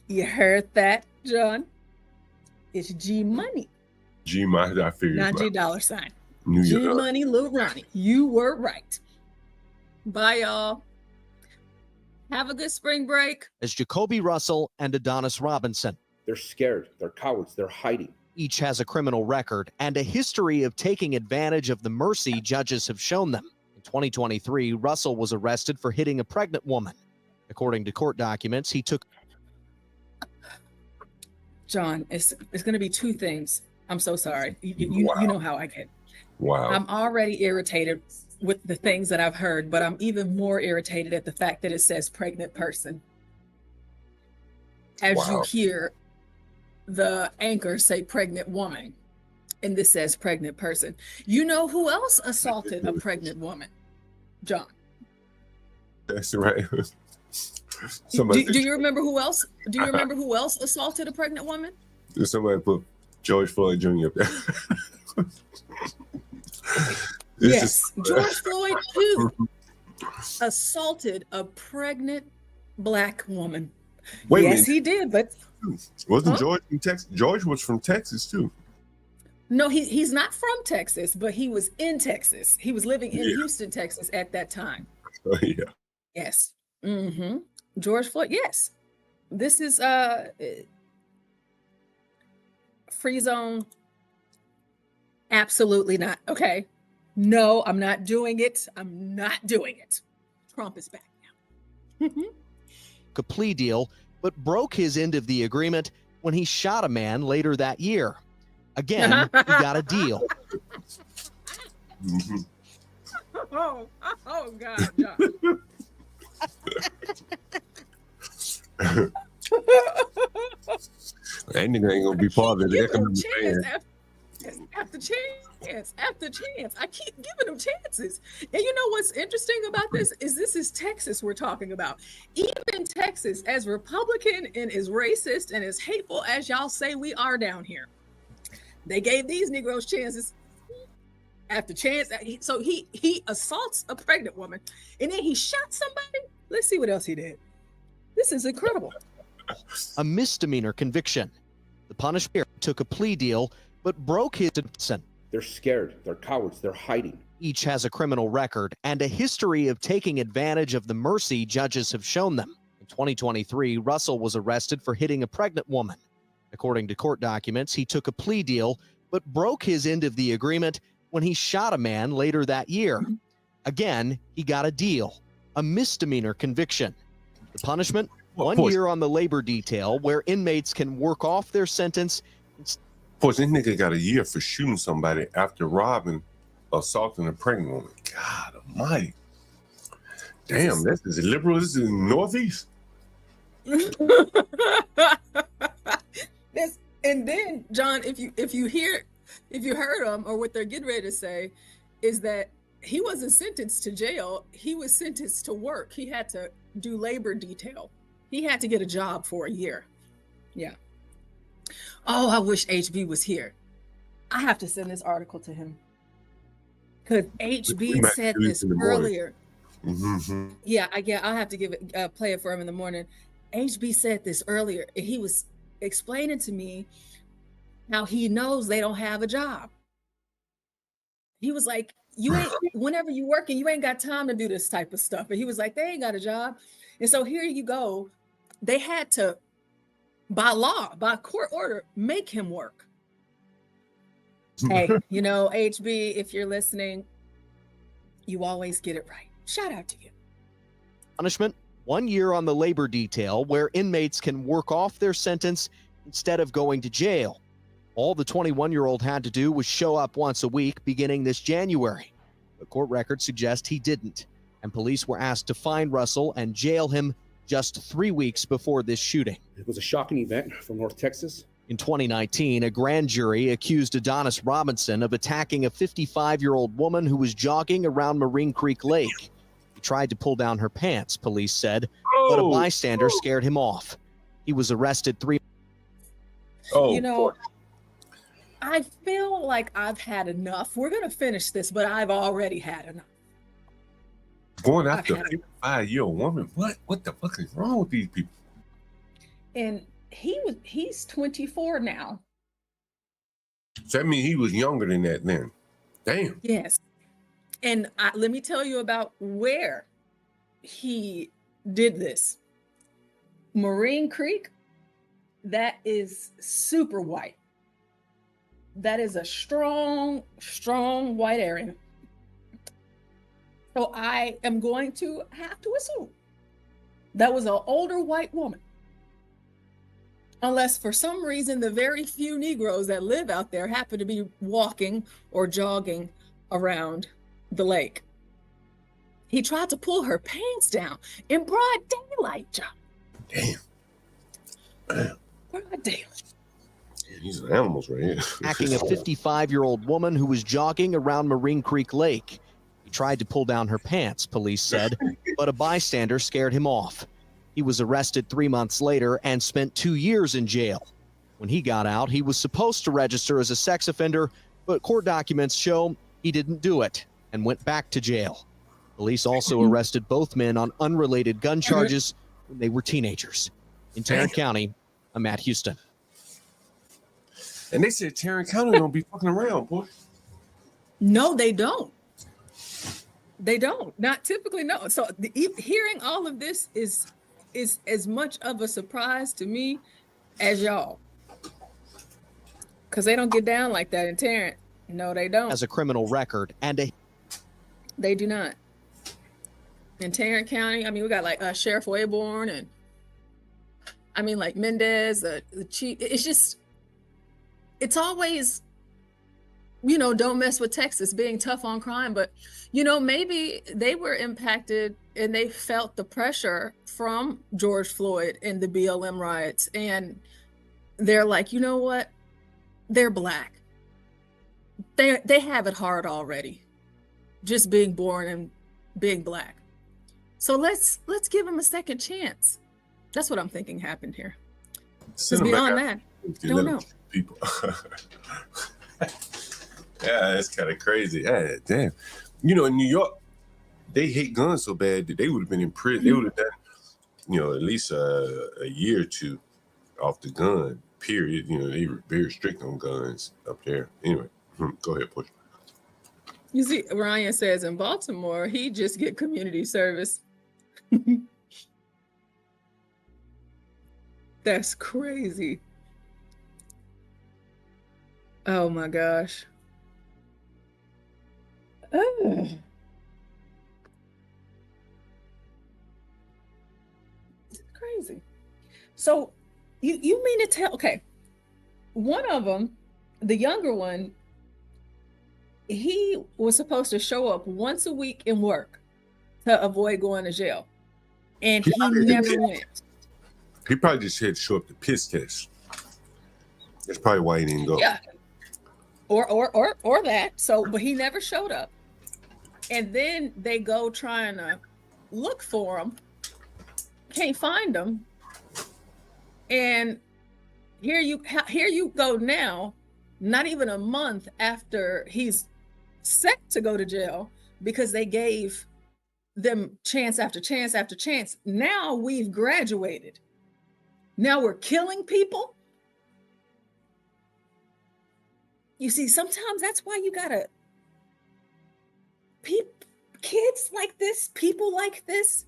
You heard that, John? It's G Money, G Money, I figured. not G dollar sign. New G York. Money, Lil Ronnie. You were right. Bye, y'all. Have a good spring break. As Jacoby Russell and Adonis Robinson. They're scared. They're cowards. They're hiding. Each has a criminal record and a history of taking advantage of the mercy judges have shown them. In 2023, Russell was arrested for hitting a pregnant woman. According to court documents, he took... John, it's going to be two things. I'm so sorry. You know how I get. Wow. I'm already irritated with the things that I've heard, but I'm even more irritated at the fact that it says pregnant person. As you hear the anchor say pregnant woman, and this says pregnant person. You know who else assaulted a pregnant woman? John. That's right. Do you remember who else? Do you remember who else assaulted a pregnant woman? Somebody put George Floyd Jr. up there. Yes, George Floyd too assaulted a pregnant Black woman. Wait a yes, minute. he did, but wasn't George from Texas? George was from Texas too. No, he's not from Texas, but he was in Texas. He was living in Houston, Texas at that time. Oh yeah. Yes. Mm-hmm. George Floyd. Yes. This is free zone. Absolutely not. Okay. No, I'm not doing it. I'm not doing it. Trump is back now. A plea deal, but broke his end of the agreement when he shot a man later that year. Again, he got a deal. Oh God, John. That nigga ain't gonna be part of the economic plan. After chance. I keep giving them chances. And you know what's interesting about this is Texas we're talking about. Even Texas, as Republican and as racist and as hateful as y'all say we are down here, they gave these Negroes chances after chance. So he assaults a pregnant woman and then he shot somebody. Let's see what else he did. This is incredible. A misdemeanor conviction. The punishment took a plea deal, but broke his consent. They're scared. They're cowards. They're hiding. Each has a criminal record and a history of taking advantage of the mercy judges have shown them. In 2023, Russell was arrested for hitting a pregnant woman. According to court documents, he took a plea deal, but broke his end of the agreement when he shot a man later that year. Again, he got a deal, a misdemeanor conviction. The punishment, 1 year on the labor detail where inmates can work off their sentence. Of course, this nigga got a year for shooting somebody after robbing, assaulting a pregnant woman. God almighty. Damn, that's as liberal as in the Northeast. And then, John, if you heard them or what they're getting ready to say is that he wasn't sentenced to jail. He was sentenced to work. He had to do labor detail. He had to get a job for a year. Yeah. Oh, I wish HB was here. I have to send this article to him. Because HB said this earlier. Mm-hmm. Yeah, I'll have to give it, play it for him in the morning. HB said this earlier. He was explaining to me how he knows they don't have a job. He was like, you ain't, whenever you working, you ain't got time to do this type of stuff. And he was like, they ain't got a job. And so here you go. They had to, by law, by court order, make him work. Hey, you know, HB, if you're listening, you always get it right. Shout out to you. Punishment, 1 year on the labor detail where inmates can work off their sentence instead of going to jail. All the 21-year-old had to do was show up once a week beginning this January. The court records suggest he didn't, and police were asked to find Russell and jail him just 3 weeks before this shooting. It was a shocking event from North Texas. In 2019, a grand jury accused Adonis Robinson of attacking a 55-year-old woman who was jogging around Marine Creek Lake. He tried to pull down her pants, police said, but a bystander scared him off. He was arrested 3 Oh, you know, I feel like I've had enough. We're going to finish this, but I've already had enough. Going after a 55-year-old woman? What the fuck is wrong with these people? And he's 24 now. So that means he was younger than that then. Damn. Yes. And let me tell you about where he did this. Marine Creek, that is super white. That is a strong, strong white area. So I am going to have to assume that was an older white woman. Unless for some reason the very few Negroes that live out there happen to be walking or jogging around the lake. He tried to pull her pants down in broad daylight, John. Damn. Broad daylight. These are animals right here. Attacking a 55-year-old woman who was jogging around Marine Creek Lake. He tried to pull down her pants, police said, but a bystander scared him off. He was arrested 3 months later and spent 2 years in jail. When he got out, he was supposed to register as a sex offender, but court documents show he didn't do it and went back to jail. Police also arrested both men on unrelated gun charges when they were teenagers. In Tarrant County, I'm Matt Houston. And they said Tarrant County don't be fucking around, boy. No, they don't. They don't. Not typically, no. So hearing all of this is as much of a surprise to me as y'all. Because they don't get down like that in Tarrant. No, they don't. As a criminal record and They do not. In Tarrant County, I mean, we got like Sheriff Wayborn and I mean, like Mendez, the chief. It's just, it's always, don't mess with Texas being tough on crime. But, maybe they were impacted and they felt the pressure from George Floyd and the BLM riots. And they're like, you know what? They're Black. They have it hard already, just being born and being Black. So let's give them a second chance. That's what I'm thinking happened here. Because beyond that, don't know. People. Yeah, that's kind of crazy. Yeah, damn. In New York, they hate guns so bad that they would have been in prison. They would have done, at least a year or two off the gun, period. They were very strict on guns up there. Anyway, go ahead, push. You see, Ryan says in Baltimore, he just get community service. That's crazy. Oh my gosh. It's crazy. So you mean to tell, okay, one of them, the younger one, he was supposed to show up once a week in work to avoid going to jail. And he never went. He probably just had to show up to piss test. That's probably why he didn't go. Yeah. Or that. So, but he never showed up. And then they go trying to look for him. Can't find him. And here you go now, not even a month after he's set to go to jail, because they gave them chance after chance after chance. Now we've graduated. Now we're killing people. You see, sometimes that's why you gotta, kids like this, people like this,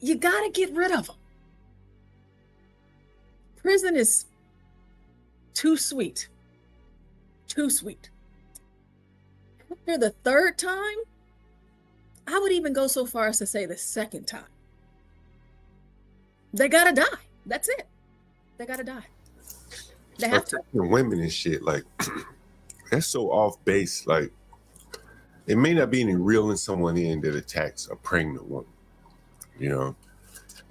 you gotta get rid of them. Prison is too sweet. Too sweet. After the third time, I would even go so far as to say the second time. They gotta die. That's it. They gotta die. They have to. Women and shit, like, that's so off base. Like, it may not be any reeling someone in that attacks a pregnant woman.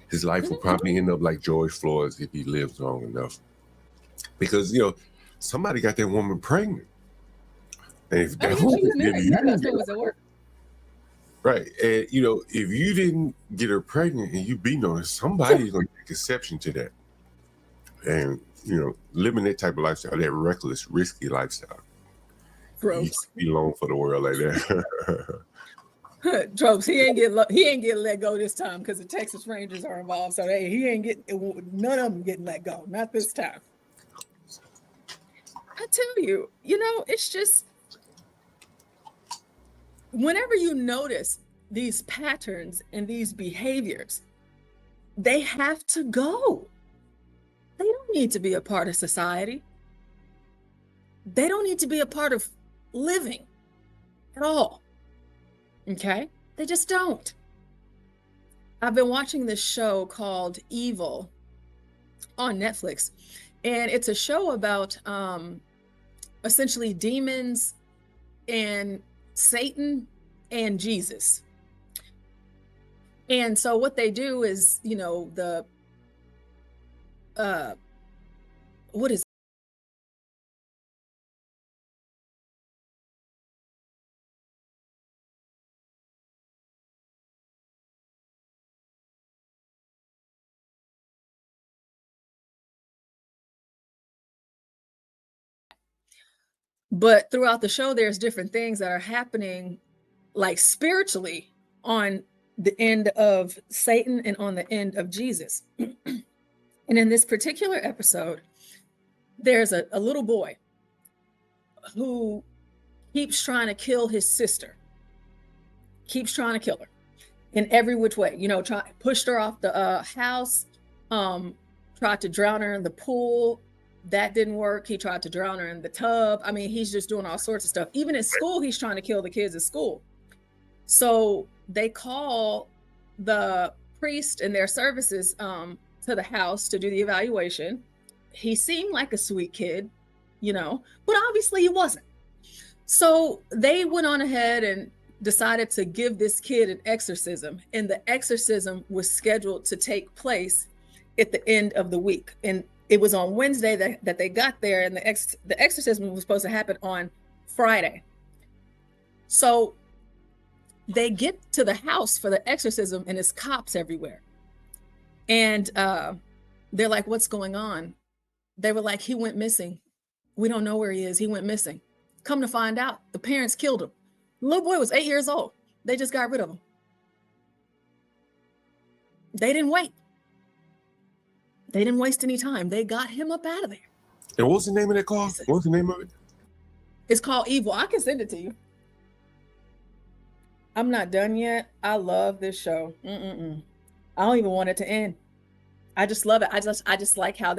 His life will probably end up like George Floyd's if he lives long enough. Because, somebody got that woman pregnant. And if that woman was at work. Right. And, if you didn't get her pregnant and you beating on her, somebody's going to take exception to that. And, living that type of lifestyle, that reckless, risky lifestyle. Gross. You be alone for the world like that. Tropes, he ain't getting let go this time because the Texas Rangers are involved. So hey, he ain't getting, none of them getting let go, not this time. I tell you, it's just, whenever you notice these patterns and these behaviors, they have to go. They don't need to be a part of society. They don't need to be a part of living at all. Okay? They just don't. I've been watching this show called Evil on Netflix, and it's a show about essentially demons and Satan and Jesus. And so what they do is, what is But throughout the show, there's different things that are happening, like spiritually, on the end of Satan and on the end of Jesus. And in this particular episode, there's a little boy who keeps trying to kill his sister, keeps trying to kill her in every which way, pushed her off the house, tried to drown her in the pool. That didn't work. He tried to drown her in the tub. I mean, he's just doing all sorts of stuff. Even at school, he's trying to kill the kids at school. So they call the priest and their services to the house to do the evaluation. He seemed like a sweet kid, but obviously he wasn't. So they went on ahead and decided to give this kid an exorcism, and the exorcism was scheduled to take place at the end of the week. And it was on Wednesday that they got there, and the exorcism was supposed to happen on Friday. So they get to the house for the exorcism, and it's cops everywhere. And they're like, what's going on? They were like, he went missing. We don't know where he is. He went missing. Come to find out, the parents killed him. The little boy was 8 years old. They just got rid of him. They didn't wait. They didn't waste any time. They got him up out of there. And what's the name of that call? What's the name of it? It's called Evil. I can send it to you. I'm not done yet. I love this show. I don't even want it to end. I just love it. I just like how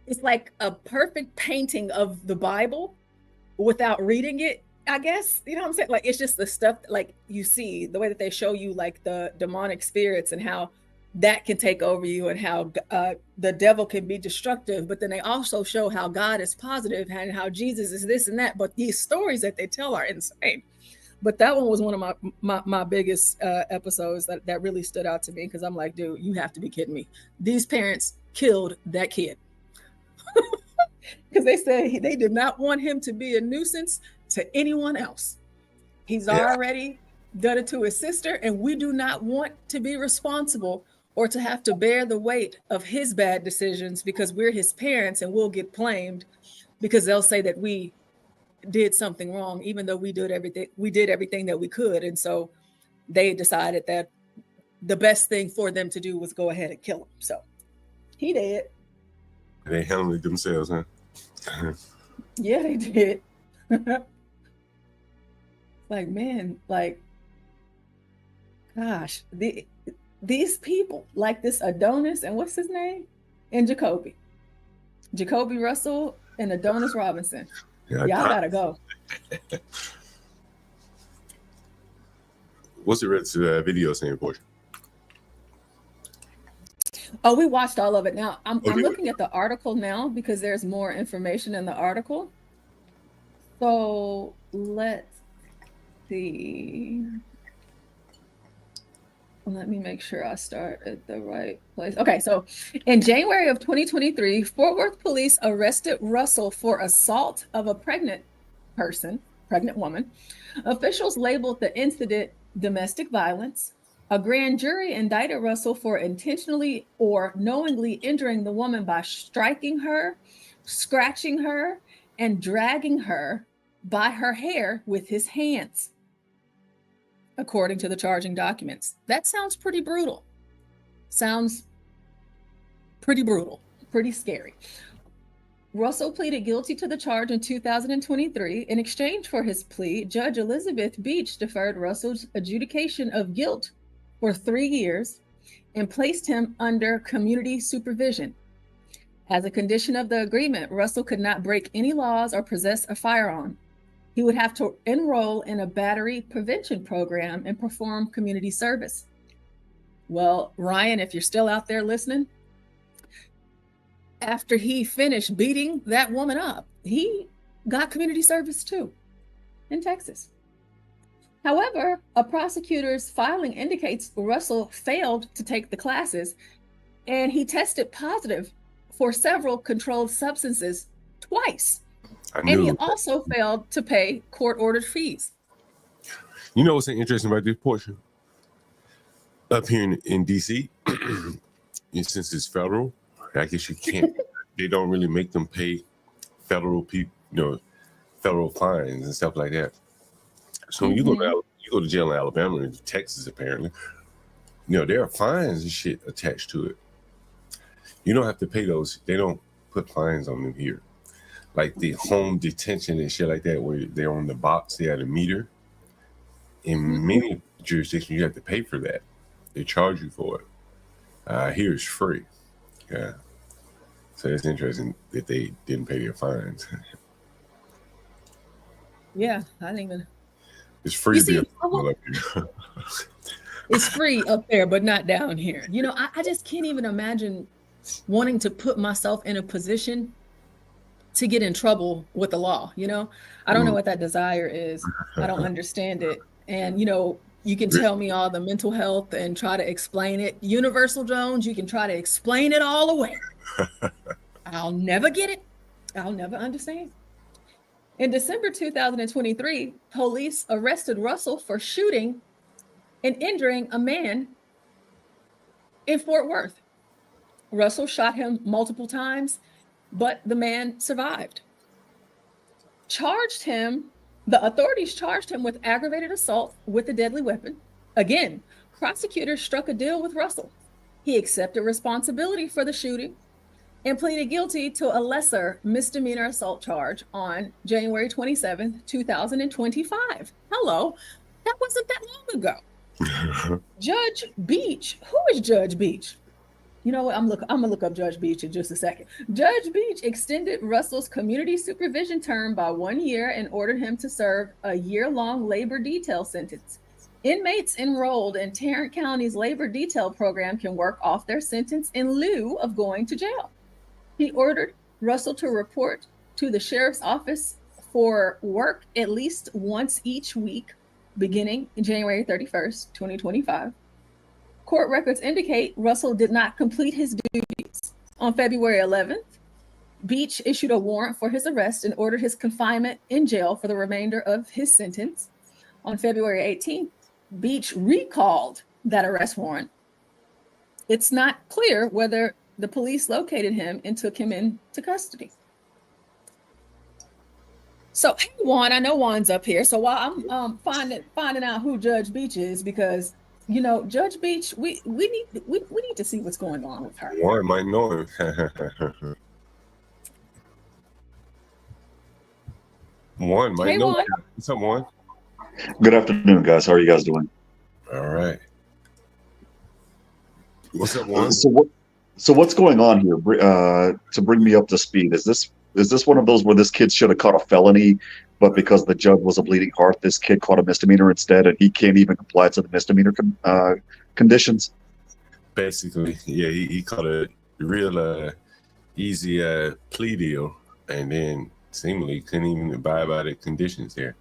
it's like a perfect painting of the Bible without reading it, I guess. You know what I'm saying? Like, it's just the stuff, like, you see the way that they show you, like, the demonic spirits and how that can take over you, and how the devil can be destructive. But then they also show how God is positive and how Jesus is this and that. But these stories that they tell are insane. But that one was one of my biggest episodes that really stood out to me, because I'm like, dude, you have to be kidding me. These parents killed that kid because they said they did not want him to be a nuisance to anyone else. He's already done it to his sister, and we do not want to be responsible or to have to bear the weight of his bad decisions, because we're his parents and we'll get blamed because they'll say that we did something wrong, even though we did everything that we could. And so they decided that the best thing for them to do was go ahead and kill him. So he did. They handled it themselves, huh? Yeah, they did. Like, man, like, gosh, these people, like this Adonis and what's his name? And Jacoby Russell and Adonis Robinson. Y'all gotta go. What's the rest of the video saying, Portia? Oh, we watched all of it. Now I'm looking at the article now because there's more information in the article. So let's see. Let me make sure I start at the right place. Okay, so in January of 2023, Fort Worth police arrested Russell for assault of a pregnant woman. Officials labeled the incident domestic violence. A grand jury indicted Russell for intentionally or knowingly injuring the woman by striking her, scratching her, and dragging her by her hair with his hands. according to the charging documents. That sounds pretty brutal. Sounds pretty brutal, pretty scary. Russell pleaded guilty to the charge in 2023. In exchange for his plea, Judge Elizabeth Beach deferred Russell's adjudication of guilt for 3 years and placed him under community supervision. As a condition of the agreement, Russell could not break any laws or possess a firearm. He would have to enroll in a battery prevention program and perform community service. Well, Ryan, if you're still out there listening, after he finished beating that woman up, he got community service too in Texas. However, a prosecutor's filing indicates Russell failed to take the classes, and he tested positive for several controlled substances twice. And he also failed to pay court-ordered fees. You know what's interesting about this portion? Up here in D.C., since it's federal, I guess you can't. They don't really make them pay federal federal fines and stuff like that. So when you go to jail in Alabama or Texas, apparently, there are fines and shit attached to it. You don't have to pay those. They don't put fines on them here. Like the home detention and shit like that, where they're on the box, they have a meter. In many jurisdictions, you have to pay for that. They charge you for it. Here it's free. Yeah. So it's interesting that they didn't pay their fines. Yeah, I didn't even. It's free to be up here. It's free up there, but not down here. I just can't even imagine wanting to put myself in a position to get in trouble with the law. I don't know what that desire is. I don't understand it. And, you can tell me all the mental health and try to explain it. Universal Jones, you can try to explain it all away. I'll never get it. I'll never understand. In December 2023, police arrested Russell for shooting and injuring a man in Fort Worth. Russell shot him multiple times, but the man survived. The authorities charged him with aggravated assault with a deadly weapon. Again, prosecutors struck a deal with Russell. He accepted responsibility for the shooting and pleaded guilty to a lesser misdemeanor assault charge on January 27, 2025. Hello, that wasn't that long ago. Judge Beach, who is Judge Beach? You know what? I'm gonna look up Judge Beach in just a second. Judge Beach extended Russell's community supervision term by 1 year and ordered him to serve a year-long labor detail sentence. Inmates enrolled in Tarrant County's labor detail program can work off their sentence in lieu of going to jail. He ordered Russell to report to the sheriff's office for work at least once each week, beginning January 31st, 2025. Court records indicate Russell did not complete his duties. On February 11th, Beach issued a warrant for his arrest and ordered his confinement in jail for the remainder of his sentence. On February 18th, Beach recalled that arrest warrant. It's not clear whether the police located him and took him into custody. So, hey, Juan, I know Juan's up here. So while I'm finding out who Judge Beach is, because Judge Beach, we need to see what's going on with her. Juan might know him. Juan might know him. What's up, Juan? Good afternoon, guys. How are you guys doing? All right. What's up, Juan? So what's going on here? To bring me up to speed, is this one of those where this kid should have caught a felony, but because the judge was a bleeding heart, this kid caught a misdemeanor instead, and he can't even comply to the misdemeanor conditions? Basically, yeah, he caught a real easy plea deal, and then seemingly couldn't even abide by the conditions there.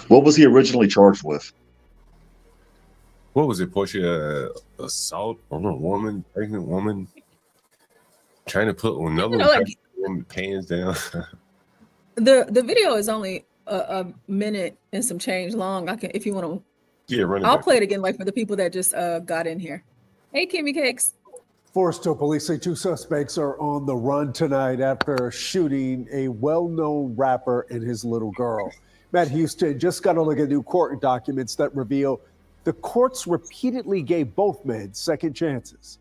What was he originally charged with? What was it, Portia? Assault on a woman, pregnant woman, trying to put another woman's pants down. The video is only a minute and some change long. I can, if you want to. Yeah, I'll play it again, like for the people that just got in here. Hey, Kimmy Cakes. Forrestal police say 2 suspects are on the run tonight after shooting a well-known rapper and his little girl. Matt Houston, just got to look at new court documents that reveal the courts repeatedly gave both men second chances.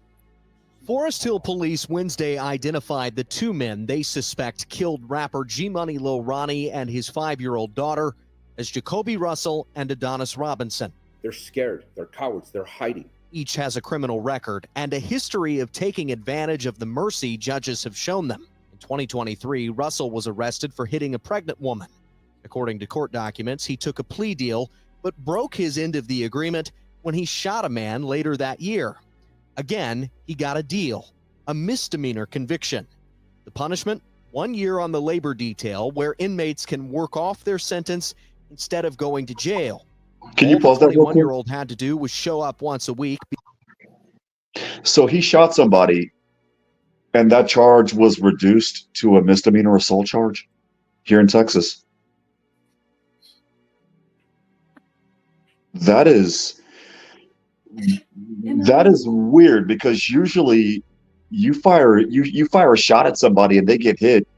Forest Hill police Wednesday identified the two men they suspect killed rapper G-Money Lil Ronnie and his 5-year-old daughter as Jacoby Russell and Adonis Robinson. They're scared. They're cowards. They're hiding. Each has a criminal record and a history of taking advantage of the mercy judges have shown them. In 2023, Russell was arrested for hitting a pregnant woman. According to court documents, he took a plea deal but broke his end of the agreement when he shot a man later that year. Again, he got a deal, a misdemeanor conviction. The punishment, 1 year on the labor detail where inmates can work off their sentence instead of going to jail. Can you pause that real quick? 21-year-old had to do was show up once a week. So he shot somebody, and that charge was reduced to a misdemeanor assault charge here in Texas. That is weird, because usually you fire a shot at somebody and they get hit,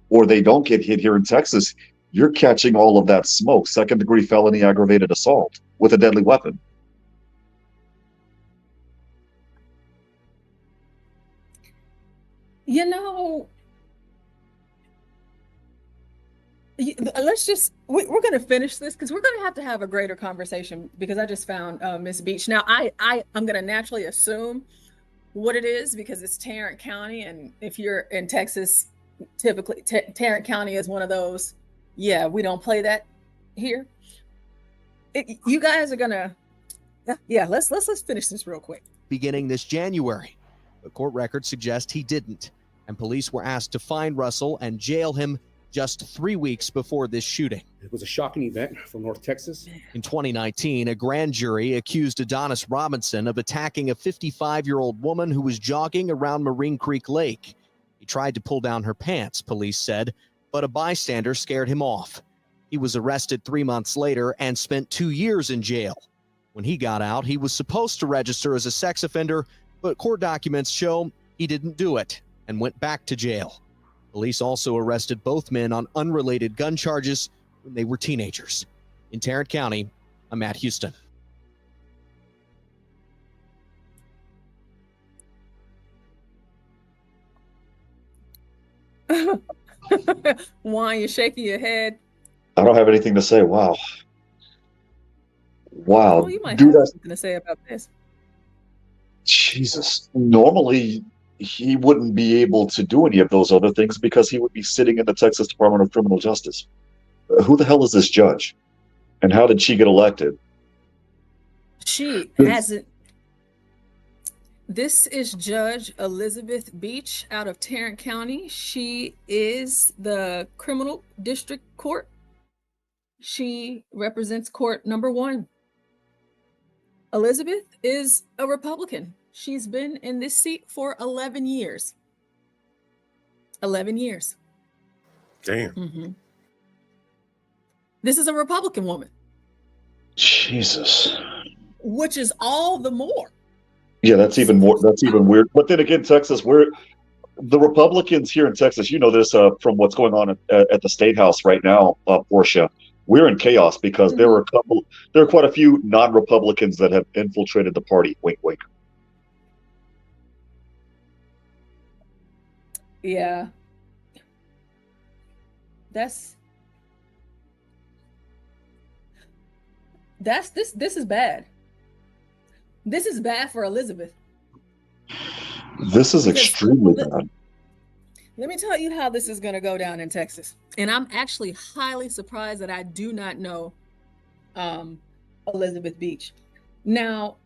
or they don't get hit. Here in Texas, you're catching all of that smoke. Second-degree felony aggravated assault with a deadly weapon. You know, let's just, we're going to finish this because we're going to have a greater conversation, because I just found Miss Beach. Now, I'm going to naturally assume what it is because it's Tarrant County. And if you're in Texas, typically Tarrant County is one of those, yeah, we don't play that here. You guys are going to, yeah, let's finish this real quick. Beginning this January. The court records suggest he didn't, and police were asked to find Russell and jail him just 3 weeks before this shooting. It was a shocking event from North Texas. In 2019, a grand jury accused Adonis Robinson of attacking a 55-year-old woman who was jogging around Marine Creek Lake. He tried to pull down her pants, police said, but a bystander scared him off. He was arrested 3 months later and spent 2 years in jail. When he got out, he was supposed to register as a sex offender, but court documents show he didn't do it and went back to jail. Police also arrested both men on unrelated gun charges when they were teenagers. In Tarrant County, I'm Matt Houston. Juan, you're shaking your head. I don't have anything to say. Wow. Oh, you might have something to say about this. Jesus. Normally, he wouldn't be able to do any of those other things because he would be sitting in the Texas Department of Criminal Justice. Who the hell is this judge? And how did she get elected? She hasn't. This is Judge Elizabeth Beach out of Tarrant County. She is the criminal district court. She represents court number 1. Elizabeth is a Republican. She's been in this seat for 11 years. 11 years. Damn. Mm-hmm. This is a Republican woman. Jesus. Which is all the more. Yeah, that's even more. That's even weird. But then again, Texas, the Republicans here in Texas, you know this from what's going on at the State House right now, Portia. We're in chaos because there are quite a few non-Republicans that have infiltrated the party. Wink, wink. Yeah. This is bad. This is bad for Elizabeth. This is extremely bad. Let me tell you how this is going to go down in Texas. And I'm actually highly surprised that I do not know Elizabeth Beach. Now,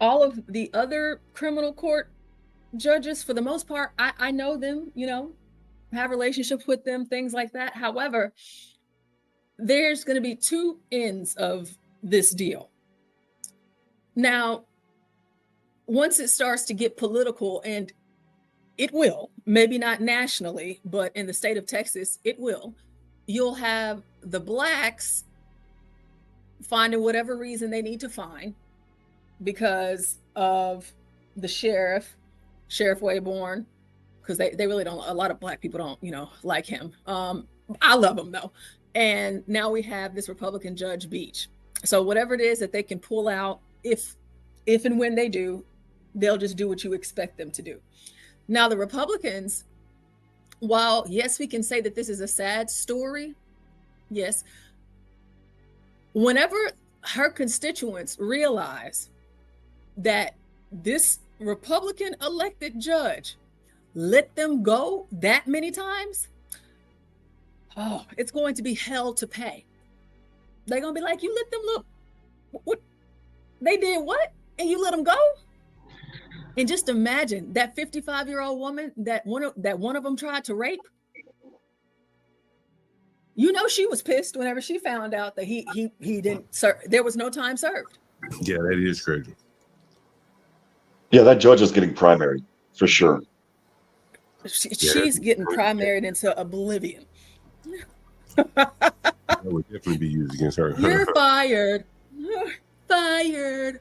all of the other criminal court judges, for the most part, I know them, have relationships with them, things like that. However, there's going to be two ends of this deal. Now, once it starts to get political, and it will, maybe not nationally, but in the state of Texas, it will, you'll have the blacks finding whatever reason they need to find because of the Sheriff Wayborn, because they really don't, a lot of black people don't, like him. I love him though. And now we have this Republican Judge Beach. So whatever it is that they can pull out, if and when they do, they'll just do what you expect them to do. Now the Republicans, while yes, we can say that this is a sad story, yes, whenever her constituents realize that this Republican elected judge let them go that many times, oh, it's going to be hell to pay. They're going to be like, you let them look. What? They did what? And you let them go? And just imagine that 55-year-old woman that one of them tried to rape. You know, she was pissed whenever she found out that he didn't serve. There was no time served. Yeah, that is crazy. Yeah, that judge is getting primary for sure. She's getting primaried into oblivion. That would definitely be used against her. You're fired. You're fired.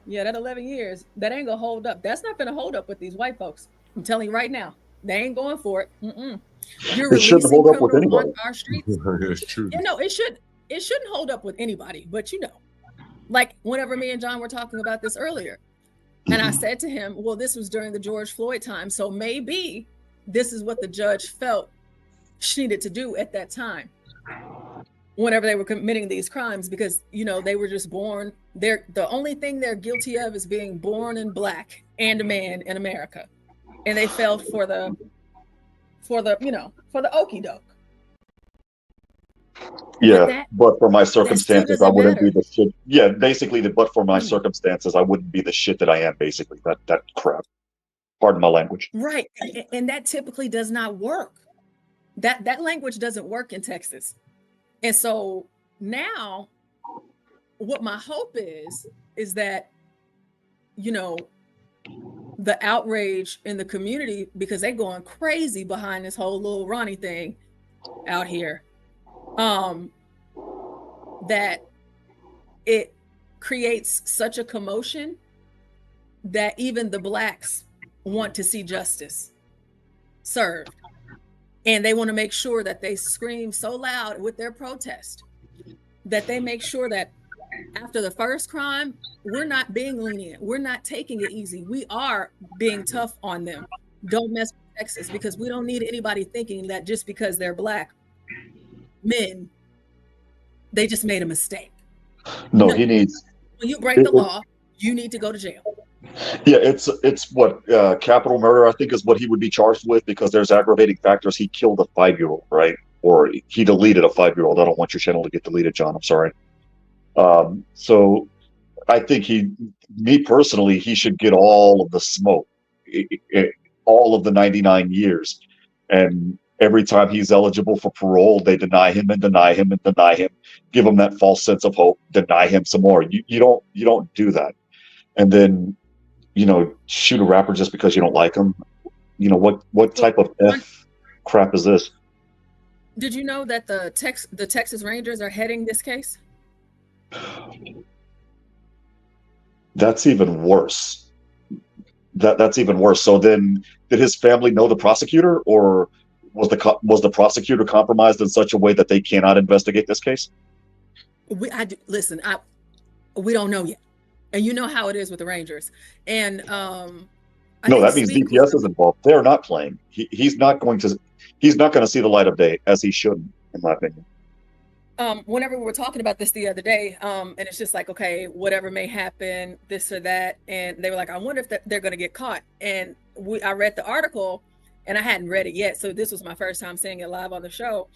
Yeah, that 11 years, that ain't gonna hold up. That's not gonna hold up with these white folks. I'm telling you right now, they ain't going for it. You're it shouldn't hold up with anybody. On our streets. That's true. Yeah, no, it shouldn't hold up with anybody. But you know, like whenever me and John were talking about this earlier, and I said to him, well, this was during the George Floyd time, so maybe this is what the judge felt she needed to do at that time whenever they were committing these crimes, because you know they were just born. The only thing they're guilty of is being born in black and a man in America, and they fell for the okie doke. Yeah, but for my circumstances, I wouldn't be the shit. Yeah, basically, but for my circumstances, I wouldn't be the shit that I am. Basically, that crap. Pardon my language. Right, and that typically does not work. That language doesn't work in Texas. And so now what my hope is that, you know, the outrage in the community, because they're going crazy behind this whole Lil Ronnie thing out here, that it creates such a commotion that even the blacks want to see justice served. And they want to make sure that they scream so loud with their protest that they make sure that after the first crime, we're not being lenient. We're not taking it easy. We are being tough on them. Don't mess with Texas, because we don't need anybody thinking that just because they're black men, they just made a mistake. No, he needs. When you break the law, you need to go to jail. Yeah, it's what capital murder, I think, is what he would be charged with, because there's aggravating factors. He killed a 5-year-old, right? Or he deleted a 5-year-old. I don't want your channel to get deleted, John. I'm sorry. So I think me personally, he should get all of the smoke, all of the 99 years. And every time he's eligible for parole, they deny him and deny him and deny him, give him that false sense of hope, deny him some more. You don't do that. And then, you know, shoot a rapper just because you don't like him. You know, what type of F crap is this? Did you know that the Texas Rangers are heading this case? That's even worse. That's even worse. So then, did his family know the prosecutor, or was the prosecutor compromised in such a way that they cannot investigate this case? We don't know yet. And you know how it is with the Rangers. And no, that means DPS is involved. They're not playing. He's not going to see the light of day, as he shouldn't, in my opinion. Whenever we were talking about this the other day, and it's just like, okay, whatever may happen, this or that, and they were like, I wonder if they're going to get caught. And I read the article, and I hadn't read it yet, so this was my first time seeing it live on the show.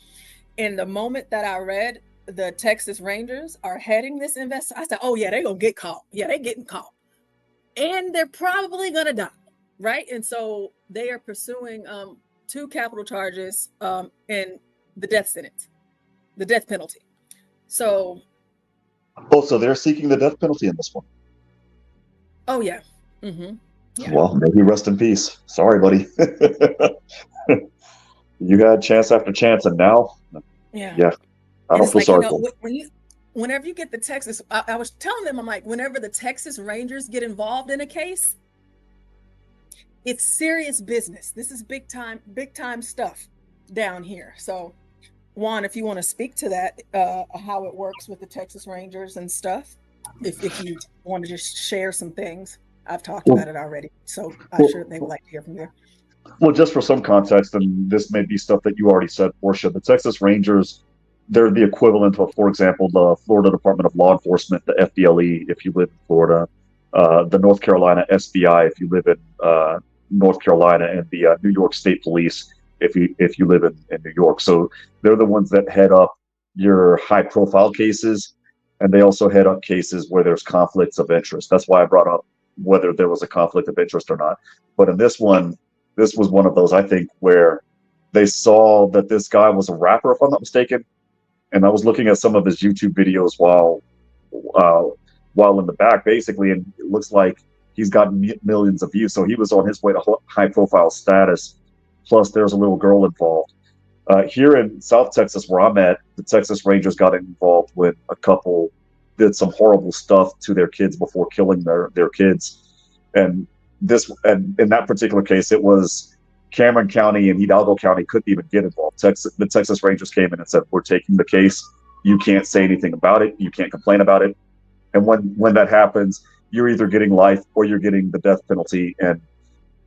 And the moment that I read the Texas Rangers are heading this investigation, I said, oh yeah, they're gonna get caught. Yeah, they're getting caught, and they're probably gonna die, right? And so they are pursuing 2 capital charges and the death sentence, the death penalty. So they're seeking the death penalty in this one. Oh yeah. Mm-hmm. Yeah. Well, maybe rest in peace. Sorry, buddy. You had chance after chance, and now yeah. I don't feel sorry for them. Whenever you get the Texas, I was telling them, I'm like, whenever the Texas Rangers get involved in a case, it's serious business. This is big time stuff down here. So Juan, if you want to speak to that, how it works with the Texas Rangers and stuff, if you want to just share some things. I've talked about it already, so I'm sure they would like to hear from you. Well, just for some context, and this may be stuff that you already said, Portia, the Texas Rangers, they're the equivalent of, for example, the Florida Department of Law Enforcement, the FDLE, if you live in Florida, the North Carolina SBI, if you live in North Carolina, and the New York State Police, if you live in New York. So they're the ones that head up your high-profile cases, and they also head up cases where there's conflicts of interest. That's why I brought up whether there was a conflict of interest or not. But in this one, this was one of those, I think, where they saw that this guy was a rapper, if I'm not mistaken. And I was looking at some of his YouTube videos while in the back, basically, and it looks like he's got millions of views. So he was on his way to high-profile status. Plus, there's a little girl involved. Here in South Texas, where I'm at, the Texas Rangers got involved when a couple did some horrible stuff to their kids before killing their kids. And in that particular case, it was Cameron County and Hidalgo County couldn't even get involved. The Texas Rangers came in and said, "We're taking the case. You can't say anything about it. You can't complain about it." And when that happens, you're either getting life or you're getting the death penalty. And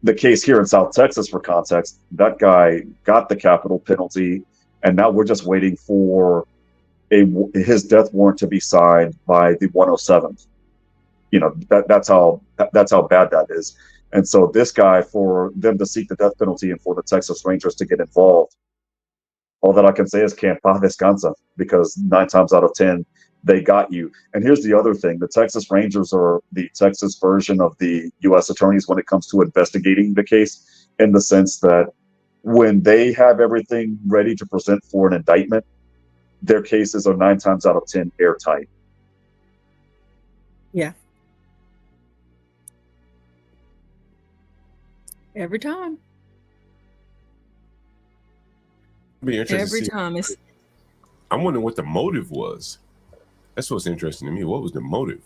the case here in South Texas, for context, that guy got the capital penalty, and now we're just waiting for his death warrant to be signed by the 107th. You know, that's how bad that is. And so this guy, for them to seek the death penalty and for the Texas Rangers to get involved, all that I can say is can't pa descansa, because 9 times out of 10, they got you. And here's the other thing. The Texas Rangers are the Texas version of the U.S. attorneys when it comes to investigating the case, in the sense that when they have everything ready to present for an indictment, their cases are 9 times out of 10 airtight. Yeah. Every time. Be interesting Every to see. time. It's I'm wondering what the motive was. That's what's interesting to me. What was the motive?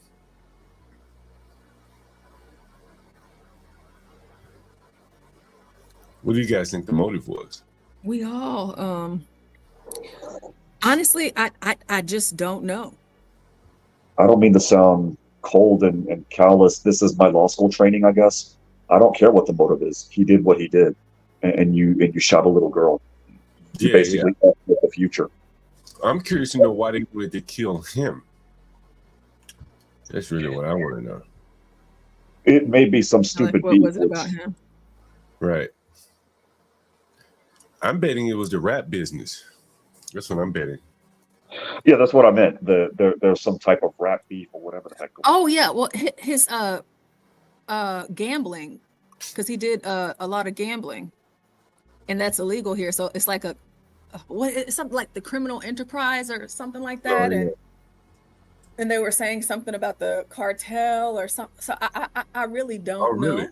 What do you guys think the motive was? we all honestly, I just don't know. I don't mean to sound cold and callous. This is my law school training, I guess. I don't care what the motive is. He did what he did, and you shot a little girl. You basically with the future. I'm curious to know why they wanted to kill him. That's really what I want to know. It may be some stupid What beat. was it about him? Right. I'm betting it was the rap business. That's what I'm betting. Yeah, that's what I meant. There's some type of rap beef or whatever the heck. Oh yeah, well his gambling, because he did a lot of gambling, and that's illegal here. So it's like it's something like the criminal enterprise or something like that. And they were saying something about the cartel or something. So I really don't know.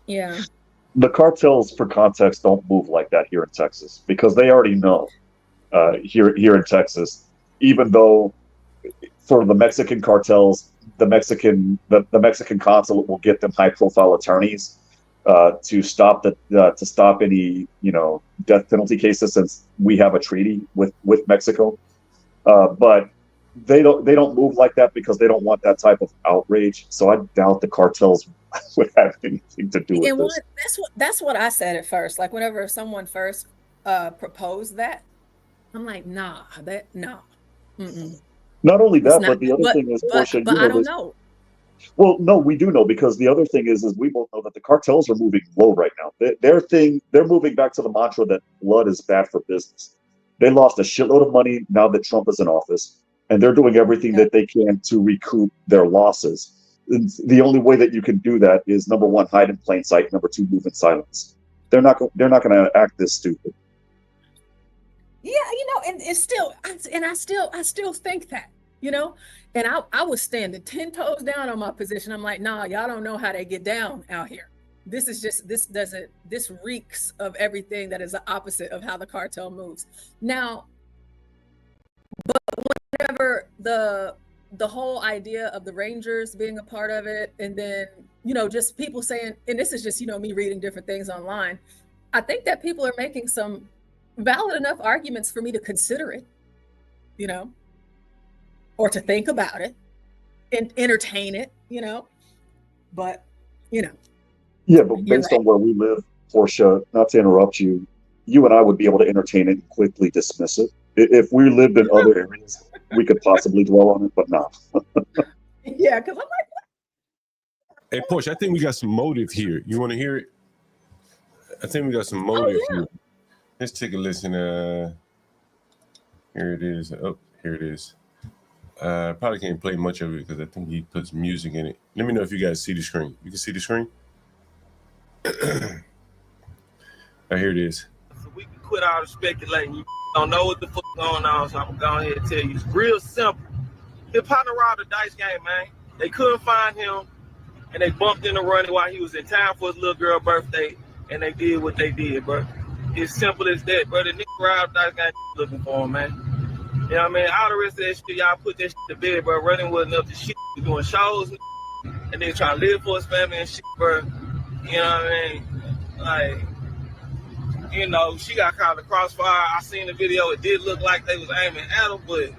Yeah. The cartels, for context, don't move like that here in Texas, because they already know here in Texas, even though for the Mexican cartels, the Mexican consulate will get them high profile attorneys to stop any death penalty cases, since we have a treaty with Mexico. But they don't move like that because they don't want that type of outrage. So I doubt the cartels would have anything to do with this. That's what I said at first. Like whenever someone first proposed that, I'm like, no. Mm-mm. Not only that, but the other thing is, Portia, but I don't know. Well, no, we do know, because the other thing is we both know that the cartels are moving low right now. They're moving back to the mantra that blood is bad for business. They lost a shitload of money now that Trump is in office, and they're doing everything that they can to recoup their losses. And the only way that you can do that is, number one, hide in plain sight. Number two, move in silence. They're not going to act this stupid. Yeah, and it's still, I still think that, and I was standing 10 toes down on my position. I'm like, nah, y'all don't know how they get down out here. This reeks of everything that is the opposite of how the cartel moves. Now, but whenever the whole idea of the Rangers being a part of it, and then, just people saying, and this is just, me reading different things online, I think that people are making some valid enough arguments for me to consider it, you know, or to think about it and entertain it, you know, but, you know. Yeah, but based on where we live, Portia, not to interrupt you, you and I would be able to entertain it and quickly dismiss it. If we lived in other areas, we could possibly dwell on it, but not. Yeah, because I'm like, Hey, Portia, I think we got some motive here. You want to hear it? I think we got some motive here. Let's take a listen. Here it is. Oh, here it is. Probably can't play much of it because I think he puts music in it. Let me know if you guys see the screen. You can see the screen? Right, here it is. So we can quit all the speculating. You don't know what the fuck going on, so I'm going to go ahead and tell you. It's real simple. His partner robbed a dice game, man. They couldn't find him, and they bumped into Ronnie while he was in town for his little girl's birthday, and they did what they did, bro. It's simple as that, bro. The nigga robbed dice game looking for him, man. You know what I mean? All the rest of that shit, y'all put that shit to bed, bro. Ronnie wasn't up to shit. He was doing shows, and then trying to live for his family and shit, bro. You know what I mean? Like, you know, she got caught in the crossfire. I seen the video. It did look like they was aiming at him, but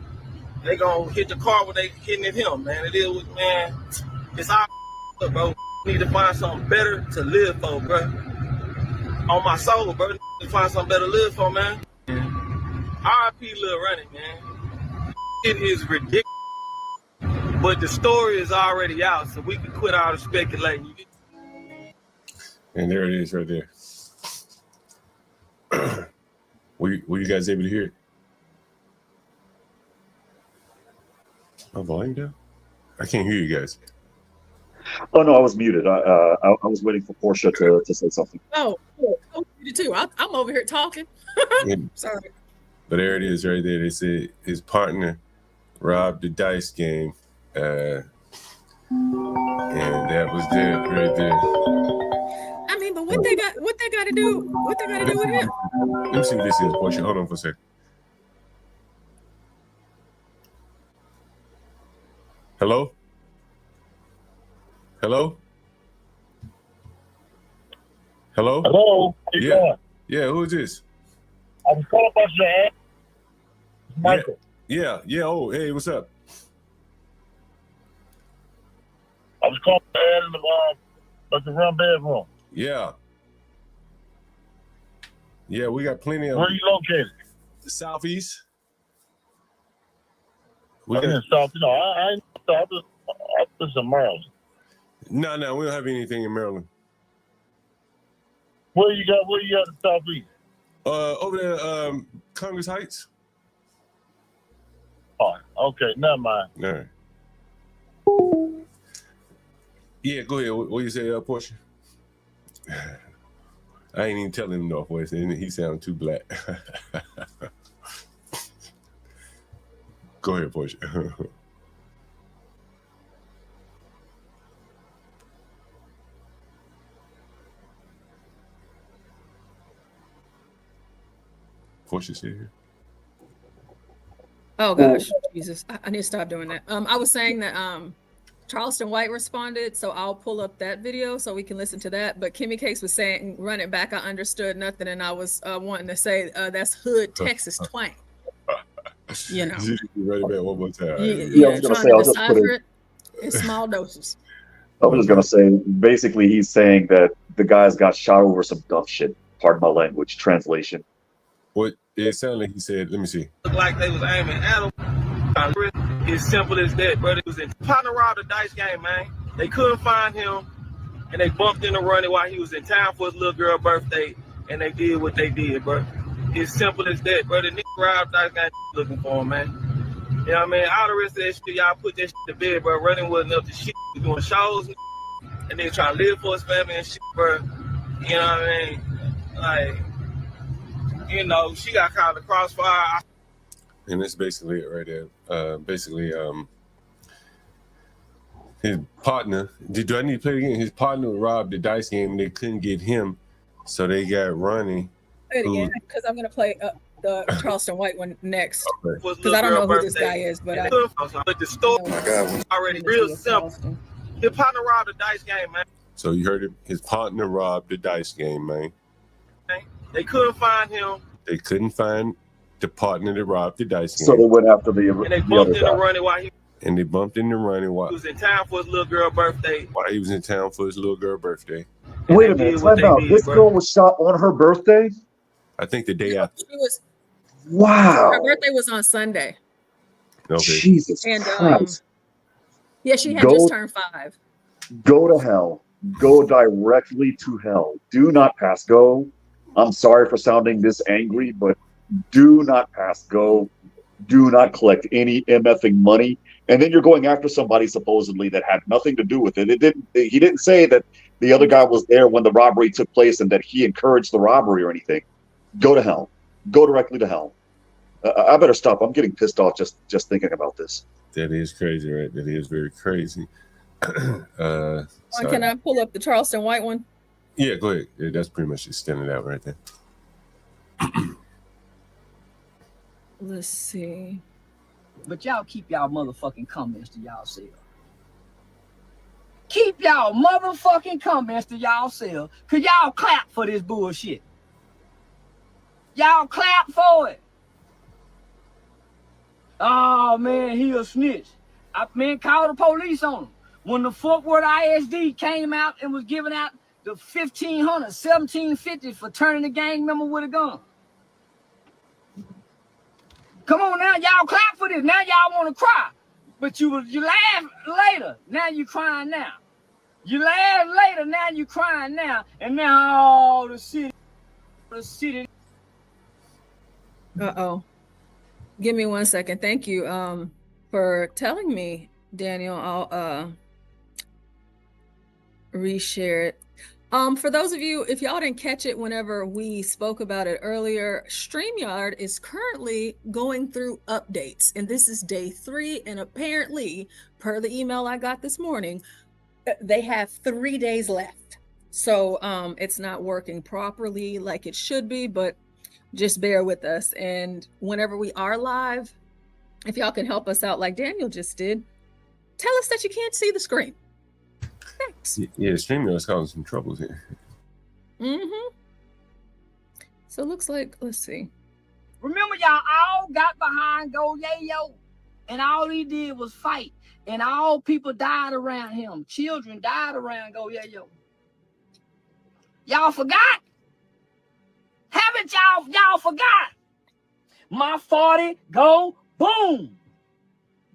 they gonna hit the car when they hitting at him, man. It is, man. It's all, bro. We need to find something better to live for, bro. On my soul, bro. We need to find something better to live for, man. R.I.P. Lil Ronnie, man. It is ridiculous, but the story is already out, so we can quit all the speculating. And there it is right there. Were you guys able to hear it? My volume down? I can't hear you guys. Oh no, I was muted. I was waiting for Portia to say something. oh, you too. I'm over here talking. Sorry. But there it is right there. They said his partner robbed the dice game. And that was there right there. I mean, but what they got to do with him? Let me see what this is, Portia. Hold on for a second. Hello? Hello? Hello? Hello? Yeah, who is this? I'm calling about your ad. Michael. Yeah. Oh, hey, what's up? I was calling the ad in the front bedroom. Yeah, we got plenty of. Where are you located? The southeast. I'm in South. No, I ain't South. This is Maryland. No, we don't have anything in Maryland. Where you got the southeast? Over there, Congress Heights. Oh, okay, never mind. All right. Yeah, go ahead. What you say, Portia? I ain't even telling him no voice, and he sounds too black. Go ahead, Portia. Portia sit here. Oh gosh, Jesus! I need to stop doing that. I was saying that Charleston White responded, so I'll pull up that video so we can listen to that. But Kimmy Cakes was saying, run it back. I understood nothing, and I was wanting to say that's hood Texas twang. You know, run it back one more time. Yeah, I was gonna say, I'll just put it in small doses. I was just gonna say, basically, he's saying that the guys got shot over some dumb shit. Pardon my language. Translation. What it sounded like he said. Let me see. Looked like they was aiming at him. It's simple as that, brother. It was in partner robbed a dice game, man. They couldn't find him, and they bumped into Ronnie while he was in town for his little girl's birthday, and they did what they did, bro. It's simple as that, bro. The nigga robbed dice game looking for him, man. You know what I mean? All the rest of that shit, y'all put that shit to bed, bro. Ronnie wasn't up to shit. He was doing shows, and then trying to live for his family and shit, bro. You know what I mean? Like, you know, she got caught in the crossfire. And that's basically it right there. His partner, do I need to play it again? His partner robbed the dice game and they couldn't get him. So they got Ronnie. Play it again, because I'm going to play the Charleston White one next. Because I don't know who this guy is, but the story already real simple. His partner robbed the dice game, man. So you heard it. His partner robbed the dice game, man. They couldn't find him, They couldn't find the partner that robbed the dice game. So they went after the And they the bumped other into guy. Ronnie while he And they bumped into Ronnie was in town for his little girl birthday. while he was in town for his little girl birthday. Wait a minute, time out. This girl was shot on her birthday? I think the day after. She was, Wow. her birthday was on Sunday. Okay. Jesus And Christ. yeah, she had Go- just turned 5. Go to hell. Go directly to hell. Do not pass go. I'm sorry for sounding this angry, but do not pass go. Do not collect any MFing money. And then you're going after somebody supposedly that had nothing to do with it. He didn't say that the other guy was there when the robbery took place and that he encouraged the robbery or anything. Go to hell. Go directly to hell. I better stop. I'm getting pissed off just thinking about this. That is crazy, right? That is very crazy. Can Sorry. I pull up the Charleston White one? Yeah, go ahead. Yeah, that's pretty much just standing out right there. Let's see. But y'all keep y'all motherfucking comments to y'allself. Keep y'all motherfucking comments to y'allself, cause y'all clap for this bullshit. Y'all clap for it. Oh man, he a snitch. Call the police on him. When the Fort Worth ISD came out and was giving out the $1,500, $1,750 for turning the gang member with a gun. Come on now, y'all clap for this. Now y'all want to cry. But you laugh later. Now you crying now. You laugh later. Now you crying now. And now the city. Uh-oh. Give me 1 second. Thank you for telling me, Daniel. I'll reshare it. For those of you, if y'all didn't catch it whenever we spoke about it earlier, StreamYard is currently going through updates, and this is day 3, and apparently, per the email I got this morning, they have 3 days left. So it's not working properly like it should be, but just bear with us. And whenever we are live, if y'all can help us out like Daniel just did, tell us that you can't see the screen. Thanks. Yeah, StreamYard is causing some troubles here. Mm-hmm. So it looks like, let's see. Remember, y'all all got behind Go Yayo, and all he did was fight, and all people died around him. Children died around Go Yayo. Y'all forgot? Haven't y'all forgot? My 40 go boom.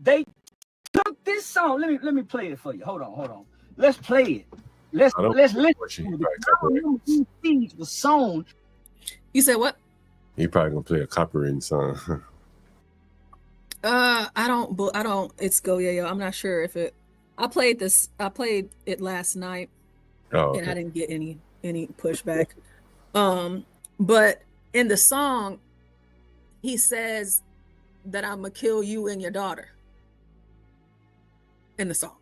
They took this song. Let me play it for you. Hold on. Let's play it. Let's listen to it. These seeds were sown. You said what? He probably gonna play a copyrighted song. I don't. It's Go Yayo. I'm not sure if it. I played it last night, Oh, and I didn't get any pushback. But in the song, he says that I'm gonna kill you and your daughter. In the song,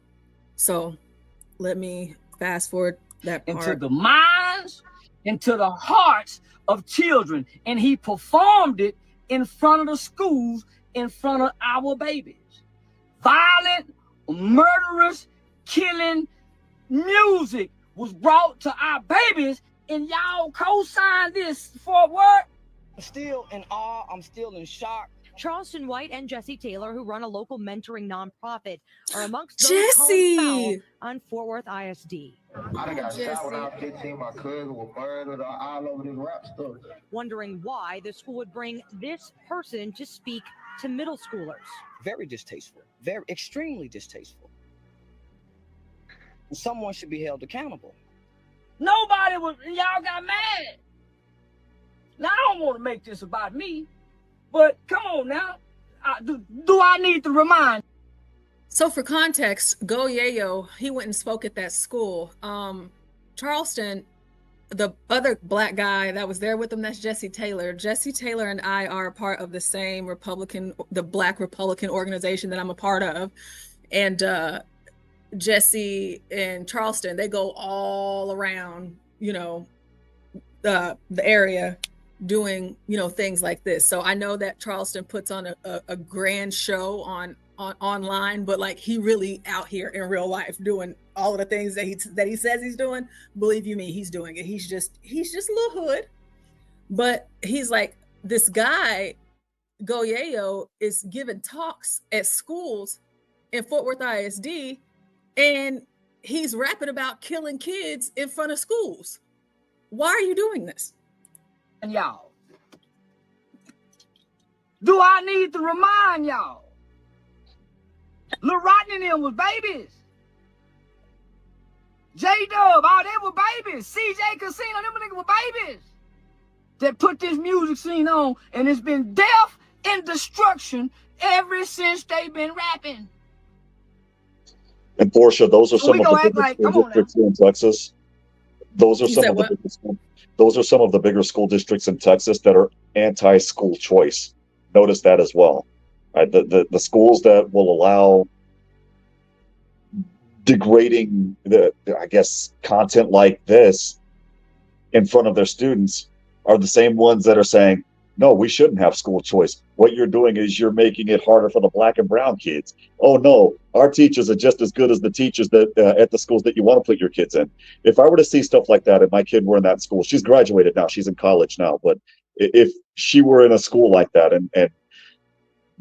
so let me fast forward that part. Into the minds, into the hearts of children, and he performed it in front of the schools, in front of our babies. Violent, murderous, killing music was brought to our babies, and y'all co-signed this for what? I'm still in awe. I'm still in shock. Charleston White and Jesse Taylor, who run a local mentoring nonprofit, are amongst those calling foul on Fort Worth ISD. I done got shot when I was 15. My cousin was murdered all over this rap stuff. Wondering why the school would bring this person to speak to middle schoolers. Very distasteful. Very extremely distasteful. Someone should be held accountable. Nobody was, y'all got mad. Now, I don't want to make this about me, but come on now. Do I need to remind? So for context, Go Yayo, he went and spoke at that school. Charleston, the other black guy that was there with him, that's Jesse Taylor. Jesse Taylor and I are a part of the same the Black Republican organization that I'm a part of. And Jesse and Charleston, they go all around, the area doing, things like this. So I know that Charleston puts on a grand show on online, but like he really out here in real life doing all of the things that he says he's doing. Believe you me, he's doing it. He's just a little hood, but he's like this guy, Goyeo, is giving talks at schools in Fort Worth ISD, and he's rapping about killing kids in front of schools. Why are you doing this? And y'all, do I need to remind y'all? Lil Ronnie and them was babies. J-Dub, all they were babies. CJ Casino, them niggas were babies. That put this music scene on, and it's been death and destruction ever since they've been rapping. And Portia, those are So some we of the gonna act biggest like, school come on now. districts here in Texas. Those are You some said of the what? biggest. Those are some of the bigger school districts in Texas that are anti-school choice. Notice that as well. Right? The schools that will allow degrading content like this in front of their students are the same ones that are saying, no, we shouldn't have school choice. What you're doing is you're making it harder for the black and brown kids. Oh no, our teachers are just as good as the teachers that at the schools that you want to put your kids in. If I were to see stuff like that, and my kid were in that school, she's graduated now, she's in college now, but if she were in a school like that and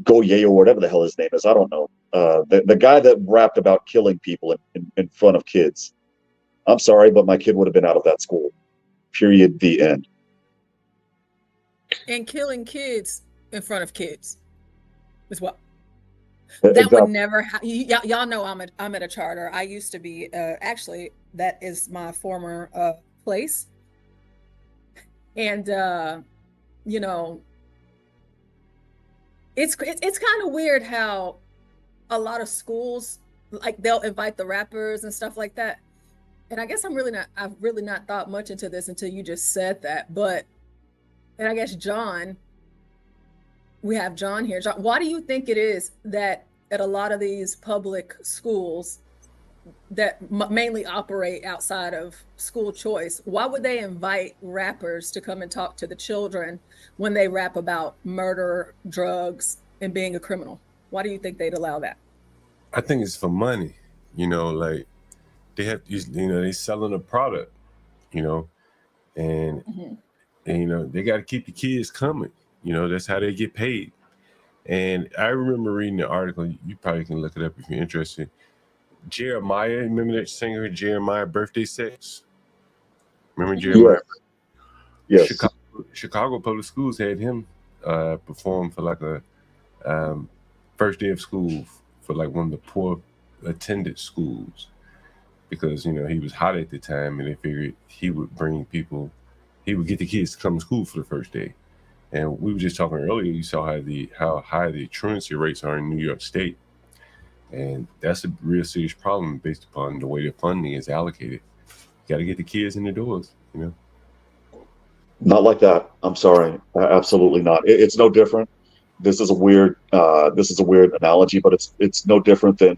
Goyeo or whatever the hell his name is, I don't know, the guy that rapped about killing people in front of kids, I'm sorry, but my kid would have been out of that school. Period. The end. And killing kids in front of kids is what Exactly. that would never y'all know I'm at a charter. I used to be actually that is my former place, and you know, it's kind of weird how a lot of schools, like, they'll invite the rappers and stuff like that. And I guess I've really not thought much into this until you just said that. But, and I guess John, we have John here. John, why do you think it is that at a lot of these public schools that mainly operate outside of school choice, why would they invite rappers to come and talk to the children when they rap about murder, drugs, and being a criminal? Why do you think they'd allow that? I think it's for money. You know, like they have, they selling a product, and Mm-hmm. and they got to keep the kids coming. That's how they get paid. And I remember reading the article. You probably can look it up if you're interested. Jeremiah, remember that singer Jeremiah, Birthday Sex? Remember Jeremiah? Yes. Chicago Public Schools had him perform for like a first day of school for like one of the poor attended schools, because he was hot at the time, and they figured he would get the kids to come to school for the first day. And we were just talking earlier, you saw how high the truancy rates are in New York State. And that's a real serious problem based upon the way the funding is allocated. You got to get the kids in the doors, Not like that. I'm sorry. Absolutely not. It's no different. This is a weird analogy, but it's no different than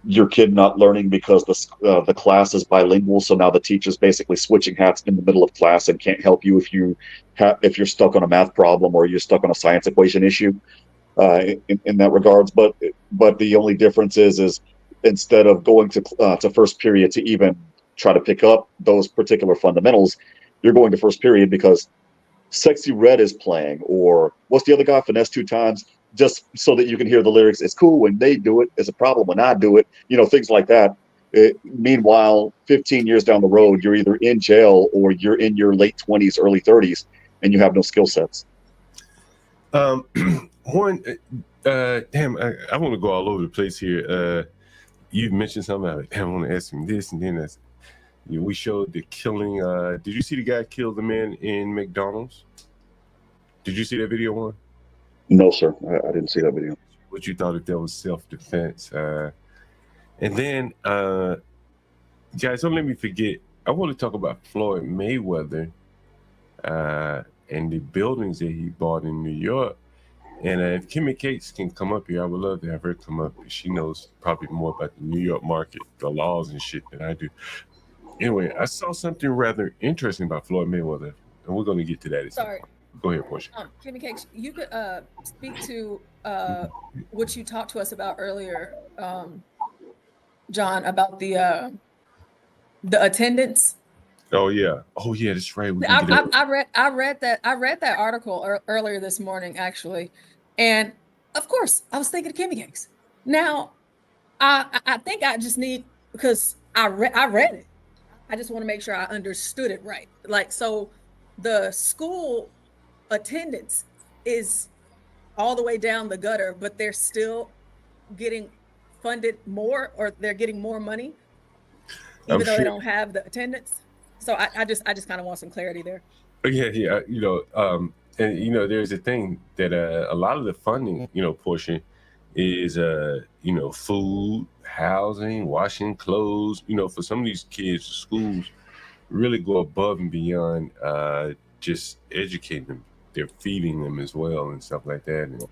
your kid not learning because the class is bilingual. So now the teacher's basically switching hats in the middle of class and can't help you if you're stuck on a math problem or you're stuck on a science equation issue. In that regards, but the only difference is instead of going to first period to even try to pick up those particular fundamentals, you're going to first period because Sexy Red is playing, or what's the other guy, Finesse Two Times, just so that you can hear the lyrics. It's cool when they do it, it's a problem when I do it, things like that. Meanwhile, 15 years down the road, you're either in jail or you're in your late 20s, early 30s, and you have no skill sets. One, damn, I want to go all over the place here. You mentioned something about, damn, I want to ask him this, and then we showed the killing. Did you see the guy kill the man in McDonald's? Did you see that video one? No, sir. I didn't see that video. What you thought if that was self-defense? And then, guys, don't let me forget. I want to talk about Floyd Mayweather and the buildings that he bought in New York. And if Kimmy Cates can come up here, I would love to have her come up. She knows probably more about the New York market, the laws and shit than I do. Anyway, I saw something rather interesting about Floyd Mayweather, and we're going to get to that. Sorry. Go ahead, Portia. Kimmy Cakes, you could speak to what you talked to us about earlier, John, about the attendance Oh yeah, that's right. I read that article earlier this morning, actually, and of course I was thinking of Kimmy Cakes. Now, I think I just need, because I read it. I just want to make sure I understood it right. Like, so the school attendance is all the way down the gutter, but they're still getting funded more, or they're getting more money, even though they don't have the attendance. So I just kind of want some clarity there. Yeah. And there's a thing that a lot of the funding, portion is food, housing, washing clothes. For some of these kids, schools really go above and beyond just educating them. They're feeding them as well and stuff like that. And,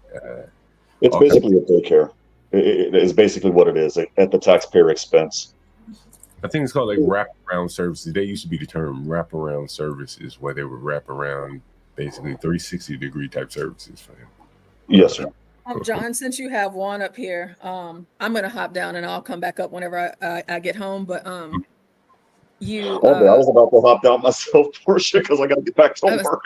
it's basically a daycare. It is basically what it is, at the taxpayer expense. I think it's called like wraparound services. They used to be the term wraparound services, where they would wrap around basically 360-degree type services for him. Yes, sir. John, since you have one up here, I'm going to hop down and I'll come back up whenever I get home. But you. Okay, I was about to hop down myself, Portia, because I got to get back to work.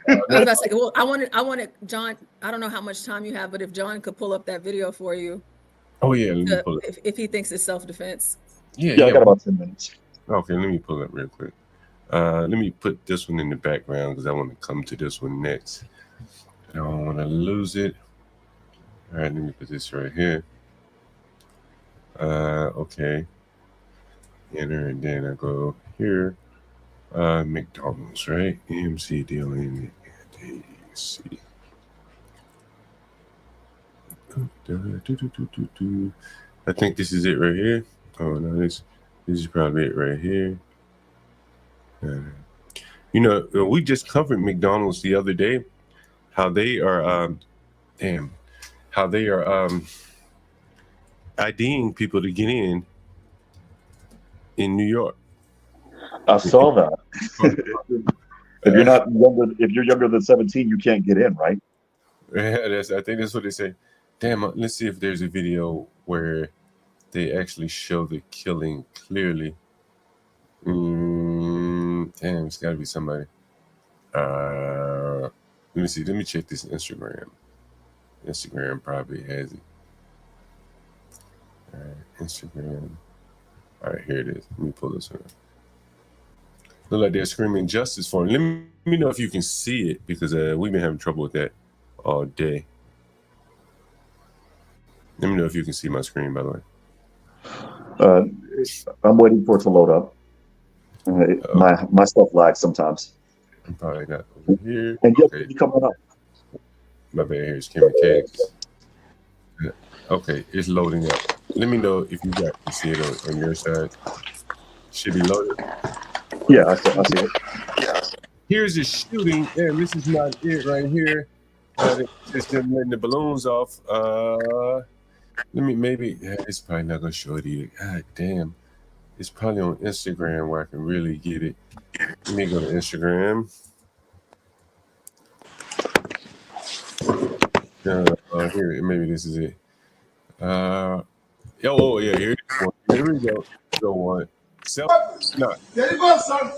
I was about to say, well, I wanted John. I don't know how much time you have, but if John could pull up that video for you. Oh yeah, let me pull it. If he thinks it's self-defense. Yeah, I got about 10 minutes. Okay, let me pull it real quick. Let me put this one in the background because I want to come to this one next. I don't want to lose it. All right, let me put this right here. Okay. Enter, and then I go here. McDonald's, right? AMC dealing. AC. I think this is it right here. Oh no, this is probably it right here. We just covered McDonald's the other day. How they are, IDing people to get in New York. I saw that. If you're younger than 17, you can't get in, right? Yeah, I think that's what they say. Damn, let's see if there's a video where they actually show the killing clearly. Damn, it's got to be somebody. Let me see. Let me check this Instagram. Instagram probably has it. All right, Instagram. All right, here it is. Let me pull this one up. Look like they're screaming justice for him. Let me know if you can see it, because we've been having trouble with that all day. Let me know if you can see my screen, by the way. I'm waiting for it to load up. My stuff lags sometimes. I'm probably not over here. And okay. You coming up. My bad, here's Kimmy Cakes. Okay, it's loading up. Let me know if you can see it on your side. Should be loaded. Yeah, I see it. Yeah. Here's the shooting. Damn, this is not it right here. Just them letting the balloons off. It's probably not gonna show it either. God damn. It's probably on Instagram where I can really get it. Let me go to Instagram. Here, maybe this is it. Yeah, here it is. Here we go. Go one. No. There you go, son.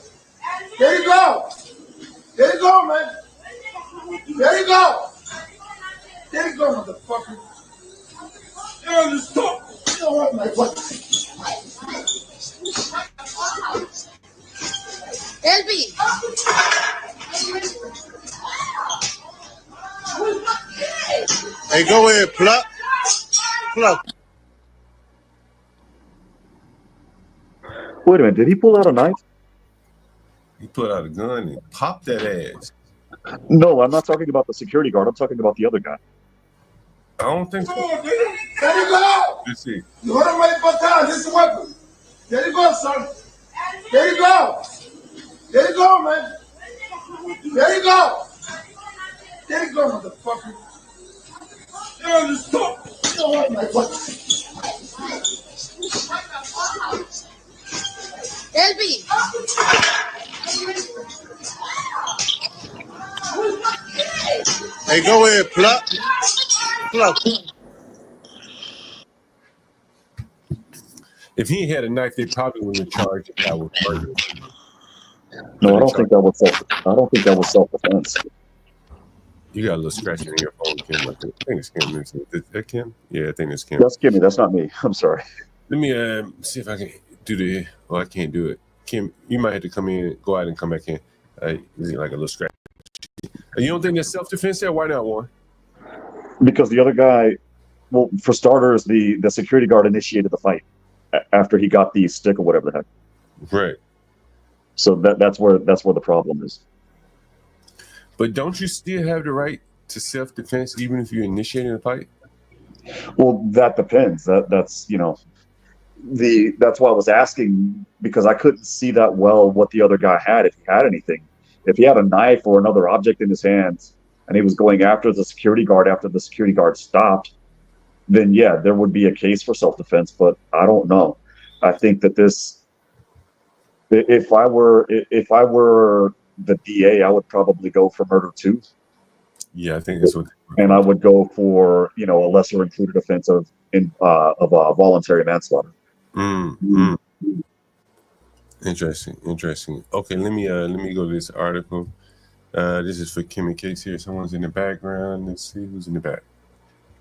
There you go. There you go, man. There you go. There you go, motherfucker. You're on the stop. You know what, my what? LB. Hey, go ahead, pluck. Pluck. Wait a minute, did he pull out a knife? He pulled out a gun and popped that ass. No, I'm not talking about the security guard. I'm talking about the other guy. I don't think so. There you go. Let's see. You want to make baton. This is a weapon. There you go, son. There you go. There you go, man. There you go. There you go, motherfucker. You're on the stop. You know what, my what? LB. Hey, go ahead, pluck. Pluck. If he had a knife, they probably wouldn't have charged him with murder. No, I don't think that was self-defense. You got a little scratching in your phone, Kim. I think it's Kim. Is that Kim? Yeah, I think it's Kim. That's Kimmy. That's not me. I'm sorry. Let me see if I can do the. Oh, I can't do it. Kim, you might have to come in, go out and come back in. Is it like a little scratch? You don't think there's self-defense there? Why not, Warren? Because the other guy, well, for starters, the security guard initiated the fight after he got the stick or whatever the heck. Right. So that's where the problem is. But don't you still have the right to self-defense even if you're initiating a fight? Well, that depends. That's that's why I was asking, because I couldn't see that well what the other guy had, if he had anything. If he had a knife or another object in his hands and he was going after the security guard after the security guard stopped, then yeah, there would be a case for self-defense. But I don't know. I think that if I were the DA, I would probably go for murder too. Yeah, I think that's what. And I would go for a lesser included offense of voluntary manslaughter. Interesting. Okay, let me go to this article. This is for Kimmy Cakes here. Someone's in the background. Let's see who's in the back.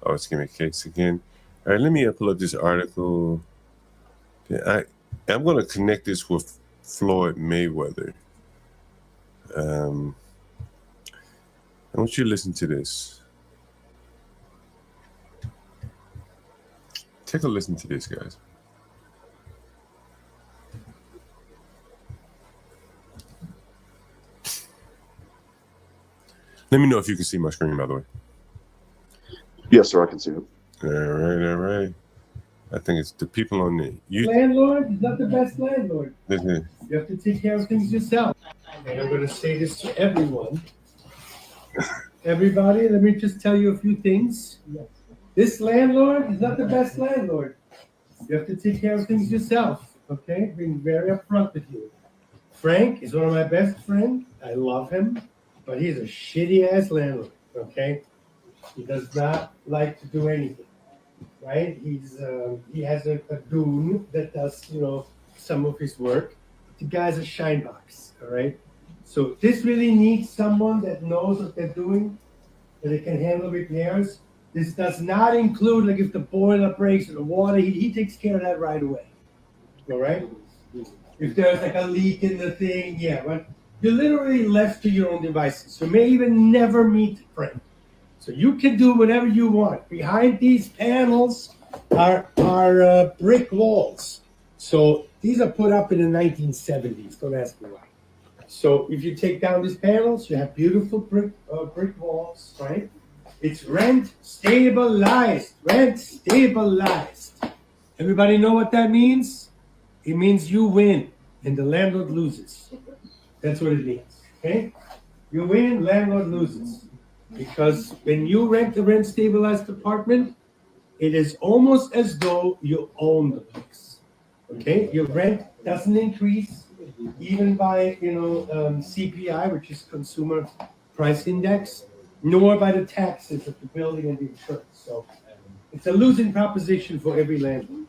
Oh, it's Kimmy Cakes again. All right, let me pull up this article. I'm going to connect this with Floyd Mayweather. I want you to listen to this. Take a listen to this, guys. Let me know if you can see my screen, by the way. Yes, sir, I can see it. All right. I think it's the people on the landlord is not the best landlord. You have to take care of things yourself. And I'm going to say this to everyone. Everybody, let me just tell you a few things. This landlord is not the best landlord. You have to take care of things yourself, okay? Being very upfront with you. Frank is one of my best friends. I love him, but he's a shitty-ass landlord, okay? He does not like to do anything, right? He has a goon that does, some of his work. The guy's a shine box, all right? So this really needs someone that knows what they're doing, that they can handle repairs. This does not include, like, if the boiler breaks or the water, he takes care of that right away. All right? If there's like a leak in the thing, yeah, but you're literally left to your own devices. You may even never meet Frank. So you can do whatever you want. Behind these panels are brick walls. So these are put up in the 1970s. Don't ask me why. So if you take down these panels, you have beautiful brick walls, right? It's rent stabilized. Everybody know what that means? It means you win and the landlord loses. That's what it means, okay? You win, landlord loses. Because when you rent a rent stabilized apartment, it is almost as though you own the place, okay? Your rent doesn't increase even by, CPI, which is Consumer Price Index, nor by the taxes of the building and the insurance. So it's a losing proposition for every landlord.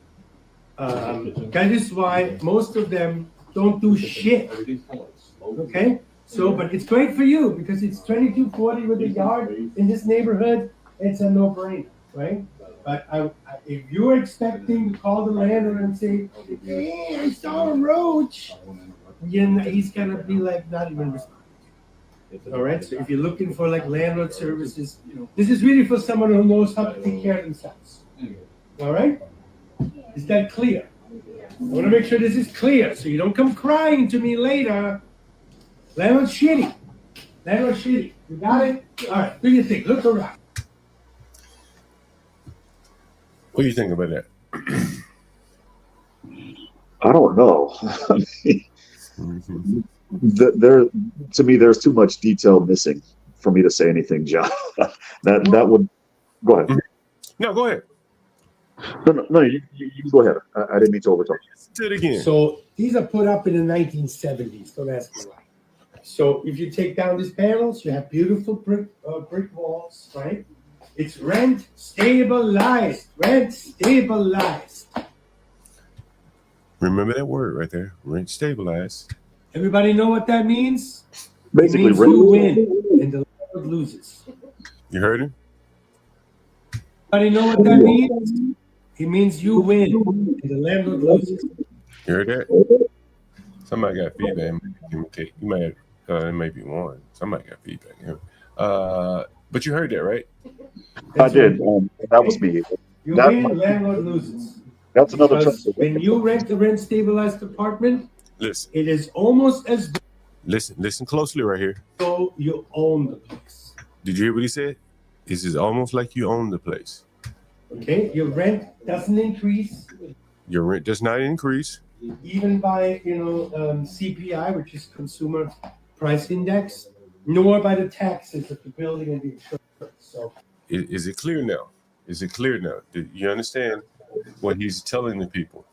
That is why most of them don't do shit. Okay? So, but it's great for you because it's $22.40 with a yard in this neighborhood. It's a no-brainer, right? But if you're expecting to call the landlord and say, "Hey, I saw a roach," he's gonna be like not even responding. All right. So if you're looking for like landlord services, this is really for someone who knows how to take care of themselves. All right. Is that clear? I want to make sure this is clear so you don't come crying to me later. Landlord's shitty. You got it? All right. Do you think? Look around. What do you think about that? I don't know. To me, there's too much detail missing for me to say anything, John. that would go ahead. No, go ahead. No, you go ahead. I didn't mean to overtalk. Do it again. So these are put up in the 1970s. Don't ask me why. So if you take down these panels, you have beautiful brick walls, right? It's rent stabilized. Remember that word right there, rent stabilized. Everybody know what that means? Basically, it means you win and the landlord loses. You heard him? Everybody know what that means? It means you win and the landlord loses. You heard that? Somebody got feedback. You might have, it may be one. Somebody got feedback. But you heard that, right? I did. That was me. You That win, might- landlord loses. That's another Because term. when you rent a rent-stabilized apartment, Listen. it is almost as Listen closely right here. though you own the place. Did you hear what he said? This is almost like you own the place. Okay, your rent doesn't increase Your rent does not increase. even by CPI, which is Consumer Price Index, nor by the taxes of the building and the insurance. So Is it clear now? Is it clear now? Do you understand what he's telling the people?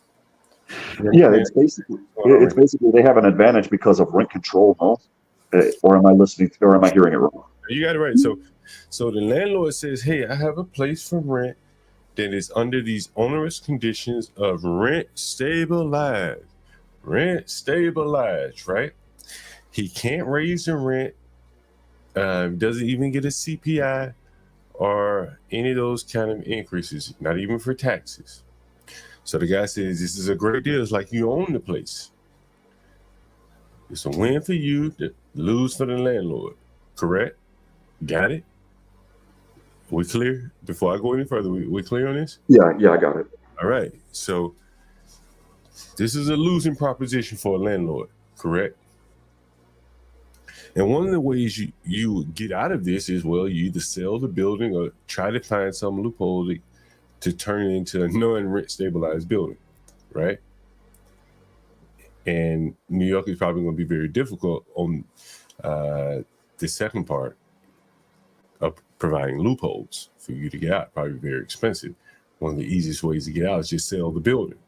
Yeah, it's basically they have an advantage because of rent control, no? Or am I hearing it wrong? You got it right. So the landlord says, "Hey, I have a place for rent that is under these onerous conditions of rent stabilized, right? He can't raise the rent, doesn't even get a CPI or any of those kind of increases, not even for taxes. So the guy says, this is a great deal. It's like you own the place. It's a win for you, to lose for the landlord. Correct? Got it? We clear? Before I go any further, we clear on this? Yeah, I got it. All right. So this is a losing proposition for a landlord, correct? And one of the ways you get out of this is, well, you either sell the building or try to find some loophole to turn it into a non-rent stabilized building, right? And New York is probably going to be very difficult on the second part of providing loopholes for you to get out. Probably very expensive. One of the easiest ways to get out is just sell the building.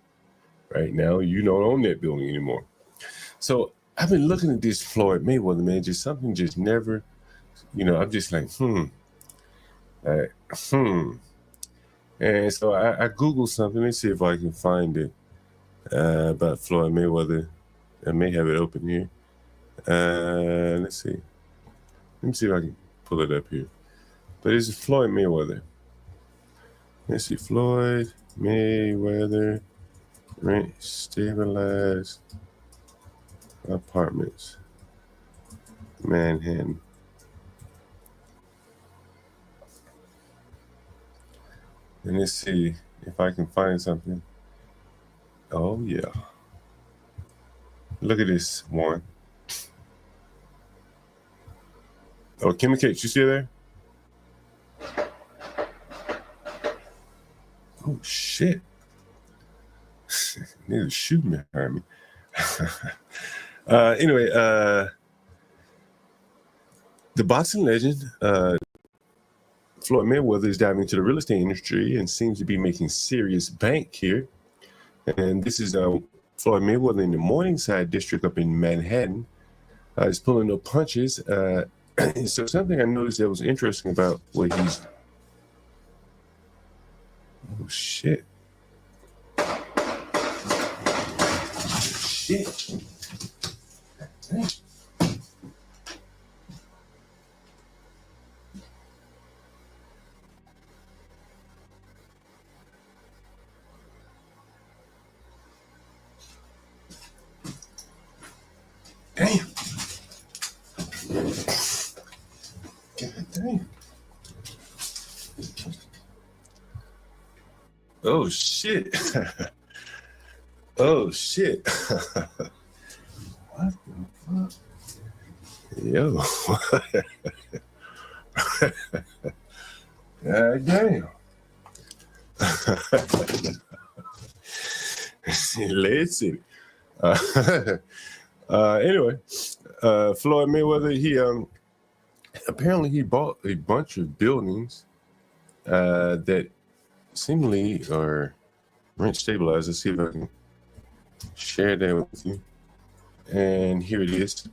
Right now, you don't own that building anymore. So I've been looking at this Floyd Mayweather, man, just something just never, I'm just like, And so I Googled something. Let's see if I can find it about Floyd Mayweather. I may have it open here. Let's see. Let me see if I can pull it up here. But it's Floyd Mayweather. Let's see. Floyd Mayweather rent stabilized apartments, Manhattan. And let's see if I can find something. Oh, yeah. Look at this one. Oh, Kimmy Kate, you still there? Oh, shit. Niggas shooting behind me. Anyway, the boxing legend, Floyd Mayweather, is diving into the real estate industry and seems to be making serious bank here. And this is Floyd Mayweather in the Morningside district up in Manhattan. He's pulling no punches. So something I noticed that was interesting about what he's... Oh, shit. Shit. Damn. God damn. Oh shit. Oh shit. What the fuck? Yo. God damn. Let's see. Anyway, Floyd Mayweather, he apparently he bought a bunch of buildings that seemingly are rent stabilized. Let's see if I can share that with you. And here it is.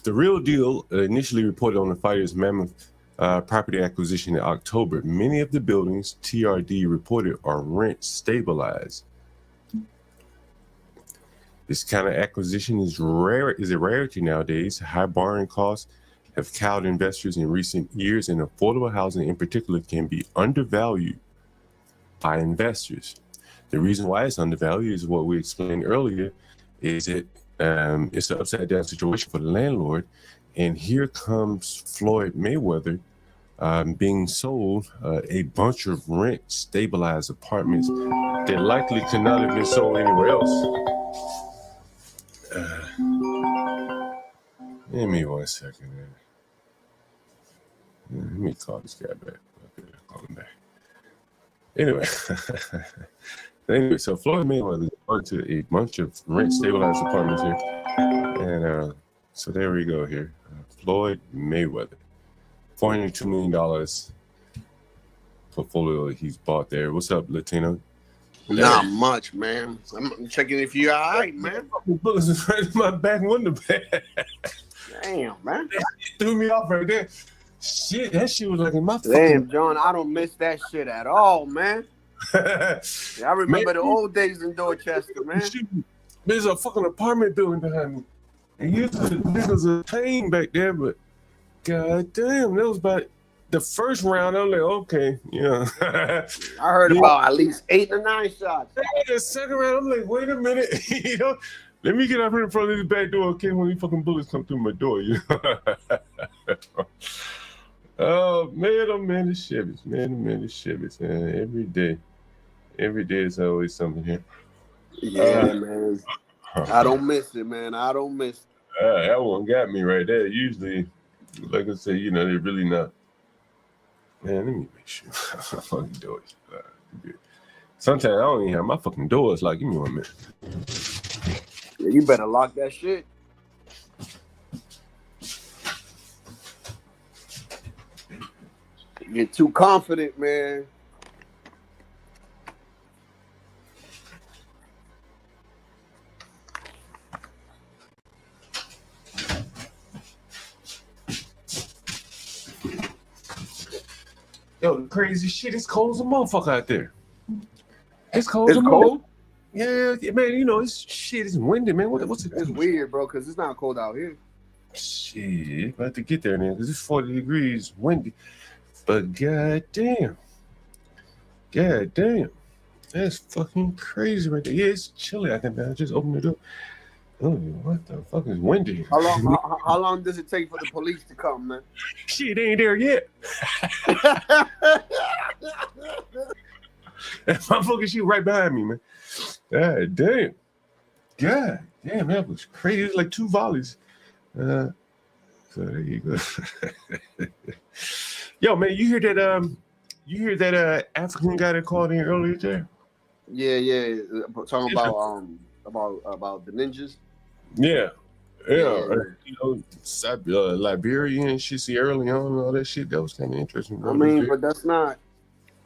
The Real Deal initially reported on the fighter's mammoth property acquisition in October. Many of the buildings TRD reported are rent stabilized. This kind of acquisition is a rarity nowadays. High borrowing costs have cowed investors in recent years, and affordable housing in particular can be undervalued by investors. The reason why it's undervalued is what we explained earlier, is it's an upside down situation for the landlord. And here comes Floyd Mayweather being sold a bunch of rent stabilized apartments that likely could not have been sold anywhere else. Give me 1 second. Let me call this guy back. Okay, call him back. Anyway, so Floyd Mayweather bought to a bunch of rent stabilized apartments here, and so there we go here. Floyd Mayweather, $402 million portfolio he's bought there. What's up, Latino? Not much, man. I'm checking if you're all right, man. Bullets is right in my back window, man. Damn, man. It threw me off right there. Shit, that shit was like in my Damn, John, I don't miss that shit at all, man. I remember the old days in Dorchester, man. There's a fucking apartment building behind me. And used to there was a pain back there, but god damn, that was about the first round. I was like, okay, yeah. I heard about at least 8 or 9 shots. The second round, I'm like, wait a minute, you know, let me get up here in front of this back door, okay, when these fucking bullets come through my door, you know. Oh man, the Chevys, man, the Chevys, man. Every day is always something here. Yeah, man. I don't miss it, man. I don't miss it. That one got me right there. Usually, like I say, you know, they're really not. Man, let me make sure my fucking doors. Sometimes I don't even have my fucking doors. Like, give me 1 minute. Yeah, you better lock that shit. You get too confident, man. Yo, the crazy shit, it's cold as a motherfucker out there. It's cold as a motherfucker. Yeah, man, you know, it's windy, man. What's it? It's weird, bro, because it's not cold out here. Shit, about to get there now, because it's 40 degrees, windy. But goddamn. That's fucking crazy right there. Yeah, it's chilly out there, man. I just opened the door. Oh, what the fuck is windy? How long does it take for the police to come, man? Shit, they ain't there yet. That motherfucking shit right behind me, man. God damn, that was crazy. It was like 2 volleys. So there you go. Yo, man, you hear that African guy that called in earlier there? Yeah. Talking about the ninjas. Yeah. You know, Liberia and shit, Sierra Leone and all that shit. That was kind of interesting. I mean, but that's not.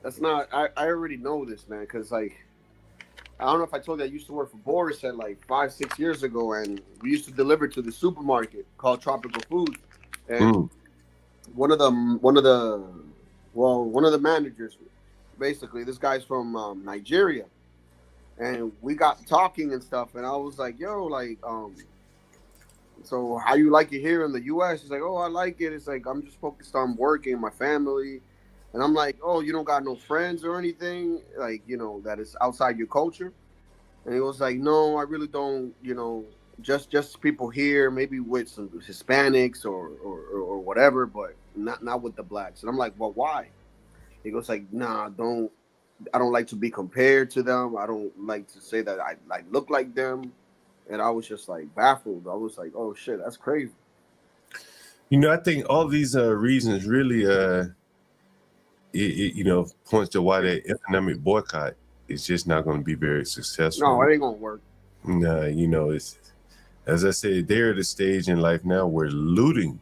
I already know this, man, because like, I don't know if I told you I used to work for Boris at like 5-6 years ago, and we used to deliver to the supermarket called Tropical Foods, and one of the managers, basically, this guy's from Nigeria, and we got talking and stuff, and I was like, yo, like, so how you like it here in the U.S.? He's like, oh, I like it. It's like, I'm just focused on working, my family. And I'm like, oh, you don't got no friends or anything, like, you know, that is outside your culture? And he was like, no, I really don't, you know, just people here, maybe with some Hispanics or whatever, but not with the blacks. And I'm like, well, why? He goes like, nah, I don't like to be compared to them. I don't like to say that I look like them. And I was just like baffled. I was like, oh shit, that's crazy. You know, I think all these reasons really, you know, points to why the economic boycott is just not going to be very successful. No, it ain't going to work. Nah, you know, it's, as I said, they're at a stage in life now where looting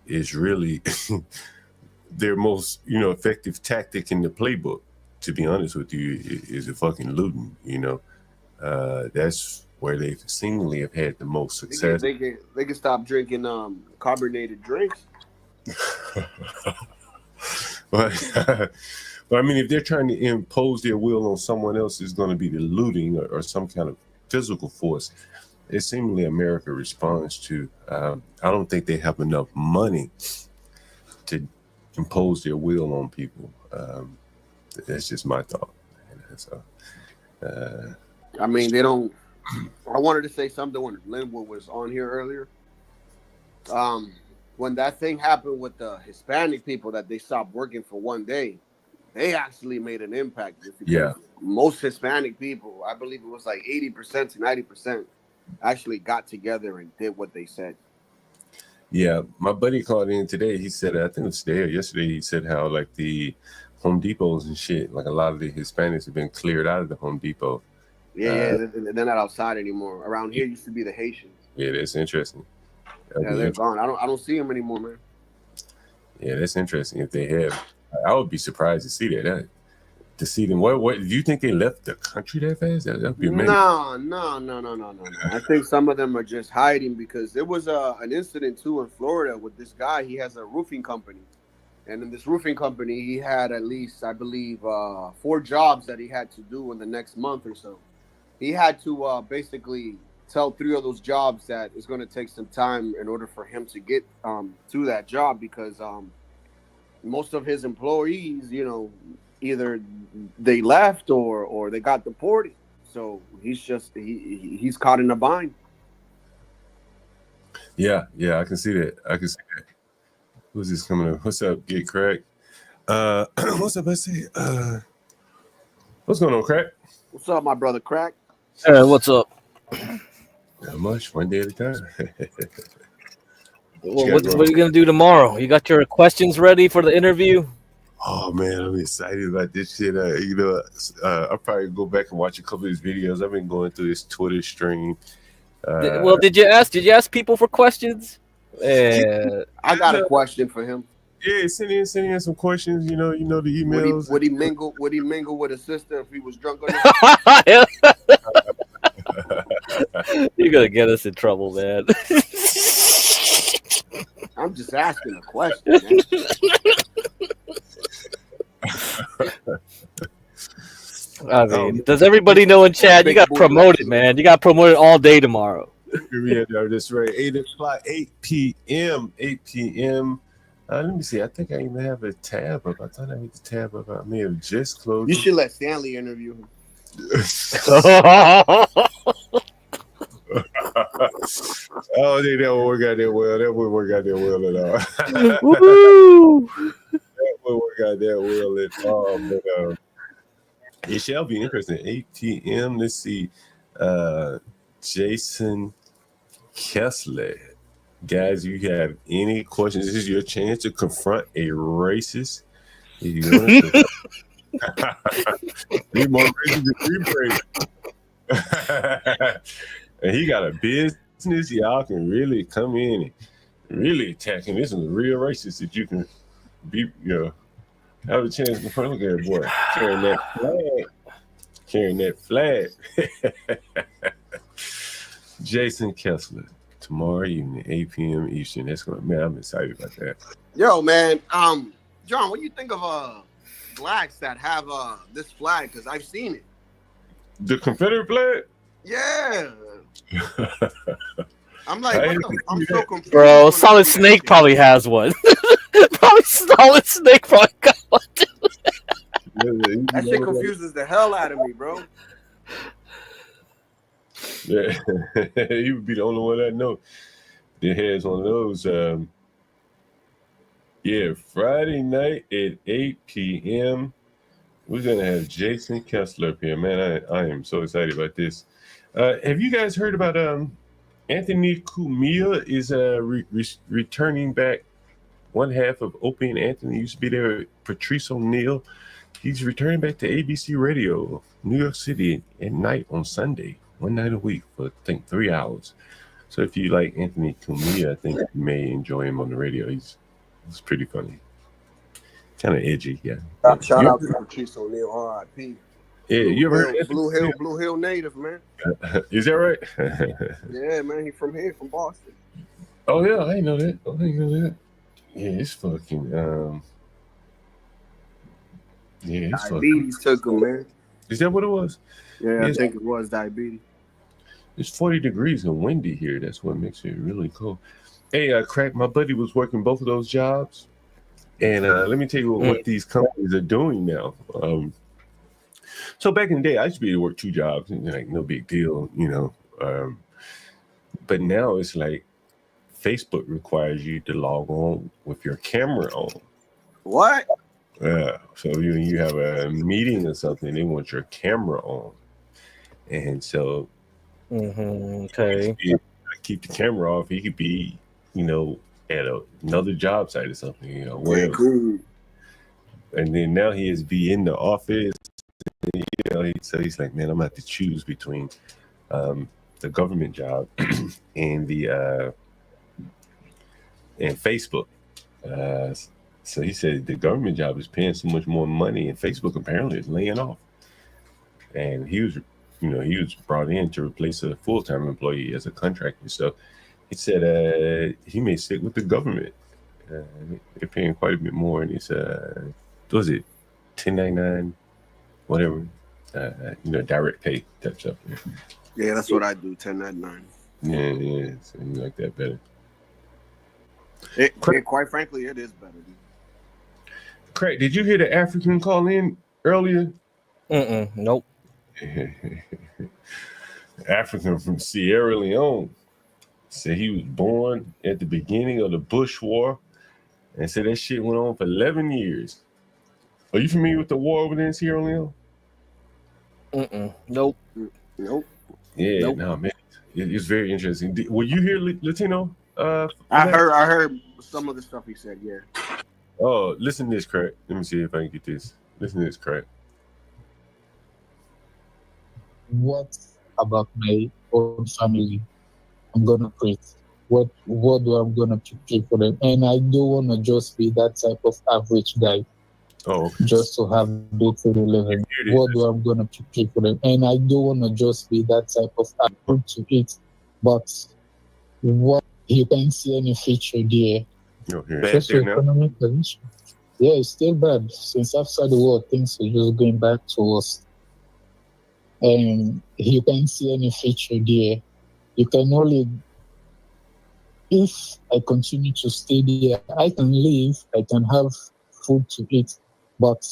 is really their most, you know, effective tactic in the playbook. To be honest with you, is a fucking looting. You know, that's where they seemingly have had the most success. They can stop drinking carbonated drinks. But I mean, if they're trying to impose their will on someone else, it's going to be the looting or some kind of physical force. It seemingly America responds to. I don't think they have enough money to impose their will on people. That's just my thought. So, I mean, they don't. I wanted to say something when Linwood was on here earlier. When that thing happened with the Hispanic people that they stopped working for one day, they actually made an impact. Yeah. Most Hispanic people, I believe it was like 80% to 90%, actually got together and did what they said. Yeah, my buddy called in today. He said, I think it was today or yesterday, he said how like the Home Depots and shit, like a lot of the Hispanics have been cleared out of the Home Depot. Yeah, they're not outside anymore. Around here used to be the Haitians. Yeah, that's interesting. They're gone. I don't see them anymore, man. Yeah, that's interesting. If they have, I would be surprised to see that. To see them. What do you think they left the country that fast? That'd be amazing. No. I think some of them are just hiding because there was an incident too in Florida with this guy. He has a roofing company, and in this roofing company, he had at least, I believe, 4 jobs that he had to do in the next month or so. He had to basically tell 3 of those jobs that it's going to take some time in order for him to get to that job because most of his employees, either they left or they got deported. So he's caught in a bind. Yeah, I can see that. Who's this coming up? What's up, Get Crack? What's up? Let's see. What's going on, Crack? What's up, my brother Crack? Hey, what's up? Not much. One day at a time. Well, what are you gonna do tomorrow? You got your questions ready for the interview? Oh man, I'm excited about this shit. I'll probably go back and watch a couple of his videos. I've been going through his Twitter stream. Did you ask people for questions? I got a question for him. Yeah, send in some questions. You know the emails. Would he mingle with a sister if he was drunk on it? You're gonna get us in trouble, man. I'm just asking a question, man. I mean, does everybody know in chat? You got promoted, man. You got promoted all day tomorrow. Yeah, that's right. 8 p.m. Let me see. I think I even have a tab up. I thought I had the tab up. I may have just closed. You should let Stanley interview him. Oh, they don't work out that well. That wouldn't work out that well at all. Woo-hoo! That wouldn't work out that well at all. But it shall be interesting. 8 p.m. Let's see. Jason Kessler. Guys, you have any questions? This is your chance to confront a racist. If you want to be more racist than free break. And he got a business. Y'all can really come in and really attack him. This is a real racist that you can be, have a chance to confront that boy. Carrying that flag. Jason Kessler. Tomorrow evening, 8 p.m. Eastern. That's going. Man, I'm excited about that. Yo, man. John, what do you think of flags that have this flag? Because I've seen it. The Confederate flag? Yeah. I'm like, I'm so confused. Bro, Solid Snake probably has one. Probably Solid Snake probably got one. That shit confuses the hell out of me, bro. Yeah, he would be the only one I know that has one of those. Friday night at 8 p.m. We're gonna have Jason Kessler up here, man. I am so excited about this. Have you guys heard about Anthony Cumia is returning back? One half of Opie and Anthony used to be there. Patrice O'Neal. He's returning back to ABC Radio, New York City at night on Sunday. One night a week for, I think, 3 hours. So if you like Anthony Cumia, I think you may enjoy him on the radio. He's pretty funny. Kind of edgy, yeah. Shout out to Patrice O'Neal, R.I.P. Yeah, you ever heard Blue Hill native, man. Is that right? Yeah, man, he's from here, from Boston. Oh, yeah, I didn't know that. Yeah, it's fucking. Yeah, it's fucking. Diabetes took him, man. Is that what it was? Yeah, I think it was diabetes. It's 40 degrees and windy here. That's what makes it really cool. Hey, Crack, my buddy was working both of those jobs. And let me tell you what these companies are doing now. So back in the day, I used to be able to work 2 jobs, and like no big deal, you know. But now it's like Facebook requires you to log on with your camera on. What? Yeah. So you have a meeting or something, they want your camera on. And so okay. Keep the camera off. He could be, you know, at another job site or something, you know, whatever. Cool. And then now he is be in the office. You know, so he's like, man, I'm gonna have to choose between the government job and the and Facebook. So he said the government job is paying so much more money, and Facebook apparently is laying off. And he was, you know, he was brought in to replace a full-time employee as a contractor. So he said he may stick with the government. They're paying quite a bit more, and it's what was it, 1099, whatever, you know, direct pay type stuff. Yeah, that's what I do, 1099. Yeah, so you like that better. Quite frankly, it is better. Dude. Craig, did you hear the African call in earlier? Nope. African from Sierra Leone said he was born at the beginning of the Bush War and said that shit went on for 11 years. Are you familiar with the war over there in Sierra Leone? Nope. Nope. Yeah, Nope. no, man. It's very interesting. Were you here, Latino? I heard some of the stuff he said, yeah. Oh, listen to this, Craig. Let me see if I can get this. Listen to this, Craig. What about my own family? I'm gonna create. What do I'm gonna pay for them? And I don't wanna just be that type of average guy. Oh, just to have day-to-day living. What do I'm gonna pay for them? And I don't wanna just be that type of average to eat. But what you can see any future there. Just your economic position. Yeah, it's still bad. Since after the war, things are just going back to worse. And you can see any future there. You can only, if I continue to stay there, I can live, I can have food to eat, but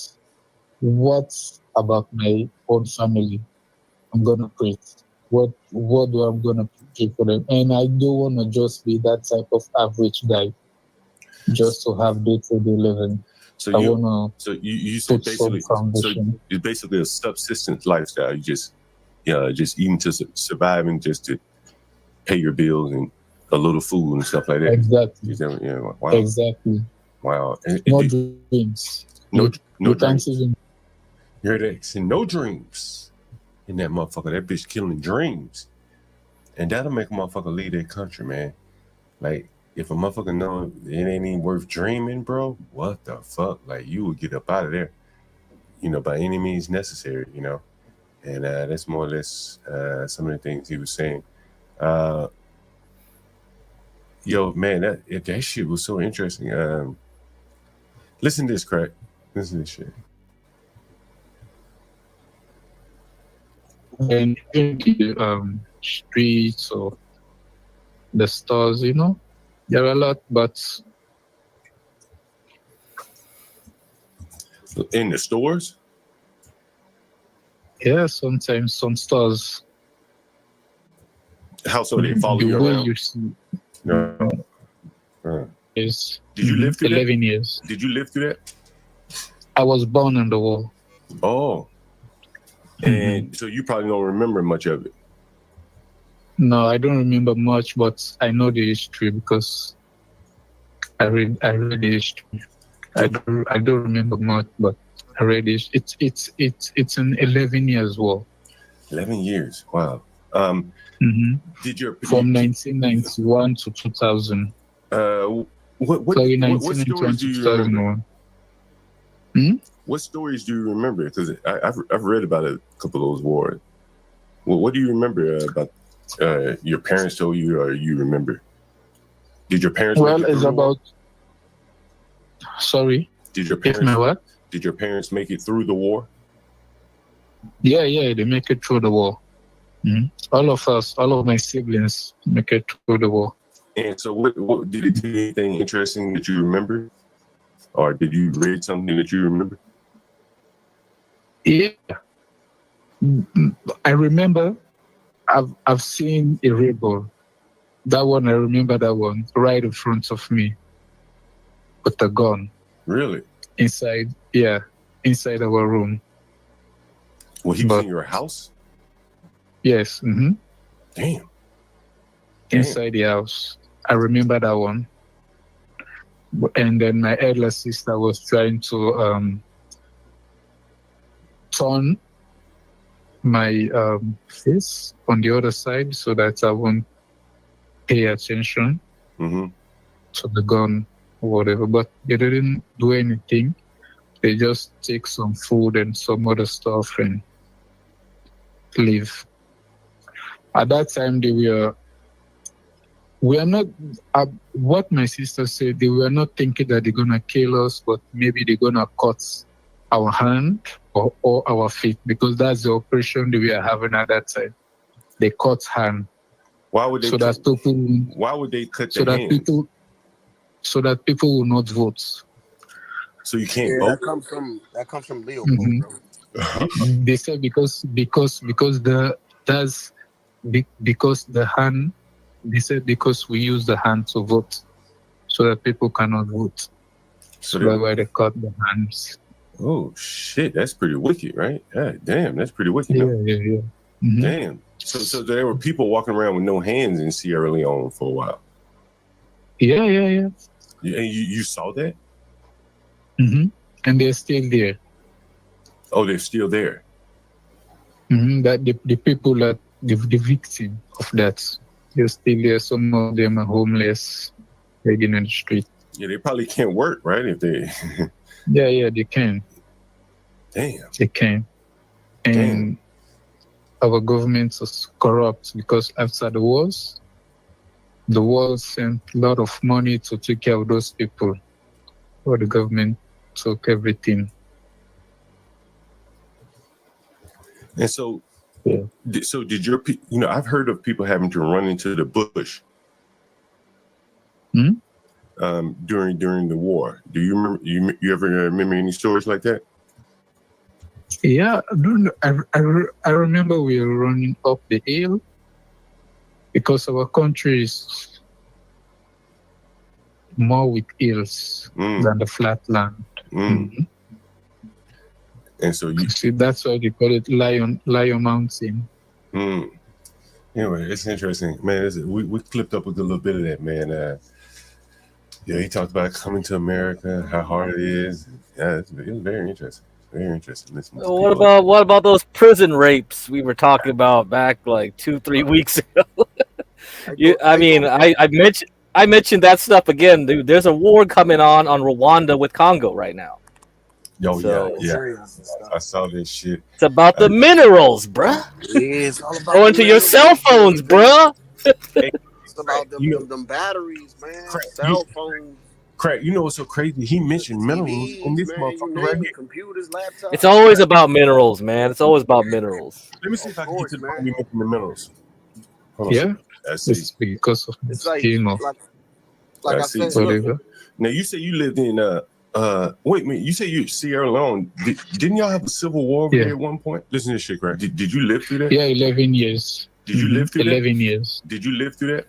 what about my own family? I'm gonna create. What do I'm gonna pay for them? And I don't wanna just be that type of average guy, just to have day-to-day living. So I you wanna said basically, so it's basically a subsistence lifestyle. You just eating to survive and just to pay your bills and a little food and stuff like that. Exactly. Yeah, wow. Exactly. Wow. No dreams. No you dreams. can't even. You heard that? See, no dreams. And that motherfucker, that bitch killing dreams. And that'll make a motherfucker leave their country, man. Like, if a motherfucker know it ain't even worth dreaming, bro, what the fuck? Like, you would get up out of there, you know, by any means necessary, you know. And that's more or less some of the things he was saying. Yo, man, that shit was so interesting. Listen to this, Craig. Listen to this shit. And in the streets or the stores, you know, there are a lot, but in the stores, yeah, sometimes some stores. How so they follow you around? You see, no. Is did you live through 11 that? years. Did you live through that? I was born on the wall. Oh. And so you probably don't remember much of it. No, I don't remember much, but I know the history because I read the history. I don't remember much, but I read it. It's in 11 years war. 11 years. Wow. Did your from 1991 to 2000? What stories do you remember? What stories do you remember? Because I've read about a couple of those wars. Well, what do you remember about your parents told you, or you remember? Did your parents? Well, it's about. Sorry. Did your If my what? Did your parents make it through the war? Yeah, they make it through the war. All of us, all of my siblings make it through the war. And so what did it do anything interesting that you remember? Or did you read something that you remember? Yeah. I remember I've seen a rebel. That one, I remember that one right in front of me with a gun. Really? Inside our room. Well, he was in your house? Yes. Damn. Inside the house. I remember that one. And then my elder sister was trying to turn my face on the other side so that I won't pay attention to the gun or whatever. But they didn't do anything. They just take some food and some other stuff and leave. At that time, we are not, what my sister said, they were not thinking that they're going to kill us, but maybe they're going to cut our hand or our feet, because that's the operation that we are having at that time. They cut hand. Why would they? Why would they cut the hand? So that people will not vote. So you can't vote. That comes from Leo. They said because the hand. They said because we use the hand to vote, so that people cannot vote. So that's why they cut the hands. Oh shit, that's pretty wicked, right? God damn, that's pretty wicked. Yeah. Damn. So there were people walking around with no hands in Sierra Leone for a while. Yeah. And you saw that? And they're still there. Oh, they're still there. That the people that the victim of that, they're still there. Some of them are homeless, begging in the street. Yeah, they probably can't work, right? If they. Yeah, they can. Damn. They can. And our government is corrupt because after the wars sent a lot of money to take care of those people. Or the government took everything. And so, did your I've heard of people having to run into the bush during the war. Do you remember? You ever remember any stories like that? Yeah, I remember we were running up the hill because our country is more with hills than the flat land. And so you see, that's why they call it Lion Mountain. Anyway, it's interesting, man. We clipped up with a little bit of that, man. He talked about coming to America, how hard it is. Yeah, it was very interesting. Very interesting. What about those prison rapes we were talking about back like 2-3 weeks ago? I mentioned that stuff again, dude. There's a war coming on Rwanda with Congo right now. Yeah. I saw this shit. It's about the minerals, bruh. It's all about going to your cell phones, bruh. It's about them batteries, man. Cell phones. Crack, you know what's so crazy? He mentioned minerals in this motherfucker right here. Computers, laptops. It's always about minerals, man. It's always about minerals. Let me see if I can get to the point we mentioned the minerals. Yeah, it's because of the scheme of. Like I said, now you say you lived in wait a minute, you say you Sierra Leone. Didn't y'all have a civil war over there at one point? Listen to this shit, right? Did you live through that? Yeah, 11 years. Did you live through 11 years. Did you live through that?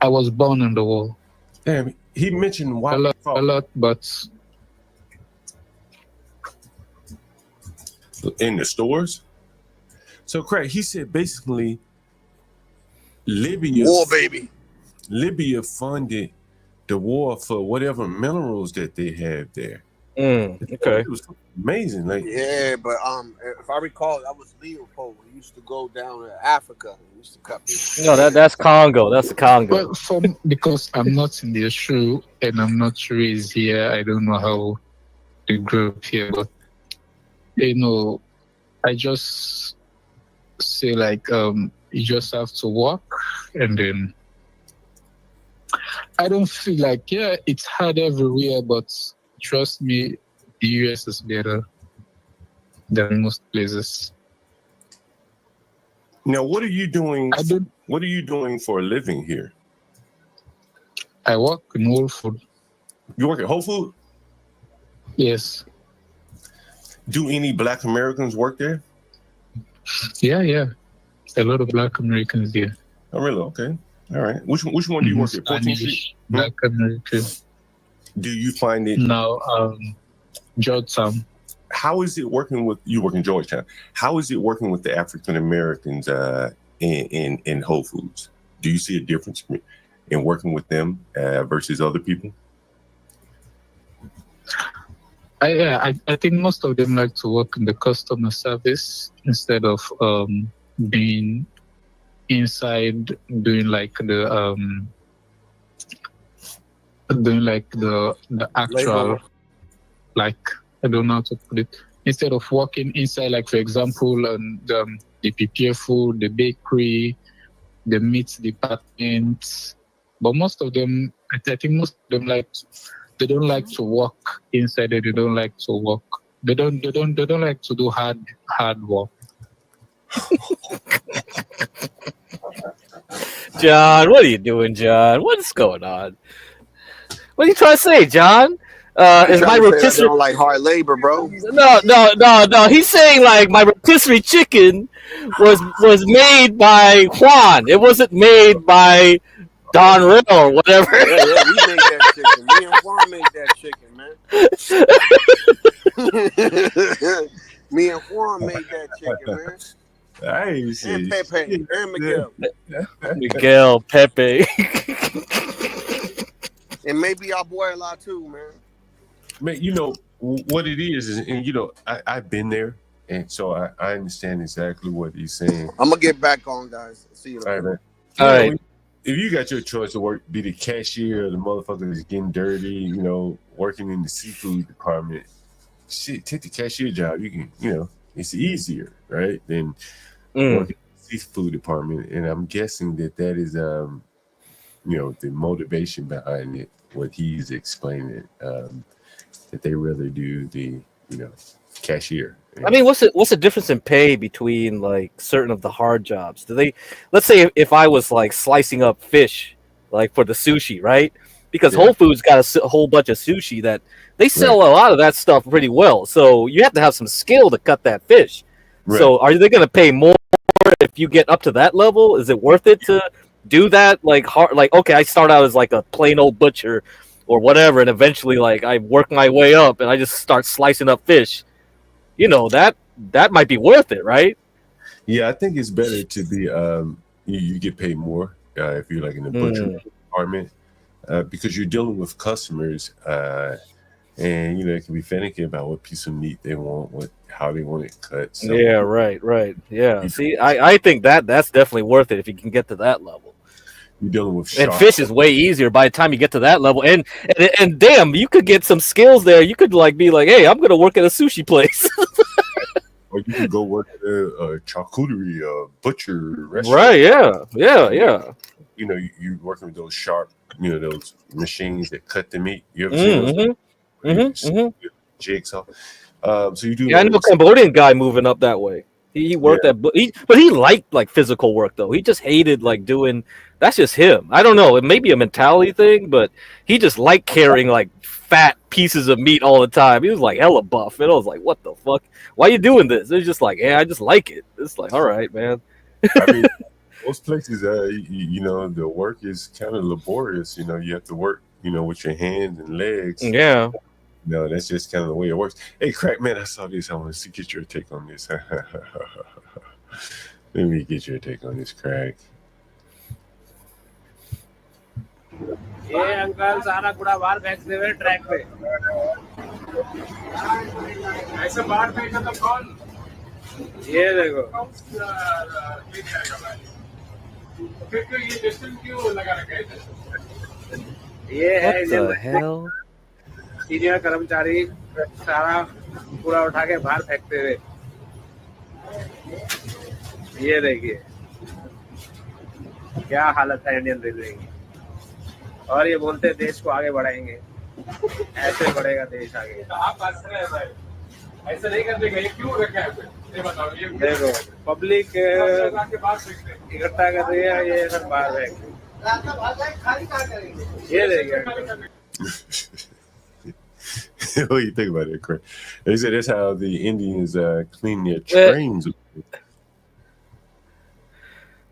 I was born in the war. Damn, he mentioned why a lot, but in the stores. So, Craig, he said basically, Libya funded the war for whatever minerals that they have there. Okay, it was amazing. Like, yeah, but if I recall, that was Leopold. We used to go down to Africa. We used to cut people. No, that's Congo. That's the Congo. But because I'm not in the issue and I'm not raised here, I don't know how they grew up here. But I just say like you just have to work, and then I don't feel like, it's hard everywhere, but trust me, the US is better than most places. Now, what are you doing? What are you doing for a living here? I work in Whole Food. You work at Whole Food? Yes. Do any Black Americans work there? Yeah. A lot of Black Americans here. Oh, really? Okay. All right. Which one do you work at? 14th Street? Black American. Do you find it? No, Georgetown. How is it working with, you work in Georgetown, how is it working with the African Americans in Whole Foods? Do you see a difference in working with them versus other people? I think most of them like to work in the customer service instead of being inside doing like the actual, like, I don't know how to put it. Instead of working inside, like for example, they prepare food, the bakery, the meat department. But most of them, I think most of them they don't like to work inside. They don't like to work. They don't like to do hard work. John, what are you doing, John? What's going on? What are you trying to say, John? Is my rotisserie? I don't like hard labor, bro. No. He's saying like my rotisserie chicken was made by Juan. It wasn't made by Don Rill or whatever. Yeah, we made that chicken. Me and Juan made that chicken, man. Me and Juan made that chicken, man. And Pepe and Miguel. Miguel, Pepe. And maybe our boy a lot too, man. Man, you know what it is, and you know I've been there, and so I understand exactly what he's saying. I'm gonna get back on, guys. See you later. All right, man. All right. If you got your choice to work, be the cashier or the motherfucker that's getting dirty, you know, working in the seafood department, shit, take the cashier job. You can, you know, it's easier, right, than working in the seafood department. And I'm guessing that is, you know, the motivation behind it, what he's explaining, that they rather do the, you know, cashier. I mean, what's the difference in pay between like certain of the hard jobs? Do they, let's say if I was like slicing up fish, like for the sushi, right? Because Whole Foods got a whole bunch of sushi that they sell a lot of that stuff pretty well. So you have to have some skill to cut that fish. Right. So are they going to pay more if you get up to that level? Is it worth it to do that? Like hard, like, okay, I start out as like a plain old butcher or whatever, and eventually like I work my way up and I just start slicing up fish. You know, that might be worth it, right? Yeah, I think it's better to be you get paid more if you're like in the butcher department because you're dealing with customers and you know, it can be finicky about what piece of meat they want, how they want it cut. So, yeah, right. Yeah. See, I think that's definitely worth it if you can get to that level. You're dealing with and fish is way easier by the time you get to that level. And damn, you could get some skills there. You could like be like, hey, I'm gonna work at a sushi place. Or you can go work at a charcuterie, butcher restaurant. Right? Yeah. You know, you working with those sharp, you know, those machines that cut the meat. You ever seen those? Jigsaw. So you do. Yeah, I know a Cambodian guy moving up that way. He worked but he liked like physical work though. He just hated like doing. That's just him. I don't know. It may be a mentality thing, but he just liked carrying like fat pieces of meat all the time. He was like hella buff, and I was like, "What the fuck? Why are you doing this?" It's just like, "Yeah, I just like it." It's like, all right, man. I mean, most places, you know, the work is kind of laborious. You know, you have to work, you know, with your hands and legs. Yeah. No, that's just kind of the way it works. Hey, Crack Man, I saw this. I want to get your take on this. Let me get your take on this, Crack. ये uncle सारा कूड़ा बाहर फेंक देवे track पे ऐसे बाहर फेंका तो कौन ये देखो फिर क्यों ये डिस्टेंस क्यों लगा रखा है ये है सीनियर कर्मचारी सारा कूड़ा उठा के बाहर फेंकते हुए ये देखिए क्या हालत है इंडियन रेलवे की और ये बोलते हैं देश को आगे बढ़ाएंगे, ऐसे बढ़ेगा देश आगे। आप बात कर रहे हैं भाई, ऐसा नहीं करने का, ये क्यों रखा है? ये बताओ, ये देखो पब्लिक इकट्ठा कर रही है, ये सब बाहर है, ये देखिए। What do you think about it, Craig? They said that's how the Indians clean their trains.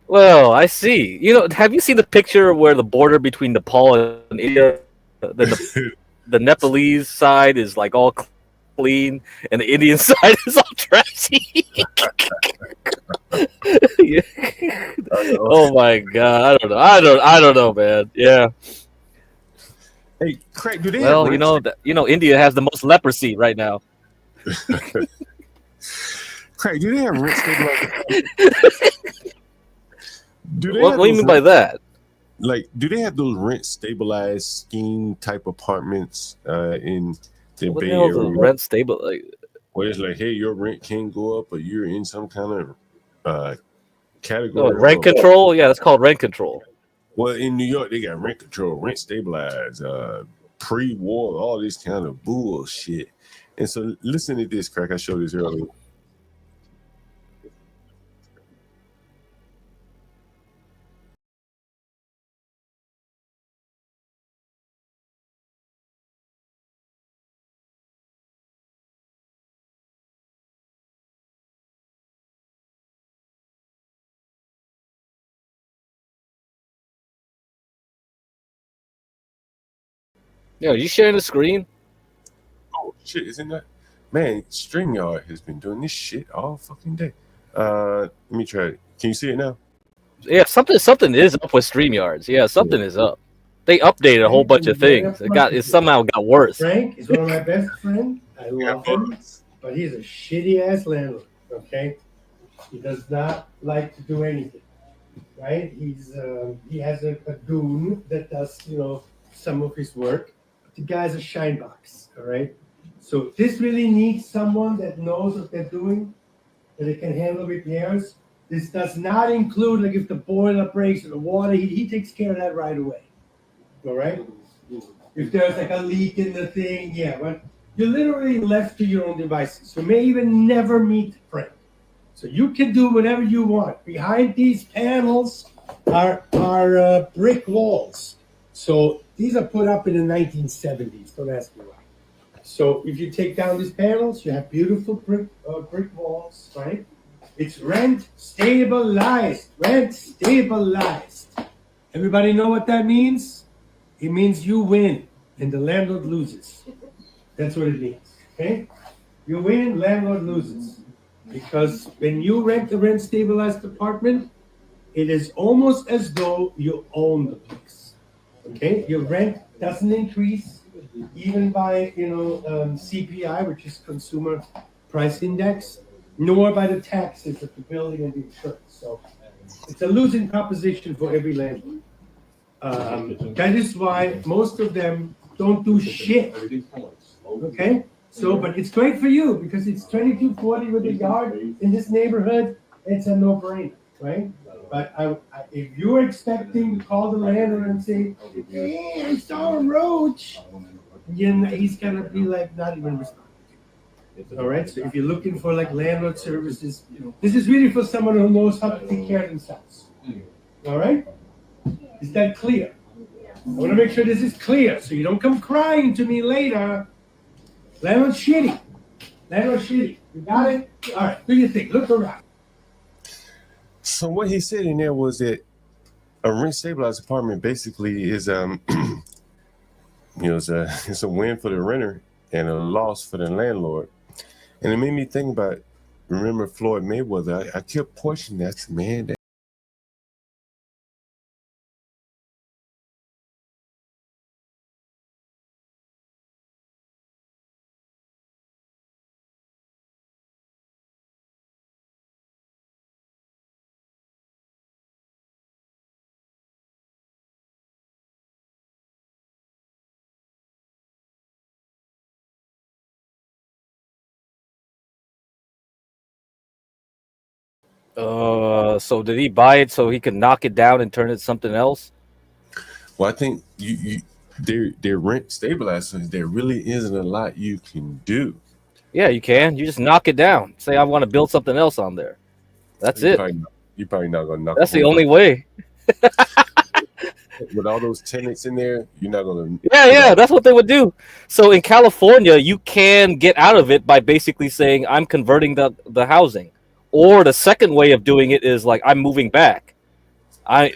Well, I see. You know, have you seen the picture where the border between Nepal and India, the Nepalese side is like all clean, and the Indian side is all trashy? Yeah. Oh my God! I don't know, man. Yeah. Hey, Craig, do they? Well, you know, India has the most leprosy right now. Craig, do they have rent stabilized? What do you mean by that? Like, do they have those rent stabilized scheme type apartments in the What Bay the hell is Area? a rent stable? Like, where it's like, hey, your rent can't go up, or you're in some kind of category. oh, rent control? Yeah, that's called rent control. Well, in New York, they got rent control, rent stabilized, pre-war, all this kind of bullshit. And so, listen to this, Craig. I showed this earlier. Yeah, are you sharing the screen? Oh shit, isn't that? Man, StreamYard has been doing this shit all fucking day. Let me try it. Can you see it now? Yeah, something is up with StreamYards. Yeah, something is up. They updated a whole bunch of things. It somehow got worse. Frank is one of my best friends. I love him, but he's a shitty ass landlord. Okay, he does not like to do anything. Right? He has a goon that does some of his work. The guy's a shine box. All right. So this really needs someone that knows what they're doing, that they can handle repairs. This does not include like if the boiler breaks or the water, he takes care of that right away. All right. If there's like a leak in the thing, yeah, but you're literally left to your own devices. You may even never meet Frank. So you can do whatever you want. Behind these panels are brick walls. So these are put up in the 1970s. Don't ask me why. So if you take down these panels, you have beautiful brick walls, right? It's rent stabilized. Rent stabilized. Everybody know what that means? It means you win and the landlord loses. That's what it means. Okay? You win, landlord loses. Because when you rent a rent stabilized apartment, it is almost as though you own the place. Okay? Your rent doesn't increase even by CPI, which is Consumer Price Index, nor by the taxes of the building and the insurance. So it's a losing proposition for every landlord. That is why most of them don't do shit. Okay? So, but it's great for you because it's 2240 with a yard in this neighborhood. It's a no-brainer, right? But if you're expecting to call the landlord and say, "Hey, I saw a roach," he's gonna be like not even responding. All right. So if you're looking for like landlord services, this is really for someone who knows how to take care of themselves. All right. Is that clear? I want to make sure this is clear so you don't come crying to me later. Landlord's shitty. Landlord's shitty. You got it? All right. Do your thing. Look around. So what he said in there was that a rent stabilized apartment basically is it's a win for the renter and a loss for the landlord. And it made me think about, remember Floyd Mayweather? I kept pushing that, man. So did he buy it so he could knock it down and turn it something else? Well, I think they're rent stabilized, so there really isn't a lot you can do. Yeah, you can. You just knock it down. Say I want to build something else on there. That's it. You're probably not gonna knock. That's the only way. With all those tenants in there, you're not gonna. Yeah, that's what they would do. So in California, you can get out of it by basically saying I'm converting the housing, or the second way of doing it is like I'm moving back.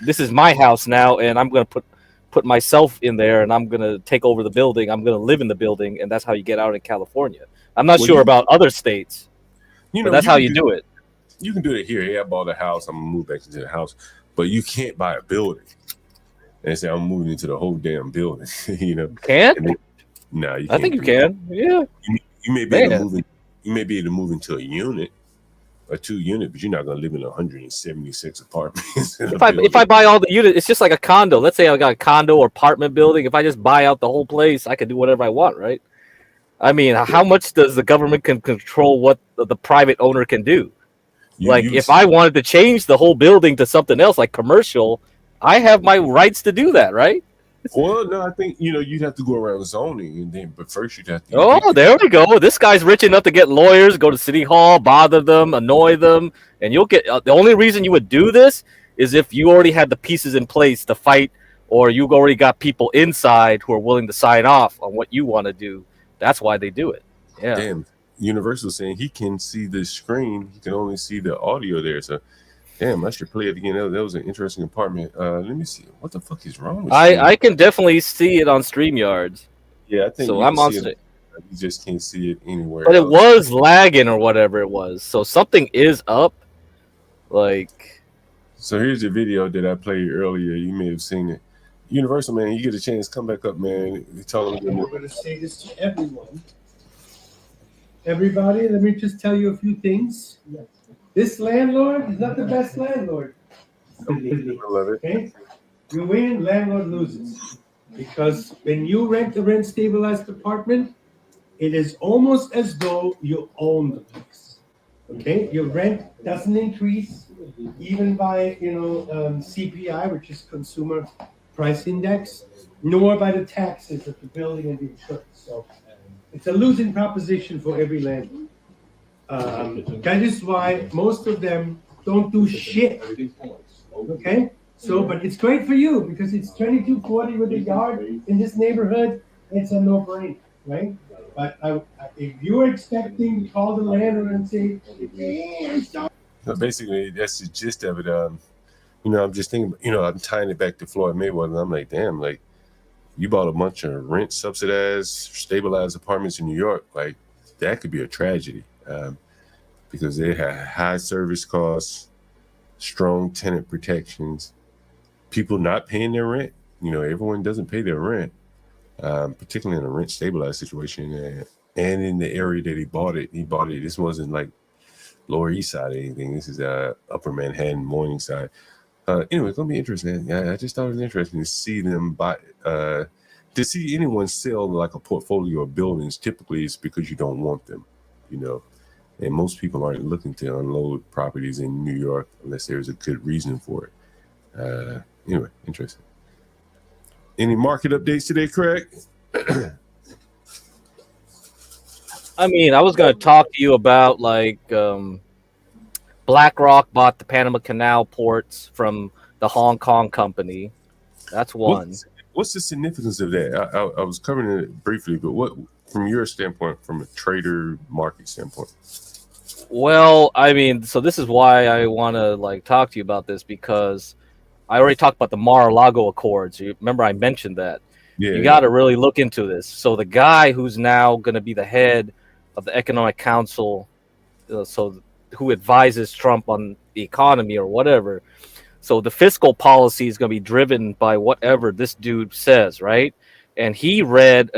This is my house now, and I'm gonna put myself in there, and I'm gonna take over the building. I'm gonna live in the building, and that's how you get out in California. I'm not sure about other states, but that's how you do it. You can do it here. Hey, I bought a house. I'm gonna move back into the house, but you can't buy a building and say I'm moving into the whole damn building. You know, can't? No, you can't. I think you can. Yeah, you may be able to move. You may be able to move into a unit, a 2-unit, but you're not gonna live in 176 apartments. If I buy all the units, it's just like a condo. Let's say I got a condo or apartment building. If I just buy out the whole place, I can do whatever I want, right? I mean, how much does the government can control what the private owner can do? If I wanted to change the whole building to something else, like commercial, I have my rights to do that, right? Well, no, I think you'd have to go around zoning, and then but first you'd have to. Oh, there we go. This guy's rich enough to get lawyers, go to City Hall, bother them, annoy them, and you'll get. The only reason you would do this is if you already had the pieces in place to fight, or you've already got people inside who are willing to sign off on what you want to do. That's why they do it. Yeah. Damn. Universal saying he can see the screen, he can only see the audio there. So, damn, I should play it again. That was an interesting apartment. Let me see. What the fuck is wrong with I can definitely see it on StreamYards. Yeah, I think so. I'm on it. You just can't see it anywhere. But else. It was lagging or whatever it was. So something is up. Like. So here's the video that I played earlier. You may have seen it. Universal, man, you get a chance, come back up, man. Tell them. We're going to say this to everyone. Everybody, let me just tell you a few things. This landlord is not the best landlord. I love it. Okay? You win, landlord loses. Because when you rent a rent stabilized apartment, it is almost as though you own the place. Okay? Your rent doesn't increase even by CPI, which is Consumer Price Index, nor by the taxes of the building and the insurance. So it's a losing proposition for every landlord. That is why most of them don't do shit. Okay? So, but it's great for you because it's $22.40 with a yard in this neighborhood. It's a no-brainer, right? But if you're expecting to call the landlord and say, so basically, that's the gist of it. I'm just thinking, I'm tying it back to Floyd Mayweather. And I'm like, damn, like you bought a bunch of rent subsidized, stabilized apartments in New York. Like that could be a tragedy because they have high service costs, strong tenant protections, people not paying their rent. Everyone doesn't pay their rent, particularly in a rent stabilized situation. And in the area that he bought it. This wasn't like Lower East Side or anything. This is Upper Manhattan, Morningside. Anyway, it's gonna be interesting. Yeah, I just thought it was interesting to see them to see anyone sell like a portfolio of buildings. Typically, it's because you don't want them, and most people aren't looking to unload properties in New York unless there's a good reason for it. Anyway, interesting. Any market updates today, Craig? I mean, I was gonna talk to you about like. BlackRock bought the Panama Canal ports from the Hong Kong company. That's one. What's the significance of that? I was covering it briefly, but what, from your standpoint, from a trader market standpoint? Well, I mean, so this is why I want to talk to you about this because I already talked about the Mar-a-Lago Accords. You remember I mentioned that. Yeah, you got to really look into this. So the guy who's now going to be the head of the Economic Council, who advises Trump on the economy or whatever. So the fiscal policy is going to be driven by whatever this dude says, right? And he read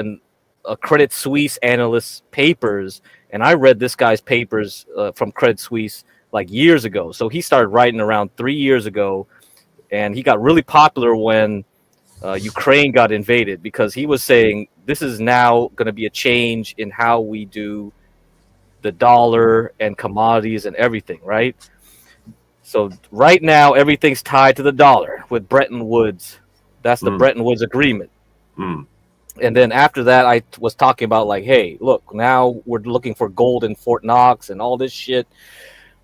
a Credit Suisse analyst's papers, and I read this guy's papers from Credit Suisse years ago. So he started writing around 3 years ago, and he got really popular when Ukraine got invaded because he was saying this is now going to be a change in how we do the dollar and commodities and everything, right? So right now everything's tied to the dollar with Bretton Woods, That's the Bretton Woods Agreement. And then after that, I was talking about like, hey, look, now we're looking for gold in Fort Knox and all this shit.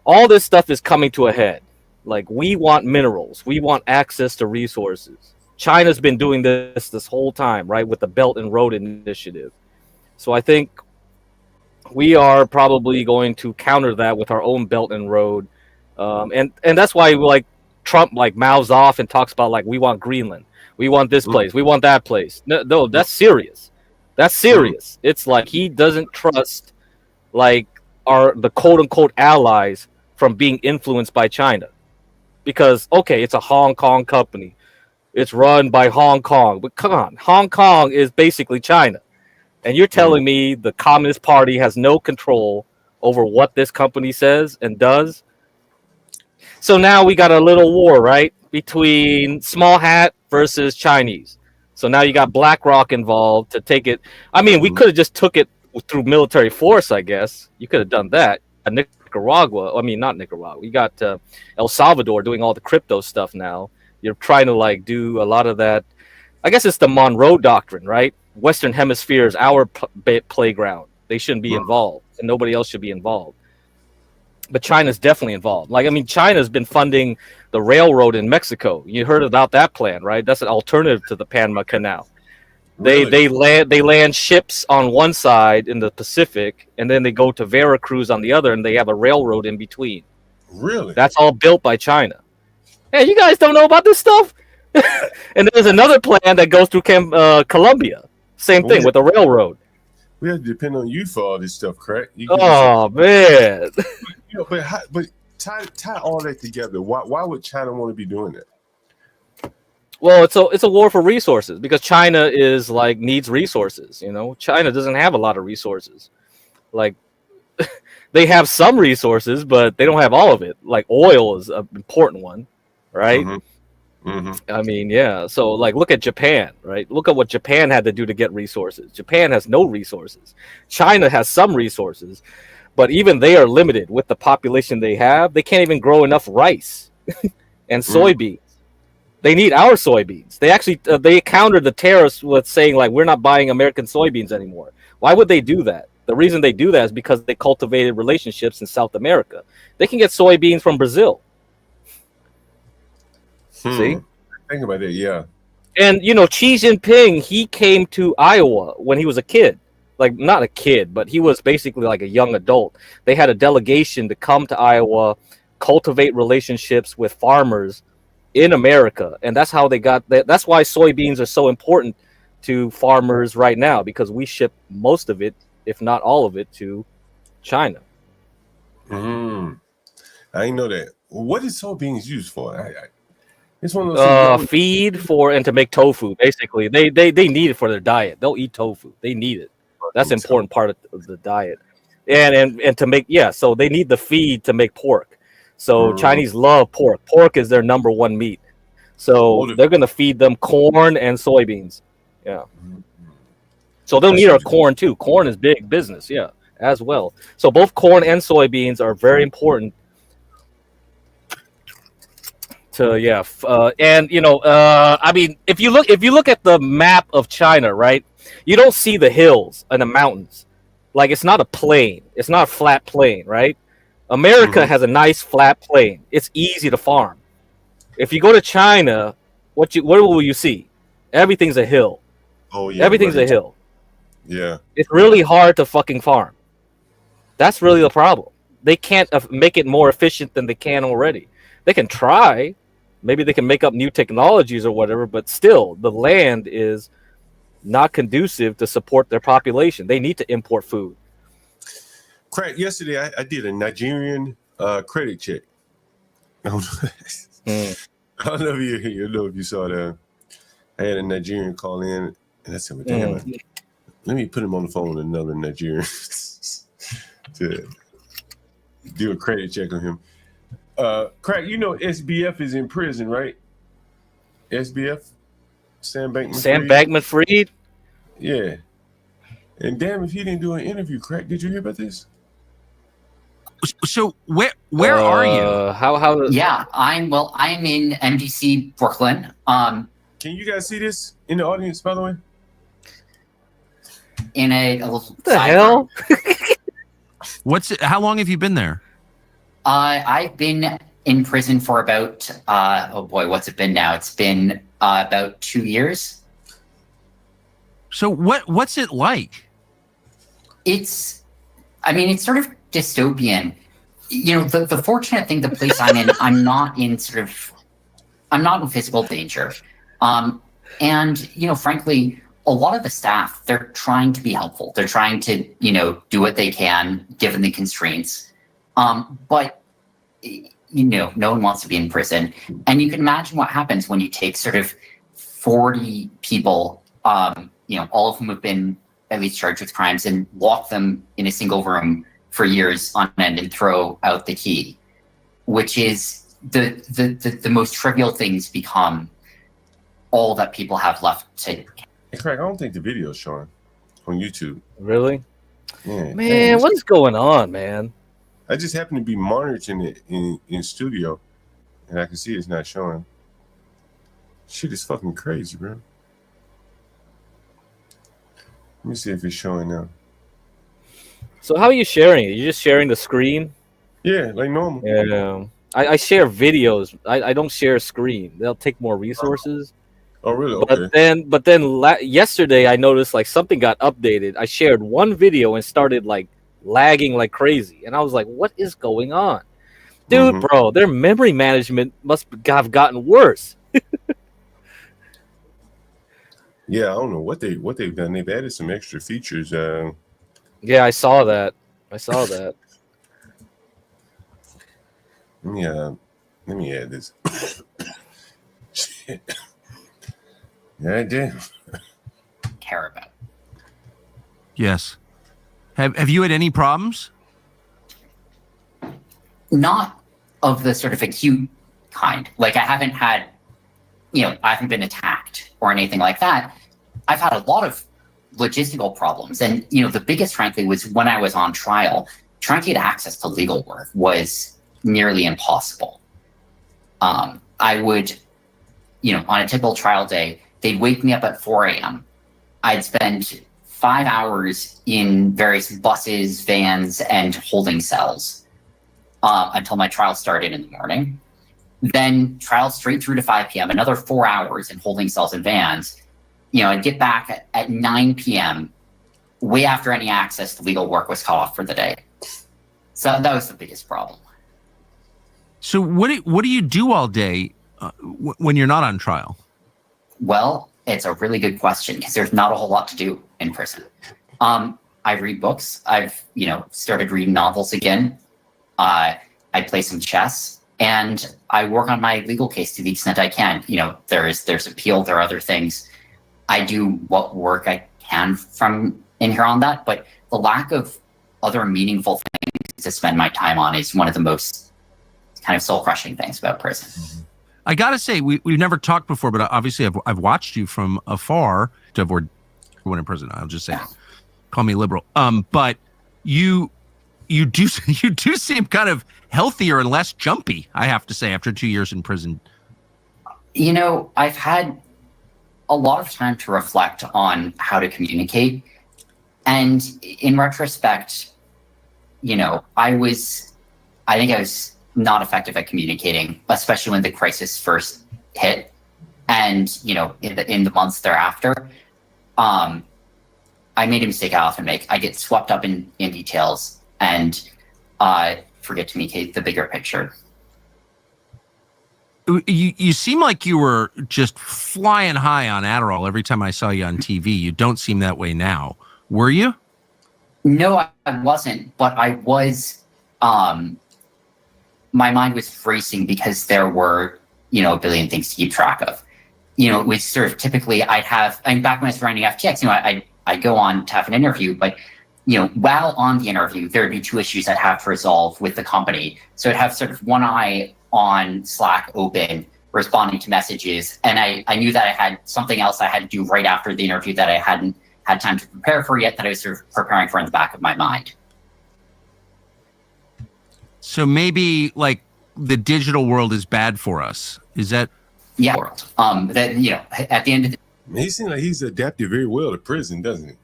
All this stuff is coming to a head. Like, we want minerals. We want access to resources. China's been doing this whole time, right, with the Belt and Road Initiative. So I think we are probably going to counter that with our own Belt and Road. And that's why, like, Trump, like, mouths off and talks about, like, we want Greenland. We want this place. We want that place. No, that's serious. That's serious. It's like he doesn't trust, like, the quote-unquote allies from being influenced by China. Because, okay, it's a Hong Kong company. It's run by Hong Kong. But come on, Hong Kong is basically China. And you're telling me the Communist Party has no control over what this company says and does? So now we got a little war, right? Between Small Hat versus Chinese. So now you got BlackRock involved to take it. I mean, we could have just took it through military force, I guess. You could have done that. Nicaragua, I mean, not Nicaragua. We got El Salvador doing all the crypto stuff now. You're trying to, like, do a lot of that. I guess it's the Monroe Doctrine, right? Western Hemisphere is our playground. They shouldn't be involved, and nobody else should be involved. But China's definitely involved. Like, I mean, China's been funding the railroad in Mexico. You heard about that plan, right? That's an alternative to the Panama Canal. They land ships on one side in the Pacific, and then they go to Veracruz on the other, and they have a railroad in between. Really? That's all built by China. Hey, you guys don't know about this stuff? And there's another plan that goes through Colombia. Same thing with the railroad. We have to depend on you for all this stuff, correct? Man. You know, but tie all that together. Why would China want to be doing that? Well, it's a war for resources because China is like needs resources. You know, China doesn't have a lot of resources. Like, they have some resources, but they don't have all of it. Like, oil is an important one, right? I mean, yeah. So, like, look at Japan, right? Look at what Japan had to do to get resources. Japan has no resources. China has some resources, but even they are limited with the population they have. They can't even grow enough rice and soybeans. They need our soybeans. They actually they countered the tariffs with saying, like, we're not buying American soybeans anymore. Why would they do that? The reason they do that is because they cultivated relationships in South America. They can get soybeans from Brazil. See? Think about it, yeah. And, you know, Xi Jinping, he came to Iowa when he was a kid. Like, not a kid, but he was basically like a young adult. They had a delegation to come to Iowa, cultivate relationships with farmers in America. And that's how they got that. That's why soybeans are so important to farmers right now, because we ship most of it, if not all of it, to China. I didn't know that. What is soybeans used for? It's one of those feed for and to make tofu. Basically, they need it for their diet. They'll eat tofu. They need it. That's an important part of the diet. And to make so they need the feed to make pork. So Chinese love pork. Pork is their number one meat. So they're gonna feed them corn and soybeans. Yeah. So they'll need our corn too. Corn is big business, as well. So both corn and soybeans are very important. And you know, I mean, if you look at the map of China, right, you don't see the hills and the mountains. Like, it's not a plain. It's not a flat plain, right? America has a nice flat plain. It's easy to farm. If you go to China, what will you see? Everything's a hill. Oh yeah, everything's a hill. Yeah, it's really hard to fucking farm. That's really the problem. They can't make it more efficient than they can already. They can try. Maybe they can make up new technologies or whatever, but still, the land is not conducive to support their population. They need to import food. Craig, yesterday I did a Nigerian credit check. I don't know if you saw that. I had a Nigerian call in, and I said, well, damn, let me put him on the phone with another Nigerian to do a credit check on him. Craig, you know SBF is in prison, right? SBF? Sam Bankman-Fried? Yeah. And damn if he didn't do an interview, Craig. Did you hear about this? So where are you? How Yeah, I'm in MDC Brooklyn. Can can you guys see this in the audience, by the way? In a little What the hell? How long have you been there? I've been in prison for about oh boy, what's it been now? It's been about 2 years. So what's it like? It's sort of dystopian. You know, the fortunate thing, the place I'm in, I'm not in physical danger. And, you know, frankly, a lot of the staff, they're trying to be helpful. They're trying to, you know, do what they can given the constraints. But, you know, no one wants to be in prison. And you can imagine what happens when you take sort of 40 people, you know, all of whom have been at least charged with crimes, and lock them in a single room for years on end and throw out the key, which is the most trivial things become all that people have left to. Hey, Craig, I don't think the video's showing on YouTube. Really? Yeah. Man, what is going on, man? I just happen to be monitoring it in studio, and I can see it's not showing. Shit is fucking crazy, bro. Let me see if it's showing now. So how are you sharing it? You're just sharing the screen? Yeah, like normal. Yeah. I share videos. I don't share a screen. They'll take more resources. Oh, really? Okay. But then yesterday I noticed like something got updated. I shared one video and started like lagging like crazy. And I was like, what is going on? Dude, bro, their memory management must have gotten worse. Yeah, I don't know what they've done. They've added some extra features. Yeah, I saw that. Let me add this. Shit. Yeah, I did. Care about. Yes. Have you had any problems? Not of the sort of acute kind. Like I haven't had, you know, I haven't been attacked or anything like that. I've had a lot of logistical problems. And, you know, the biggest, frankly, was when I was on trial, trying to get access to legal work was nearly impossible. I would, you know, on a typical trial day, they'd wake me up at 4 a.m. I'd spend 5 hours in various buses, vans, and holding cells until my trial started in the morning. Then trial straight through to 5 p.m., another 4 hours in holding cells and vans. You know, I'd get back at 9 p.m., way after any access to legal work was cut off for the day. So that was the biggest problem. So what do you do all day when you're not on trial? Well, it's a really good question because there's not a whole lot to do in prison. I read books. I've, you know, started reading novels again. I play some chess, and I work on my legal case to the extent I can. You know, there's appeal, there are other things. I do what work I can from in here on that, but the lack of other meaningful things to spend my time on is one of the most kind of soul-crushing things about prison. I gotta say, we've never talked before, but obviously I've watched you from afar to avoid everyone in prison. I'll just say, call me liberal. But you do seem kind of healthier and less jumpy, I have to say, after 2 years in prison. You know, I've had a lot of time to reflect on how to communicate. And in retrospect, you know, I think I was not effective at communicating, especially when the crisis first hit. And, you know, in the months thereafter, I made a mistake I often make. I get swept up in details and forget to communicate the bigger picture. You seem like you were just flying high on Adderall every time I saw you on TV. You don't seem that way now. Were you? No, I wasn't, but I was, my mind was racing because there were, you know, a billion things to keep track of. You know, it was sort of typically back when I was running FTX, you know, I'd go on to have an interview, but, you know, while on the interview, there would be two issues I'd have to resolve with the company. So I'd have sort of one eye on Slack open, responding to messages. And I knew that I had something else I had to do right after the interview that I hadn't had time to prepare for yet, that I was sort of preparing for in the back of my mind. So maybe like the digital world is bad for us. Is that? Yeah, world. That at the end of the he seems like he's adapted very well to prison, doesn't he?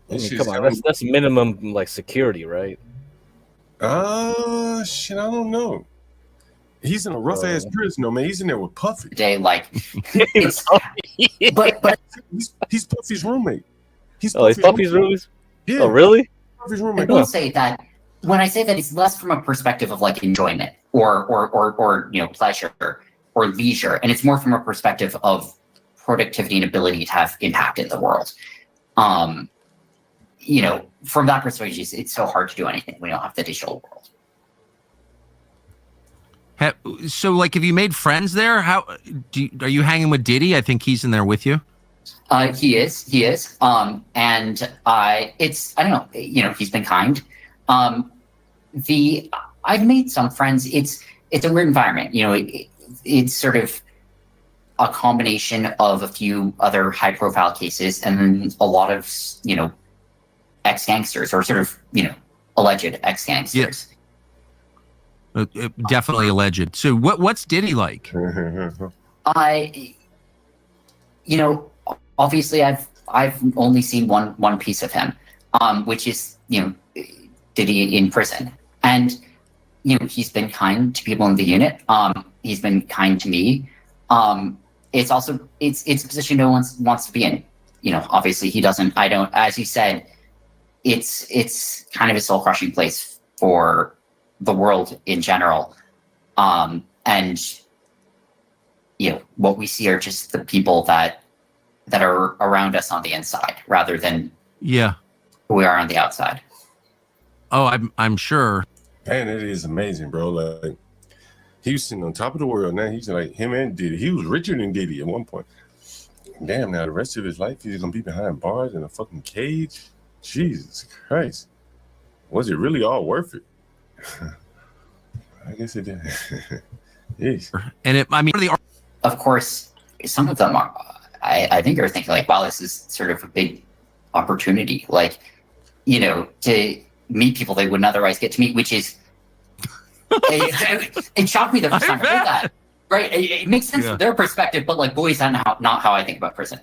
I mean, come on, that's minimum like security, right? Shit, I don't know. He's in a rough ass prison, though, man. He's in there with Puffy. Day, like, but he's Puffy's roommate. He's Puffy's roommate. Yeah. Oh, really? Puffy's I roommate. will say that when I say that, it's less from a perspective of like enjoyment or pleasure or leisure, and it's more from a perspective of productivity and ability to have impact in the world. From that perspective, it's so hard to do anything when you don't have the digital world. So, like, have you made friends there? Are you hanging with Diddy? I think he's in there with you. He is. And I don't know. He's been kind. I've made some friends. It's a weird environment. It's sort of a combination of a few other high-profile cases and then a lot of ex-gangsters or sort of alleged ex-gangsters. Yes. Definitely alleged. So what's Diddy like? Obviously I've only seen one piece of him, which is Diddy in prison, and he's been kind to people in the unit. He's been kind to me. It's also it's a position no one wants to be in. Obviously he doesn't. I don't. As you said, it's kind of a soul crushing place for the world in general, and what we see are just the people that are around us on the inside rather than who we are on the outside. Oh, I'm sure. Man, it is amazing, bro. Like, he was sitting on top of the world. Now he's like him and Diddy. He was richer than Diddy at one point. Damn, now the rest of his life he's gonna be behind bars in a fucking cage. Jesus Christ, was it really all worth it? I guess it did. Yes. And of course, some of them are. I think are thinking like, wow, this is sort of a big opportunity, like, to meet people they wouldn't otherwise get to meet, which is it shocked me the first time I heard that. Right? It makes sense from their perspective, but like, boy, is that not how I think about prison.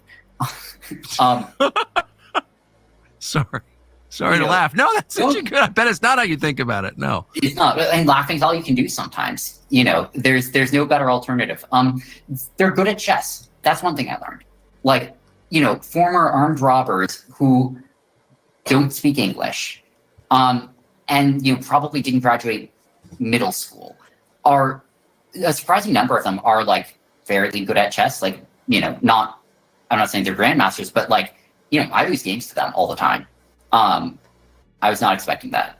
Sorry to laugh. No, that's such a good. I bet it's not how you think about it. No, it's not. And laughing's all you can do sometimes. There's no better alternative. They're good at chess. That's one thing I learned. Like, former armed robbers who don't speak English, and probably didn't graduate middle school, are a surprising number of them are like fairly good at chess. Like, I'm not saying they're grandmasters, but like, I lose games to them all the time. I was not expecting that.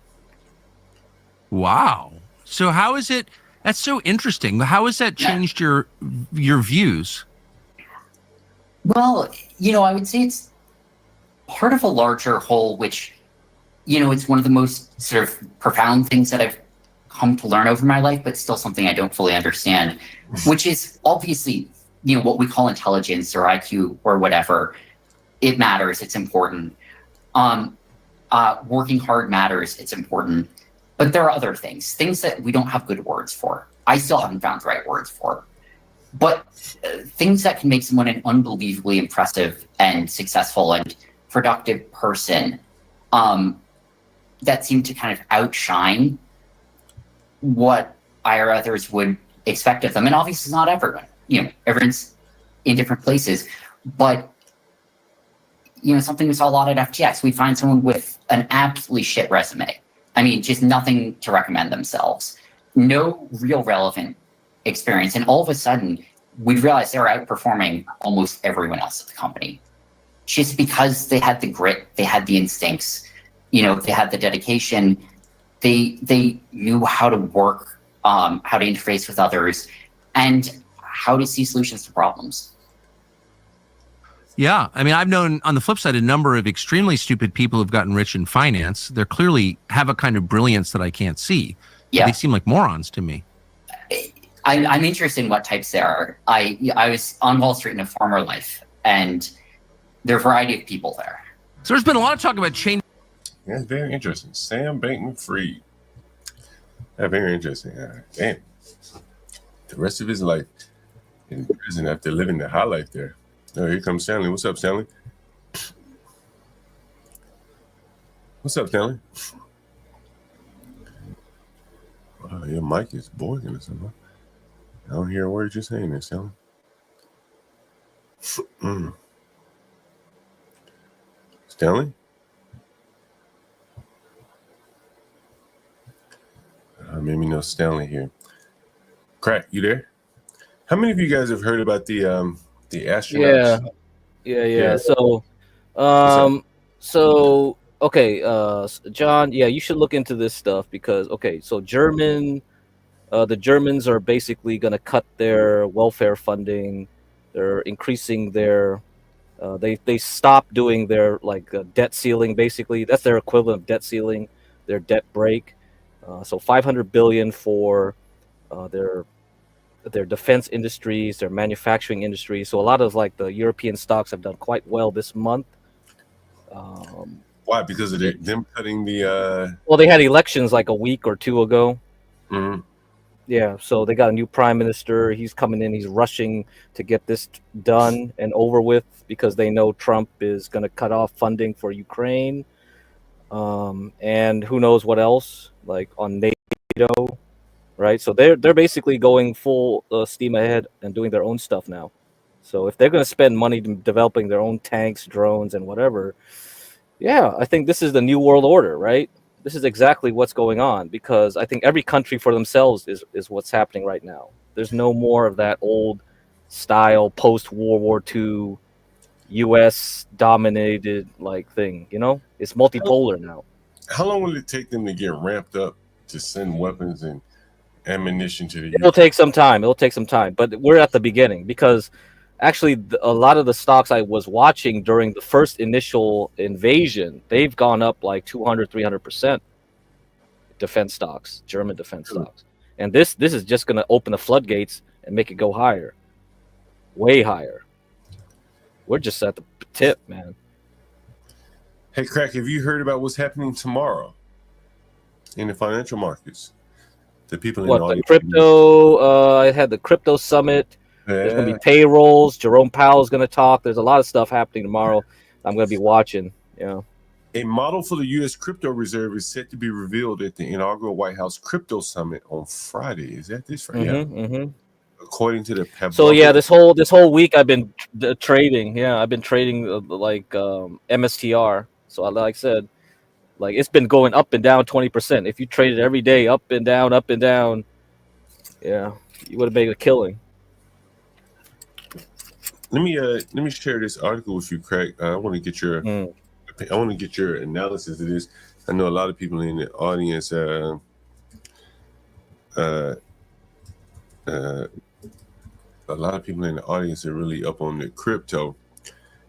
Wow. So how is it? That's so interesting. How has that changed your views? Well, I would say it's part of a larger whole, which, it's one of the most sort of profound things that I've come to learn over my life, but still something I don't fully understand, which is obviously, what we call intelligence or IQ or whatever. It matters. It's important. Working hard matters. It's important. But there are other things that we don't have good words for. I still haven't found the right words for. But things that can make someone an unbelievably impressive and successful and productive person, that seem to kind of outshine what I or others would expect of them. And obviously not everyone. Everyone's in different places. But something we saw a lot at FTX, we find someone with an absolutely shit resume. I mean, just nothing to recommend themselves. No real relevant experience. And all of a sudden, we realized they were outperforming almost everyone else at the company. Just because they had the grit, they had the instincts, they had the dedication, they knew how to work, how to interface with others, and how to see solutions to problems. Yeah. I mean, I've known on the flip side a number of extremely stupid people who've gotten rich in finance. They clearly have a kind of brilliance that I can't see. Yeah. They seem like morons to me. I'm interested in what types there are. I was on Wall Street in a former life, and there are a variety of people there. So there's been a lot of talk about change. Yeah, it's very interesting. Sam Bankman-Fried. That's very interesting. Damn. The rest of his life. in prison after living the high life there. Oh, here comes Stanley. What's up, Stanley? What's up, Stanley? Wow, your mic is boiling or something. I don't hear a word you're saying there, Stanley. Stanley? Maybe no Stanley here. Crack, you there? How many of you guys have heard about the astronauts? Yeah. So okay, John, yeah, you should look into this stuff because so the Germans are basically going to cut their welfare funding. They're increasing their they stopped doing their debt ceiling. Basically, that's their equivalent of debt ceiling, their debt break. So 500 billion for their defense industries, their manufacturing industry. So a lot of the European stocks have done quite well this month. Why? Because of them cutting the. Well, they had elections like a week or two ago. Mm-hmm. Yeah, so they got a new prime minister. He's coming in. He's rushing to get this done and over with because they know Trump is going to cut off funding for Ukraine, and who knows what else, like on NATO, right? So they're basically going full steam ahead and doing their own stuff now. So if they're going to spend money developing their own tanks, drones, and whatever, yeah, I think this is the new world order, right? This is exactly what's going on because I think every country for themselves is what's happening right now. There's no more of that old style post-World War II U.S. dominated thing, It's multipolar now. How long will it take them to get ramped up to send weapons and ammunition to the It'll take some time. But we're at the beginning because actually a lot of the stocks I was watching during the first initial invasion, they've gone up like 200-300%. Defense stocks, German defense stocks. And this is just going to open the floodgates and make it go higher, way higher. We're just at the tip, man. Hey, Crack, have you heard about what's happening tomorrow in the financial markets? The people in the crypto, I had the crypto summit. Yeah. There's going to be payrolls. Jerome Powell is going to talk. There's a lot of stuff happening tomorrow. I'm going to be watching. A model for the U.S. crypto reserve is set to be revealed at the inaugural White House crypto summit on Friday. Is that this Friday? Mm-hmm. According to the Pebble. So yeah, this whole week I've been trading. Yeah, I've been trading MSTR. So like I said, it's been going up and down 20%. If you traded every day up and down, yeah, you would have made a killing. Let me share this article with you, Craig. I want to get your analysis of this. I know a lot of people in the audience. A lot of people in the audience are really up on the crypto.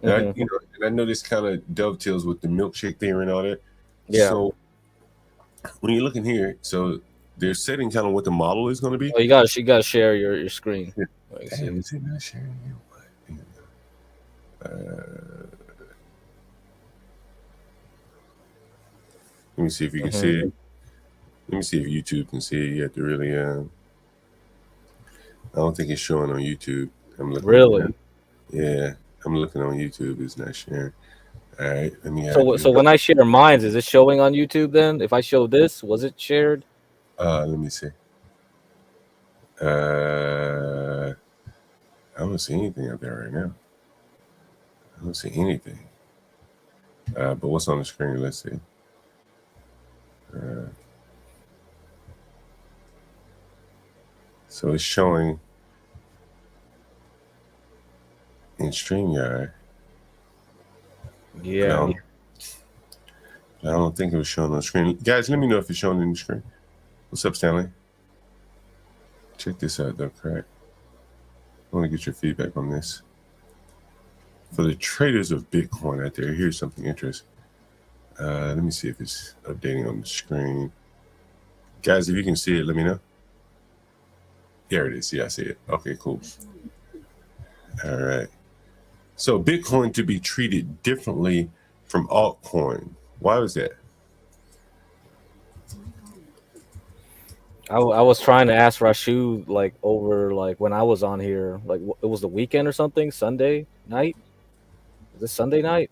And I know this kind of dovetails with the milkshake theory and all that. Yeah. So when you're looking here, so they're setting kind of what the model is going to be. Oh, you gotta share your screen. Yeah. Damn, is it not sharing you? Let me see if you can see it. Let me see if YouTube can see it. You have to really. I don't think it's showing on YouTube. I'm looking. Really? Yeah, I'm looking on YouTube. It's not sharing. All right, let me. So when I share mine, is it showing on YouTube? Then, if I show this, was it shared? Let me see. I don't see anything up there right now. I don't see anything. But what's on the screen? Let's see. So it's showing in StreamYard. Yeah. I don't think it was showing on the screen. Guys, let me know if it's showing in the screen. What's up, Stanley? Check this out, though, Craig. I want to get your feedback on this. For the traders of Bitcoin out there, here's something interesting. Let me see if it's updating on the screen. Guys, if you can see it, let me know. There it is. Yeah, I see it. Okay, cool. All right. So Bitcoin to be treated differently from altcoin. Why was that? I was trying to ask Rashu like over like when I was on here, like it was the weekend or something, Sunday night. Was this Sunday night?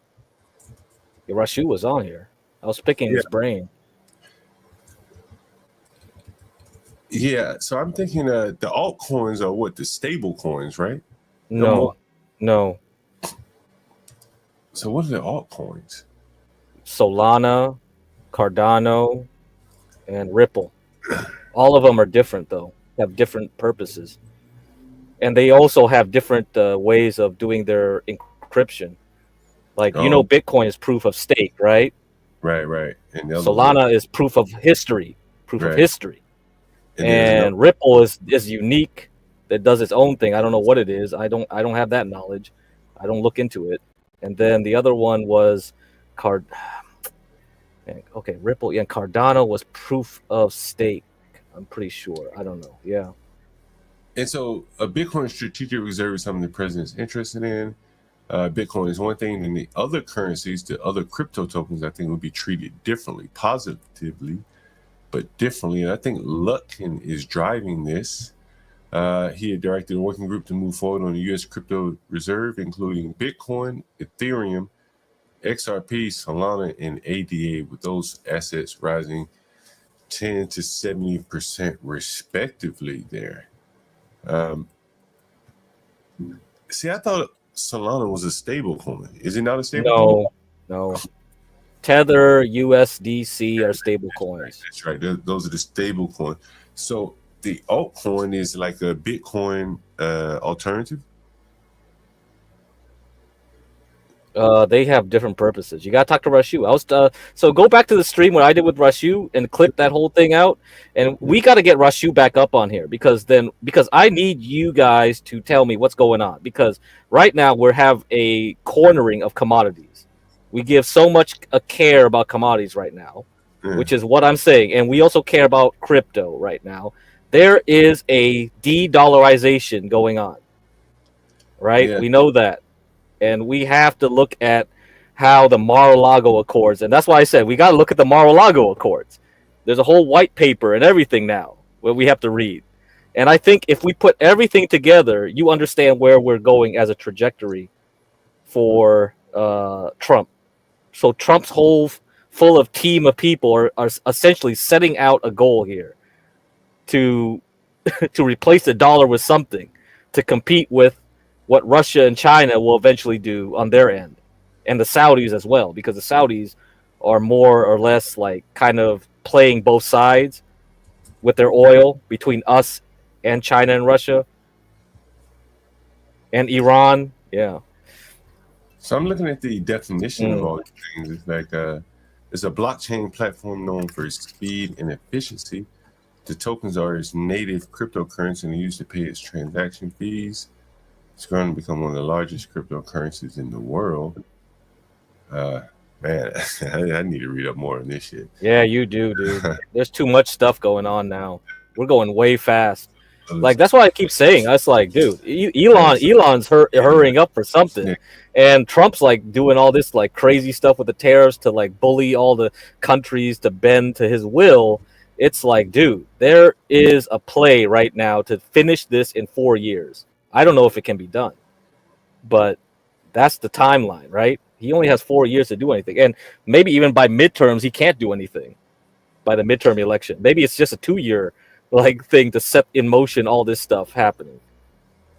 Yeah, Rashu was on here. I was picking Yeah. his brain. Yeah, so I'm thinking the altcoins are what, the stable coins, right? No. So what are the altcoins? Solana, Cardano, and Ripple. All of them are different though. Have different purposes. And they also have different ways of doing their encryption. Like Bitcoin is proof of stake, right? Right. And Solana is proof of history, Right. of history. And there's And Ripple is unique, that does its own thing. I don't know what it is. I don't have that knowledge. I don't look into it. And then the other one was Ripple. Yeah, Cardano was proof of stake. I'm pretty sure. I don't know. Yeah. And so a Bitcoin strategic reserve is something the president's interested in. Bitcoin is one thing, and the other currencies, the other crypto tokens, I think will be treated differently, positively, but differently. And I think Lutkin is driving this. He had directed a working group to move forward on the U.S. crypto reserve, including Bitcoin, Ethereum, XRP, Solana, and ADA, with those assets rising 10 to 70% respectively there. See, I thought Solana was a stable coin. Is it not a stable coin? No. Tether, USDC are stable coins. That's right. Those are the stable coins. So the altcoin is like a Bitcoin alternative? They have different purposes. You gotta talk to Rashu. So go back to the stream what I did with Rashu and clip that whole thing out, and we got to get Rashu back up on here because I need you guys to tell me what's going on, because right now we have a cornering of commodities. We give so much care about commodities right now, which is what I'm saying, and we also care about crypto right now. There is a de-dollarization going on, right? Yeah. We know that. And we have to look at how the Mar-a-Lago Accords, and that's why I said we got to look at the Mar-a-Lago Accords. There's a whole white paper and everything now where we have to read. And I think if we put everything together, you understand where we're going as a trajectory for Trump. So Trump's whole full of team of people are essentially setting out a goal here to to replace the dollar with something to compete with what Russia and China will eventually do on their end, and the Saudis as well, because the Saudis are more or less like kind of playing both sides with their oil between us and China and Russia and Iran. Yeah. So I'm looking at the definition of all these things. It's like it's a blockchain platform known for its speed and efficiency. The tokens are its native cryptocurrency and used to pay its transaction fees. It's going to become one of the largest cryptocurrencies in the world. Man, I need to read up more on this shit. Yeah, you do, dude. There's too much stuff going on now. We're going way fast. Like, that's why I keep saying, I was like, dude, Elon's hurrying up for something. And Trump's like doing all this like crazy stuff with the tariffs to like bully all the countries to bend to his will. It's like, dude, there is a play right now to finish this in 4 years. I don't know if it can be done, but that's the timeline, right? He only has 4 years to do anything. And maybe even by midterms, he can't do anything by the midterm election. Maybe it's just a 2-year like thing to set in motion all this stuff happening.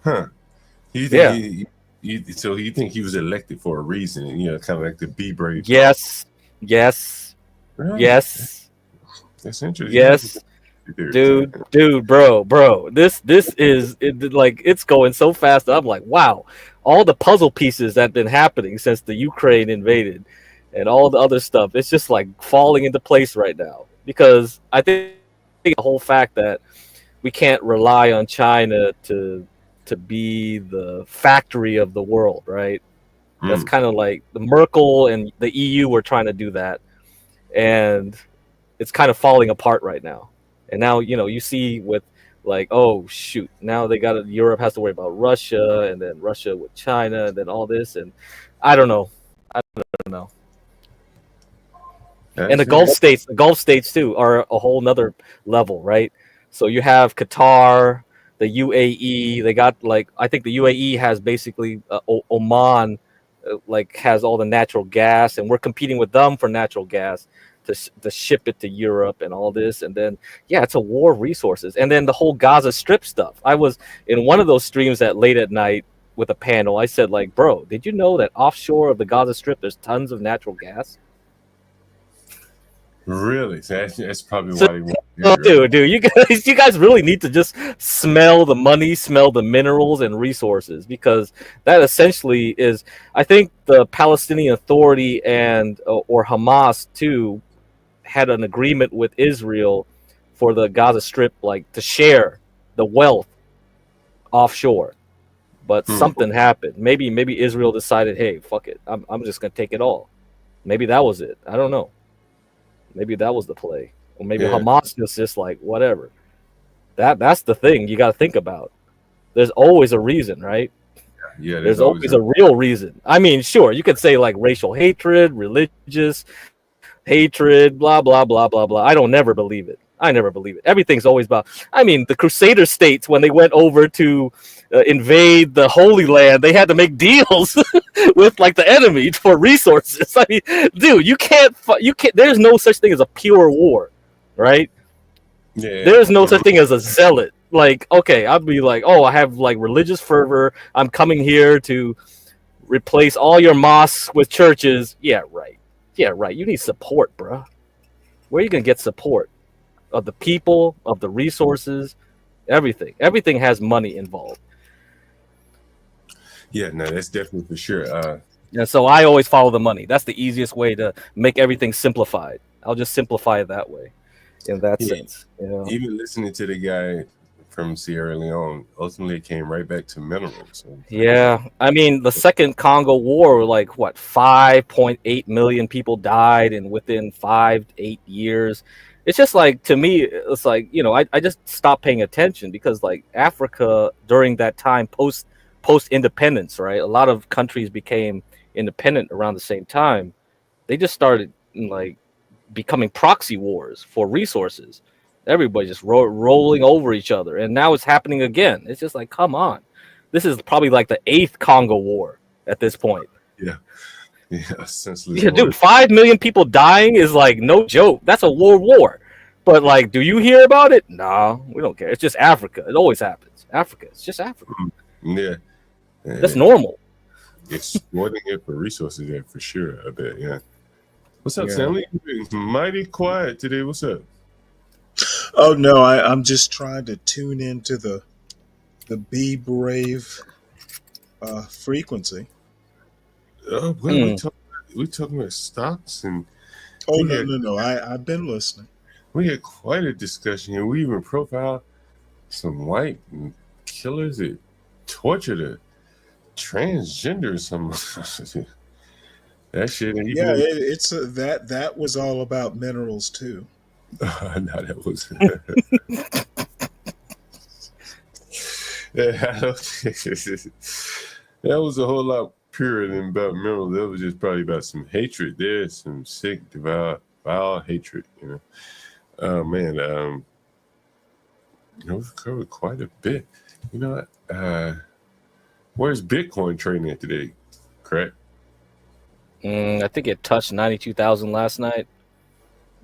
Huh. So you think he was elected for a reason, you know, kind of like the Be Brave? Yes. Really? Yes. That's interesting. Yes. Dude, bro. This is like, it's going so fast. I'm like, wow, all the puzzle pieces that have been happening since the Ukraine invaded and all the other stuff, it's just like falling into place right now. Because I think the whole fact that we can't rely on China to be the factory of the world, right? That's kind of like the Merkel and the EU were trying to do that, and it's kind of falling apart right now. And now, you know, you see with like, oh shoot, now Europe has to worry about Russia, and then Russia with China, and then all this, and I don't know. And the Gulf states too are a whole nother level, right? So you have Qatar, the UAE. They got like I think the UAE has basically Oman, like has all the natural gas, and we're competing with them for natural gas to ship it to Europe and all this. And then it's a war of resources. And then the whole Gaza Strip stuff. I was in one of those streams that late at night with a panel. I said like, bro, did you know that offshore of the Gaza Strip there's tons of natural gas? Really? So that's probably why they want. Dude, you guys really need to just smell the money, smell the minerals and resources, because that essentially is, I think the Palestinian Authority and or Hamas too had an agreement with Israel for the Gaza Strip, like to share the wealth offshore. But something happened. Maybe Israel decided, hey, fuck it, I'm just gonna take it all. Maybe that was it. I don't know. Maybe that was the play. Or maybe Hamas was just like, whatever. That's the thing you got to think about. There's always a reason, right? Yeah, there's always a real reason. I mean, sure, you could say like racial hatred, religious hatred, blah, blah, blah, blah, blah. I never believe it. I never believe it. Everything's always about, I mean, the Crusader states, when they went over to invade the Holy Land, they had to make deals with like the enemy for resources. I mean, dude, you can't, there's no such thing as a pure war, right? Yeah. There's no such thing as a zealot. Like, okay, I'd be like, oh, I have like religious fervor. I'm coming here to replace all your mosques with churches. Yeah, right. Yeah, right. You need support, bro. Where are you going to get support? Of the people, of the resources, everything. Everything has money involved. Yeah, no, that's definitely for sure. And so I always follow the money. That's the easiest way to make everything simplified. I'll just simplify it that way, in that sense. You know? Even listening to the guy from Sierra Leone, ultimately it came right back to minerals. So. Yeah, I mean, the second Congo War, like what, 5.8 million people died, and within 5 to 8 years. It's just like, to me, it's like, you know, I just stopped paying attention, because like Africa during that time, post independence, right? A lot of countries became independent around the same time. They just started like becoming proxy wars for resources. Everybody just rolling over each other, and now it's happening again. It's just like, come on, this is probably like the 8th Congo War at this point. Yeah. Yeah, dude, 5 million people dying is like no joke. That's a world war. But like, do you hear about it? No, we don't care. It's just Africa. It always happens. Africa. It's just Africa. Yeah. That's normal. Exploiting it for resources, yeah, for sure. I bet, yeah. What's up, Stanley? You've been mighty quiet today. What's up? Oh no, I'm just trying to tune into the Be Brave frequency. Oh, well, we talking about stocks and. Oh no! I've been listening. We had quite a discussion here. We even profiled some white killers that tortured a transgender. That shit. Yeah, it's that was all about minerals too. No, that was. That was a whole lot purer than about minerals. That was just probably about some hatred there, some sick, vile hatred. You know. Oh man, we've covered quite a bit. You know what? Where's Bitcoin trading at today? Correct. I think it touched 92,000 last night.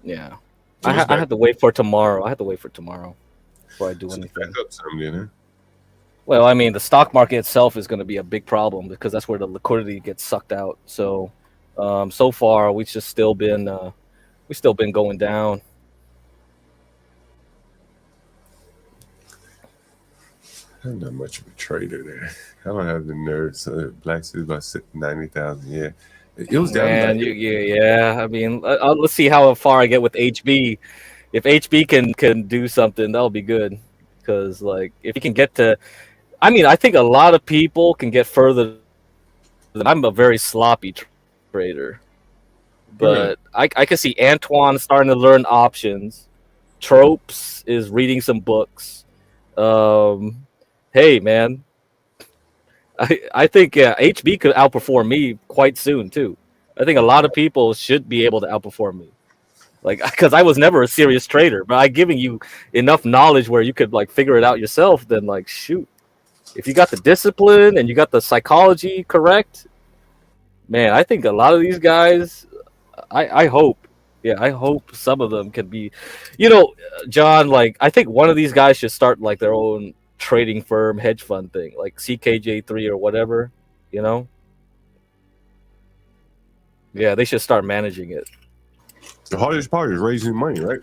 Yeah, I have to wait for tomorrow. Before I do anything. Back up some, then, huh? Well, I mean, the stock market itself is going to be a big problem, because that's where the liquidity gets sucked out. So, so far we've still been going down. I'm not much of a trader there. I don't have the nerve. So Blacks is about 90,000. Yeah, it was down. Man, yeah. I mean, let's see how far I get with HB. If HB can do something, that'll be good. Because like, if he can get to, I mean, I think a lot of people can get further. I'm a very sloppy trader, but I can see Antoine starting to learn options. Tropes is reading some books. Hey man, I think HB could outperform me quite soon too. I think a lot of people should be able to outperform me. Like, because I was never a serious trader, but I giving you enough knowledge where you could like figure it out yourself. Then like, shoot, if you got the discipline and you got the psychology correct, man, I think a lot of these guys, I hope, yeah, I hope some of them can be, John. Like, I think one of these guys should start like their own trading firm, hedge fund thing, like CKJ3 or whatever, you know. Yeah, they should start managing it. The hardest part is raising money, right?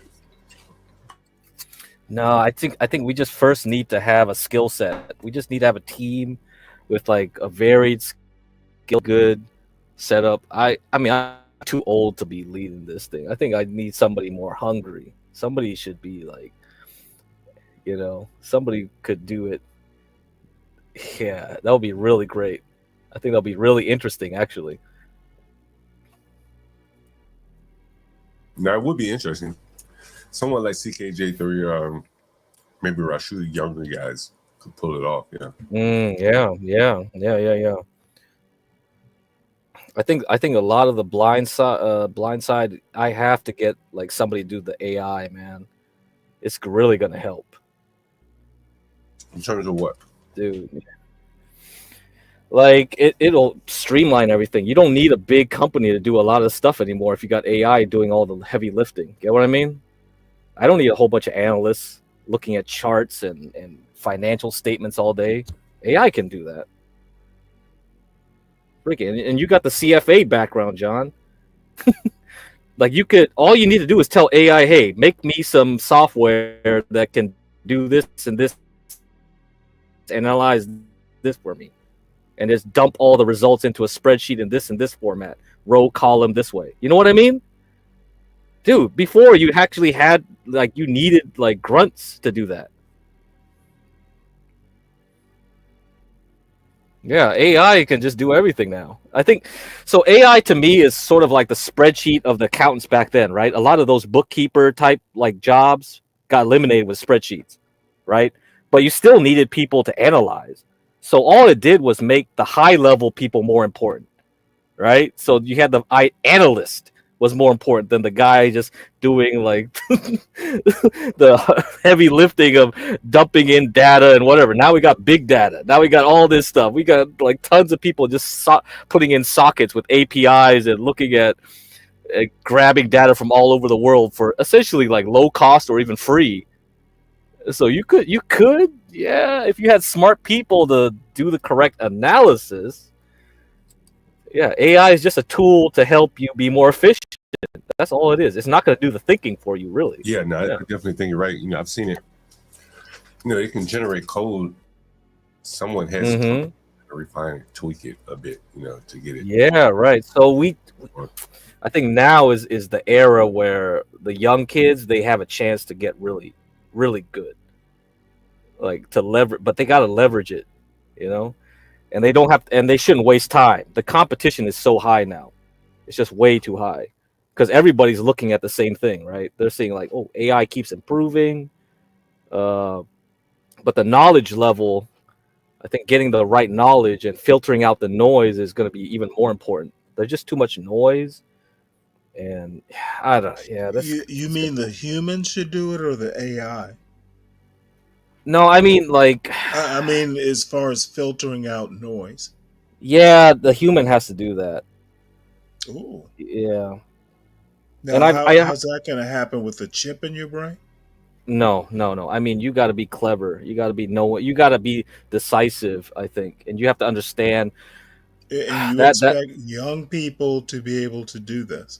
No, I think we just first need to have a skill set. We just need to have a team with like a varied skill, good setup. I mean, I'm too old to be leading this thing. I think I need somebody more hungry. Somebody should be like, somebody could do it. Yeah, that would be really great. I think that'll be really interesting, actually. Now, it would be interesting. Someone like CKJ3, maybe Rashid, younger guys could pull it off. Yeah. Yeah. I think a lot of the blind side. I have to get like somebody to do the AI, man. It's really gonna help. In terms of what, dude? Like it'll streamline everything. You don't need a big company to do a lot of stuff anymore if you got AI doing all the heavy lifting. Get what I mean? I don't need a whole bunch of analysts looking at charts and financial statements all day. AI can do that. Freaking, and you got the CFA background, John. Like all you need to do is tell AI, hey, make me some software that can do this and this, analyze this for me. And just dump all the results into a spreadsheet in this format, row, column, this way. You know what I mean? Dude, before you actually had, like, you needed, like, grunts to do that. Yeah, AI can just do everything now. I think, so AI to me is sort of like the spreadsheet of the accountants back then, right? A lot of those bookkeeper type, like, jobs got eliminated with spreadsheets, right? But you still needed people to analyze. So all it did was make the high level people more important, right? So you had the analyst was more important than the guy just doing like the heavy lifting of dumping in data and whatever. Now we got big data. Now we got all this stuff. We got like tons of people just putting in sockets with APIs and looking at grabbing data from all over the world for essentially like low cost or even free. So you could, yeah, if you had smart people to do the correct analysis. Yeah, AI is just a tool to help you be more efficient. That's all it is. It's not going to do the thinking for you, really. Yeah, no, I definitely think you're right. I've seen it. It can generate code. Someone has to refine it, tweak it a bit, to get it. Yeah, right. So I think now is the era where the young kids, they have a chance to get really, really good. Like to leverage, but they got to leverage it, and they don't have, and they shouldn't waste time. The competition is so high now. It's just way too high because everybody's looking at the same thing, right? They're seeing like, oh, AI keeps improving. But the knowledge level, I think getting the right knowledge and filtering out the noise is going to be even more important. There's just too much noise. And I don't know. Yeah. You mean the human should do it or the AI? No, I mean like. I mean, as far as filtering out noise. Yeah, the human has to do that. Ooh. Yeah. Now, and how's that going to happen with the chip in your brain? No. I mean, you got to be clever. You got to be you got to be decisive, I think, and you have to understand. And you expect young people to be able to do this.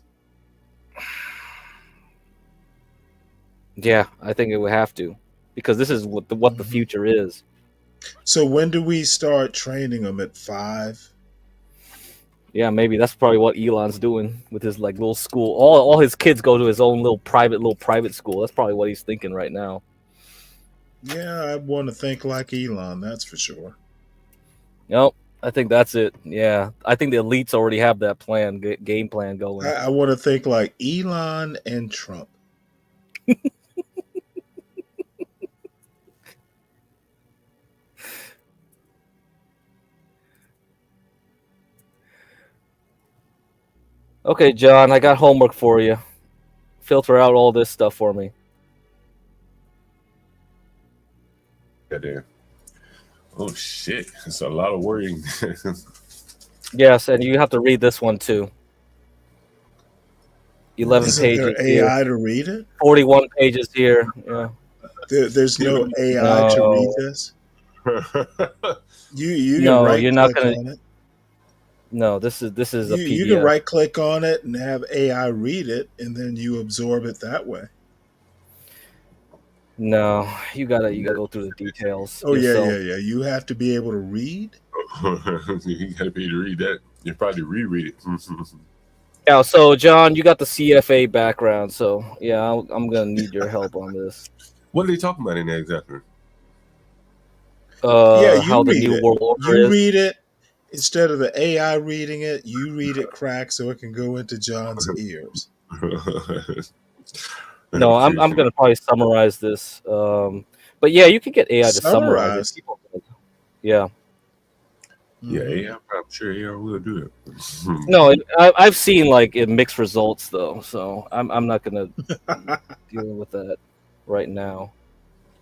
Yeah, I think it would have to, because this is what the future is. So when do we start training them? At 5? Yeah, maybe that's probably what Elon's doing with his like little school. All his kids go to his own little private school. That's probably what he's thinking right now. Yeah, I want to think like Elon. That's for sure. Nope. I think that's it. Yeah, I think the elites already have that game plan going. I want to think like Elon and Trump. Okay, John, I got homework for you. filter out all this stuff for me. Yeah, there. Oh shit, it's a lot of wording. Yes, and you have to read this one too. 11 Isn't pages there here. AI to read it? 41 pages here. Yeah. There's no AI to read this. You No, can right you're not click gonna. on it. No, this is a PDF. You can right click on it and have AI read it, and then you absorb it that way. No, you gotta go through the details. Oh yourself. yeah. You have to be able to read. You gotta be able to read that. You probably reread it. Yeah. So John, you got the CFA background, so yeah, I'm gonna need your help on this. What are they talking about in there exactly? You How the read new it. world order You is. read it instead of the AI reading it. You read it crack so it can go into John's ears. No, I'm gonna probably summarize this. But yeah, you could get AI to summarize it. People, yeah. Yeah, AI, I'm sure AI will do it. No, I've seen like mixed results though, so I'm not gonna deal with that right now.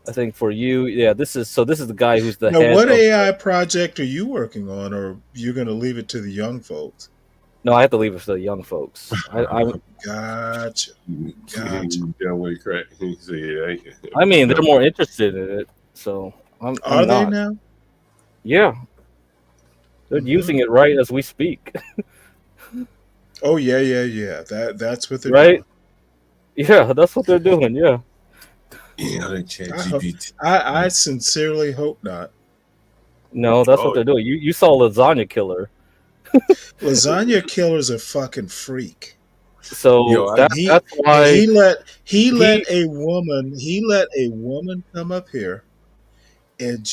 I think for you, yeah, this is the guy who's the Now, head. what of, AI project are you working on, or you're going to leave it to the young folks? No, I have to leave it for the young folks. Gotcha. I mean, they're more interested in it, so I'm Are they not. now? Yeah, they're using it right as we speak. Oh yeah. That's what they're Right? doing. Yeah, that's what they're doing. Yeah. I sincerely hope not. No, that's what they're doing. You saw Lasagna Killer. Lasagna Killer's a fucking freak. So that's why he let a woman come up here and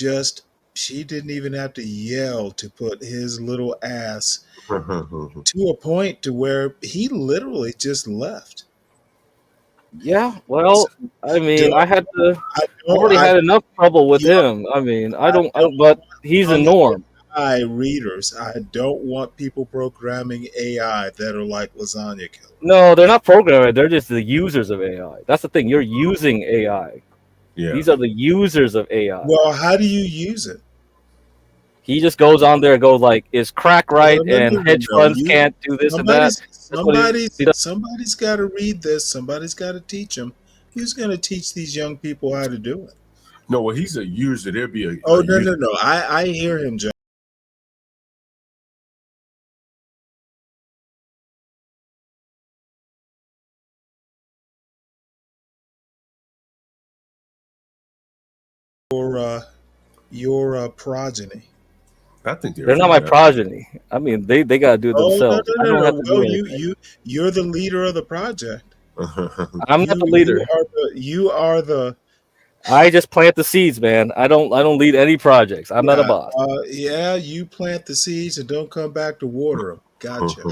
she didn't even have to yell to put his little ass to a point to where he literally just left. Yeah, well, I mean, I already had enough trouble with him. I mean, but he's a norm. AI readers, I don't want people programming AI that are like Lasagna Killer. No, they're not programmers. They're just the users of AI. That's the thing. You're using AI. Yeah. These are the users of AI. Well, how do you use it? He just goes on there and goes like, "Is crack right?" and hedge funds can't do this and that. Somebody's got to read this. Somebody's got to teach them. Who's going to teach these young people how to do it? No, well, he's a user. There'll be a. No. I hear him, John. Your progeny. I think they're not my progeny. I mean, they got to do it themselves. I don't have to do anything. You're the leader of the project. I'm not the leader. You are the. I just plant the seeds, man. I don't lead any projects. I'm not a boss. Yeah, you plant the seeds and don't come back to water them. Gotcha.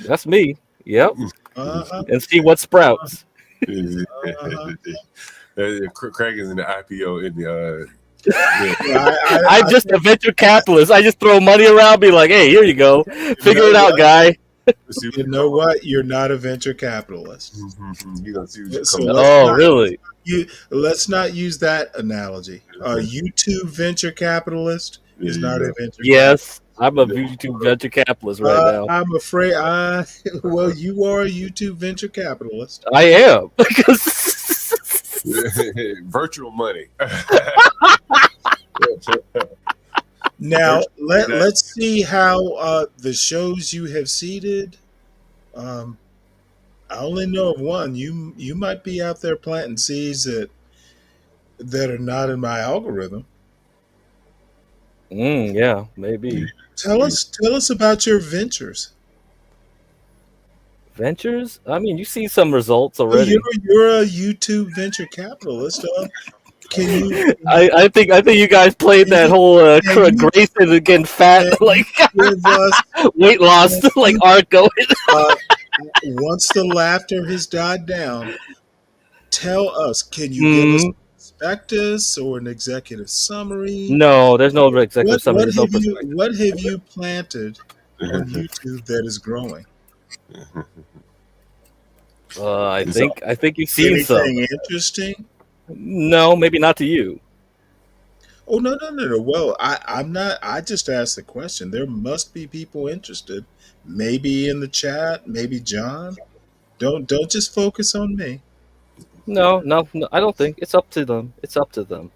That's me. Yep. And see what sprouts. Craig is in the IPO in the. I'm just a venture capitalist. I just throw money around, be like, "Hey, here you go. Figure it out, guy." You know what? You're not a venture capitalist. Really? Let's not use that analogy. A YouTube venture capitalist is not a venture. Yes, I'm a YouTube venture capitalist right now. I'm afraid. Well, you are a YouTube venture capitalist. I am. Virtual money. Now let's see how the shows you have seeded. I only know of one. You might be out there planting seeds that are not in my algorithm. Yeah, maybe. Tell us about your ventures. Ventures? I mean, you see some results already. You're a YouTube venture capitalist. Can you? I think you guys played that whole Grayson again fat like weight loss like arc going. Once the laughter has died down, tell us. Can you give us a prospectus or an executive summary? No, there's no executive summary. What have you planted on YouTube that is growing? I think you've seen anything some. interesting? No, maybe not to you. Oh no. Well, I'm not. I just asked the question. There must be people interested. Maybe in the chat. Maybe John. Don't just focus on me. No, I don't think it's up to them. It's up to them.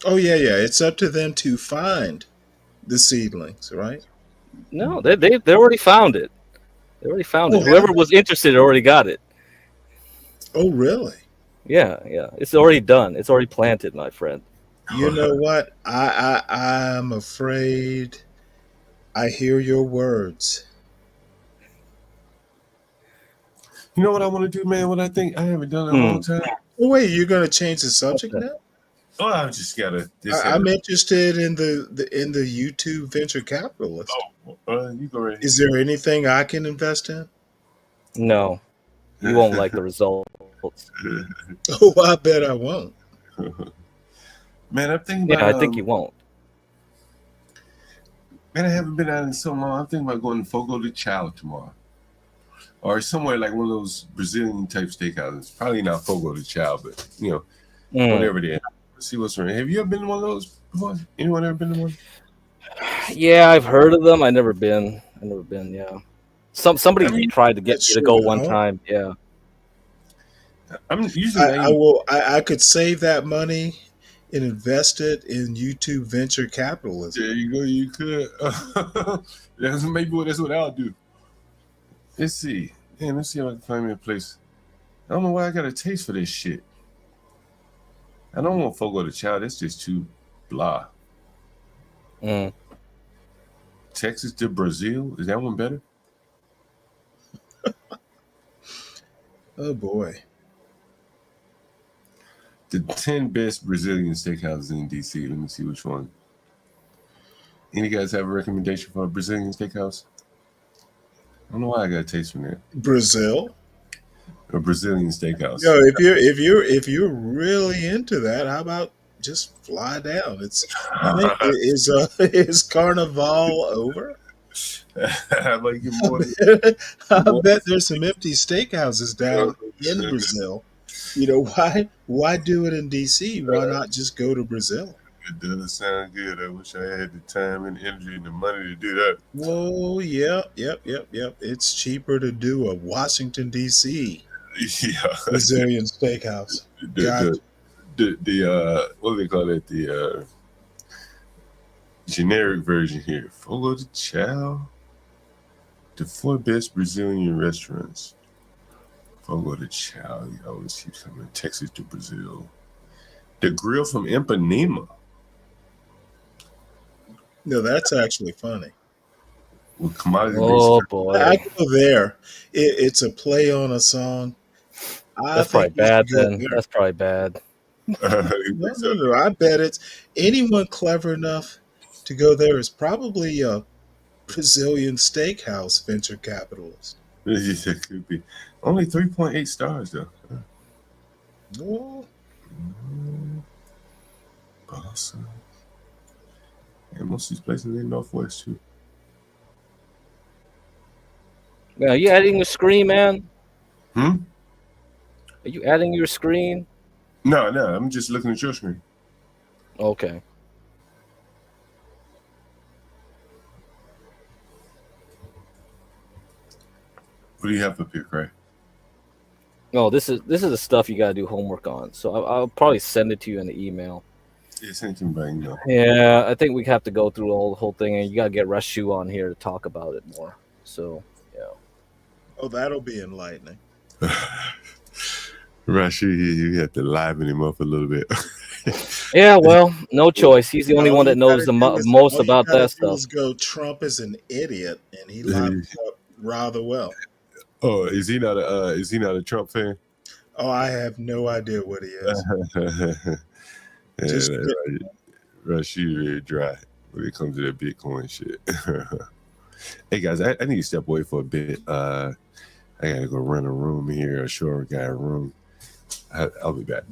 Oh yeah. It's up to them to find the seedlings, right? No, they already found it. They already found Oh, it. Whoever was interested already got it. Oh really? Yeah. It's already done. It's already planted, my friend. You know what? I'm afraid I hear your words. You know what I want to do, man? What I think I haven't done in a long time. Oh, wait, you're going to change the subject now? Oh, I just gotta. I'm interested in the YouTube venture capitalist. You go right. Is there anything I can invest in? No, you won't like the results. Oh, I bet I won't. Man, I'm thinking Yeah, about. I think you won't. Man, I haven't been out in so long. I'm thinking about going to Fogo de Chao tomorrow, or somewhere like one of those Brazilian type steakhouses. Probably not Fogo de Chao, but whatever they are. See what's around. Have you ever been to one of those before? Anyone ever been to one? Yeah, I've heard of them. I've never been. Yeah. Somebody tried to get me to go one time. Yeah. I'm usually. I could save that money and invest it in YouTube venture capitalism. There you go. You could. That's what I'll do. Let's see. Man, let's see if I can find me a place. I don't know why I got a taste for this shit. I don't want Fogo de Chao. That's just too blah. Texas to Brazil. Is that one better? Oh boy. The 10 best Brazilian steakhouses in DC. Let me see which one. Any guys have a recommendation for a Brazilian steakhouse? I don't know why I got a taste from there. Brazil? A Brazilian steakhouse. Yo, if you're really into that, how about just fly down? Is Carnival over? I bet there's some empty steakhouses down in Brazil. You know, why do it in DC? Why not just go to Brazil? It doesn't sound good. I wish I had the time and energy and the money to do that. Whoa, yep. It's cheaper to do a Washington DC Brazilian steakhouse. The what do they call it? The generic version here. Fogo de Chao. The 4 best Brazilian restaurants. Fogo de Chao. You always keep coming. Texas to Brazil. The Grill from Ipanema. No, that's actually funny. With commodity. Oh boy! I go there. It's a play on a song. That's probably bad. Then that's probably bad. No. I bet it's anyone clever enough to go there is probably a Brazilian steakhouse venture capitalist. It could be. Only 3.8 stars though. Oh. Awesome. And most of these places in Northwest too. Now, are you adding your screen, man? Are you adding your screen? No. I'm just looking at your screen. Okay. What do you have up here, Craig? No, this is the stuff you gotta do homework on. So I'll probably send it to you in the email. Yeah, send it to me by email. Yeah, I think we have to go through the whole thing, and you gotta get Rashu on here to talk about it more. So yeah. Oh, that'll be enlightening. Rashu, you have to liven him up a little bit. Yeah, well, no choice. He's the only one that knows the most about that stuff. Go, Trump is an idiot, and he lines up rather well. Oh, is he not a Trump fan? Oh, I have no idea what he is. Rashu very dry when it comes to that Bitcoin shit. Hey guys, I need to step away for a bit. I gotta go rent a room here, a shore guy room. I'll be back.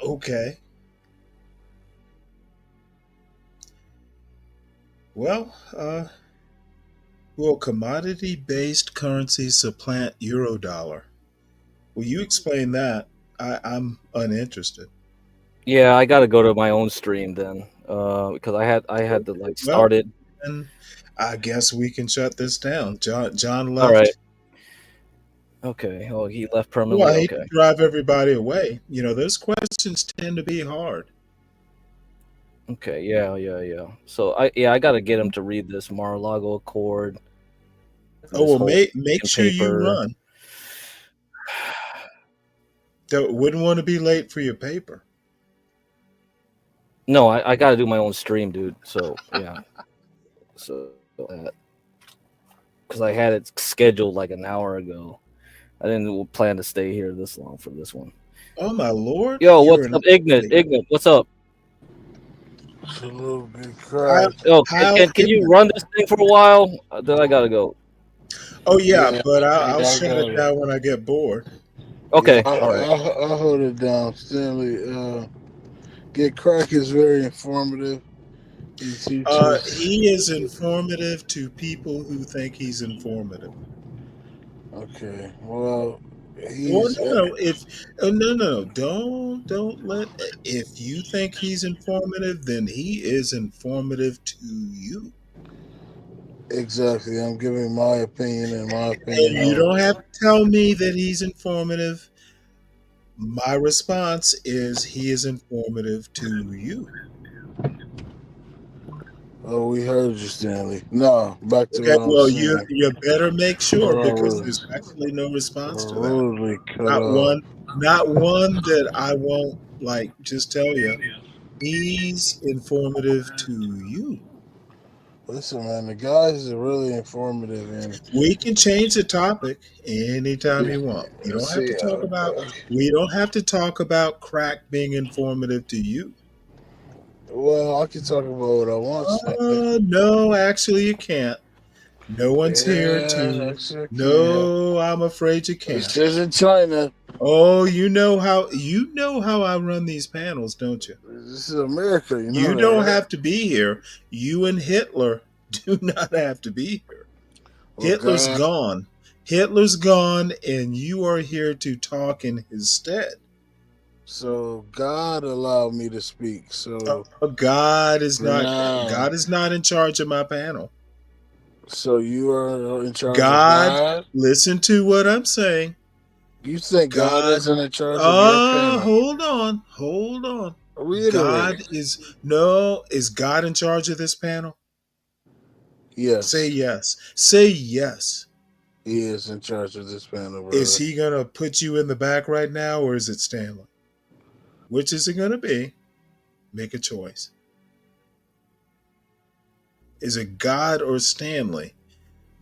Okay. Well, Will commodity-based currencies supplant Eurodollar? Will you explain that? I'm uninterested. Yeah, I got to go to my own stream then, because I had to like start it. And I guess we can shut this down. John left. All right. Okay. Oh, he left permanently. Well, I hate Okay. to drive everybody away. You know, those questions tend to be hard. Okay. Yeah. So I got to get him to read this Mar-a-Lago Accord. Oh well, make sure you run. Wouldn't want to be late for your paper. No, I got to do my own stream, dude. So yeah. So because I had it scheduled like an hour ago. I didn't plan to stay here this long for this one. Oh my lord! Yo, what's up, IGNIT? IGNIT, what's up? Hello, big crowd. Oh, can you run this thing for a while? Then I gotta go. Oh yeah, but I'll shut it down when I get bored. Okay, all right. I'll hold it down, Stanley. Get Crack is very informative. He is informative to people who think he's informative. Okay, well, no, don't let. If you think he's informative, then he is informative to you. Exactly, I'm giving my opinion, and my opinion. And you don't have to tell me that he's informative. My response is he is informative to you. Oh, we heard you, Stanley. No, back to Okay, what well, I'm saying. you better make sure because there's actually no response to that. Not one that I won't just tell you. He's informative to you. Listen, man, the guys are really informative, and we can change the topic anytime you want. You don't have to talk about. We don't have to talk about Crack being informative to you. Well, I can talk about what I want. No, actually, you can't. No one's here to. No, I'm afraid you can't. This is in China. Oh, you know how I run these panels, don't you? This is America. You don't have to be here. You and Hitler do not have to be here. Okay. Hitler's gone. Hitler's gone, and you are here to talk in his stead. So God allowed me to speak. So God is not in charge of my panel. So you are in charge God, of God? Listen to what I'm saying. You think God isn't in charge of your panel? Hold on. Reiterate. Is God in charge of this panel? Yes. Say yes. Say yes. He is in charge of this panel, brother. Is he going to put you in the back right now, or is it Stanley? Which is it going to be? Make a choice. Is it God or Stanley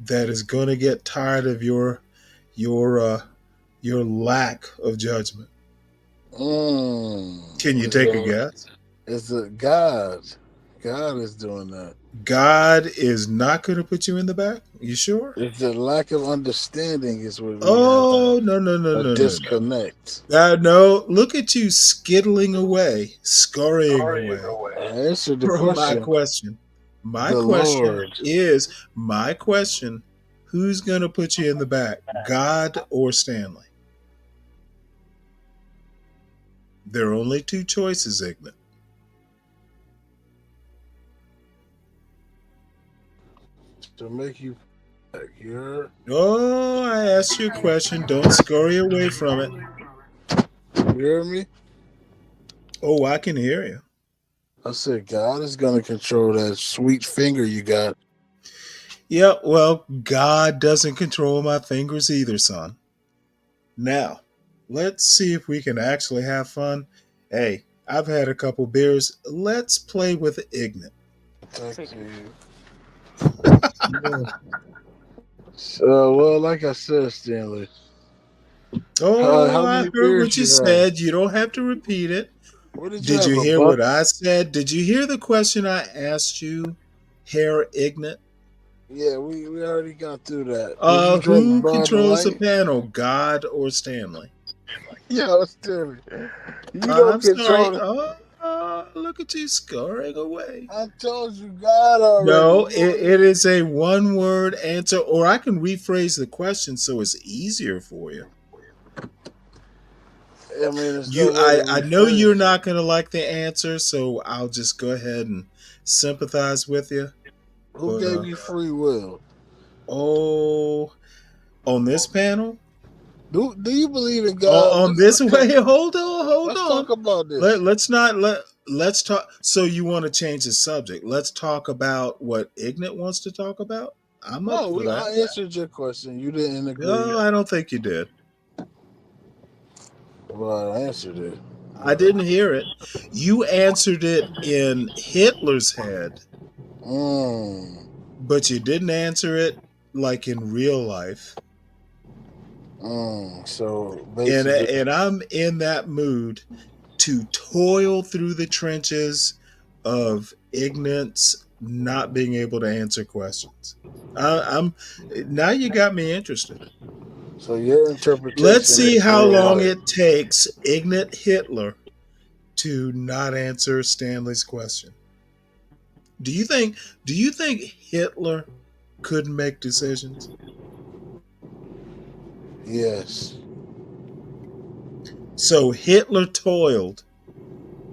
that is going to get tired of your lack of judgment? Can you take a guess? It's God. God is doing that. God is not going to put you in the back? You sure? It's the lack of understanding is what we have no. disconnect. No, look at you skittling away, scurrying away. Answer the question. My question, who's going to put you in the back, God or Stanley? There are only two choices, IGNIT. To make you back here. Oh, I asked you a question. Don't scurry away from it. You hear me? Oh, I can hear you. I said God is going to control that sweet finger you got. Yeah, well, God doesn't control my fingers either, son. Now, let's see if we can actually have fun. Hey, I've had a couple beers. Let's play with IGNIT. Thank you. Well, like I said, Stanley. I heard what you said. You don't have to repeat it. Did you hear what I said? Did you hear the question I asked you, Herr IGNIT? Yeah, we already got through that. Who controls the panel, God or Stanley? Yeah, Stanley. You don't control. Look at you scoring away. I told you God already. No, it is a one-word answer, or I can rephrase the question so it's easier for you. I mean, it's no way to I know rephrase you're it. not going to like the answer, so I'll just go ahead and sympathize with you. Who gave you free will? Oh, on this panel? Do you believe in God? On this way? Hold on. Let's talk about this. Let's talk. So you want to change the subject? Let's talk about what IGNIT wants to talk about. I'm up for that. I answered your question. You didn't agree. No, I don't think you did. Well, I answered it. I didn't hear it. You answered it in Hitler's head, but you didn't answer it like in real life. So basically, and I'm in that mood to toil through the trenches of ignorance, not being able to answer questions. I'm now you got me interested. So your interpretation. Let's see how long it takes ignorant Hitler to not answer Stanley's question. Do you think Hitler could make decisions? Yes. So Hitler toiled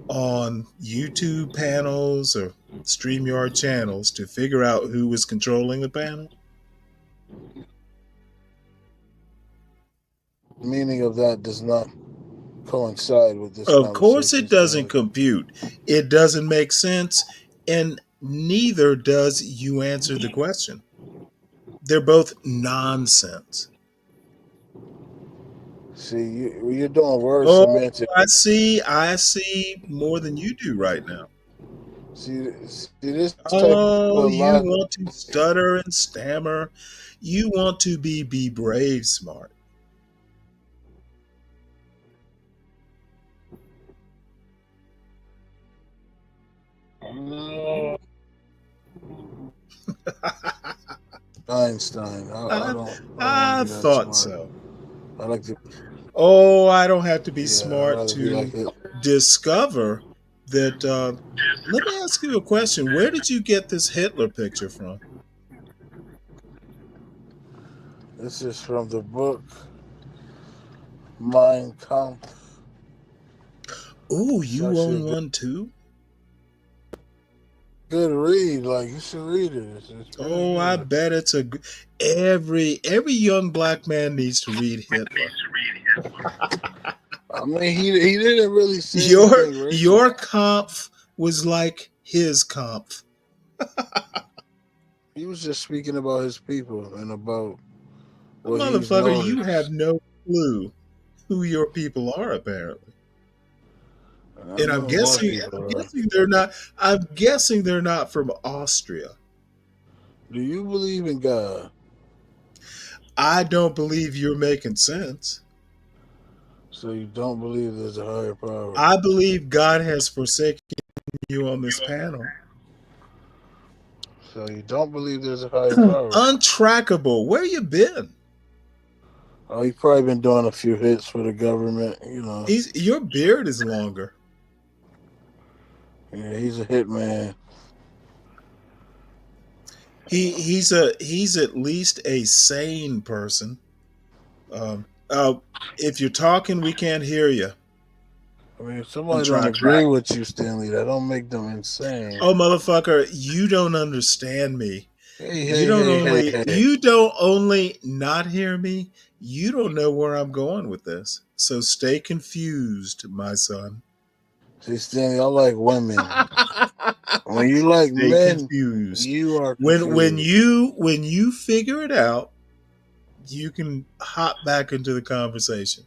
on YouTube panels or StreamYard channels to figure out who was controlling the panel? Meaning of that does not coincide with this. Of course it doesn't compute. It doesn't make sense, and neither does you answer the question. They're both nonsense. See, you're doing word semantics. I see more than you do right now. See this. You want to stutter and stammer. You want to be brave smart. Einstein. I thought so. I like to. Oh, I don't have to be smart to discover that. Let me ask you a question. Where did you get this Hitler picture from? This is from the book Mein Kampf. Oh, you own one too? Good read, like you should read it. Oh, I bet it's a every young black man needs to read Hitler. I mean, he didn't really say your Kampf was like his Kampf. He was just speaking about his people and about what motherfucker. You have no clue who your people are, apparently. And I'm guessing they're not. I'm guessing they're not from Austria. Do you believe in God? I don't believe you're making sense. So you don't believe there's a higher power? I believe God has forsaken you on this panel. So you don't believe there's a higher power? Untrackable. Where you been? Oh, you probably been doing a few hits for the government. You know, your beard is longer. Yeah, he's a hit man. He's at least a sane person. If you're talking, we can't hear you. I mean, if somebody don't agree with you, Stanley, that don't make them insane. Oh, motherfucker, you don't understand me. You don't only not hear me. You don't know where I'm going with this. So stay confused, my son. See, Stanley, I like women. When you like men, confused. You are confused. When you figure it out, you can hop back into the conversation.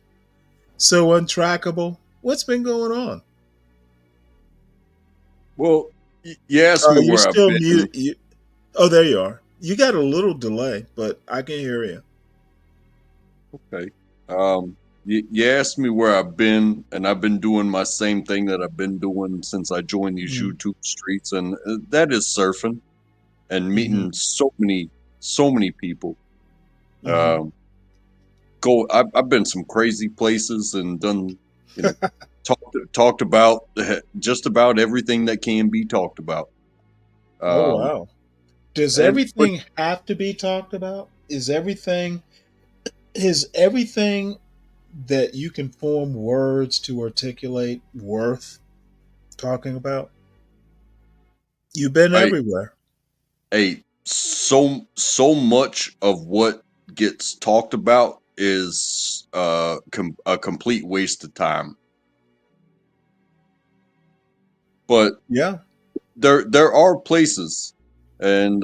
So untrackable, what's been going on? Well, you asked me where I've been. Mute. Oh, there you are. You got a little delay, but I can hear you. Okay. You asked me where I've been, and I've been doing my same thing that I've been doing since I joined these YouTube streets, and that is surfing and meeting so many people. I've been some crazy places and done, talked talked about just about everything that can be talked about. Oh wow! Does and- everything have to be talked about? Is everything that you can form words to articulate worth talking about? You've been everywhere. So much of what gets talked about is a complete waste of time. But yeah, there are places, and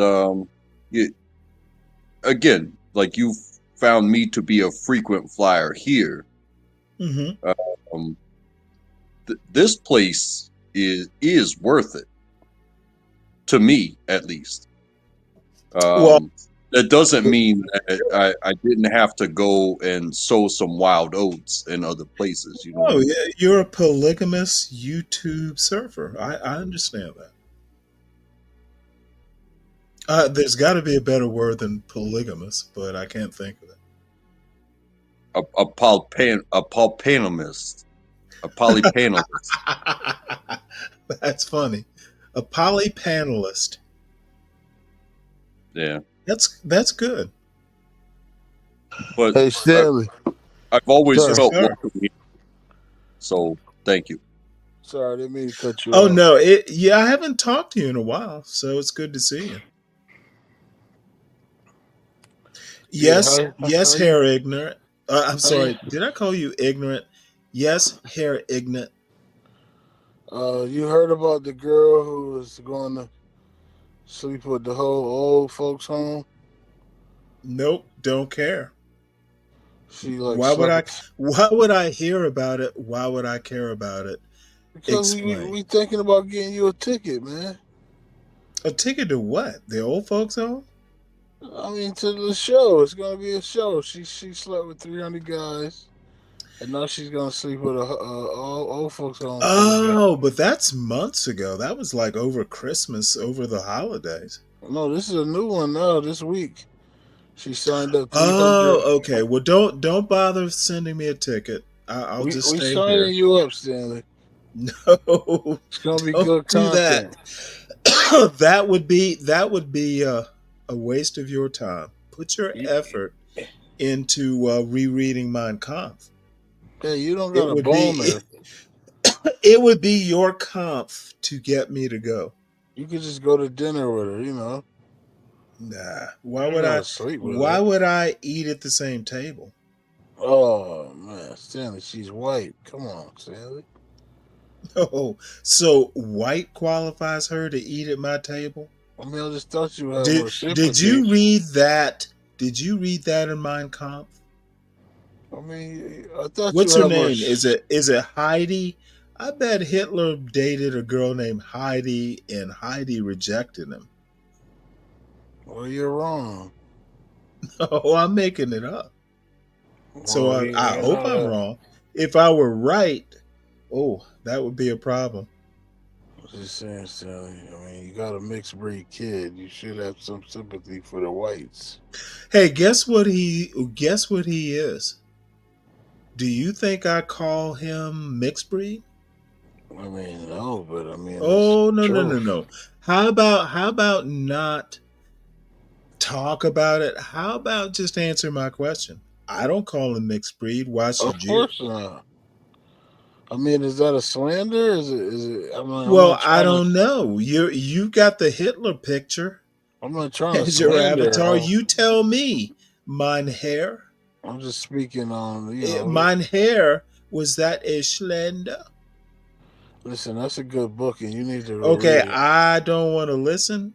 again, like you found me to be a frequent flyer here. Mm-hmm. This place is worth it, to me at least. Well, that doesn't mean that I didn't have to go and sow some wild oats in other places. You know. Oh, yeah, you're a polygamous YouTube surfer. I understand that. There's got to be a better word than polygamous, but I can't think of it. A polypanelist. A polypanelist. That's funny. A polypanelist. Yeah. That's good. But hey, Stanley. I've always Sorry. felt welcome here. So thank you. Sorry, I didn't mean to cut you Oh off. no, I haven't talked to you in a while, so it's good to see you. Yes, yes, hair ignorant. I'm sorry, did I call you ignorant? Yes, hair ignorant. You heard about the girl who was going to sleep with the whole old folks home? Nope, don't care. She like why would I hear about it? Why would I care about it? Because we thinking about getting you a ticket, man. A ticket to what? The old folks home? I mean, to the show. It's gonna be a show. She slept with 300 guys, and now she's gonna sleep with a old folks home. Oh, but that's months ago. That was like over Christmas, over the holidays. No, this is a new one now. This week, she signed up. 300. Oh, okay. Well, don't bother sending me a ticket. I'll just stay here. We signing you up, Stanley. No, it's gonna be good content. That would be a waste of your time. Put your effort into rereading Mein Kampf. Hey, you don't got a bomber. It would be your Kampf to get me to go. You could just go to dinner with her, you know. Nah. Why would I eat at the same table? Oh man, Stanley, she's white. Come on, Stanley. Oh, so white qualifies her to eat at my table? I mean, I just thought you had more sympathy. Did you read that? Did you read that in Mein Kampf? I mean, I thought. What's her name? Is it Heidi? I bet Hitler dated a girl named Heidi, and Heidi rejected him. Well, you're wrong. Oh, I'm making it up. So I hope I'm wrong. If I were right, that would be a problem. I'm just saying, Stanley. I mean, you got a mixed breed kid. You should have some sympathy for the whites. Hey, guess what he is? Do you think I call him mixed breed? I mean, no, but I mean. Oh no. How about not talk about it? How about just answer my question? I don't call him mixed breed. Why should you? Of course not. I mean, is that a slander? Is it? I don't know. You got the Hitler picture. I'm not trying to as your slander. avatar. You tell me, Mein Herr. I'm just speaking on. Mein Herr, was that a slender? Listen, that's a good book, and you need to. Okay, read it. I don't want to listen.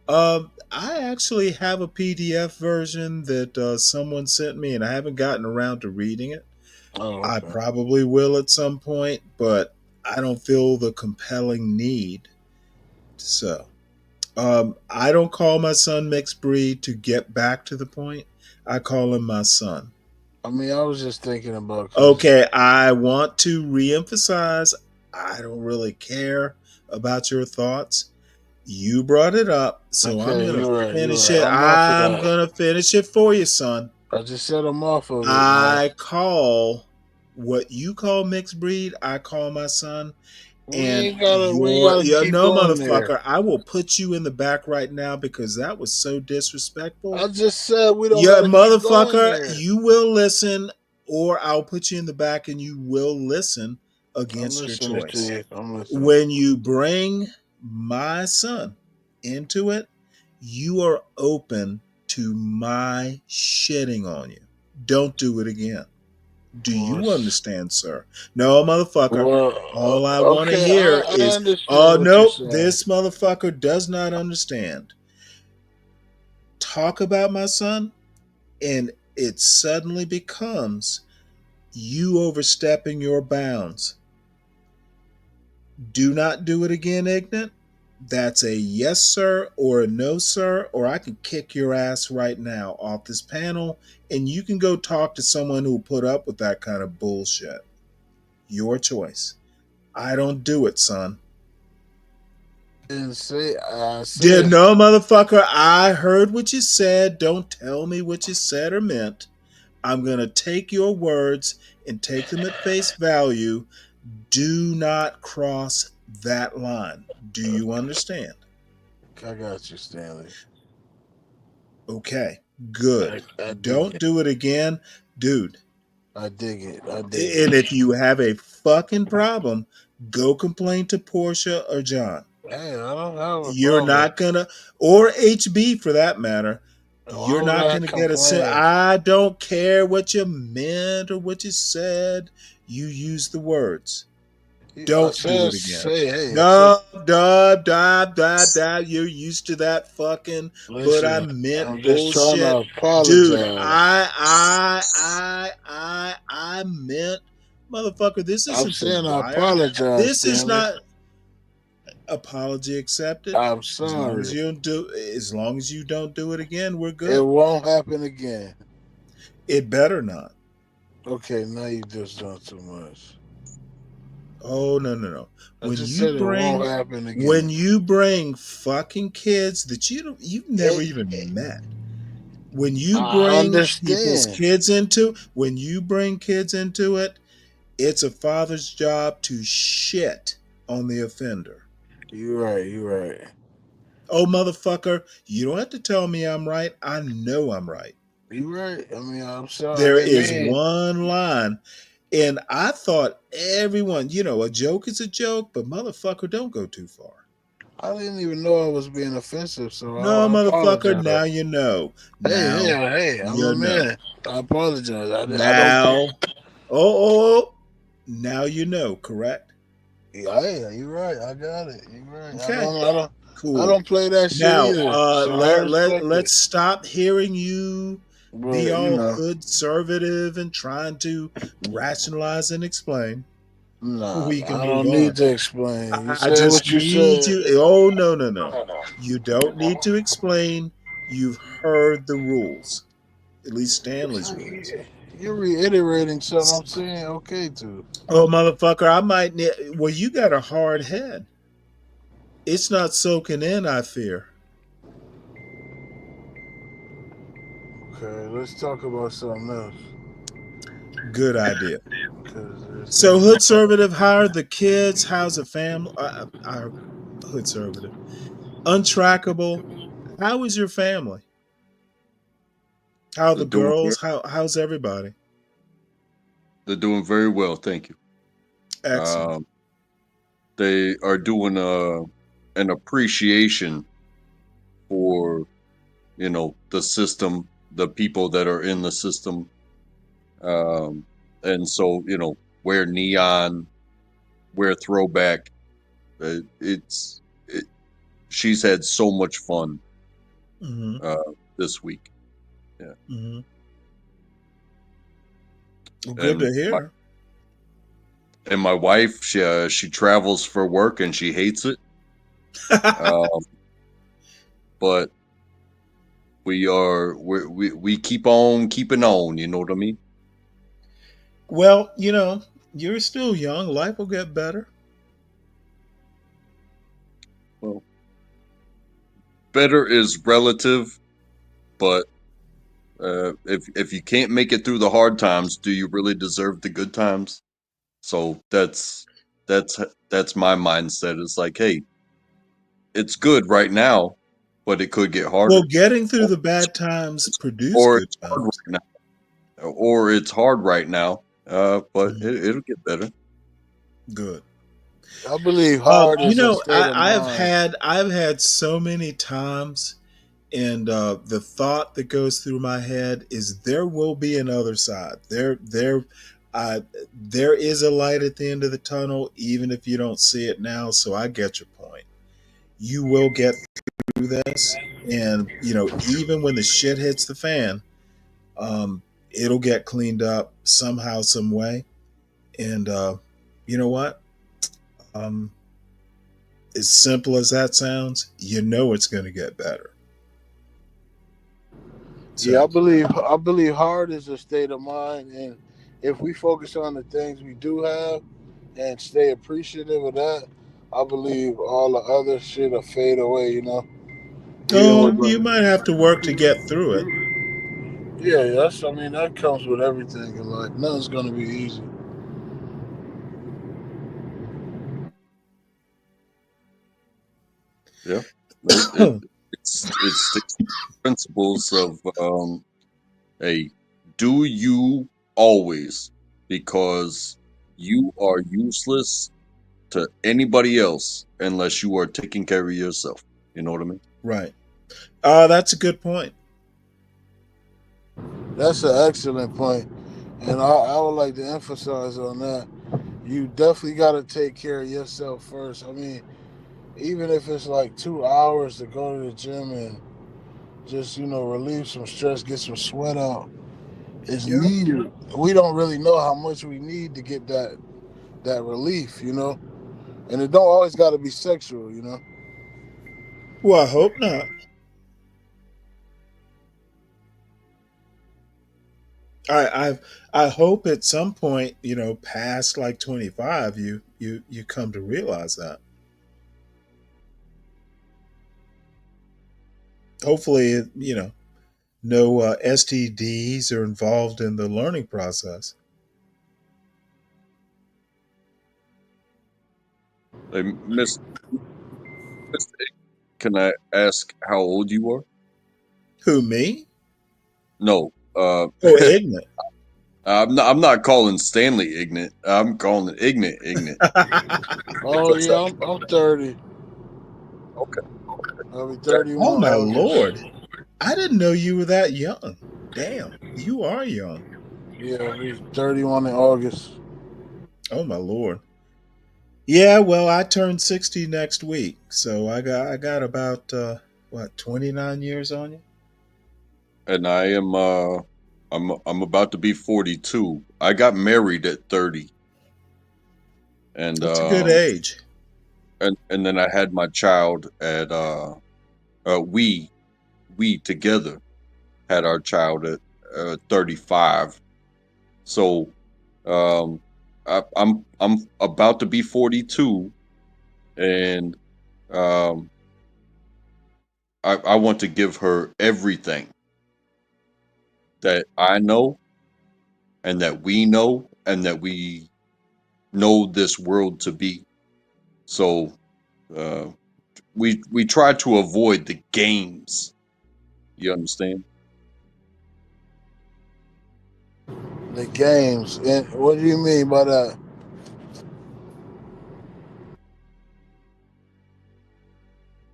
I actually have a PDF version that someone sent me, and I haven't gotten around to reading it. Oh, okay. I probably will at some point, but I don't feel the compelling need. So, I don't call my son mixed breed. To get back to the point, I call him my son. I mean, I was just thinking about. Okay, I want to reemphasize, I don't really care about your thoughts. You brought it up, so I'm going to finish it. I'm going to finish it for you, son. I just said I'm off of it. I call What you call mixed breed, I call my son. We And ain't gotta keep no, going there. motherfucker, I will put you in the back right now because that was so disrespectful. I just said we don't Yeah, gotta keep going motherfucker, there. you will listen, or I'll put you in the back and you will listen against your listening to choice. you. I'm listening. When you bring my son into it, you are open to my shitting on you. Don't do it again. Do you understand, sir? No, motherfucker. Well, All I want to okay, hear I is, understand oh, what no, you're saying. this motherfucker does not understand. Talk about my son, and it suddenly becomes you overstepping your bounds. Do not do it again, IGNIT. That's a yes, sir, or a no, sir, or I can kick your ass right now off this panel, and you can go talk to someone who will put up with that kind of bullshit. Your choice. I don't do it, son. Didn't say. Did no, motherfucker. I heard what you said. Don't tell me what you said or meant. I'm going to take your words and take them at face value. Do not cross that line. Do you understand? I got you, Stanley. Okay, good. I dig Don't it. do it again, dude. I dig it. I dig And it. if you have a fucking problem, go complain to Portia or John. Hey, I don't have a You're problem. not gonna, or HB for that matter. You're Why not would I gonna get a. complain? I don't care what you meant or what you said. You use the words. Don't do it again. No, you're used to that fucking. But I Listen, meant I'm just trying bullshit, to apologize. dude. I meant, motherfucker. This I'm isn't saying the I Wire. apologize, This is Stanley. not. Apology accepted. I'm As long as sorry. you don't do. As long as you don't do it again, we're It good. won't happen again. It better not. Okay, now you just done too much. Oh no. I just said it won't happen again. When you bring fucking kids that you've never even met, when you I bring understand. people's kids into, when you bring kids into it, it's a father's job to shit on the offender. You're right. You're right. Oh motherfucker, you don't have to tell me I'm right. I know I'm right. You're right. I mean, I'm sorry. There is one line. And I thought everyone, a joke is a joke, but motherfucker, don't go too far. I didn't even know I was being offensive, so No, I motherfucker, apologize. now you know. Hey, I'm a man. I apologize. Now, oh, now you know, correct? Yeah, you're right. I got it. You're right. Okay. Cool. I don't play that shit now, either. So I respect let's it. stop hearing you be Well, all conservative and trying to rationalize and explain. No, We can I move don't on. need to explain. You I said just what you need said. you. Oh no! You don't need to explain. You've heard the rules, at least Stanley's rules. You're reiterating something I'm saying okay to. Oh motherfucker, I might need. Well, you got a hard head. It's not soaking in, I fear. Okay, let's talk about something else. Good idea. So, Hood Conservative, how are the kids? How's the family? Hood Conservative. Untrackable. How is your family? How are the girls? How's everybody? They're doing very well, thank you. Excellent. They are doing an appreciation for, the system, the people that are in the system. And so, wear neon, wear throwback. She's had so much fun this week. Yeah. Mm-hmm. Well, good to hear. And my wife, she travels for work and she hates it. But we keep on keeping on. You know what I mean? Well, you're still young. Life will get better. Well, better is relative, but If you can't make it through the hard times, do you really deserve the good times? So that's my mindset. It's like, hey, it's good right now, but it could get harder. Well, getting through the bad times produce Or good it's hard times. right now. Or it's hard right now, but it'll get better. Good. I believe hard is a state of mind. I've had so many times, and the thought that goes through my head is there will be another side. There is a light at the end of the tunnel, even if you don't see it now. So I get your point. You will get through this, and even when the shit hits the fan, it'll get cleaned up somehow, some way. And you know what? As simple as that sounds, it's going to get better. So. Yeah, I believe hard is a state of mind, and if we focus on the things we do have and stay appreciative of that, I believe all the other shit will fade away. You might have to work to get through it. Yeah, that comes with everything in life. Nothing's gonna be easy. Yeah, it's the principles of hey, do you always, because you are useless to anybody else unless you are taking care of yourself. You know what I mean? Right. That's a good point. That's an excellent point, and I would like to emphasize on that. You definitely got to take care of yourself first. I mean, even if it's like 2 hours to go to the gym and just relieve some stress, get some sweat out, is needed. We don't really know how much we need to get that relief, and it don't always got to be sexual, Well, I hope not. I hope at some point, past like 25, you come to realize that. Hopefully, no STDs are involved in the learning process. Hey, Miss, can I ask how old you are? Who, me? No. IGNIT. I'm not calling Stanley IGNIT. I'm calling it IGNIT. Oh yeah, I'm 30. Okay. I'll be 31. Oh my Lord! I didn't know you were that young. Damn, you are young. Yeah, I'll be 31 in August. Oh my Lord! Yeah, well, I turned 60 next week, so I got about 29 years on you. And I am I'm about to be 42. I got married at 30. And that's a good age. And then I had my child at we together had our child at 35. So I'm about to be 42, and I want to give her everything that I know and that we know and that we know this world to be. So we try to avoid the games. You understand? The games. And what do you mean by that?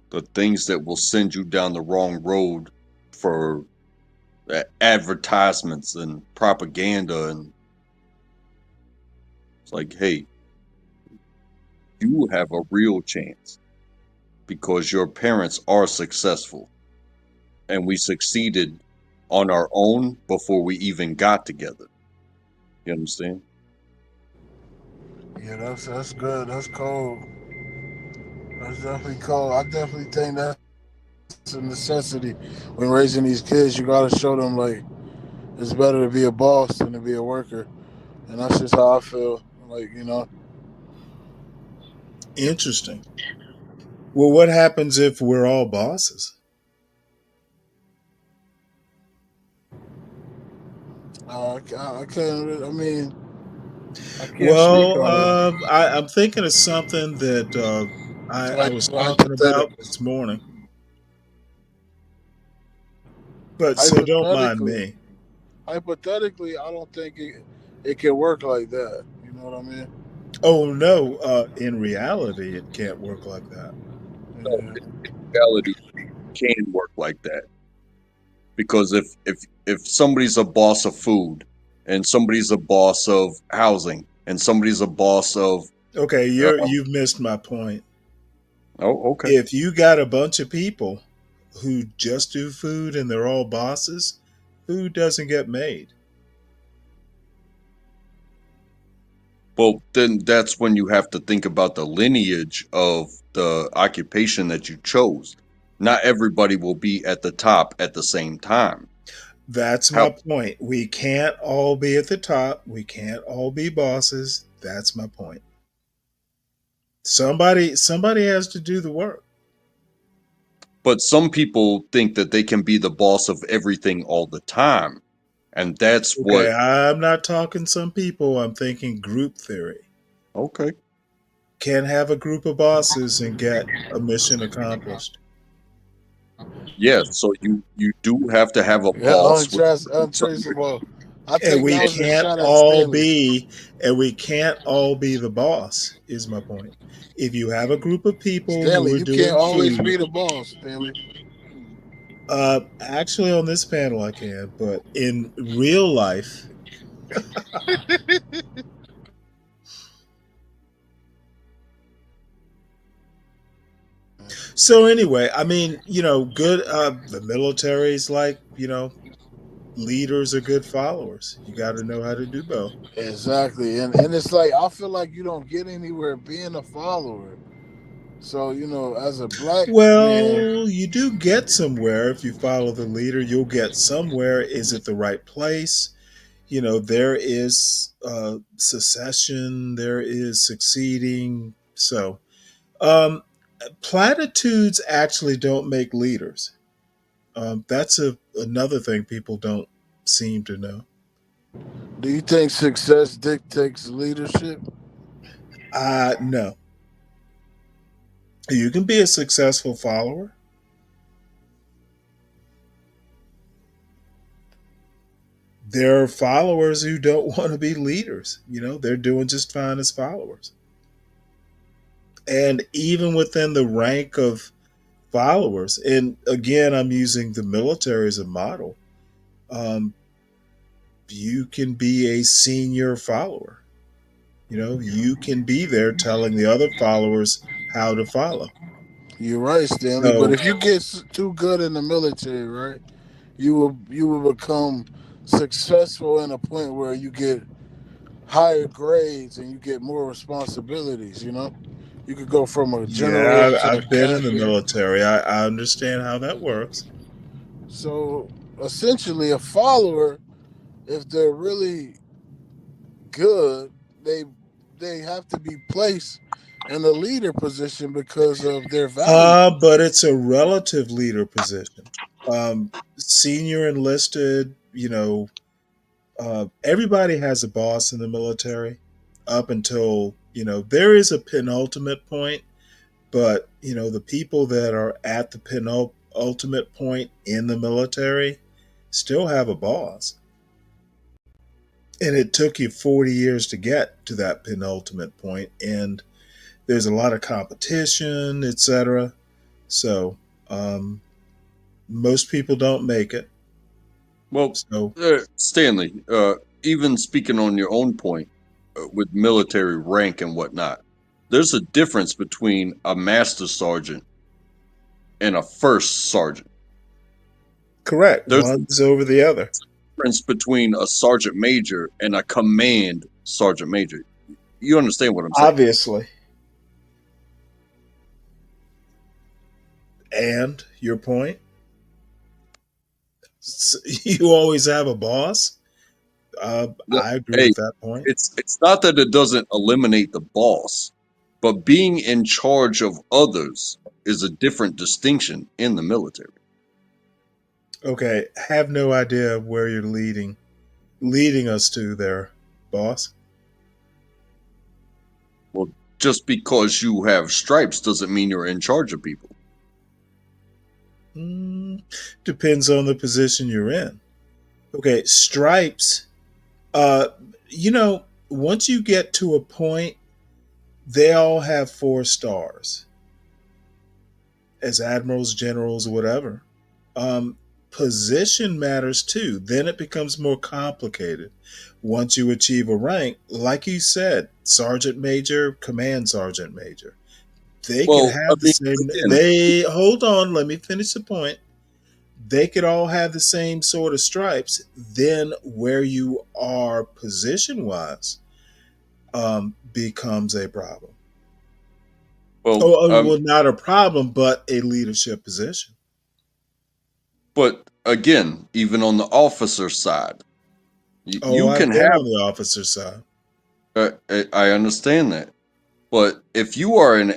The things that will send you down the wrong road for advertisements and propaganda, and it's like, hey, you have a real chance because your parents are successful and we succeeded on our own before we even got together. You understand? Yeah, that's good. That's cold. That's definitely cold. I definitely think that's a necessity when raising these kids. You gotta show them like it's better to be a boss than to be a worker, and that's just how I feel. Interesting. Well, what happens if we're all bosses? I can't. I mean, I can't speak Well, on it. I'm thinking of something that I Like was talking about hypothetically, this morning, but so don't mind me. hypothetically, I don't think it can work like that. You know what I mean? Oh no, in reality, it can't work like that. No, in reality, it can work like that because if somebody's a boss of food, and somebody's a boss of housing, and somebody's a boss of Okay, uh, you've missed my point. oh, okay. If you got a bunch of people who just do food and they're all bosses, food doesn't get made. Well, then that's when you have to think about the lineage of the occupation that you chose. Not everybody will be at the top at the same time. That's How my point. We can't all be at the top. We can't all be bosses. That's my point. Somebody has to do the work. but some people think that they can be the boss of everything all the time. And that's Okay, what I'm not talking some people. I'm thinking group theory. okay. Can't have a group of bosses and get a mission accomplished. Yes, so you do have to have a Yeah, boss with untraceable. I And think we that was a can't shot at all Stanley. be the boss, is my point. If you have a group of people who Stanley, are you can't doing always food, be the boss, Stanley. actually on this panel I can, but in real life, so anyway, I mean, good. The military's like, leaders are good followers. You got to know how to do both. Exactly, and it's like I feel like you don't get anywhere being a follower. So as a black man, Well, you do get somewhere if you follow the leader. You'll get somewhere. Is it the right place? There is secession. There is succeeding. So, platitudes actually don't make leaders. That's another thing people don't seem to know. do you think success dictates leadership? No. You can be a successful follower. There are followers who don't want to be leaders. They're doing just fine as followers. And even within the rank of followers, and again, I'm using the military as a model, you can be a senior follower. You can be there telling the other followers how to follow. You're right, Stanley. But So, if you get too good in the military, right, you will become successful in a point where you get higher grades and you get more responsibilities. You could go from a yeah, general to a I've been in the captain. military. I understand how that works. So essentially, a follower, if they're really good, they have to be placed in a leader position because of their value. But it's a relative leader position. Senior enlisted, everybody has a boss in the military up until, there is a penultimate point, but, the people that are at the penultimate point in the military still have a boss. And it took you 40 years to get to that penultimate point, and there's a lot of competition, etc. So, most people don't make it. Well, So, Stanley, even speaking on your own point with military rank and whatnot, there's a difference between a master sergeant and a first sergeant. correct. There's One's over the other. a difference between a sergeant major and a command sergeant major. You understand what I'm saying? Obviously. And your point? You always have a boss? I agree Hey, with that point. it's not that it doesn't eliminate the boss, but being in charge of others is a different distinction in the military. Okay, have no idea where you're leading. leading us to there, boss? Well, just because you have stripes doesn't mean you're in charge of people. Depends on the position you're in. Okay, stripes. Once you get to a point, they all have 4 stars as admirals, generals, whatever. Position matters too. Then it becomes more complicated. Once you achieve a rank, like you said, sergeant major, command sergeant major, they can have the same. Hold on, let me finish the point. They could all have the same sort of stripes. Then where you are position wise becomes a problem. Well, not a problem, but a leadership position. But again, even on the officer side, you can have on the officer side. I understand that, but if you are an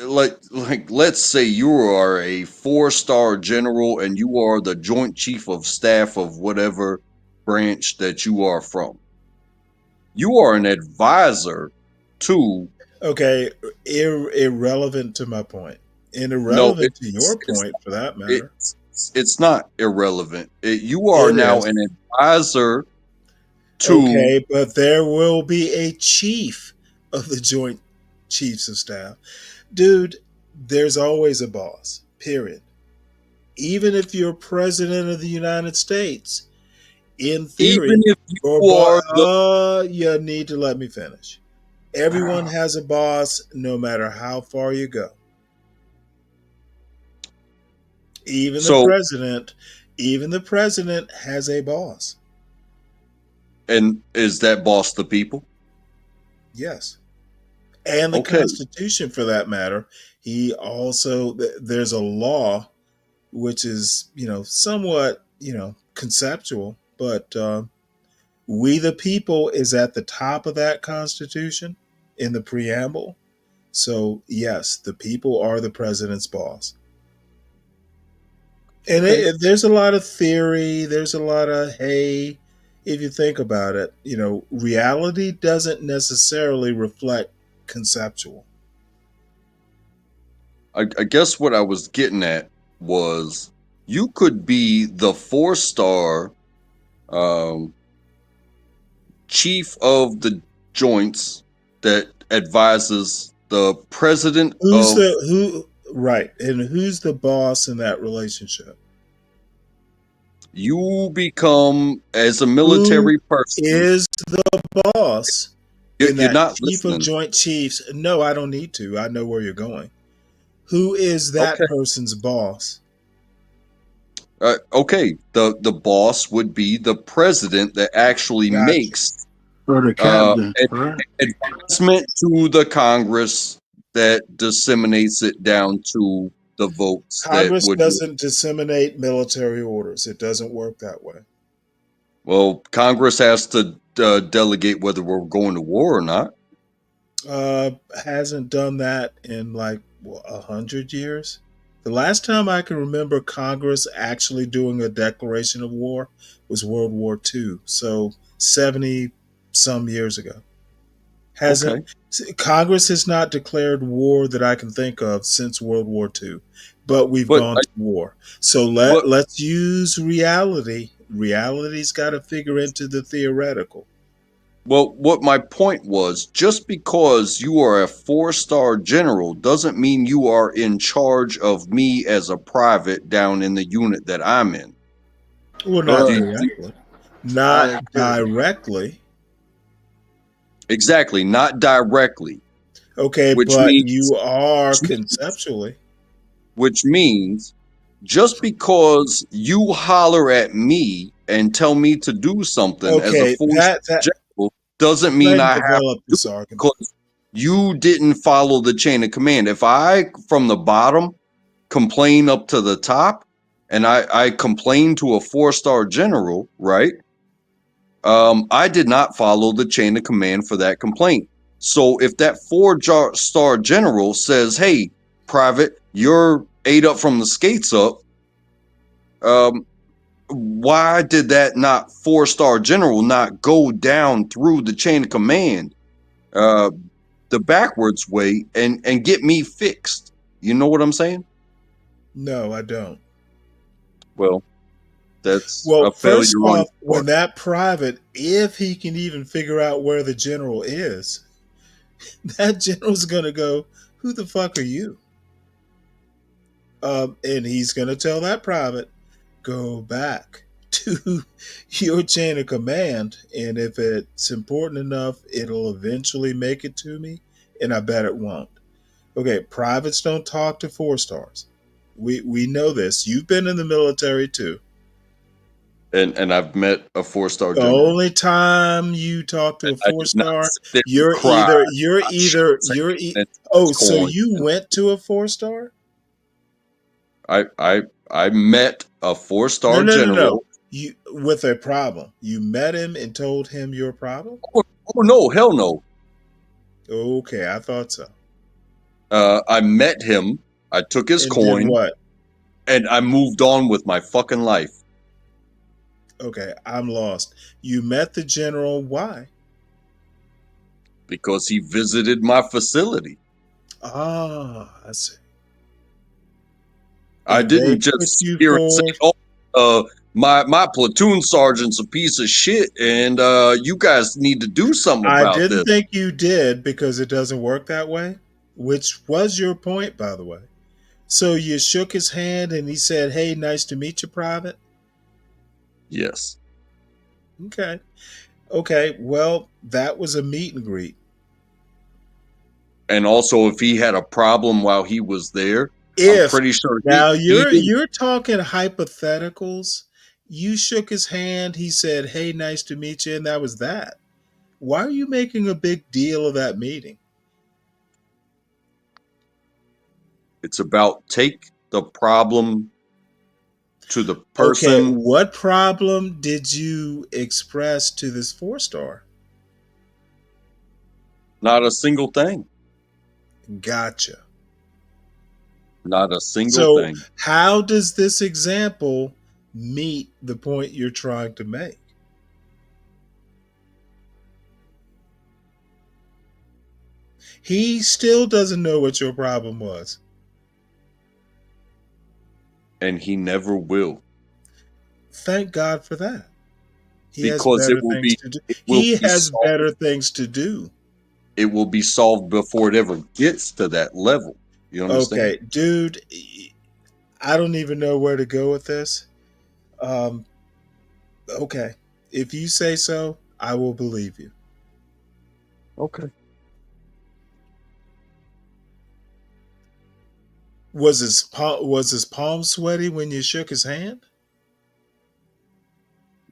let's say you are a 4-star general and you are the Joint Chief of Staff of whatever branch that you are from, you are an advisor to. Okay, irrelevant to my point, and irrelevant to your point for that matter. It's not irrelevant. You are now an advisor to. Okay, but there will be a chief of the Joint Chiefs of Staff. Dude, there's always a boss, period. Even if you're president of the United States, in theory, even if you need to let me finish. Everyone has a boss, no matter how far you go. Even the president has a boss. And is that boss the people? Yes. And the Constitution, for that matter. He also, there's a law, which is, somewhat, conceptual, but we the people is at the top of that Constitution in the preamble. So, yes, the people are the president's boss. And there's a lot of theory. There's a lot of, hey, if you think about it, reality doesn't necessarily reflect conceptual. I guess what I was getting at was you could be the 4-star chief of the joints that advises the president Right. And who's the boss in that relationship? You become, as a military person, is the boss. You're not chief listening. Of Joint Chiefs. No, I don't need to. I know where you're going. Who is that person's boss? Okay. The boss would be the president that actually makes advisement to the Congress that disseminates it down to the votes. Congress doesn't disseminate military orders. It doesn't work that way. Well, Congress has to delegate whether we're going to war or not. Hasn't done that in 100 years. The last time I can remember Congress actually doing a declaration of war was World War II. So 70 some years ago. Congress has not declared war that I can think of since World War II, but we've gone to war. So let's use reality. Reality's got to figure into the theoretical. Well, what my point was, just because you are a 4-star general doesn't mean you are in charge of me as a private down in the unit that I'm in. Well, not directly. Not directly. Exactly, not directly. Okay, which but means, you are conceptually. Which means just because you holler at me and tell me to do something as a 4-star general doesn't mean I have to this argument because you didn't follow the chain of command. If I, from the bottom, complain up to the top, and I complain to a 4-star general, right? I did not follow the chain of command for that complaint. So if that 4-star general says," Private, you're 8 up from the skates up," why did that not 4-star general not go down through the chain of command, the backwards way, and get me fixed? You know what I'm saying? No, I don't. Well, that's Well, a first failure on off, your when part. that private, if he can even figure out where the general is, that general's gonna go, "Who the fuck are you?" And he's gonna tell that private, "Go back to your chain of command, and if it's important enough, it'll eventually make it to me, and I bet it won't." Okay, privates don't talk to 4-stars. We know this. You've been in the military too. And I've met a 4-star The general. only time you talk to a I did not 4-star, sit there and you're cry. oh, so Coin. you went to a 4-star? I met a 4-star No. general. You with a problem. You met him and told him your problem? Oh no, hell no. Okay, I thought so. I met him. I took his And did coin. what? And I moved on with my fucking life. Okay, I'm lost. You met the general. Why? Because he visited my facility. Ah, I see. I And they didn't put just sit you here and say, forward. "Oh, my platoon sergeant's a piece of shit, and you guys need to do something I about didn't this." think you did because it doesn't work that way, which was your point, by the way. So you shook his hand and he said, "Hey, nice to meet you, Private." Yes. Okay. Okay. Well, that was a meet and greet. And also, if he had a problem while he was there, I'm If pretty sure now he didn't. you're talking hypotheticals. You shook his hand. He said, "Hey, nice to meet you," and that was that. Why are you making a big deal of that meeting? It's about take the problem to the Okay, person. what problem did you express to this 4-star? Not a single thing. Gotcha. Not a single So, thing. how does this example meet the point you're trying to make? He still doesn't know what your problem was. And he never will. Thank God for that. He has Because it better will things be, to do. it will He be has solved. better things to do. It will be solved before it ever gets to that level. You understand? Okay, dude, I don't even know where to go with this. Okay, if you say so, I will believe you. Okay. Was his palm sweaty when you shook his hand?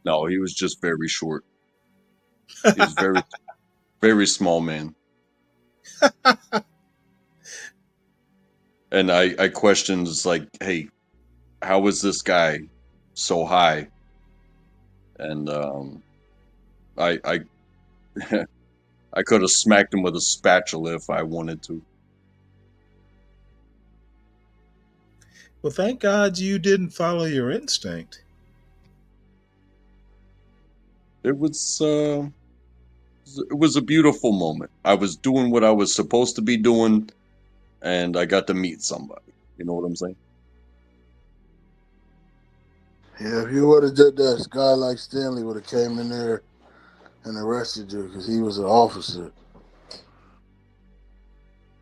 No, he was just very short. He was very, very small man. And I questioned, like, hey, how is this guy so high? And I I could have smacked him with a spatula if I wanted to. Well, thank God you didn't follow your instinct. It was a beautiful moment. I was doing what I was supposed to be doing, and I got to meet somebody. You know what I'm saying? Yeah, if you would have did that, a guy like Stanley would have came in there and arrested you because he was an officer.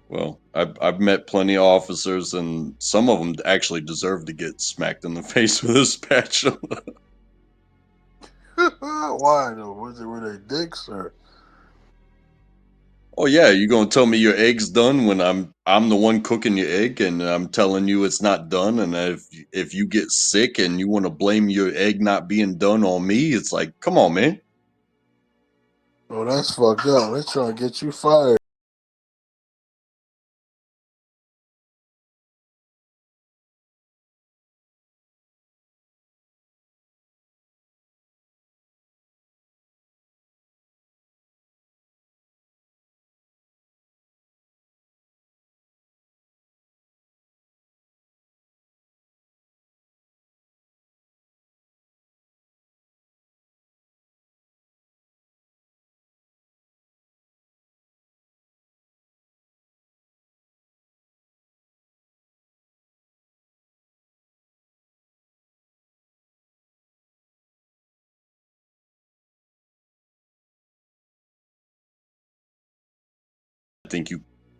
Well, I've met plenty of officers, and some of them actually deserve to get smacked in the face with a spatula. Why though? Were they dicks or? Oh yeah, you gonna tell me your egg's done when I'm the one cooking your egg, and I'm telling you it's not done, and if you get sick and you want to blame your egg not being done on me, it's like, come on, man. Oh, that's fucked up. They're trying to get you fired.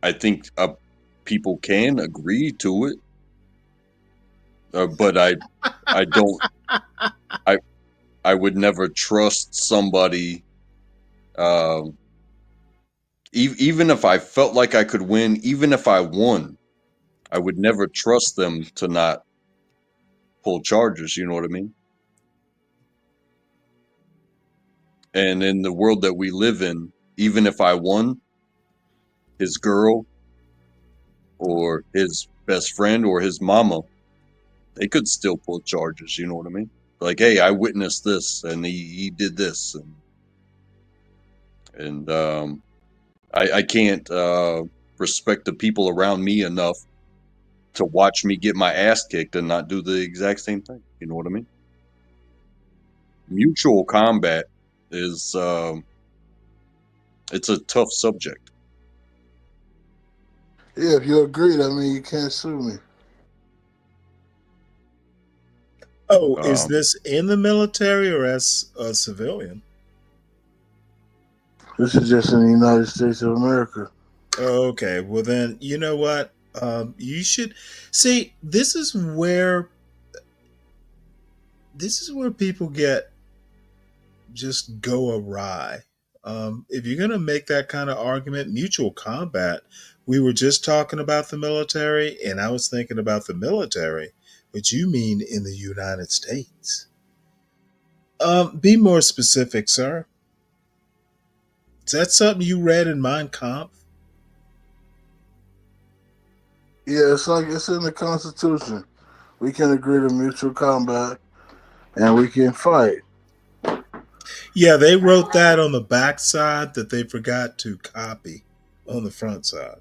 I think people can agree to it, but I don't. I would never trust somebody. Even if I felt like I could win, even if I won, I would never trust them to not pull charges. You know what I mean? And in the world that we live in, even if I won, his girl or his best friend or his mama, they could still pull charges. You know what I mean? Like, hey, I witnessed this and he did this. And I can't respect the people around me enough to watch me get my ass kicked and not do the exact same thing. You know what I mean? Mutual combat is it's a tough subject. Yeah, if you agree, that means you can't sue me. Oh, is this in the military or as a civilian? This is just in the United States of America. Okay, well then, you know what? You should see. This is where people just go awry. If you're gonna make that kind of argument, mutual combat. We were just talking about the military, and I was thinking about the military, but you mean in the United States. Be more specific, sir. Is that something you read in Mein Kampf? Yeah, it's in the Constitution. We can agree to mutual combat, and we can fight. Yeah, they wrote that on the back side that they forgot to copy on the front side.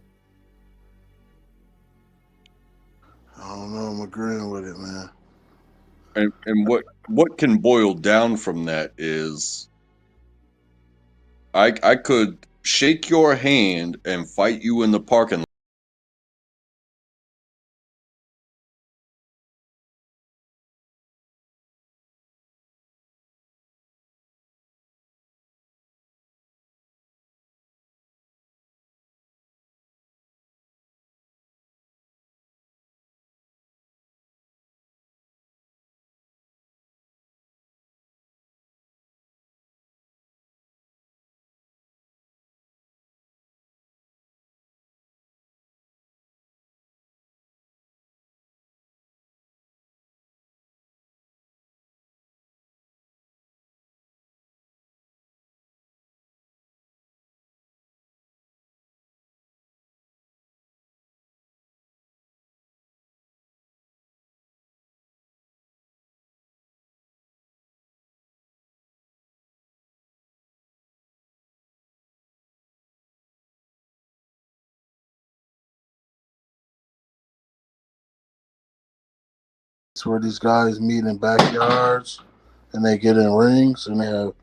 I don't know. I'm agreeing with it, man. And what can boil down from that is I could shake your hand and fight you in the parking lot. It's where these guys meet in backyards, and they get in rings, and they have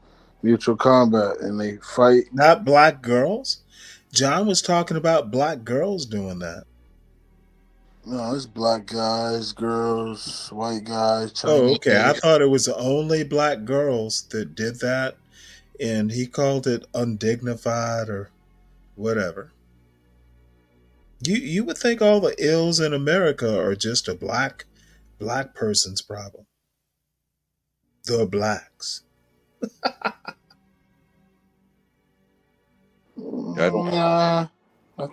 mutual combat, and they fight. Not black girls? John was talking about black girls doing that. No, it's black guys, girls, white guys, Chinese. Oh, okay. I thought it was only black girls that did that, and he called it undignified or whatever. You would think all the ills in America are just a black person's problem. The blacks. I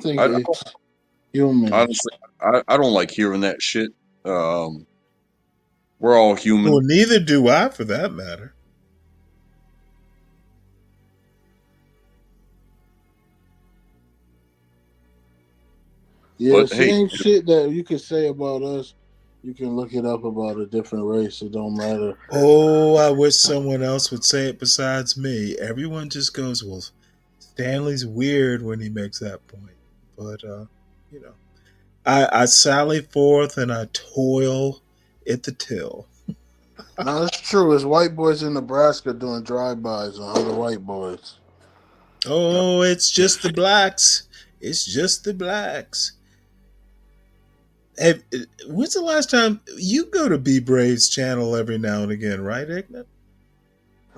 think it's human. Honestly, I don't like hearing that shit. We're all human. Well, neither do I, for that matter. Yeah, But, same hey, shit that you could say about us. You can look it up about a different race. It don't matter. Oh, I wish someone else would say it besides me. Everyone just goes, well, Stanley's weird when he makes that point. But, you know, I sally forth and I toil at the till. No, it's true. It's white boys in Nebraska doing drive-bys on other white boys. Oh, it's just the blacks. It's just the blacks. Hey, when's the last time you go to B Brave's channel every now and again, right, IGNIT?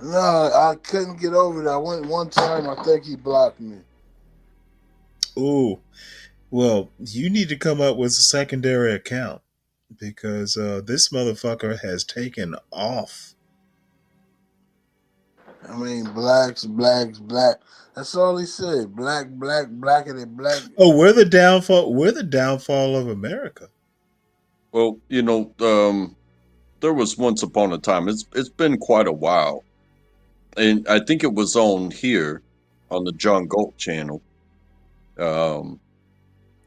No, I couldn't get over that. I went one time. I think he blocked me. Ooh, well, you need to come up with a secondary account because this motherfucker has taken off. I mean, blacks, blacks, black. That's all he said. Black, black, blackity, black. Oh, we're the downfall. We're the downfall of America. Well, there was once upon a time. It's been quite a while, and I think it was on here on the John Galt channel.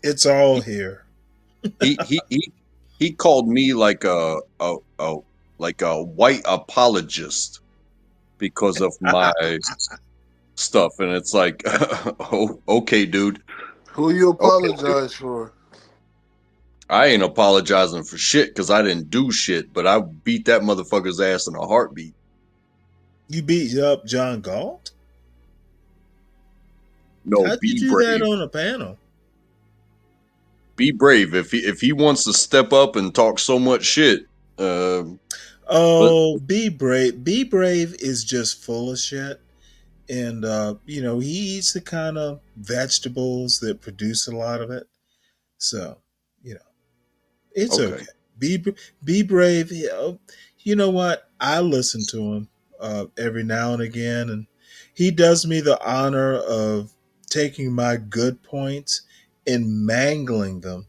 It's all here. He called me like a white apologist because of my stuff, and it's like, oh, okay, dude. Who you apologize for? I ain't apologizing for shit because I didn't do shit, but I beat that motherfucker's ass in a heartbeat. You beat up John Galt? No, How'd you be do brave. that on a panel? Be brave. If he wants to step up and talk so much shit. Be brave. Be brave is just full of shit. And he eats the kind of vegetables that produce a lot of it. So, it's okay. Be brave. You know what? I listen to him every now and again, and he does me the honor of taking my good points and mangling them.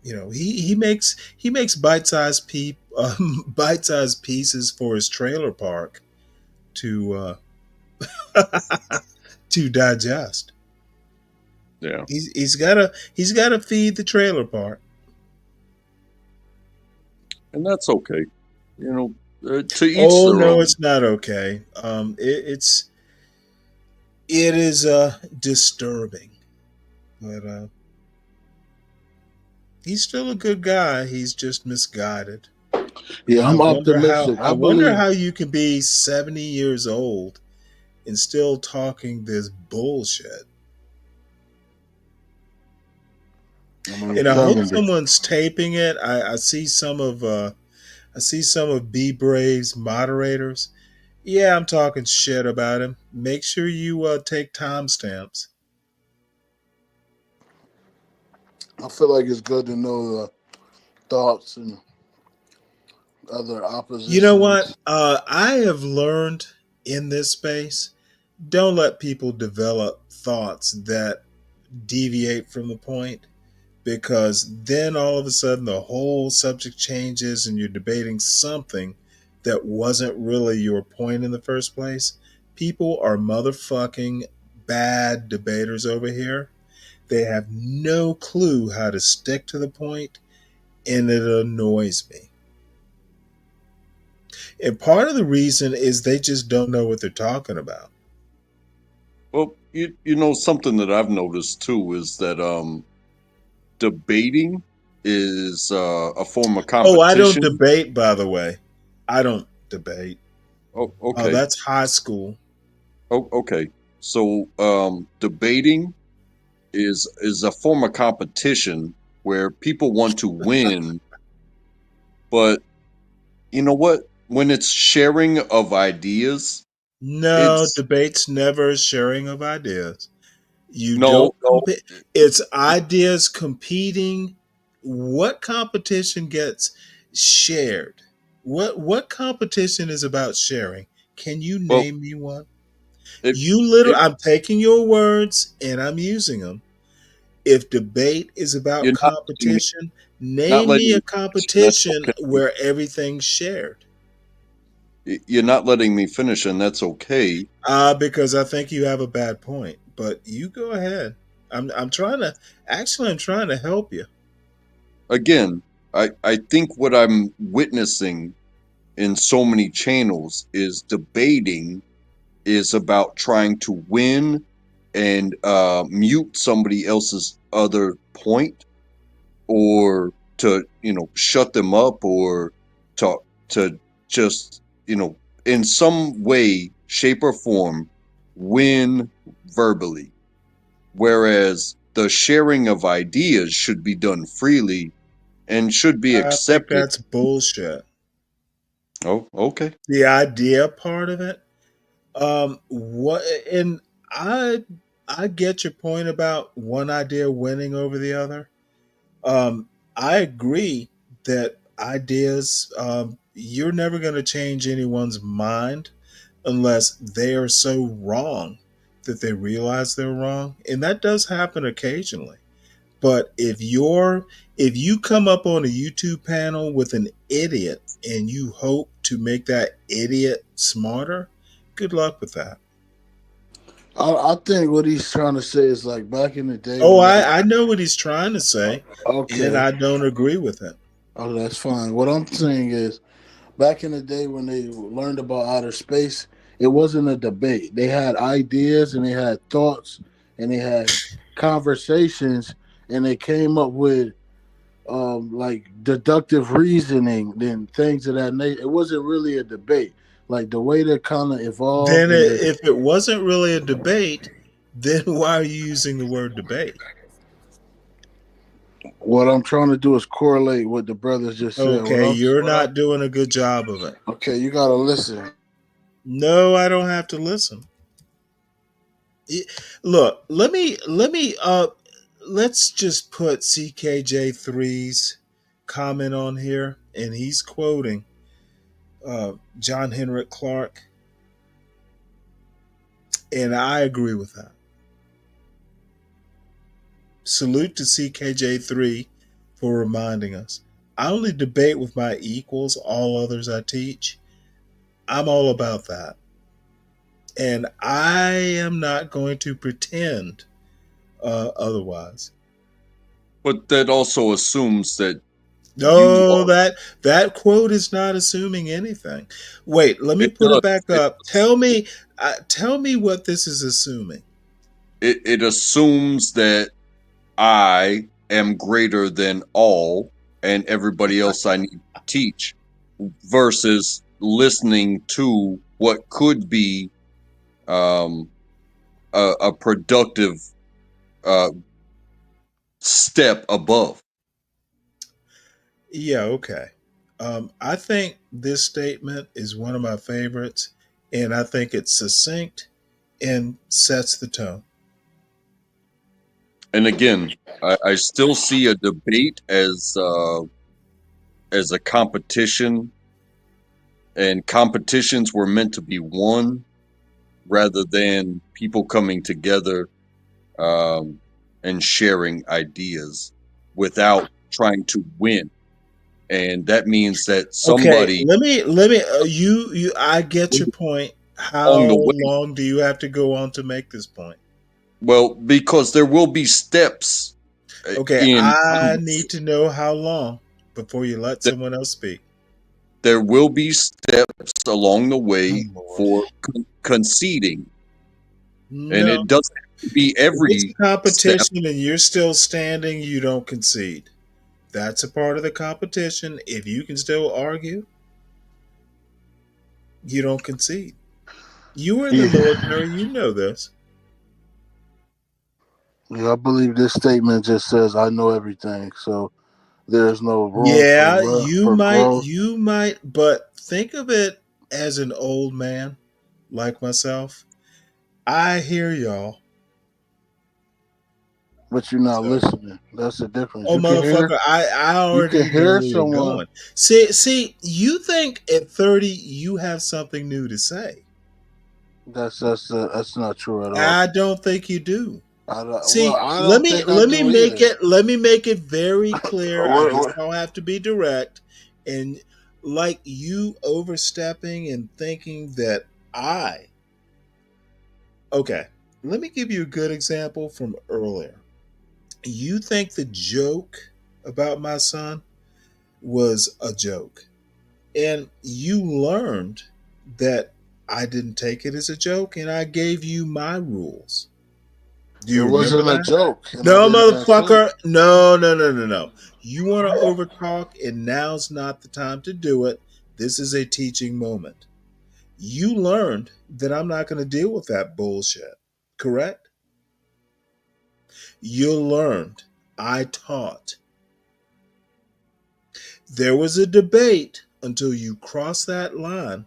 He makes bite-sized bite-sized pieces for his trailer park to to digest. Yeah, he's gotta feed the trailer park, and that's okay. To each oh their no, own. it's not okay. It is disturbing, but he's still a good guy. He's just misguided. Yeah, I'm optimistic. I wonder how you can be 70 years old and still talking this bullshit. And I hope someone's taping it. I see some of B Brave's moderators. Yeah, I'm talking shit about him. Make sure you take timestamps. I feel like it's good to know the thoughts and other oppositions. You know what? I have learned in this space, don't let people develop thoughts that deviate from the point, because then all of a sudden the whole subject changes and you're debating something that wasn't really your point in the first place. People are motherfucking bad debaters over here. They have no clue how to stick to the point, and it annoys me. And part of the reason is they just don't know what they're talking about. Well, something that I've noticed too is that debating is a form of competition. Oh, I don't debate, by the way. I don't debate. Oh, okay. That's high school. Oh, okay. So debating is a form of competition where people want to win, but you know what? When it's sharing of ideas, debate's never sharing of ideas. It's ideas competing. What competition gets shared? What competition is about sharing? Can you name me one? I'm taking your words and I'm using them. If debate is about competition, name me a competition where everything's shared. You're not letting me finish, and that's okay. Because I think you have a bad point. But you go ahead. I'm trying to help you. Again, I think what I'm witnessing in so many channels is debating is about trying to win and mute somebody else's other point, or to shut them up, or to just in some way, shape, or form win verbally, whereas the sharing of ideas should be done freely and should be accepted. I think that's bullshit. Oh, okay. The idea part of it. I get your point about one idea winning over the other. I agree that ideas, you're never going to change anyone's mind unless they are so wrong that they realize they're wrong. And that does happen occasionally. But if you come up on a YouTube panel with an idiot and you hope to make that idiot smarter, good luck with that. I think what he's trying to say is like back in the day. Oh, when I know what he's trying to say, and I don't agree with it. Oh, that's fine. What I'm saying is, back in the day when they learned about outer space, it wasn't a debate. They had ideas and they had thoughts and they had conversations and they came up with like deductive reasoning and things of that nature. It wasn't really a debate. Like the way that kind of evolved. Then, if it wasn't really a debate, then why are you using the word debate? What I'm trying to do is correlate what the brothers just said. Okay, you're not doing a good job of it. Okay, you gotta listen. No, I don't have to listen. Look, let's just put CKJ3's comment on here, and he's quoting John Henrik Clark, and I agree with that. Salute to CKJ3 for reminding us. I only debate with my equals, all others I teach. I'm all about that. And I am not going to pretend otherwise. But that also assumes that no, that quote is not assuming anything. Wait, let me put it back up. Tell me what this is assuming. It assumes that I am greater than all and everybody else I need to teach, versus listening to what could be a productive step above. Yeah, okay. I think this statement is one of my favorites, and I think it's succinct and sets the tone. And again, I still see a debate as a competition, and competitions were meant to be won rather than people coming together and sharing ideas without trying to win. And that means that somebody. Okay, let me. You. I get your point. How long do you have to go on to make this point? Well, because there will be steps. Okay, I need to know how long before you let someone else speak. There will be steps along the way for conceding, and it doesn't have to be every if it's competition step. and you're still standing. You don't concede. That's a part of the competition. If you can still argue, you don't concede. You were in the military. You know this. Yeah, I believe this statement just says I know everything, so there's no room you might, growth. but think of it as an old man like myself. I hear y'all. But you're not listening. That's the difference. Oh, motherfucker, I already you can hear know where you're someone. going. See, you think at 30 you have something new to say. That's not true at all. I don't think you do. See, I let don't me make it very clear. I guess I'll have to be direct. And like you overstepping and thinking that okay, let me give you a good example from earlier. You think the joke about my son was a joke, and you learned that I didn't take it as a joke, and I gave you my rules. Do you remember that? A joke. No, motherfucker. No. You want to overtalk, and now's not the time to do it. This is a teaching moment. You learned that I'm not going to deal with that bullshit, correct? You learned. I taught. There was a debate until you crossed that line.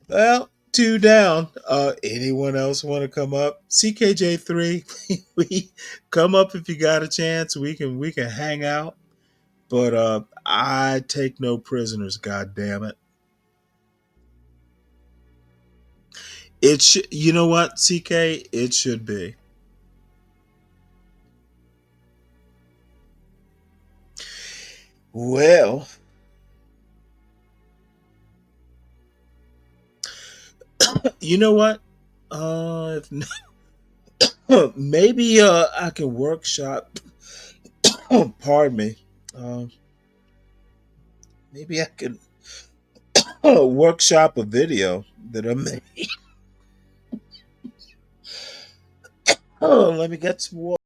Well, 2 down. Anyone else want to come up? CKJ3, we come up if you got a chance. We can hang out. But I take no prisoners, god damn it. You know what, CK? It should be. Well, you know what? If not, maybe I can workshop. Pardon me. Maybe I can workshop a video that I made. Let me get some water.